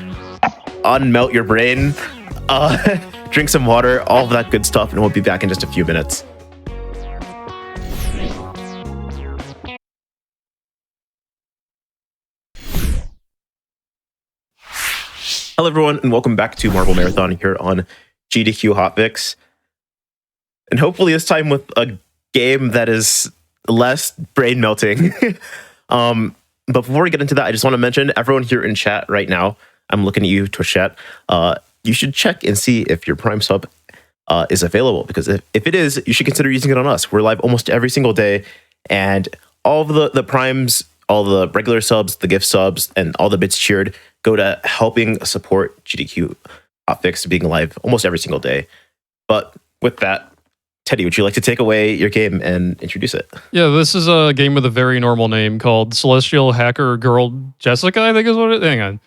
unmelt your brain, drink some water, all of that good stuff, and we'll be back in just a few minutes. Hello, everyone, and welcome back to Marble Marathon here on GDQ Hotfix. And hopefully this time with a game that is less brain melting. But before we get into that, I just want to mention everyone here in chat right now. I'm looking at you, Twitch chat. you should check and see if your Prime sub is available, because if it is, you should consider using it on us. We're live almost every single day, and all of the Primes, all the regular subs, the gift subs, and all the bits cheered go to helping support GDQ Hotfix being live almost every single day. But with that, Teddy, would you like to take away your game and introduce it? Yeah, this is a game with a very normal name called Celestial Hacker Girl Jessica, I think is what it is. Hang on.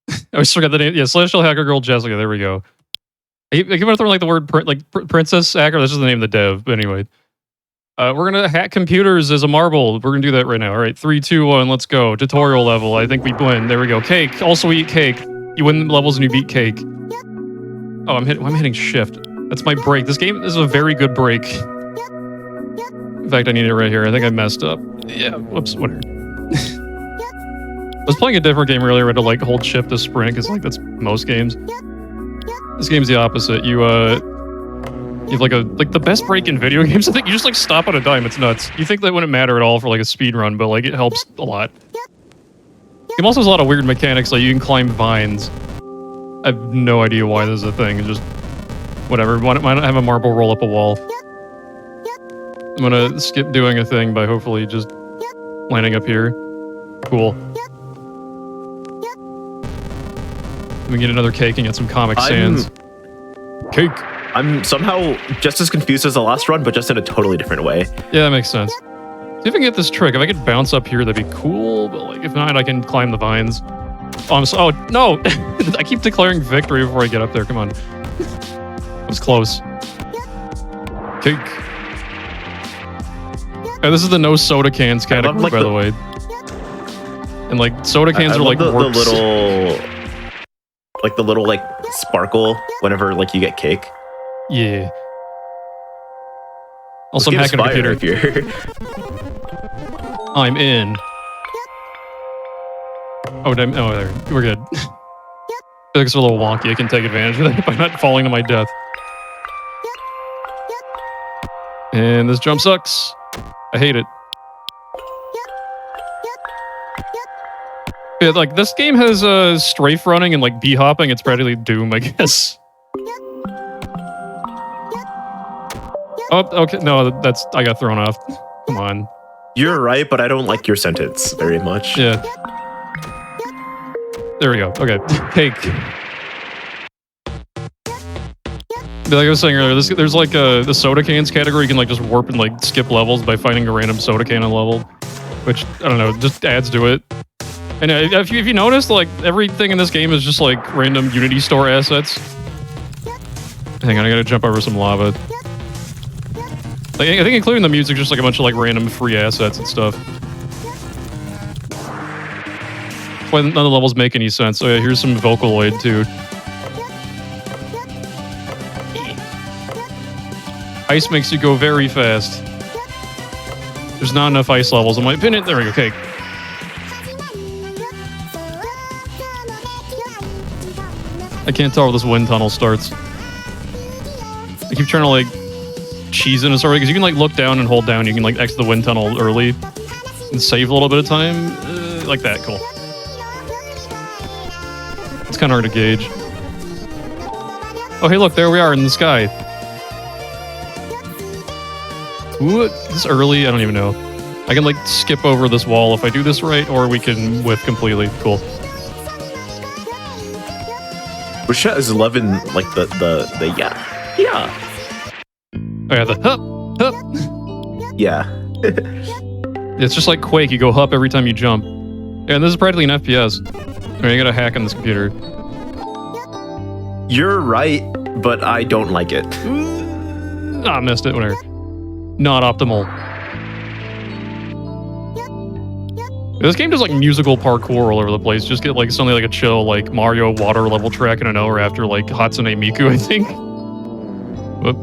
I always forgot the name. Yeah, Celestial Hacker Girl Jessica. There we go. I keep on throwing like the word princess hacker. That's just the name of the dev. But anyway, we're gonna hack computers as a marble. We're gonna do that right now. All right, 3, 2, 1, let's go. Tutorial level. I think we win. There we go. Cake. Also eat cake. You win levels and you beat cake. Oh, I'm hitting shift. That's my break. This is a very good break. In fact, I need it right here. I think I messed up. Yeah. Whoops. Whatever. I was playing a different game earlier. I had to like hold shift to sprint because like that's most games. This game's the opposite. You have like the best break in video games. I think you just like stop on a dime. It's nuts. You think that wouldn't matter at all for like a speed run, but like it helps a lot. The game also has a lot of weird mechanics. Like you can climb vines. I have no idea why this is a thing. It's just whatever. Why not have a marble roll up a wall? I'm gonna skip doing a thing by hopefully just landing up here. Cool. We get another cake and get some Comic Sans. Cake. I'm somehow just as confused as the last run, but just in a totally different way. Yeah, that makes sense. See if I can get this trick. If I could bounce up here, that'd be cool. But like, if not, I can climb the vines. Oh no! I keep declaring victory before I get up there. Come on. It was close. Cake. This is the no soda cans category, like by the way. And like soda cans are like the little like sparkle whenever like you get cake. Yeah. Also, I'm hacking a computer. I'm in. Oh, damn. Oh, there. We're good. I feel like it's a little wonky. I can take advantage of that by not falling to my death. And this jump sucks. I hate it. Yeah, like this game has strafe running and like bee hopping. It's practically Doom, I guess. Oh, okay. No, I got thrown off. Come on. You're right, but I don't like your sentence very much. Yeah. There we go. Okay. Cake. Like I was saying earlier, there's like the soda cans category. You can like just warp and like skip levels by finding a random soda can on level, which I don't know, just adds to it. And if you notice, like everything in this game is just like random Unity store assets. Hang on, I gotta jump over some lava. Like I think including the music, just like a bunch of like random free assets and stuff. Why none of the levels make any sense. Oh yeah, here's some Vocaloid too. Ice makes you go very fast. There's not enough ice levels in my opinion. There we go, cake. I can't tell where this wind tunnel starts. I keep trying to like cheese in a story because you can like look down and hold down. You can like exit the wind tunnel early and save a little bit of time. Like that, cool. It's kind of hard to gauge. Oh, hey, look, there we are in the sky. Ooh, is this early? I don't even know. I can like skip over this wall if I do this right, or we can whiff completely. Cool. Which is 11, like the yeah. Oh yeah, the hup. Yeah. It's just like Quake. You go hup every time you jump. Yeah, and this is practically an FPS. I mean, you gotta hack on this computer. You're right, but I don't like it. Ah, missed it. Whatever. Not optimal. This game does like musical parkour all over the place. Just get like something like a chill like Mario water level track in an hour after like Hatsune Miku, I think. Whoop.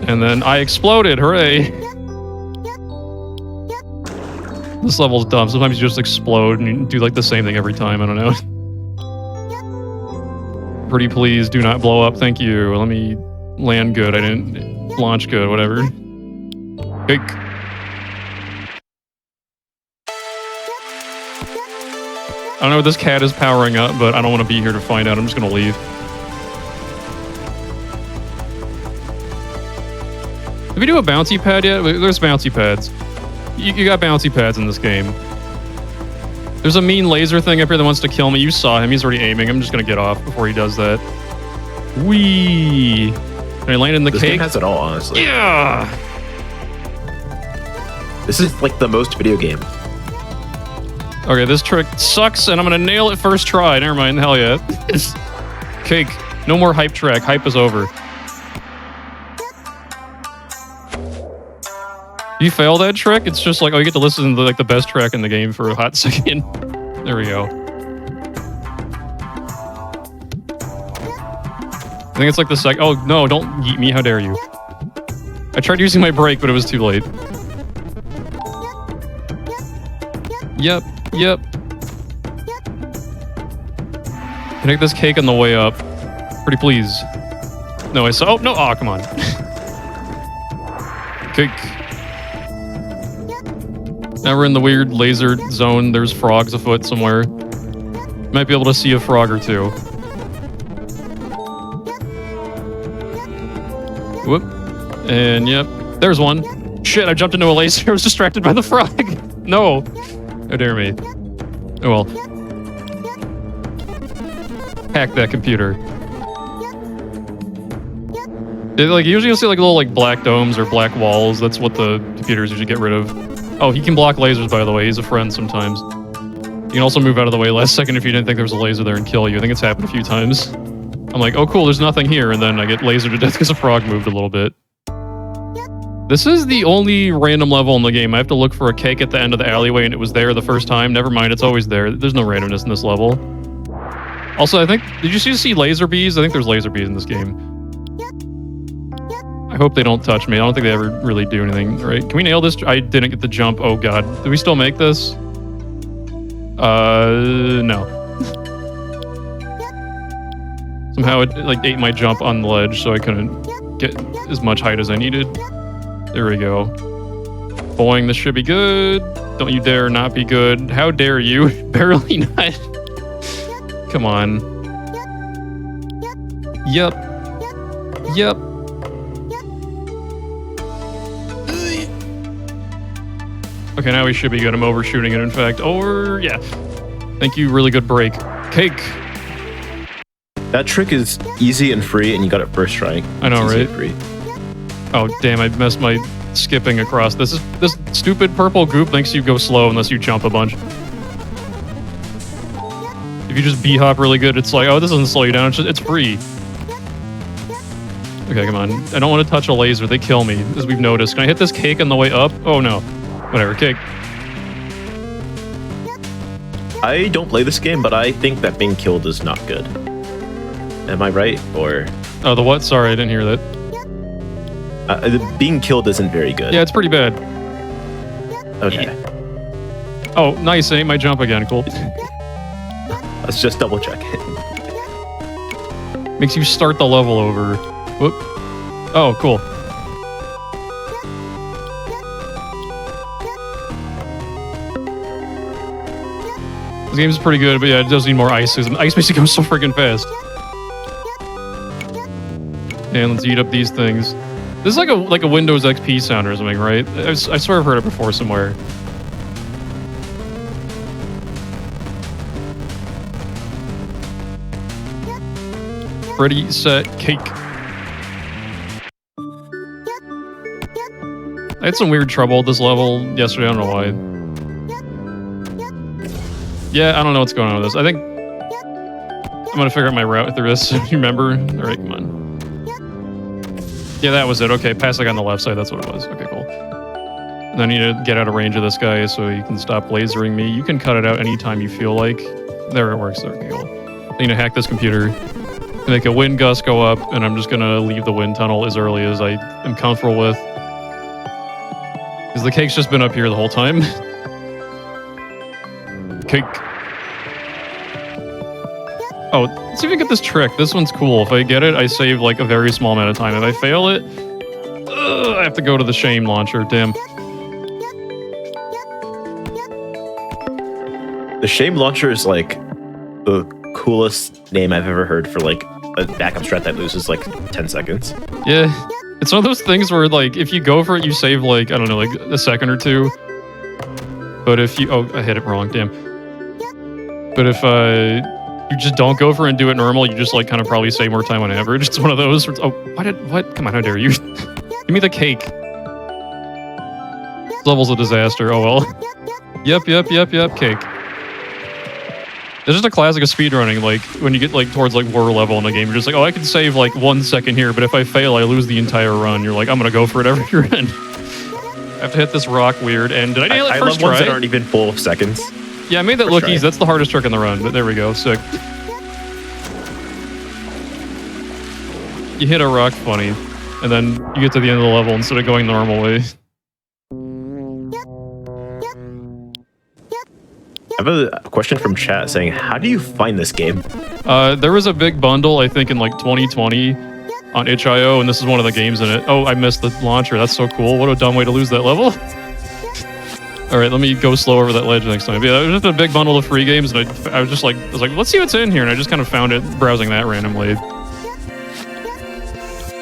And then I exploded. Hooray! This level's dumb. Sometimes you just explode and you do like the same thing every time. I don't know. Pretty please do not blow up. Thank you. Let me land good. I didn't launch good. Whatever. Cake. I don't know what this cat is powering up, but I don't want to be here to find out. I'm just going to leave. Did we do a bouncy pad yet? There's bouncy pads. You got bouncy pads in this game. There's a mean laser thing up here that wants to kill me. You saw him. He's already aiming. I'm just going to get off before he does that. Whee! Can I land in the This cake? game has it all, honestly. Yeah! This is like the most video game. Okay, this trick sucks, and I'm going to nail it first try. Never mind. Hell yeah. Cake. No more hype track. Hype is over. You fail that trick, it's just like, oh, you get to listen to like the best track in the game for a hot second. There we go. I think it's like the second. Oh no! Don't yeet me! How dare you? I tried using my brake, but it was too late. Yep. Yep. Connect this cake on the way up. Pretty please. No, I saw. Oh no! Oh, come on. Cake. Now we're in the weird laser zone. There's frogs afoot somewhere. Might be able to see a frog or two. Whoop. And yep, there's one. Shit, I jumped into a laser. I was distracted by the frog. No. How dare me. Oh well. Hack that computer. Like, usually you'll see like little like black domes or black walls. That's what the computers usually get rid of. Oh, he can block lasers, by the way. He's a friend sometimes. You can also move out of the way last second if you didn't think there was a laser there and kill you. I think it's happened a few times. I'm like, oh cool, there's nothing here, and then I get lasered to death because a frog moved a little bit. This is the only random level in the game. I have to look for a cake at the end of the alleyway, and it was there the first time. Never mind, it's always there. There's no randomness in this level. Also, I think, did you see laser bees? I think there's laser bees in this game. I hope they don't touch me. I don't think they ever really do anything, right? Can we nail this? I didn't get the jump. Oh god. Do we still make this? No. Somehow it like ate my jump on the ledge, so I couldn't get as much height as I needed. There we go. Boing, this should be good. Don't you dare not be good. How dare you? Barely not. Come on. Yep. Yep. Okay, now we should be good. I'm overshooting it, in fact. Or, yeah. Thank you, really good break. Cake! That trick is easy and free, and you got it first try. I know, It's easy right? and free. Oh, damn, I messed my skipping across. This stupid purple goop makes you go slow unless you jump a bunch. If you just B-hop really good, it's like, oh, this doesn't slow you down, it's free. Okay, come on. I don't want to touch a laser, they kill me, as we've noticed. Can I hit this cake on the way up? Oh, no. Whatever, cake. I don't play this game, but I think that being killed is not good. Am I right? Or Oh, the what? Sorry, I didn't hear that. being killed isn't very good. Yeah, it's pretty bad. Okay. Oh, nice, ain't my jump again, cool. Let's just double check. Makes you start the level over. Whoop. Oh, cool. This game's pretty good, but yeah, it does need more ice. Ice makes it go so freaking fast. And let's eat up these things. This is like a Windows XP sound or something, right? I swear I've heard it before somewhere. Ready, set, cake. I had some weird trouble with this level yesterday, I don't know why. Yeah, I don't know what's going on with this. I think I'm gonna figure out my route through this. You remember? Alright, come on. Yeah, that was it. Okay, pass like on the left side, that's what it was. Okay, cool. And I need to get out of range of this guy so he can stop lasering me. You can cut it out anytime you feel like. There, it works. Okay, cool. I need to hack this computer. Make a wind gust go up, and I'm just gonna leave the wind tunnel as early as I am comfortable with. Because the cake's just been up here the whole time. Cake. Oh, let's see if I get this trick. This one's cool. If I get it, I save like a very small amount of time. If I fail it, I have to go to the shame launcher. Damn. The Shame Launcher is like the coolest name I've ever heard for like a backup strat that loses like 10 seconds. Yeah. It's one of those things where, like, if you go for it, you save, like, I don't know, like a second or two. But if you... Oh, I hit it wrong, damn. But if you just don't go for it and do it normal, you just, like, kind of probably save more time on average. It's one of those where it's, oh, what? Come on, how dare you? Give me the cake. This level's a disaster. Oh, well. Yep, cake. It's just a classic of speedrunning, like, when you get, like, towards, like, war level in a game, you're just like, oh, I can save, like, 1 second here, but if I fail, I lose the entire run. You're like, I'm gonna go for it every run. I have to hit this rock weird, and did I nail it I first love ones try? that aren't even full seconds. Yeah, I made that First look try. easy. That's the hardest trick in the run, but there we go. Sick. You hit a rock funny, and then you get to the end of the level instead of going the normal way. I have a question from chat saying, how do you find this game? There was a big bundle, I think, in like 2020 on itch.io, and this is one of the games in it. Oh, I missed the launcher. That's so cool. What a dumb way to lose that level. All right, let me go slow over that ledge next time. Yeah, it was just a big bundle of free games, and I was like, let's see what's in here, and I just kind of found it browsing that randomly.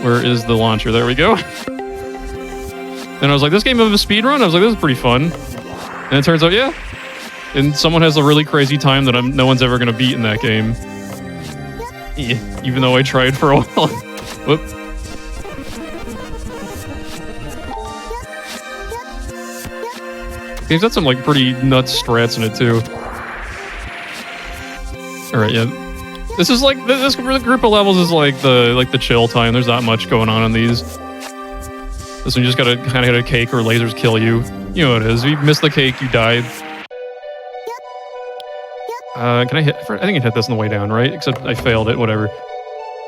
Where is the launcher? There we go. And I was like, this game of a speedrun? I was like, this is pretty fun. And it turns out, yeah. And someone has a really crazy time that no one's ever going to beat in that game. Yeah, even though I tried for a while. Whoop. Game's got some like pretty nuts strats in it too. Alright, yeah. This is like, this group of levels is like the chill time. There's not much going on in these. This one you just gotta kind of hit a cake or lasers kill you. You know what it is. If you miss the cake, you die. Can I hit? I think I hit this on the way down, right? Except I failed it, whatever.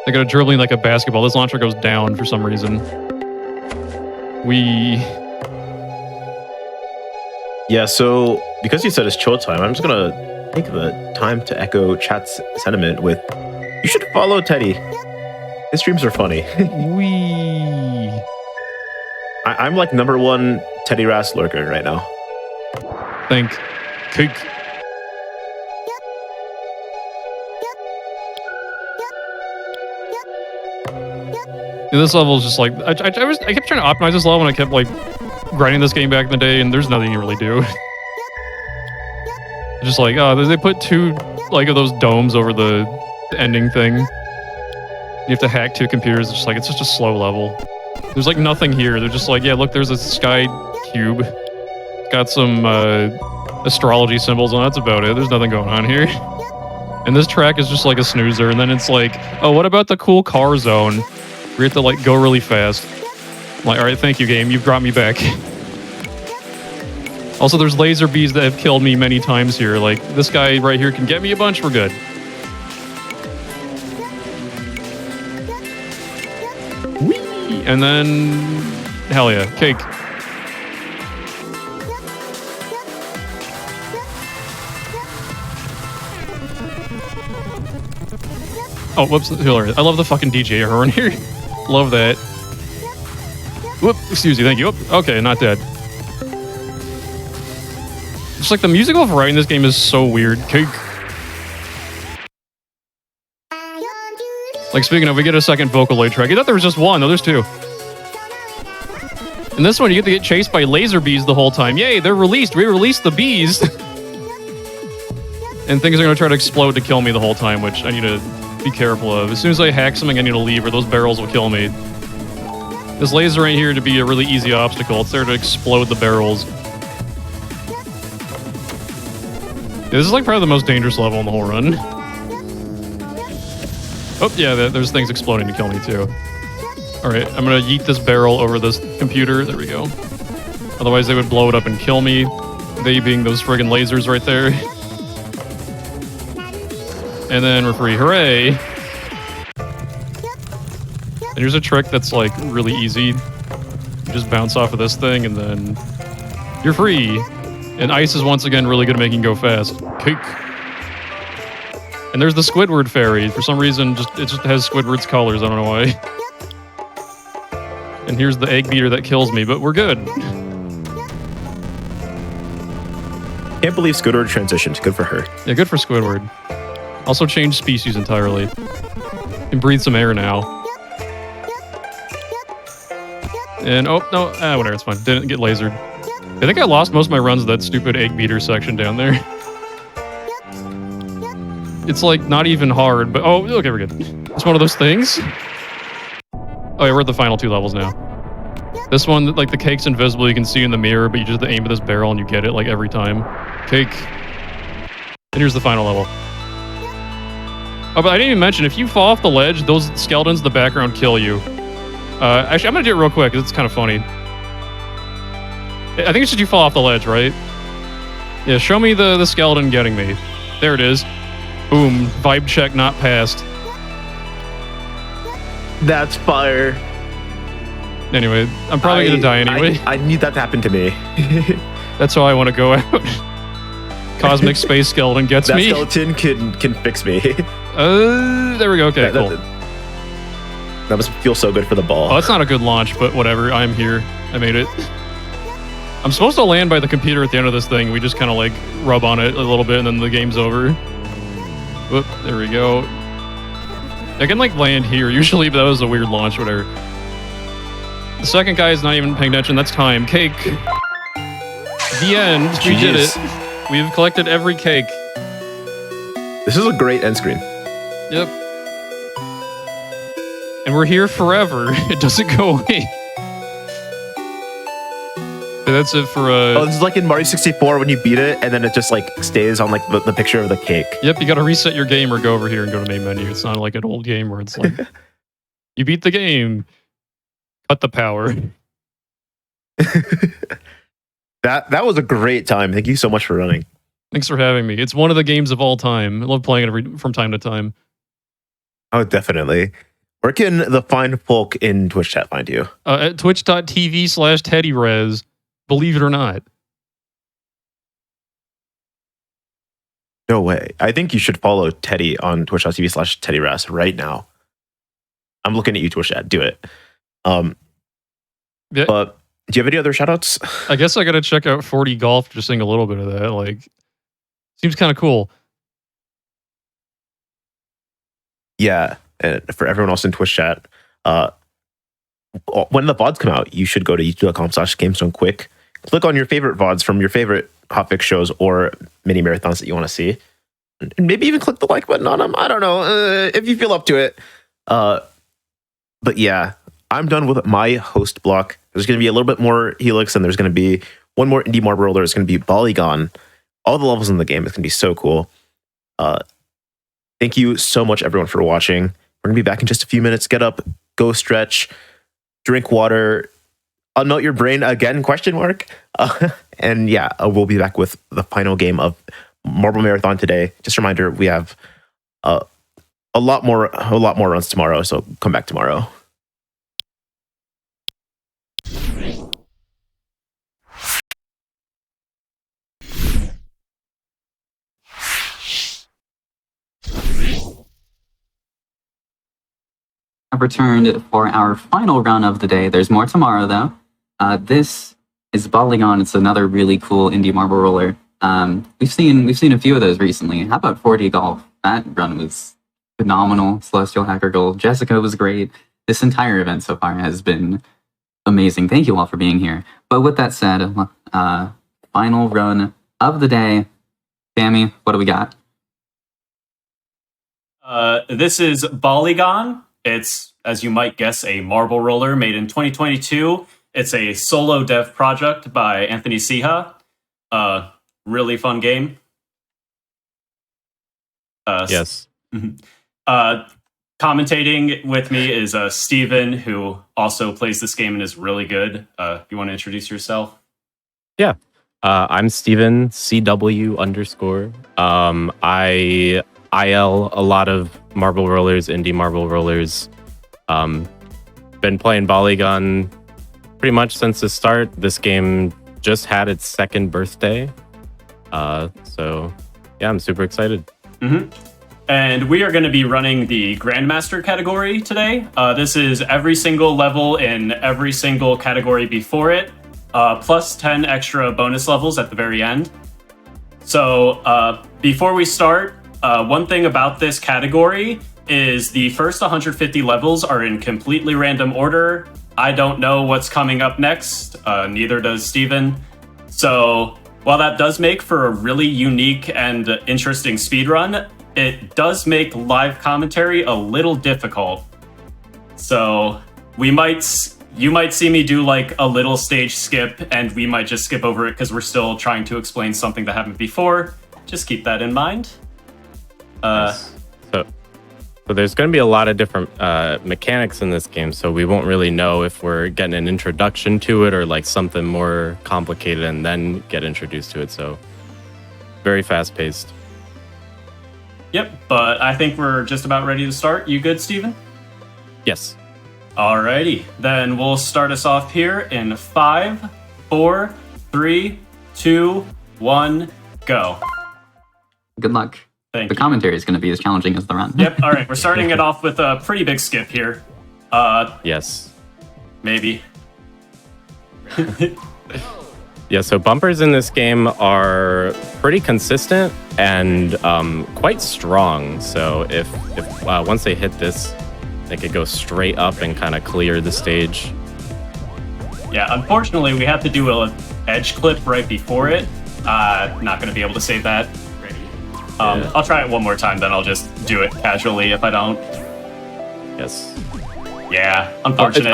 I got a dribbling like a basketball. This launcher goes down for some reason. Yeah, so because you said it's chill time, I'm just gonna take the time to echo chat's sentiment with, you should follow Teddy. His streams are funny. I'm like #1 Teddy Ras lurker right now. Think. Cake. Yeah, this level is just like I kept trying to optimize this level and I kept like grinding this game back in the day and there's nothing you really do. Just like, oh, they put 2 like of those domes over the ending thing. You have to hack 2 computers. It's just like, it's just a slow level. There's like nothing here. They're just like, yeah, look, there's a sky cube. It's got some astrology symbols and that's about it. There's nothing going on here. And this track is just like a snoozer. And then it's like, oh, what about the cool car zone? We have to like go really fast. I'm like, all right, thank you, game. You've brought me back. Also, there's laser bees that have killed me many times here. Like, this guy right here can get me a bunch. We're good. Whee! And then, hell yeah, cake. Oh, whoops, hilarious. I love the fucking DJ horn here. Love that. Whoop, excuse me, thank you. Whoop, okay, not dead. Just like the musical variety in this game is so weird. Cake. Like, speaking of, we get a second Vocaloid track. I thought there was just one. No, there's 2. In this one, you get to get chased by laser bees the whole time. Yay, they're released. We released the bees. And things are going to try to explode to kill me the whole time, which I need to be careful of. As soon as I hack something, I need to leave, or those barrels will kill me. This laser ain't here to be a really easy obstacle. It's there to explode the barrels. Yeah, this is like probably the most dangerous level in the whole run. Oh, yeah, there's things exploding to kill me, too. Alright, I'm gonna yeet this barrel over this computer. There we go. Otherwise, they would blow it up and kill me. They being those friggin' lasers right there. And then we're free. Hooray! And here's a trick that's, like, really easy. You just bounce off of this thing, and then you're free. And ice is once again really good at making you go fast. Cake. And there's the Squidward fairy. For some reason, it just has Squidward's colors. I don't know why. And here's the egg beater that kills me, but we're good. Can't believe Squidward transitioned. Good for her. Yeah, good for Squidward. Also changed species entirely. Can breathe some air now. And oh no, whatever, it's fine. Didn't get lasered. I think I lost most of my runs to that stupid egg beater section down there. It's like not even hard, but oh, okay, we're good. It's one of those things. Oh yeah, we're at the final 2 levels now. This one, like the cake's invisible, you can see in the mirror, but you just aim at this barrel and you get it like every time. Cake. And here's the final level. Oh, but I didn't even mention, if you fall off the ledge, those skeletons in the background kill you. Actually, I'm gonna do it real quick, because it's kind of funny. I think it's just you fall off the ledge, right? Yeah, show me the skeleton getting me. There it is. Boom. Vibe check not passed. That's fire. Anyway, I'm probably gonna die anyway. I need that to happen to me. That's how I want to go out. Cosmic space skeleton gets me. That skeleton can fix me. There we go. Okay, cool. That must feel so good for the ball. Oh, that's not a good launch, but whatever. I'm here. I made it. I'm supposed to land by the computer at the end of this thing. We just kind of like rub on it a little bit and then the game's over. Whoop, there we go. I can like land here usually, but that was a weird launch, whatever. The second guy is not even paying attention. That's time. Cake. The end. Jeez. We did it. We've collected every cake. This is a great end screen. Yep. And we're here forever. It doesn't go away. That's it for Oh, this is like in Mario 64 when you beat it and then it just like stays on like the picture of the cake. Yep, you gotta reset your game or go over here and go to main menu. It's not like an old game where it's like you beat the game. Cut the power. That was a great time. Thank you so much for running. Thanks for having me. It's one of the games of all time. I love playing it from time to time. Oh, definitely. Where can the fine folk in Twitch chat find you? At twitch.tv/TeddyRez. Believe it or not. No way. I think you should follow Teddy on twitch.tv/TeddyRez right now. I'm looking at you, Twitch chat. Do it. Yeah. But do you have any other shoutouts? I guess I gotta check out 40 Golf, just seeing a little bit of that. Like, seems kind of cool. Yeah. And for everyone else in Twitch chat, when the VODs come out, you should go to youtube.com/GamestoneQuick. Click on your favorite VODs from your favorite Hotfix shows or mini marathons that you want to see. And maybe even click the like button on them. I don't know if you feel up to it. But yeah, I'm done with my host block. There's going to be a little bit more Helix, and there's going to be one more Indie Marble Roller. It's going to be BALLYGON. All the levels in the game. It's going to be so cool. Thank you so much, everyone, for watching. We're going to be back in just a few minutes. Get up, go stretch, drink water, unmelt your brain again, ? And yeah, we'll be back with the final game of Marble Marathon today. Just a reminder, we have a lot more runs tomorrow, so come back tomorrow. I've returned for our final run of the day. There's more tomorrow, though. This is BALLYGON. It's another really cool indie marble roller. We've seen a few of those recently. How about 4D Golf? That run was phenomenal. Celestial Hacker Girl Jessica was great. This entire event so far has been amazing. Thank you all for being here. But with that said, final run of the day. Sammy, what do we got? This is BALLYGON. It's, as you might guess, a marble roller made in 2022. It's a solo dev project by Anthony Siha. Really fun game. Yes. Commentating with me is Steven, who also plays this game and is really good. You want to introduce yourself? Yeah. I'm Steven, CW_. I IL a lot of marble rollers, indie marble rollers. Been playing BALLYGON pretty much since the start. This game just had its second birthday. So yeah, I'm super excited. Mm-hmm. And we are going to be running the Grandmaster category today. This is every single level in every single category before it, plus 10 extra bonus levels at the very end. So before we start, one thing about this category is the first 150 levels are in completely random order. I don't know what's coming up next, neither does Steven. So while that does make for a really unique and interesting speedrun, it does make live commentary a little difficult. So you might see me do like a little stage skip, and we might just skip over it because we're still trying to explain something that happened before. Just keep that in mind. So there's going to be a lot of different mechanics in this game, so we won't really know if we're getting an introduction to it or like something more complicated and then get introduced to it. So very fast paced. Yep, but I think we're just about ready to start. You good, Steven? Yes. Alrighty, then we'll start us off here in 5, 4, 3, 2, 1, go. Good luck. Thank The you. commentary is going to be as challenging as the run. Yep, alright, we're starting it off with a pretty big skip here. Yes. Maybe. Yeah, so bumpers in this game are pretty consistent and quite strong. So if once they hit this, they could go straight up and kind of clear the stage. Yeah, unfortunately, we have to do an edge clip right before it. Not going to be able to save that. Yeah. I'll try it one more time, then I'll just do it casually if I don't. Yes. Yeah, unfortunate.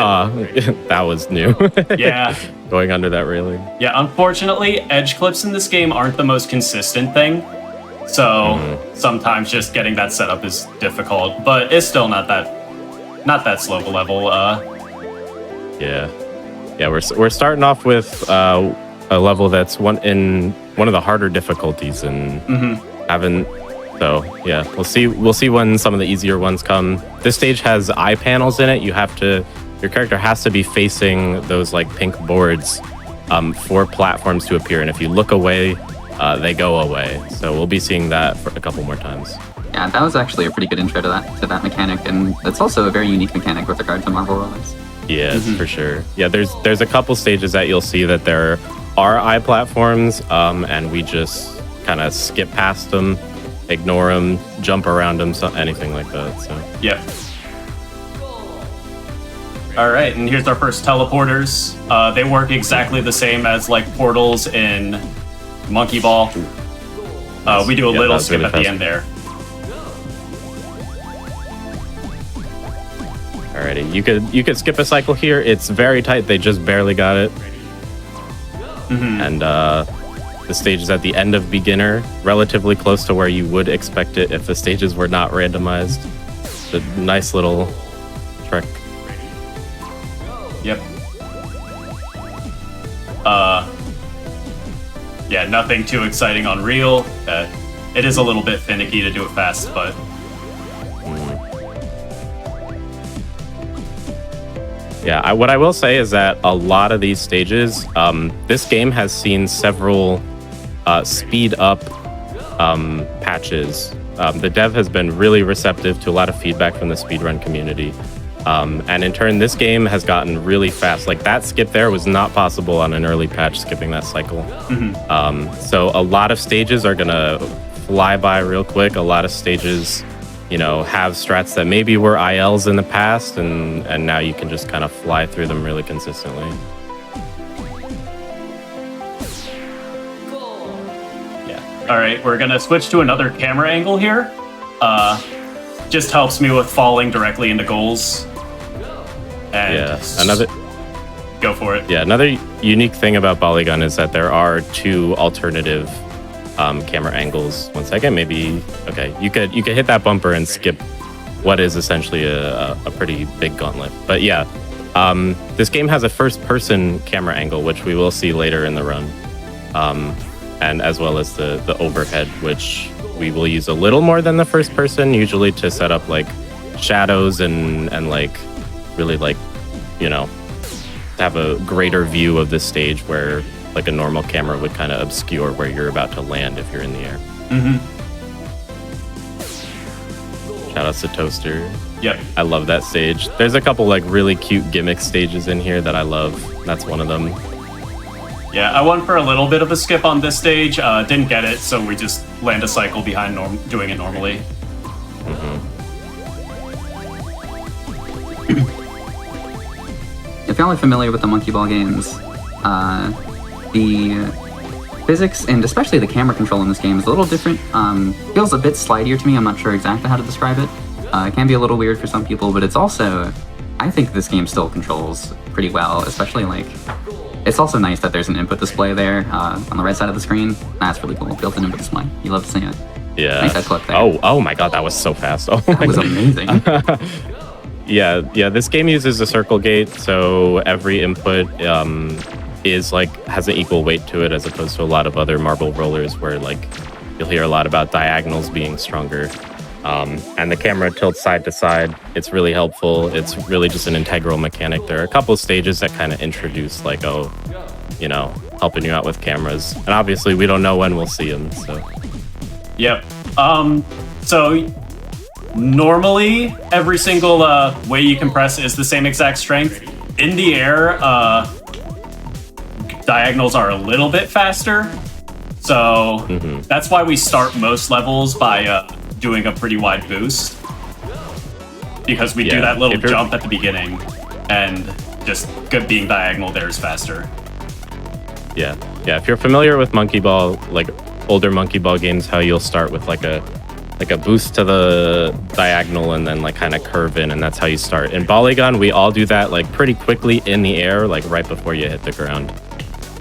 That was new. Yeah. Going under that railing. Yeah, unfortunately, edge clips in this game aren't the most consistent thing. So sometimes just getting that set up is difficult, but it's still not that slow of a level. Yeah. Yeah, we're starting off with a level that's one of the harder difficulties and so yeah, we'll see when some of the easier ones come. This stage has eye panels in it. Your character has to be facing those like pink boards for platforms to appear, and if you look away, they go away. So we'll be seeing that for a couple more times. Yeah, that was actually a pretty good intro to that mechanic, and it's also a very unique mechanic with regard to Marble Rollers. Yeah, for sure. Yeah, there's a couple stages that you'll see that there are eye platforms, and we just kind of skip past them, ignore them, jump around them, anything like that. So Yeah. All right, and here's our first teleporters. They work exactly the same as like portals in Monkey Ball. We do a little skip really at the fast. end there. alrighty, you could skip a cycle here. It's very tight. They just barely got it. And the stage is at the end of beginner, relatively close to where you would expect it if the stages were not randomized. It's a nice little trick. Yep. Yeah, nothing too exciting on reel. It is a little bit finicky to do it fast, but Yeah, what I will say is that a lot of these stages, this game has seen several speed up patches. The dev has been really receptive to a lot of feedback from the speedrun community. And in turn, this game has gotten really fast. Like that skip there was not possible on an early patch, skipping that cycle. So a lot of stages are gonna fly by real quick. A lot of stages, you know, have strats that maybe were ILs in the past, and now you can just kind of fly through them really consistently. yeah. All right, we're gonna switch to another camera angle here. Just helps me with falling directly into goals. And go for it. Yeah, another unique thing about BALLYGON is that there are two alternative camera angles. 1 second, maybe. Okay, you could hit that bumper and skip what is essentially a pretty big gauntlet. But yeah, this game has a first-person camera angle, which we will see later in the run, and as well as the overhead, which we will use a little more than the first person, usually to set up like shadows and like really like, you know, have a greater view of the stage where like a normal camera would kind of obscure where you're about to land if you're in the air. Shout outs to Toaster. Yep. I love that stage. There's a couple like really cute gimmick stages in here that I love. That's one of them. Yeah, I went for a little bit of a skip on this stage. Didn't get it, so we just land a cycle behind doing it normally. If y'all are familiar with the Monkey Ball games, the physics and especially the camera control in this game is a little different. Feels a bit slidier to me. I'm not sure exactly how to describe it. It can be a little weird for some people, but it's also, I think this game still controls pretty well, especially like, it's also nice that there's an input display there on the right side of the screen. That's really cool. Built-in input display. You love to see it. Yeah. Nice clip there. Oh my god, that was so fast. Oh my That was god. amazing. Yeah, this game uses a circle gate, so every input is like has an equal weight to it, as opposed to a lot of other marble rollers where like you'll hear a lot about diagonals being stronger. And the camera tilts side to side. It's really helpful. It's really just an integral mechanic. There are a couple stages that kind of introduce like, oh, you know, helping you out with cameras. And obviously we don't know when we'll see them, so. Yep. So normally every single way you can press is the same exact strength. In the air, diagonals are a little bit faster. So that's why we start most levels by doing a pretty wide boost. Because we do that little jump at the beginning, and just being diagonal there is faster. Yeah. If you're familiar with Monkey Ball, like older Monkey Ball games, how you'll start with like a boost to the diagonal and then like kind of curve in, and that's how you start. In BALLYGON, we all do that like pretty quickly in the air, like right before you hit the ground.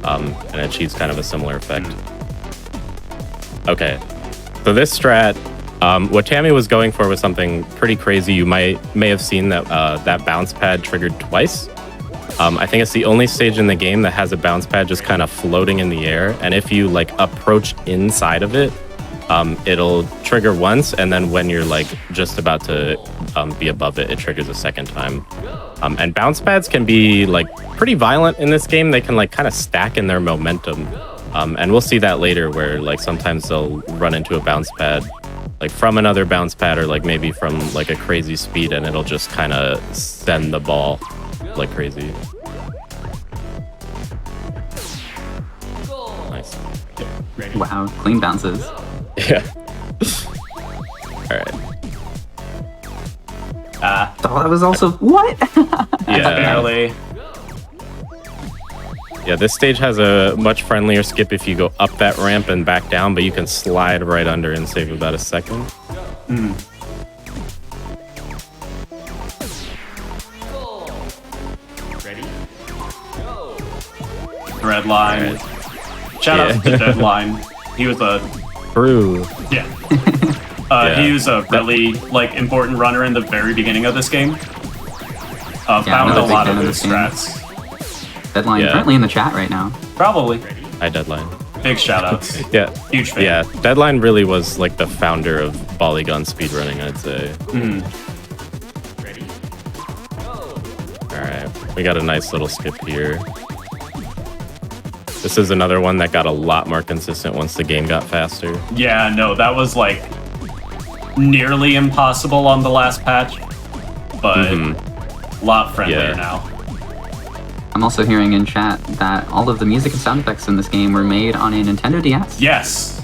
And it achieves kind of a similar effect. Okay, so this strat, what Tammy was going for was something pretty crazy. You may have seen that that bounce pad triggered twice. I think it's the only stage in the game that has a bounce pad just kind of floating in the air, and if you like approach inside of it, it'll trigger once, and then when you're like just about to be above it, it triggers a second time. And bounce pads can be like pretty violent in this game. They can like kind of stack in their momentum. And we'll see that later, where like sometimes they'll run into a bounce pad like from another bounce pad, or like maybe from like a crazy speed, and it'll just kind of send the ball like crazy. Nice. Wow, clean bounces. Yeah. All right. Oh, that was also what? Yeah. Barely. Yeah, this stage has a much friendlier skip if you go up that ramp and back down, but you can slide right under and save about a second. Ready? Red line. Shout out to Deadline. He was a True. yeah. He was a really like important runner in the very beginning of this game. Found another a big lot fan of of his this game. strats. Deadline Yeah. currently in the chat right now. Probably. Hi, Deadline. Big shout outs. Yeah. Huge fan. Yeah, Deadline really was like the founder of BALLYGON speedrunning, I'd say. All right, we got a nice little skip here. This is another one that got a lot more consistent once the game got faster. Yeah, no, that was like nearly impossible on the last patch, but a lot friendlier Yeah. now. I'm also hearing in chat that all of the music and sound effects in this game were made on a Nintendo DS. Yes.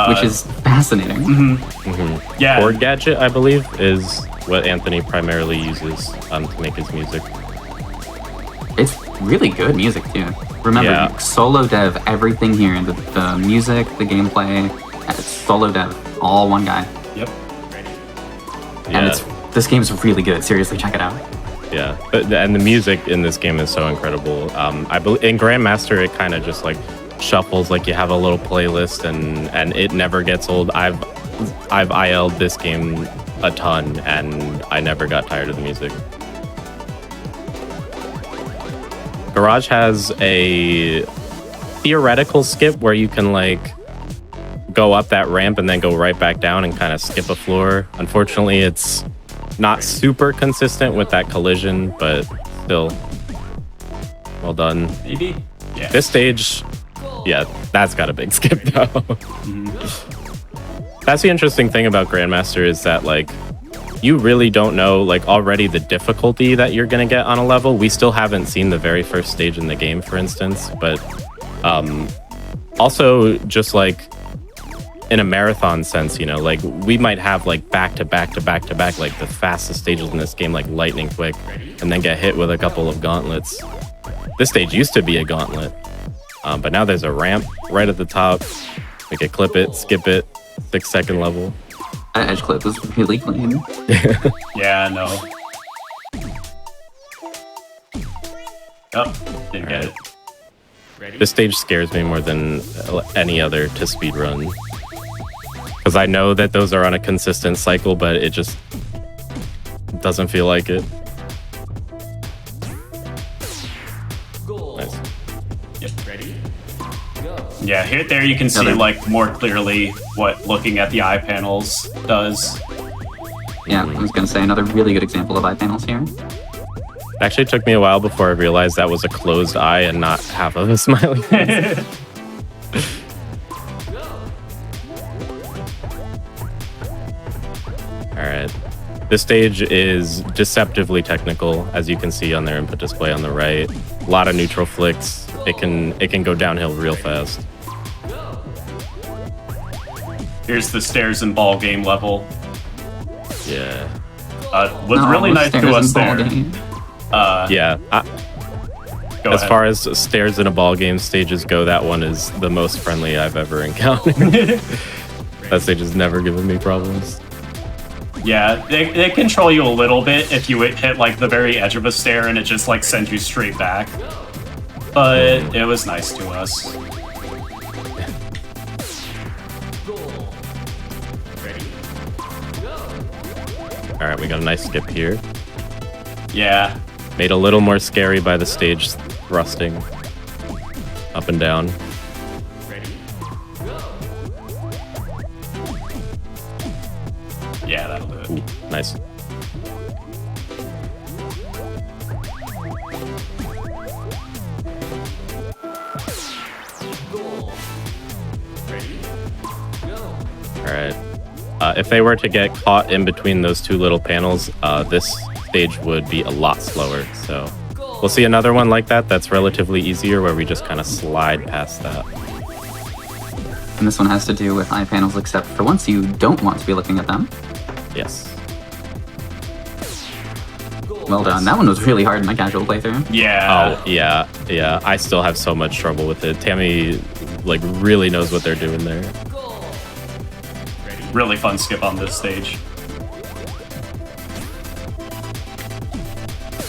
Which is fascinating. Yeah. Chord Gadget, I believe, is what Anthony primarily uses to make his music. It's really good music too. Remember, Yeah. solo dev everything here. The music, the gameplay, it's solo dev, all one guy. Yep. And this game's really good. Seriously, check it out. Yeah, and the music in this game is so incredible. I believe in Grandmaster, it kind of just like shuffles, like you have a little playlist, and it never gets old. I've IL'd this game a ton, and I never got tired of the music. Garage has a theoretical skip where you can like go up that ramp and then go right back down and kind of skip a floor. Unfortunately, it's not super consistent with that collision, but still, well done. Maybe? Yeah. This stage, yeah, that's got a big skip though. That's the interesting thing about Grandmaster, is that like you really don't know like already the difficulty that you're gonna get on a level. We still haven't seen the very first stage in the game, for instance, but also just like in a marathon sense, you know, like we might have like back to back to back to back, like the fastest stages in this game, like lightning quick, and then get hit with a couple of gauntlets. This stage used to be a gauntlet, but now there's a ramp right at the top. We could clip it, skip it, 6-second level. That edge clip was really clean. Yeah, no. Oh, didn't get it. This stage scares me more than any other to speedrun. Because I know that those are on a consistent cycle, but it just doesn't feel like it. Nice. Yep. Ready? Yeah, here there you can see like more clearly what looking at the eye panels does. Yeah, I was gonna say another really good example of eye panels here. It actually took me a while before I realized that was a closed eye and not half of a smiley face. Alright. This stage is deceptively technical, as you can see on their input display on the right. A lot of neutral flicks. It can go downhill real fast. Here's the stairs and ball game level. Yeah. Was really nice to us there. Yeah. As far as stairs in a ball game stages go, that one is the most friendly I've ever encountered. That stage has never given me problems. Yeah, they control you a little bit if you hit like the very edge of a stair and it just like sends you straight back. But it was nice to us. Alright, we got a nice skip here. Yeah. Made a little more scary by the stage thrusting up and down. Yeah, that'll do it. Ooh, nice. Alright. If they were to get caught in between those two little panels, this stage would be a lot slower. So we'll see another one like that that's relatively easier where we just kind of slide past that. And this one has to do with eye panels, except for once you don't want to be looking at them. Yes. Well done. That one was really hard in my casual playthrough. Yeah. Oh, yeah. Yeah. I still have so much trouble with it. Tammy, like, really knows what they're doing there. Really fun skip on this stage.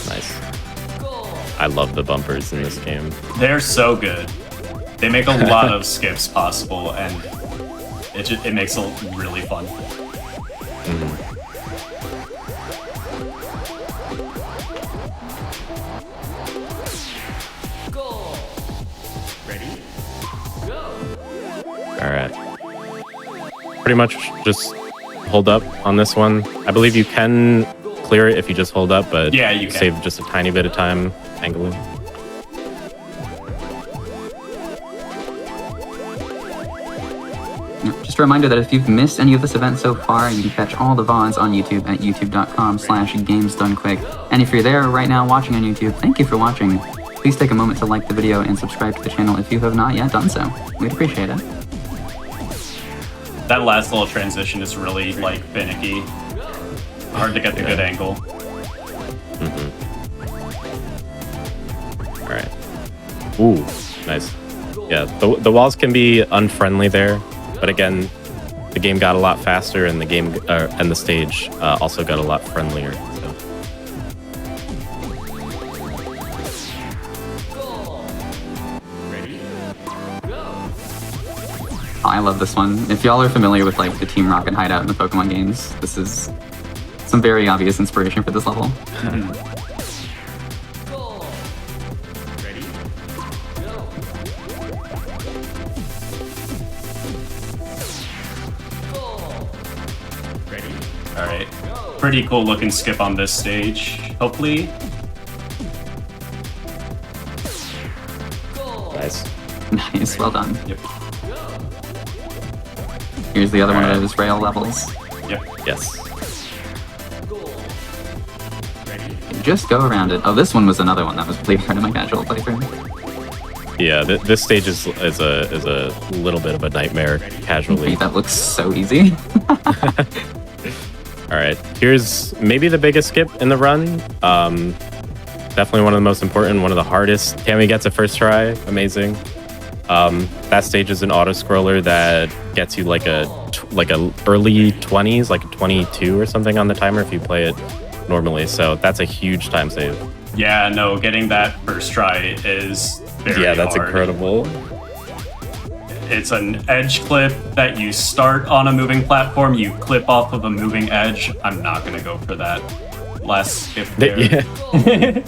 Nice. I love the bumpers in this game. They're so good. They make a lot of skips possible, and it makes it really fun. Alright. Pretty much just hold up on this one. I believe you can clear it if you just hold up, but yeah, you can save just a tiny bit of time angling. Just a reminder that if you've missed any of this event so far, you can catch all the VODs on YouTube at youtube.com/gamesdonequick. And if you're there right now watching on YouTube, thank you for watching. Please take a moment to like the video and subscribe to the channel if you have not yet done so. We'd appreciate it. That last little transition is really, like, finicky. Hard to get the good angle. Alright. Ooh, nice. Yeah, the walls can be unfriendly there, but again, the game got a lot faster and the game and the stage also got a lot friendlier. So. I love this one. If y'all are familiar with like the Team Rocket hideout in the Pokemon games, this is some very obvious inspiration for this level. Alright. Pretty cool looking skip on this stage, hopefully. Nice. Nice, well done. Yep. Here's the other one of those rail levels. Yep. Yes. Just go around it. Oh, this one was another one that was really hard in my casual playthrough. Yeah, this stage is a little bit of a nightmare casually. That looks so easy. All right, here's maybe the biggest skip in the run. Definitely one of the most important, one of the hardest. Tammy gets a first try, amazing. That stage is an auto scroller that gets you like a early 20s, like a 22 or something on the timer if you play it normally. So that's a huge time save. Yeah, no, getting that first try is very that's hard. incredible. It's an edge clip that you start on a moving platform, you clip off of a moving edge. I'm not gonna go for that last skip there. Yeah.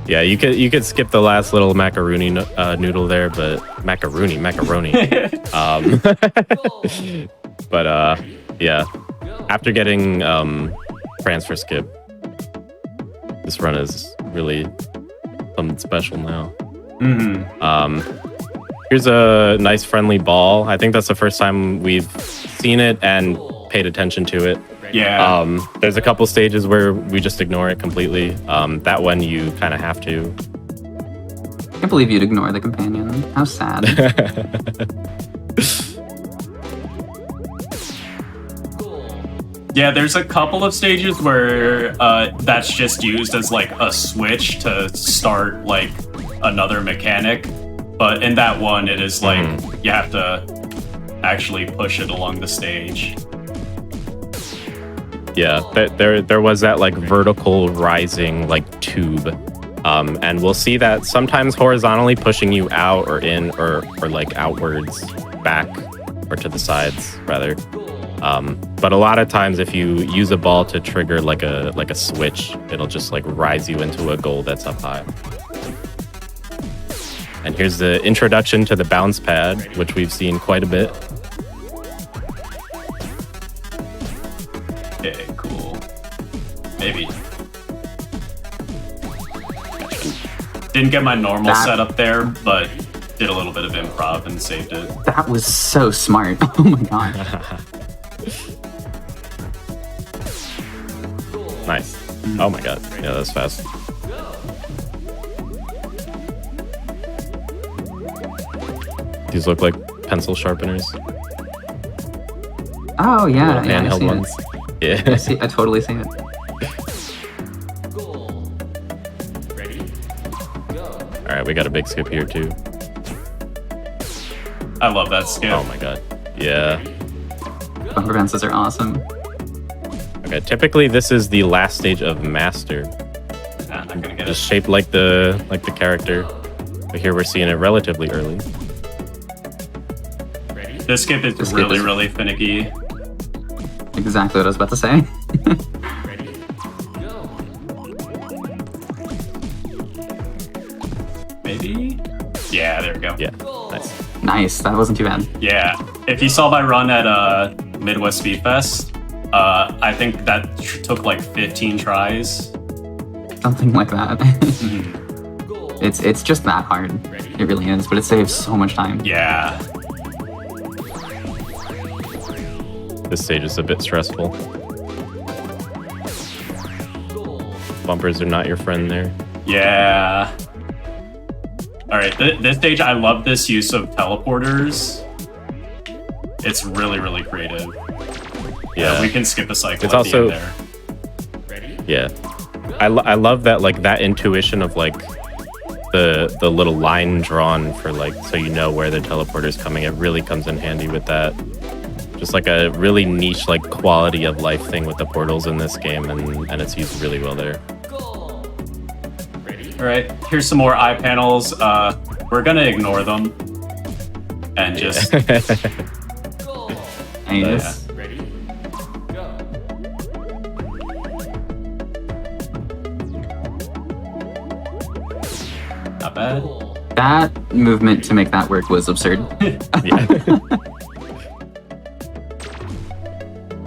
Yeah, you could skip the last little macaroni noodle there, but macaroni. But yeah, after getting transfer skip, this run is really something special now. Here's a nice friendly ball. I think that's the first time we've seen it and paid attention to it. Yeah. There's a couple stages where we just ignore it completely. That one you kind of have to. I can't believe you'd ignore the companion. How sad. Yeah, there's a couple of stages where that's just used as like a switch to start like another mechanic. But in that one, it is like you have to actually push it along the stage. Yeah, there was that like vertical rising like tube. And we'll see that sometimes horizontally pushing you out or in or like outwards, back, or to the sides rather. But a lot of times if you use a ball to trigger like a switch, it'll just like rise you into a goal that's up high. And here's the introduction to the bounce pad, which we've seen quite a bit. Okay, cool. Maybe. Didn't get my normal setup there, but did a little bit of improv and saved it. That was so smart. Oh my god. Nice. Oh my god. Yeah, that's fast. These look like pencil sharpeners. Oh yeah, yeah, I handheld see ones. it. Yeah. I totally see it. All right, we got a big skip here too. I love that skip. Oh my god. Yeah. Bumper bounces are awesome. Okay, typically this is the last stage of Master. Nah, I'm not gonna get Just shaped like the character. But here we're seeing it relatively early. This skip is really finicky. Exactly what I was about to say. Maybe? Yeah, there we go. Yeah, nice. Nice, that wasn't too bad. Yeah, if you saw my run at Midwest Speed Fest, I think that took like 15 tries. Something like that. It's just that hard. It really is, but it saves so much time. Yeah. This stage is a bit stressful. Bumpers are not your friend there. Yeah. All right, this stage, I love this use of teleporters. It's really creative. Yeah, we can skip a cycle it's at also, the end there. Yeah, I love that, like, that intuition of like the little line drawn for like, so you know where the teleporter's coming. It really comes in handy with that. Just like a really niche like quality of life thing with the portals in this game, and it's used really well there. All right, here's some more eye panels. We're gonna ignore them and just. Nice. Not bad. That movement to make that work was absurd.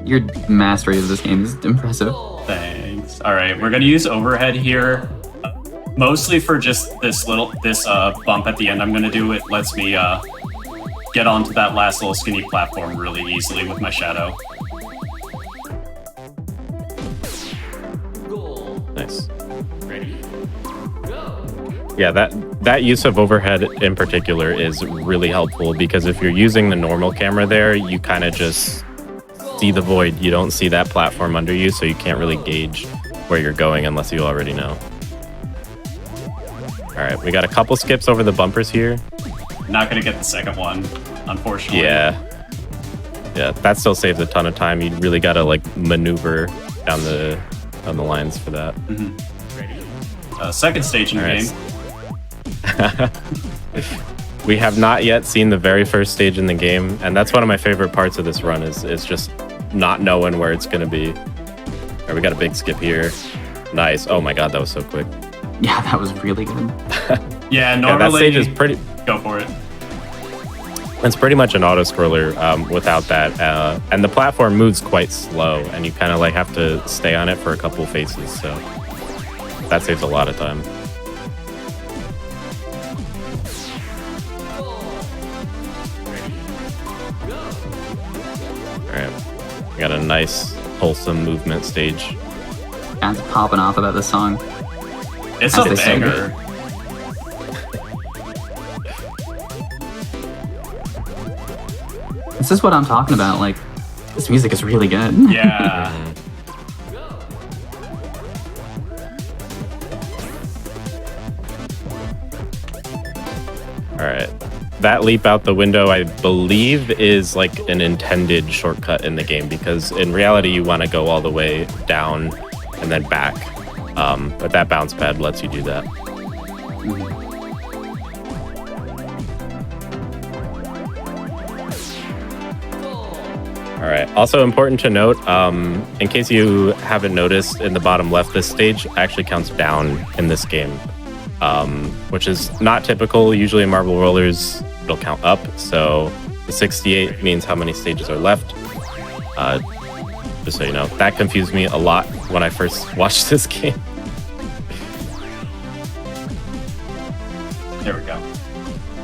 Your mastery of this game is impressive. Thanks. All right, we're gonna use overhead here, mostly for just this bump at the end. I'm gonna do it. Lets me get onto that last little skinny platform really easily with my shadow. Nice. Yeah, that use of overhead in particular is really helpful because if you're using the normal camera there, you kind of just see the void. You don't see that platform under you, so you can't really gauge where you're going unless you already know. All right, we got a couple skips over the bumpers here. Not going to get the second one, unfortunately. Yeah, that still saves a ton of time. You really got to like maneuver down the lines for that. Second stage in the game. We have not yet seen the very first stage in the game, and that's one of my favorite parts of this run is just not knowing where it's going to be. All right, we got a big skip here. Nice. Oh my god, that was so quick. Yeah, that was really good. Yeah, normally... Yeah, that stage is pretty... Go for it. It's pretty much an auto-scroller without that. And the platform moves quite slow, and you kind of like have to stay on it for a couple faces, so that saves a lot of time. Alright, we got a nice, wholesome movement stage. Guys popping off about this song. It's a banger. This is what I'm talking about. Like, this music is really good. Yeah. All right. That leap out the window, I believe, is like an intended shortcut in the game because in reality, you want to go all the way down and then back. But that bounce pad lets you do that. All right. Also important to note, in case you haven't noticed, in the bottom left, this stage actually counts down in this game, which is not typical. Usually in Marble Rollers, it'll count up. So the 68 means how many stages are left. Just so you know, that confused me a lot when I first watched this game. There we go.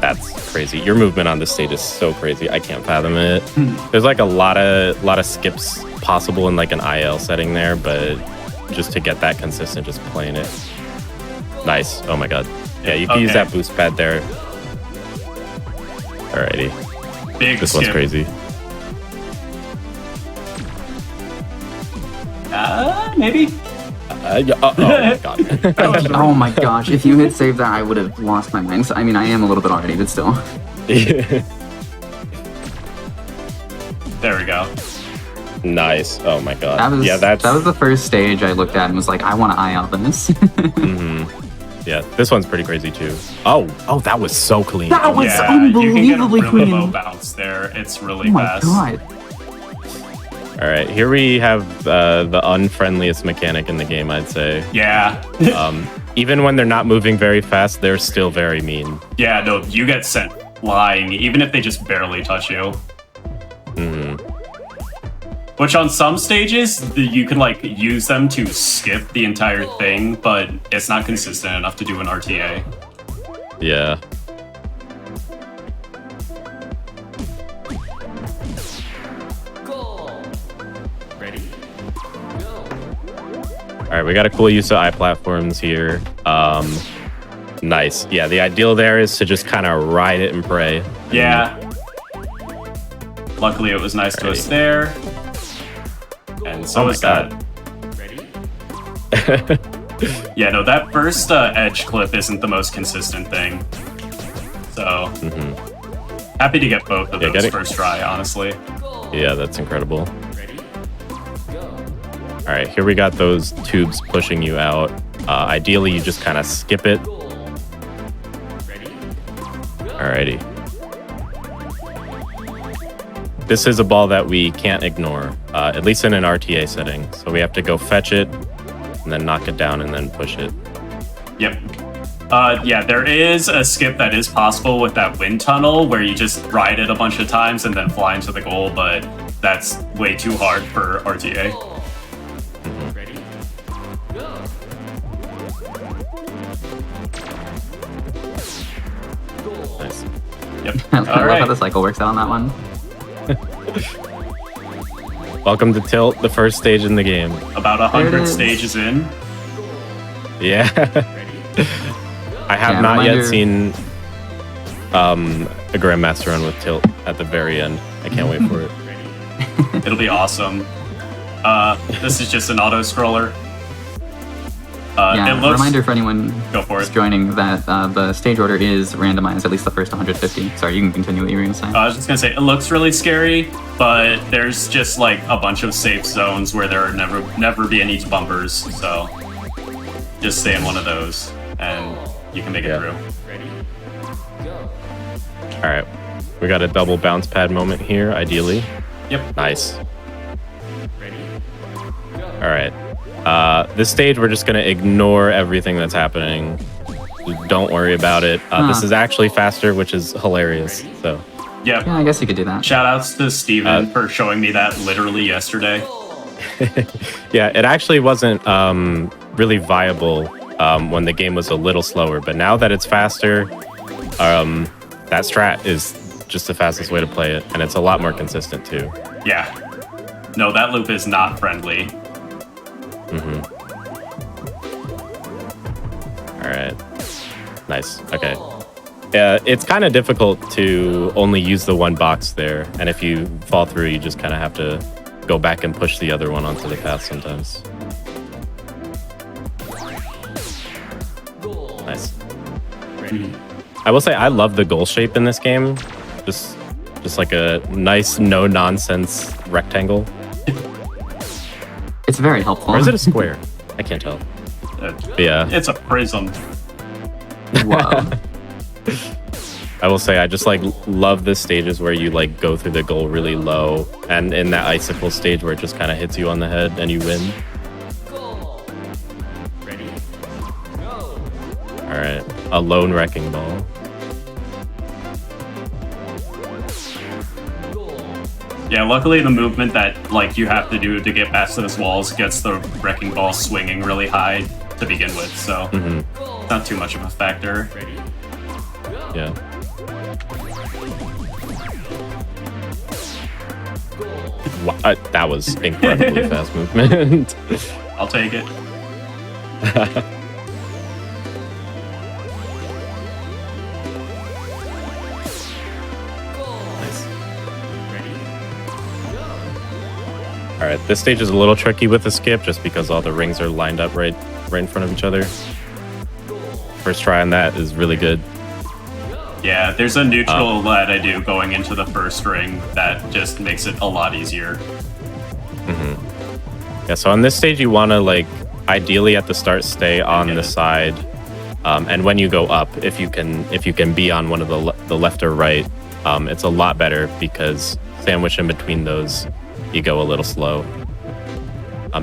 That's crazy. Your movement on this stage is so crazy. I can't fathom it. There's like a lot of skips possible in like an IL setting there, but just to get that consistent, just playing it. Nice. Oh my god. Yeah, you can use that boost pad there. Alrighty. Big This skip. one's crazy. Maybe? Oh my god. Oh my gosh, if you had saved that, I would have lost my mind. So, I mean, I am a little bit already, but still. There we go. Nice. Oh my god. That was the first stage I looked at and was like, I want to eye out this. Yeah, this one's pretty crazy too. Oh, that was so clean. That was You unbelievably can get a really clean. low bounce there. It's really Oh my fast. god. All right, here we have the unfriendliest mechanic in the game, I'd say. Yeah. Even when they're not moving very fast, they're still very mean. Yeah, no, you get sent flying, even if they just barely touch you. Which on some stages, you can like use them to skip the entire thing, but it's not consistent enough to do an RTA. Yeah. All right, we got a cool use of eye platforms here. Nice. Yeah, the ideal there is to just kind of ride it and pray. Yeah. Luckily, it was nice to us there. And so is that. Yeah, no, that first edge clip isn't the most consistent thing. So, happy to get both of those first try, honestly. Yeah, that's incredible. All right, here we got those tubes pushing you out. Ideally, you just kind of skip it. Alrighty. This is a ball that we can't ignore, at least in an RTA setting. So we have to go fetch it, and then knock it down, and then push it. Yep. Yeah, there is a skip that is possible with that wind tunnel where you just ride it a bunch of times and then fly into the goal, but that's way too hard for RTA. Nice. Yep. I love how the cycle works out on that one. Welcome to Tilt, the first stage in the game. About 100 stages in. Yeah. I have Yeah, not yet reminder- seen a Grandmaster run with tilt at the very end. I can't wait for it. It'll be awesome. This is just an auto scroller. Yeah, It looks. reminder for anyone Go for who's it. joining that the stage order is randomized, at least the first 150. Sorry, you can continue what you were going to say. I was just gonna say it looks really scary, but there's just like a bunch of safe zones where there are never be any bumpers. So just stay in one of those, and you can make it through. All right, we got a double bounce pad moment here, ideally. Yep. Nice. All right. This stage, we're just gonna ignore everything that's happening. Don't worry about it. This is actually faster, which is hilarious. So. Yep. Yeah, I guess you could do that. Shout outs to Steven for showing me that literally yesterday. Yeah, it actually wasn't really viable when the game was a little slower, but now that it's faster, that strat is just the fastest way to play it, and it's a lot more consistent too. Yeah. No, that loop is not friendly. Mm-hmm. All right. Nice. Okay. It's kind of difficult to only use the one box there, and if you fall through, you just kind of have to go back and push the other one onto the path sometimes. Nice. I will say I love the goal shape in this game. Just like a nice, no-nonsense rectangle. It's very helpful. Or is it a square? I can't tell. Yeah. It's a prism. Wow. I will say I just like love the stages where you like go through the goal really low, and in that icicle stage where it just kind of hits you on the head and you win. All right, a lone wrecking ball. Yeah, luckily the movement that like you have to do to get past those walls gets the wrecking ball swinging really high to begin with, so not too much of a factor. Yeah. That was incredibly fast movement. I'll take it. All right, this stage is a little tricky with the skip just because all the rings are lined up right in front of each other. First try on that is really good. Yeah, there's a neutral that I do going into the first ring that just makes it a lot easier. Yeah, so on this stage you want to like ideally at the start stay on the side, and when you go up, if you can be on one of the left or right, it's a lot better because sandwiched in between those, you go a little slow.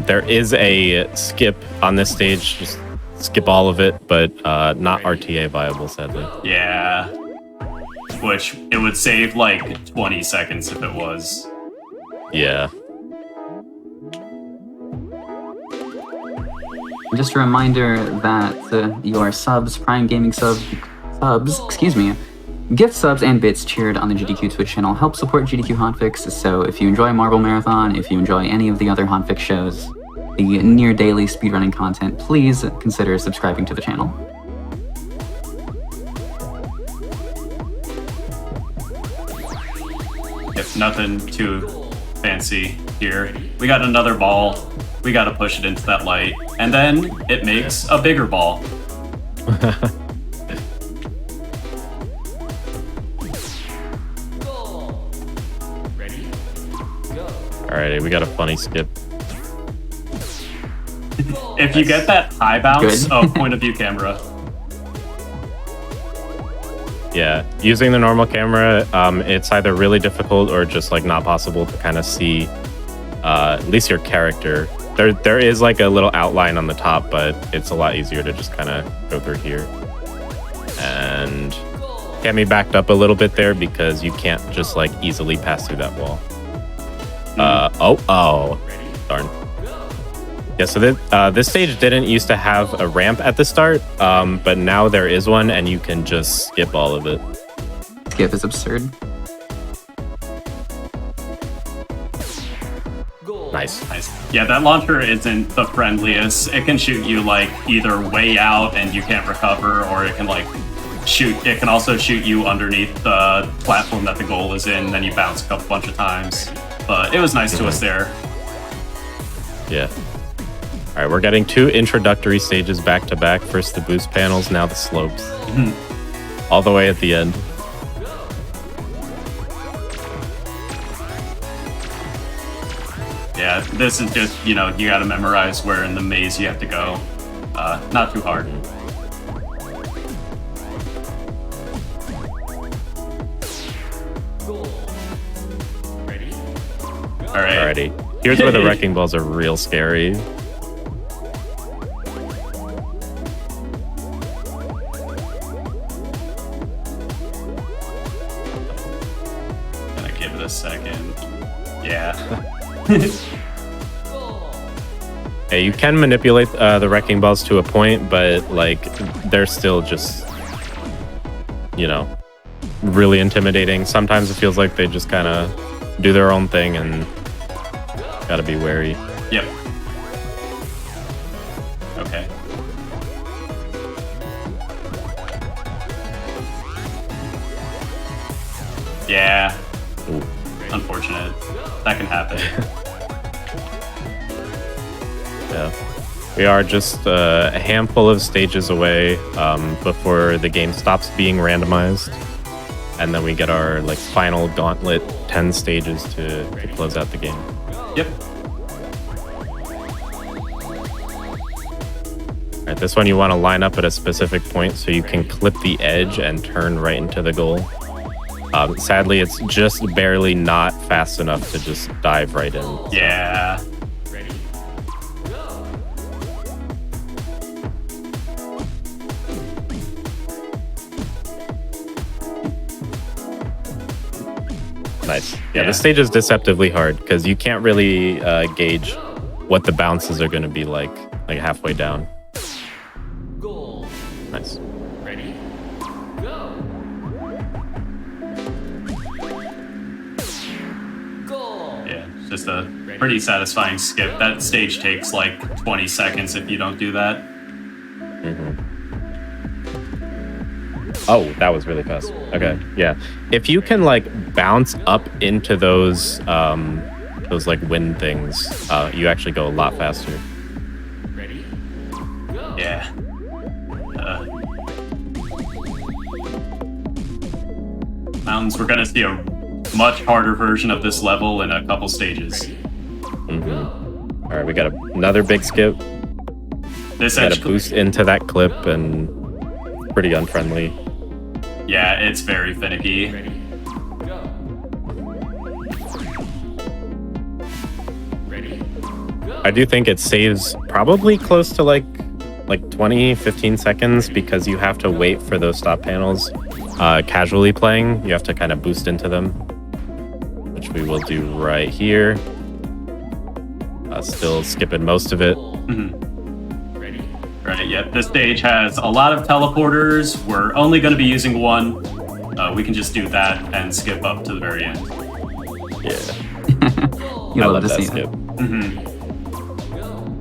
There is a skip on this stage, just skip all of it, but not RTA viable, sadly. Yeah. Which it would save like 20 seconds if it was. Yeah. Just a reminder that your subs, Prime Gaming subs, gift subs and bits cheered on the GDQ Twitch channel help support GDQ Hotfix. So if you enjoy Marble Marathon, if you enjoy any of the other Hotfix shows, the near daily speedrunning content, please consider subscribing to the channel. If nothing too fancy here. We got another ball. We got to push it into that light. And then it makes a bigger ball. Alrighty, we got a funny skip. If you get that high bounce, point of view camera. Yeah, using the normal camera, it's either really difficult or just like not possible to kind of see at least your character. There is like a little outline on the top, but it's a lot easier to just kind of go through here. And get me backed up a little bit there because you can't just like easily pass through that wall. Darn. Yeah, so this stage didn't used to have a ramp at the start, but now there is one, and you can just skip all of it. Skip is absurd. Nice. Nice. Yeah, that launcher isn't the friendliest. It can shoot you like either way out and you can't recover, or it can like shoot. It can also shoot you underneath the platform that the goal is in. Then you bounce a bunch of times. But it was nice to us there. Yeah. All right, we're getting 2 introductory stages back to back. First the boost panels, now the slopes. All the way at the end. Yeah, this is just, you know, you gotta memorize where in the maze you have to go. Not too hard. Alright. Alrighty. Here's where the wrecking balls are real scary. Gonna give it a second. Yeah. Hey, you can manipulate the wrecking balls to a point, but like they're still just, you know, really intimidating. Sometimes it feels like they just kind of do their own thing, and gotta be wary. Yep. Okay. Yeah. Ooh. Unfortunate. That can happen. Yeah. We are just a handful of stages away before the game stops being randomized. And then we get our like final gauntlet 10 stages to close out the game. Yep. All right, this one you want to line up at a specific point so you can clip the edge and turn right into the goal. Sadly, it's just barely not fast enough to just dive right in. So. Yeah. Nice. Yeah, this stage is deceptively hard because you can't really gauge what the bounces are going to be like halfway down. Nice. Ready? Go. Yeah, it's just a pretty satisfying skip. That stage takes like 20 seconds if you don't do that. Oh, that was really fast. Okay, yeah. If you can like bounce up into those like wind things, you actually go a lot faster. Ready? Go. Yeah. Mountains, we're gonna see a much harder version of this level in a couple stages. All right, we got another big skip. This got to boost into that clip and pretty unfriendly. Yeah, it's very finicky. Ready, go. Ready, go. I do think it saves probably close to like 20, 15 seconds because you have to wait for those stop panels. Casually playing, you have to kind of boost into them, which we will do right here. Still skipping most of it. Ready? Right, yep. This stage has a lot of teleporters. We're only going to be using one. We can just do that and skip up to the very end. Yeah. I love that skip.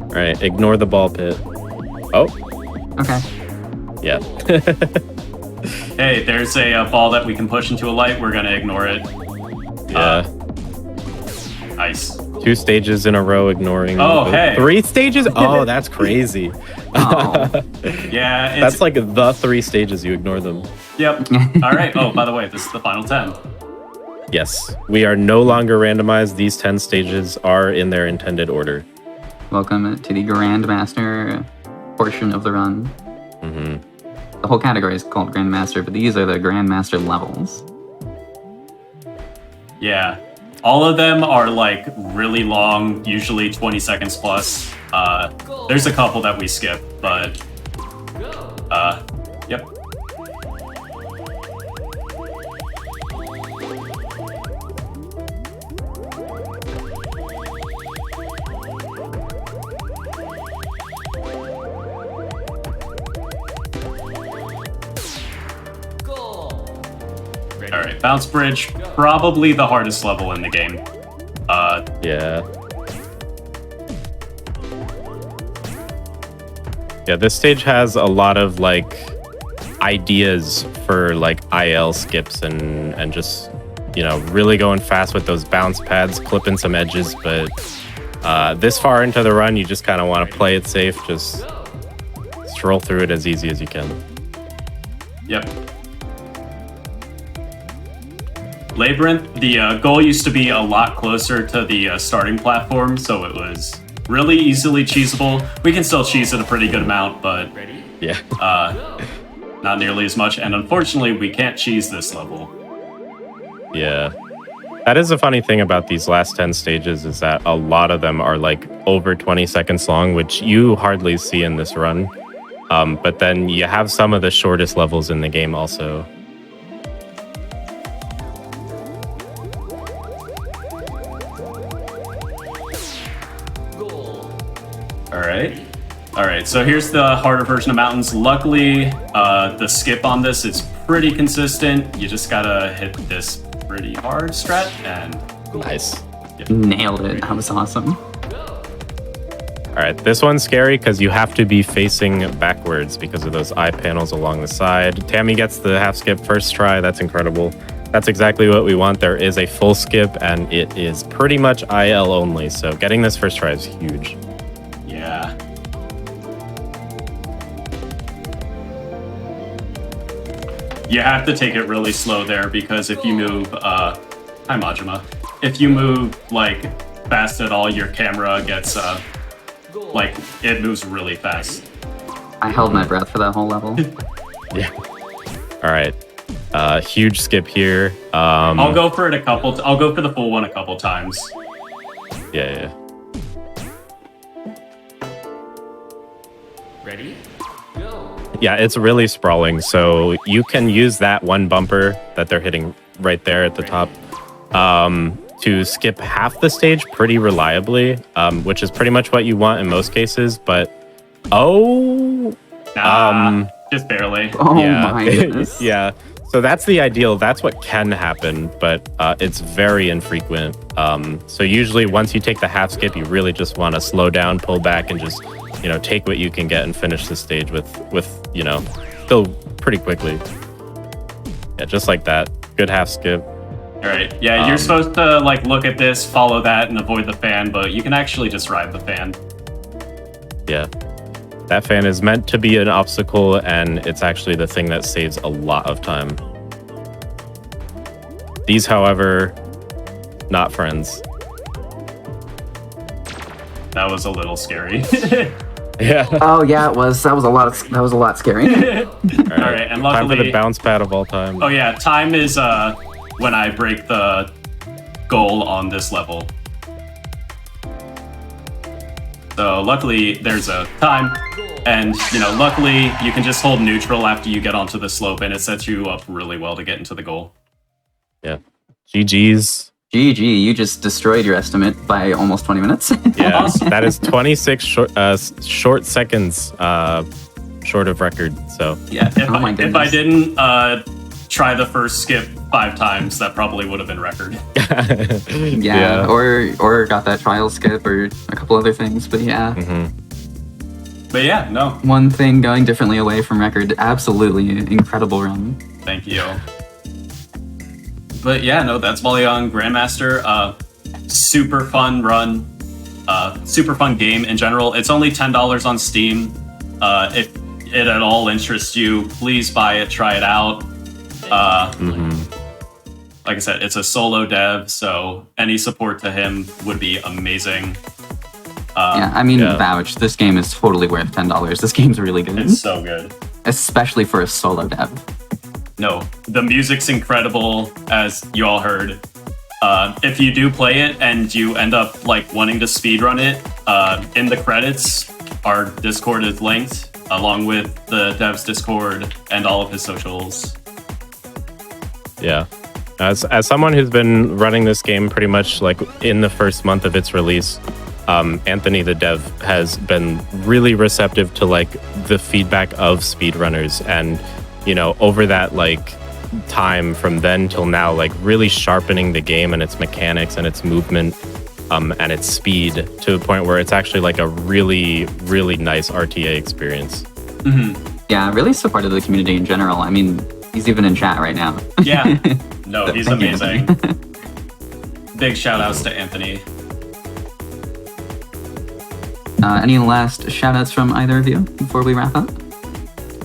All right, ignore the ball pit. Oh. Okay. Yeah. Hey, there's a ball that we can push into a light. We're going to ignore it. Yeah. Nice. 2 stages in a row ignoring. Oh, hey. 3 stages? Oh, that's crazy. Oh. Yeah. That's like the 3 stages you ignore them. Yep. All right. Oh, by the way, this is the final 10. Yes. We are no longer randomized. These 10 stages are in their intended order. Welcome to the Grandmaster portion of the run. The whole category is called Grandmaster, but these are the Grandmaster levels. Yeah. All of them are like really long, usually 20 seconds plus. There's a couple that we skip, but yep. All right, Bounce Bridge, probably the hardest level in the game. Yeah. Yeah, this stage has a lot of like ideas for like IL skips and just, you know, really going fast with those bounce pads, clipping some edges. But this far into the run, you just kind of want to play it safe. Just stroll through it as easy as you can. Yep. Labyrinth, the goal used to be a lot closer to the starting platform, so it was really easily cheesable. We can still cheese it a pretty good amount, but yeah, not nearly as much. And unfortunately, we can't cheese this level. Yeah. That is a funny thing about these last 10 stages is that a lot of them are like over 20 seconds long, which you hardly see in this run. But then you have some of the shortest levels in the game also. All right, so here's the harder version of Mountains. Luckily, the skip on this is pretty consistent. You just gotta hit this pretty hard strat and... Nice. Yeah. Nailed it. That was awesome. All right, this one's scary because you have to be facing backwards because of those eye panels along the side. Tammy gets the half skip first try. That's incredible. That's exactly what we want. There is a full skip, and it is pretty much IL only. So getting this first try is huge. Yeah. You have to take it really slow there because if you move, hi Majima, if you move like fast at all, your camera gets like it moves really fast. I held my breath for that whole level. Yeah. All right. Huge skip here. I'll go for it I'll go for the full one a couple times. Yeah. Ready? Yeah, it's really sprawling. So you can use that one bumper that they're hitting right there at the top to skip half the stage pretty reliably, which is pretty much what you want in most cases. But just barely. Oh yeah. my goodness. Yeah. So that's the ideal. That's what can happen, but it's very infrequent. So usually once you take the half skip, you really just want to slow down, pull back, and just, you know, take what you can get and finish the stage with you know, still pretty quickly. Yeah, just like that. Good half skip. All right. Yeah, you're supposed to like look at this, follow that, and avoid the fan, but you can actually just ride the fan. Yeah. That fan is meant to be an obstacle, and it's actually the thing that saves a lot of time. These, however, not friends. That was a little scary. Yeah. Oh yeah, it was. That was a lot scary. All right, and time for luckily- the bounce pad of all time. Oh yeah, time is when I break the goal on this level. So luckily there's a time, and you know, luckily you can just hold neutral after you get onto the slope, and it sets you up really well to get into the goal. Yeah. GG's. GG, you just destroyed your estimate by almost 20 minutes. Yeah, Awesome. that is 26 short seconds short of record. So Yeah, if, Oh my if I goodness. didn't try the first skip 5 times, that probably would have been record. Yeah, or got that trial skip or a couple other things, but yeah. But yeah, no, One thing going differently away from record, absolutely incredible run. thank you. But yeah, no, that's BALLYGON Grandmaster. Super fun run. Super fun game in general. It's only $10 on Steam. If it at all interests you, please buy it, try it out. Like I said, it's a solo dev, so any support to him would be amazing. Yeah, I mean, Yeah. vouch, this game is totally worth $10. This game's really good. It's so good. Especially for a solo dev. No, the music's incredible, as you all heard. If you do play it and you end up like wanting to speedrun it, in the credits, our Discord is linked, along with the dev's Discord and all of his socials. yeah. As someone who's been running this game pretty much like in the first month of its release, Anthony the dev has been really receptive to like the feedback of speedrunners, and you know, over that like time from then till now, like really sharpening the game and its mechanics and its movement. and its speed to the point where it's actually like a really, really nice RTA experience. Yeah, really supportive of the community in general. I mean, he's even in chat right now. Yeah. No, he's Thank you, amazing. Anthony. Big shout outs to Anthony. Any last shout outs from either of you before we wrap up?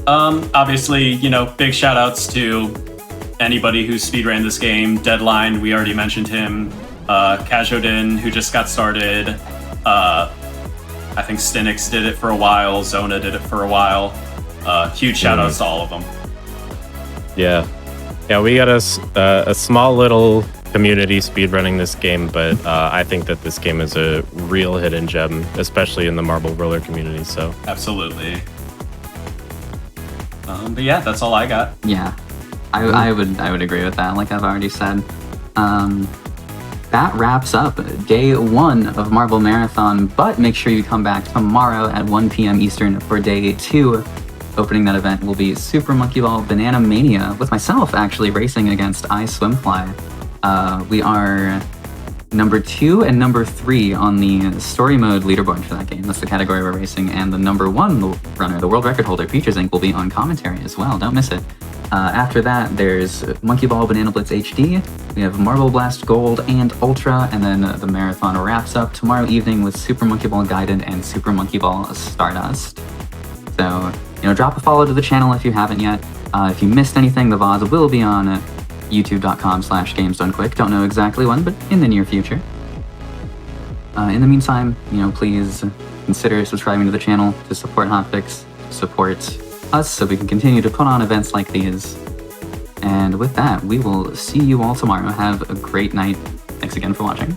Obviously, big shout outs to anybody who speedran this game. Deadline, we already mentioned him. Kazhodin, who just got started. I think Stinix did it for a while. Zona did it for a while. Huge shout outs to all of them. Yeah, we got a small little community speedrunning this game, but I think that this game is a real hidden gem, especially in the Marble Roller community. So absolutely. But yeah, that's all I got. Yeah, I would agree with that. Like I've already said, that wraps up day 1 of Marble Marathon. But make sure you come back tomorrow at 1 p.m. Eastern for day 2. Opening that event will be Super Monkey Ball Banana Mania with myself actually racing against iSwimFly. We are number 2 and number 3 on the story mode leaderboard for that game. That's the category we're racing, and the number 1 runner, the world record holder, Features Inc., will be on commentary as well. Don't miss it. After that, there's Monkey Ball Banana Blitz HD. We have Marble Blast Gold and Ultra, and then the marathon wraps up tomorrow evening with Super Monkey Ball Guided and Super Monkey Ball Stardust. So, drop a follow to the channel if you haven't yet. If you missed anything, the VODs will be on youtube.com/gamesdonequick. Don't know exactly when, but in the near future. In the meantime, please consider subscribing to the channel to support Hotfix, support us so we can continue to put on events like these. And with that, we will see you all tomorrow. Have a great night. Thanks again for watching.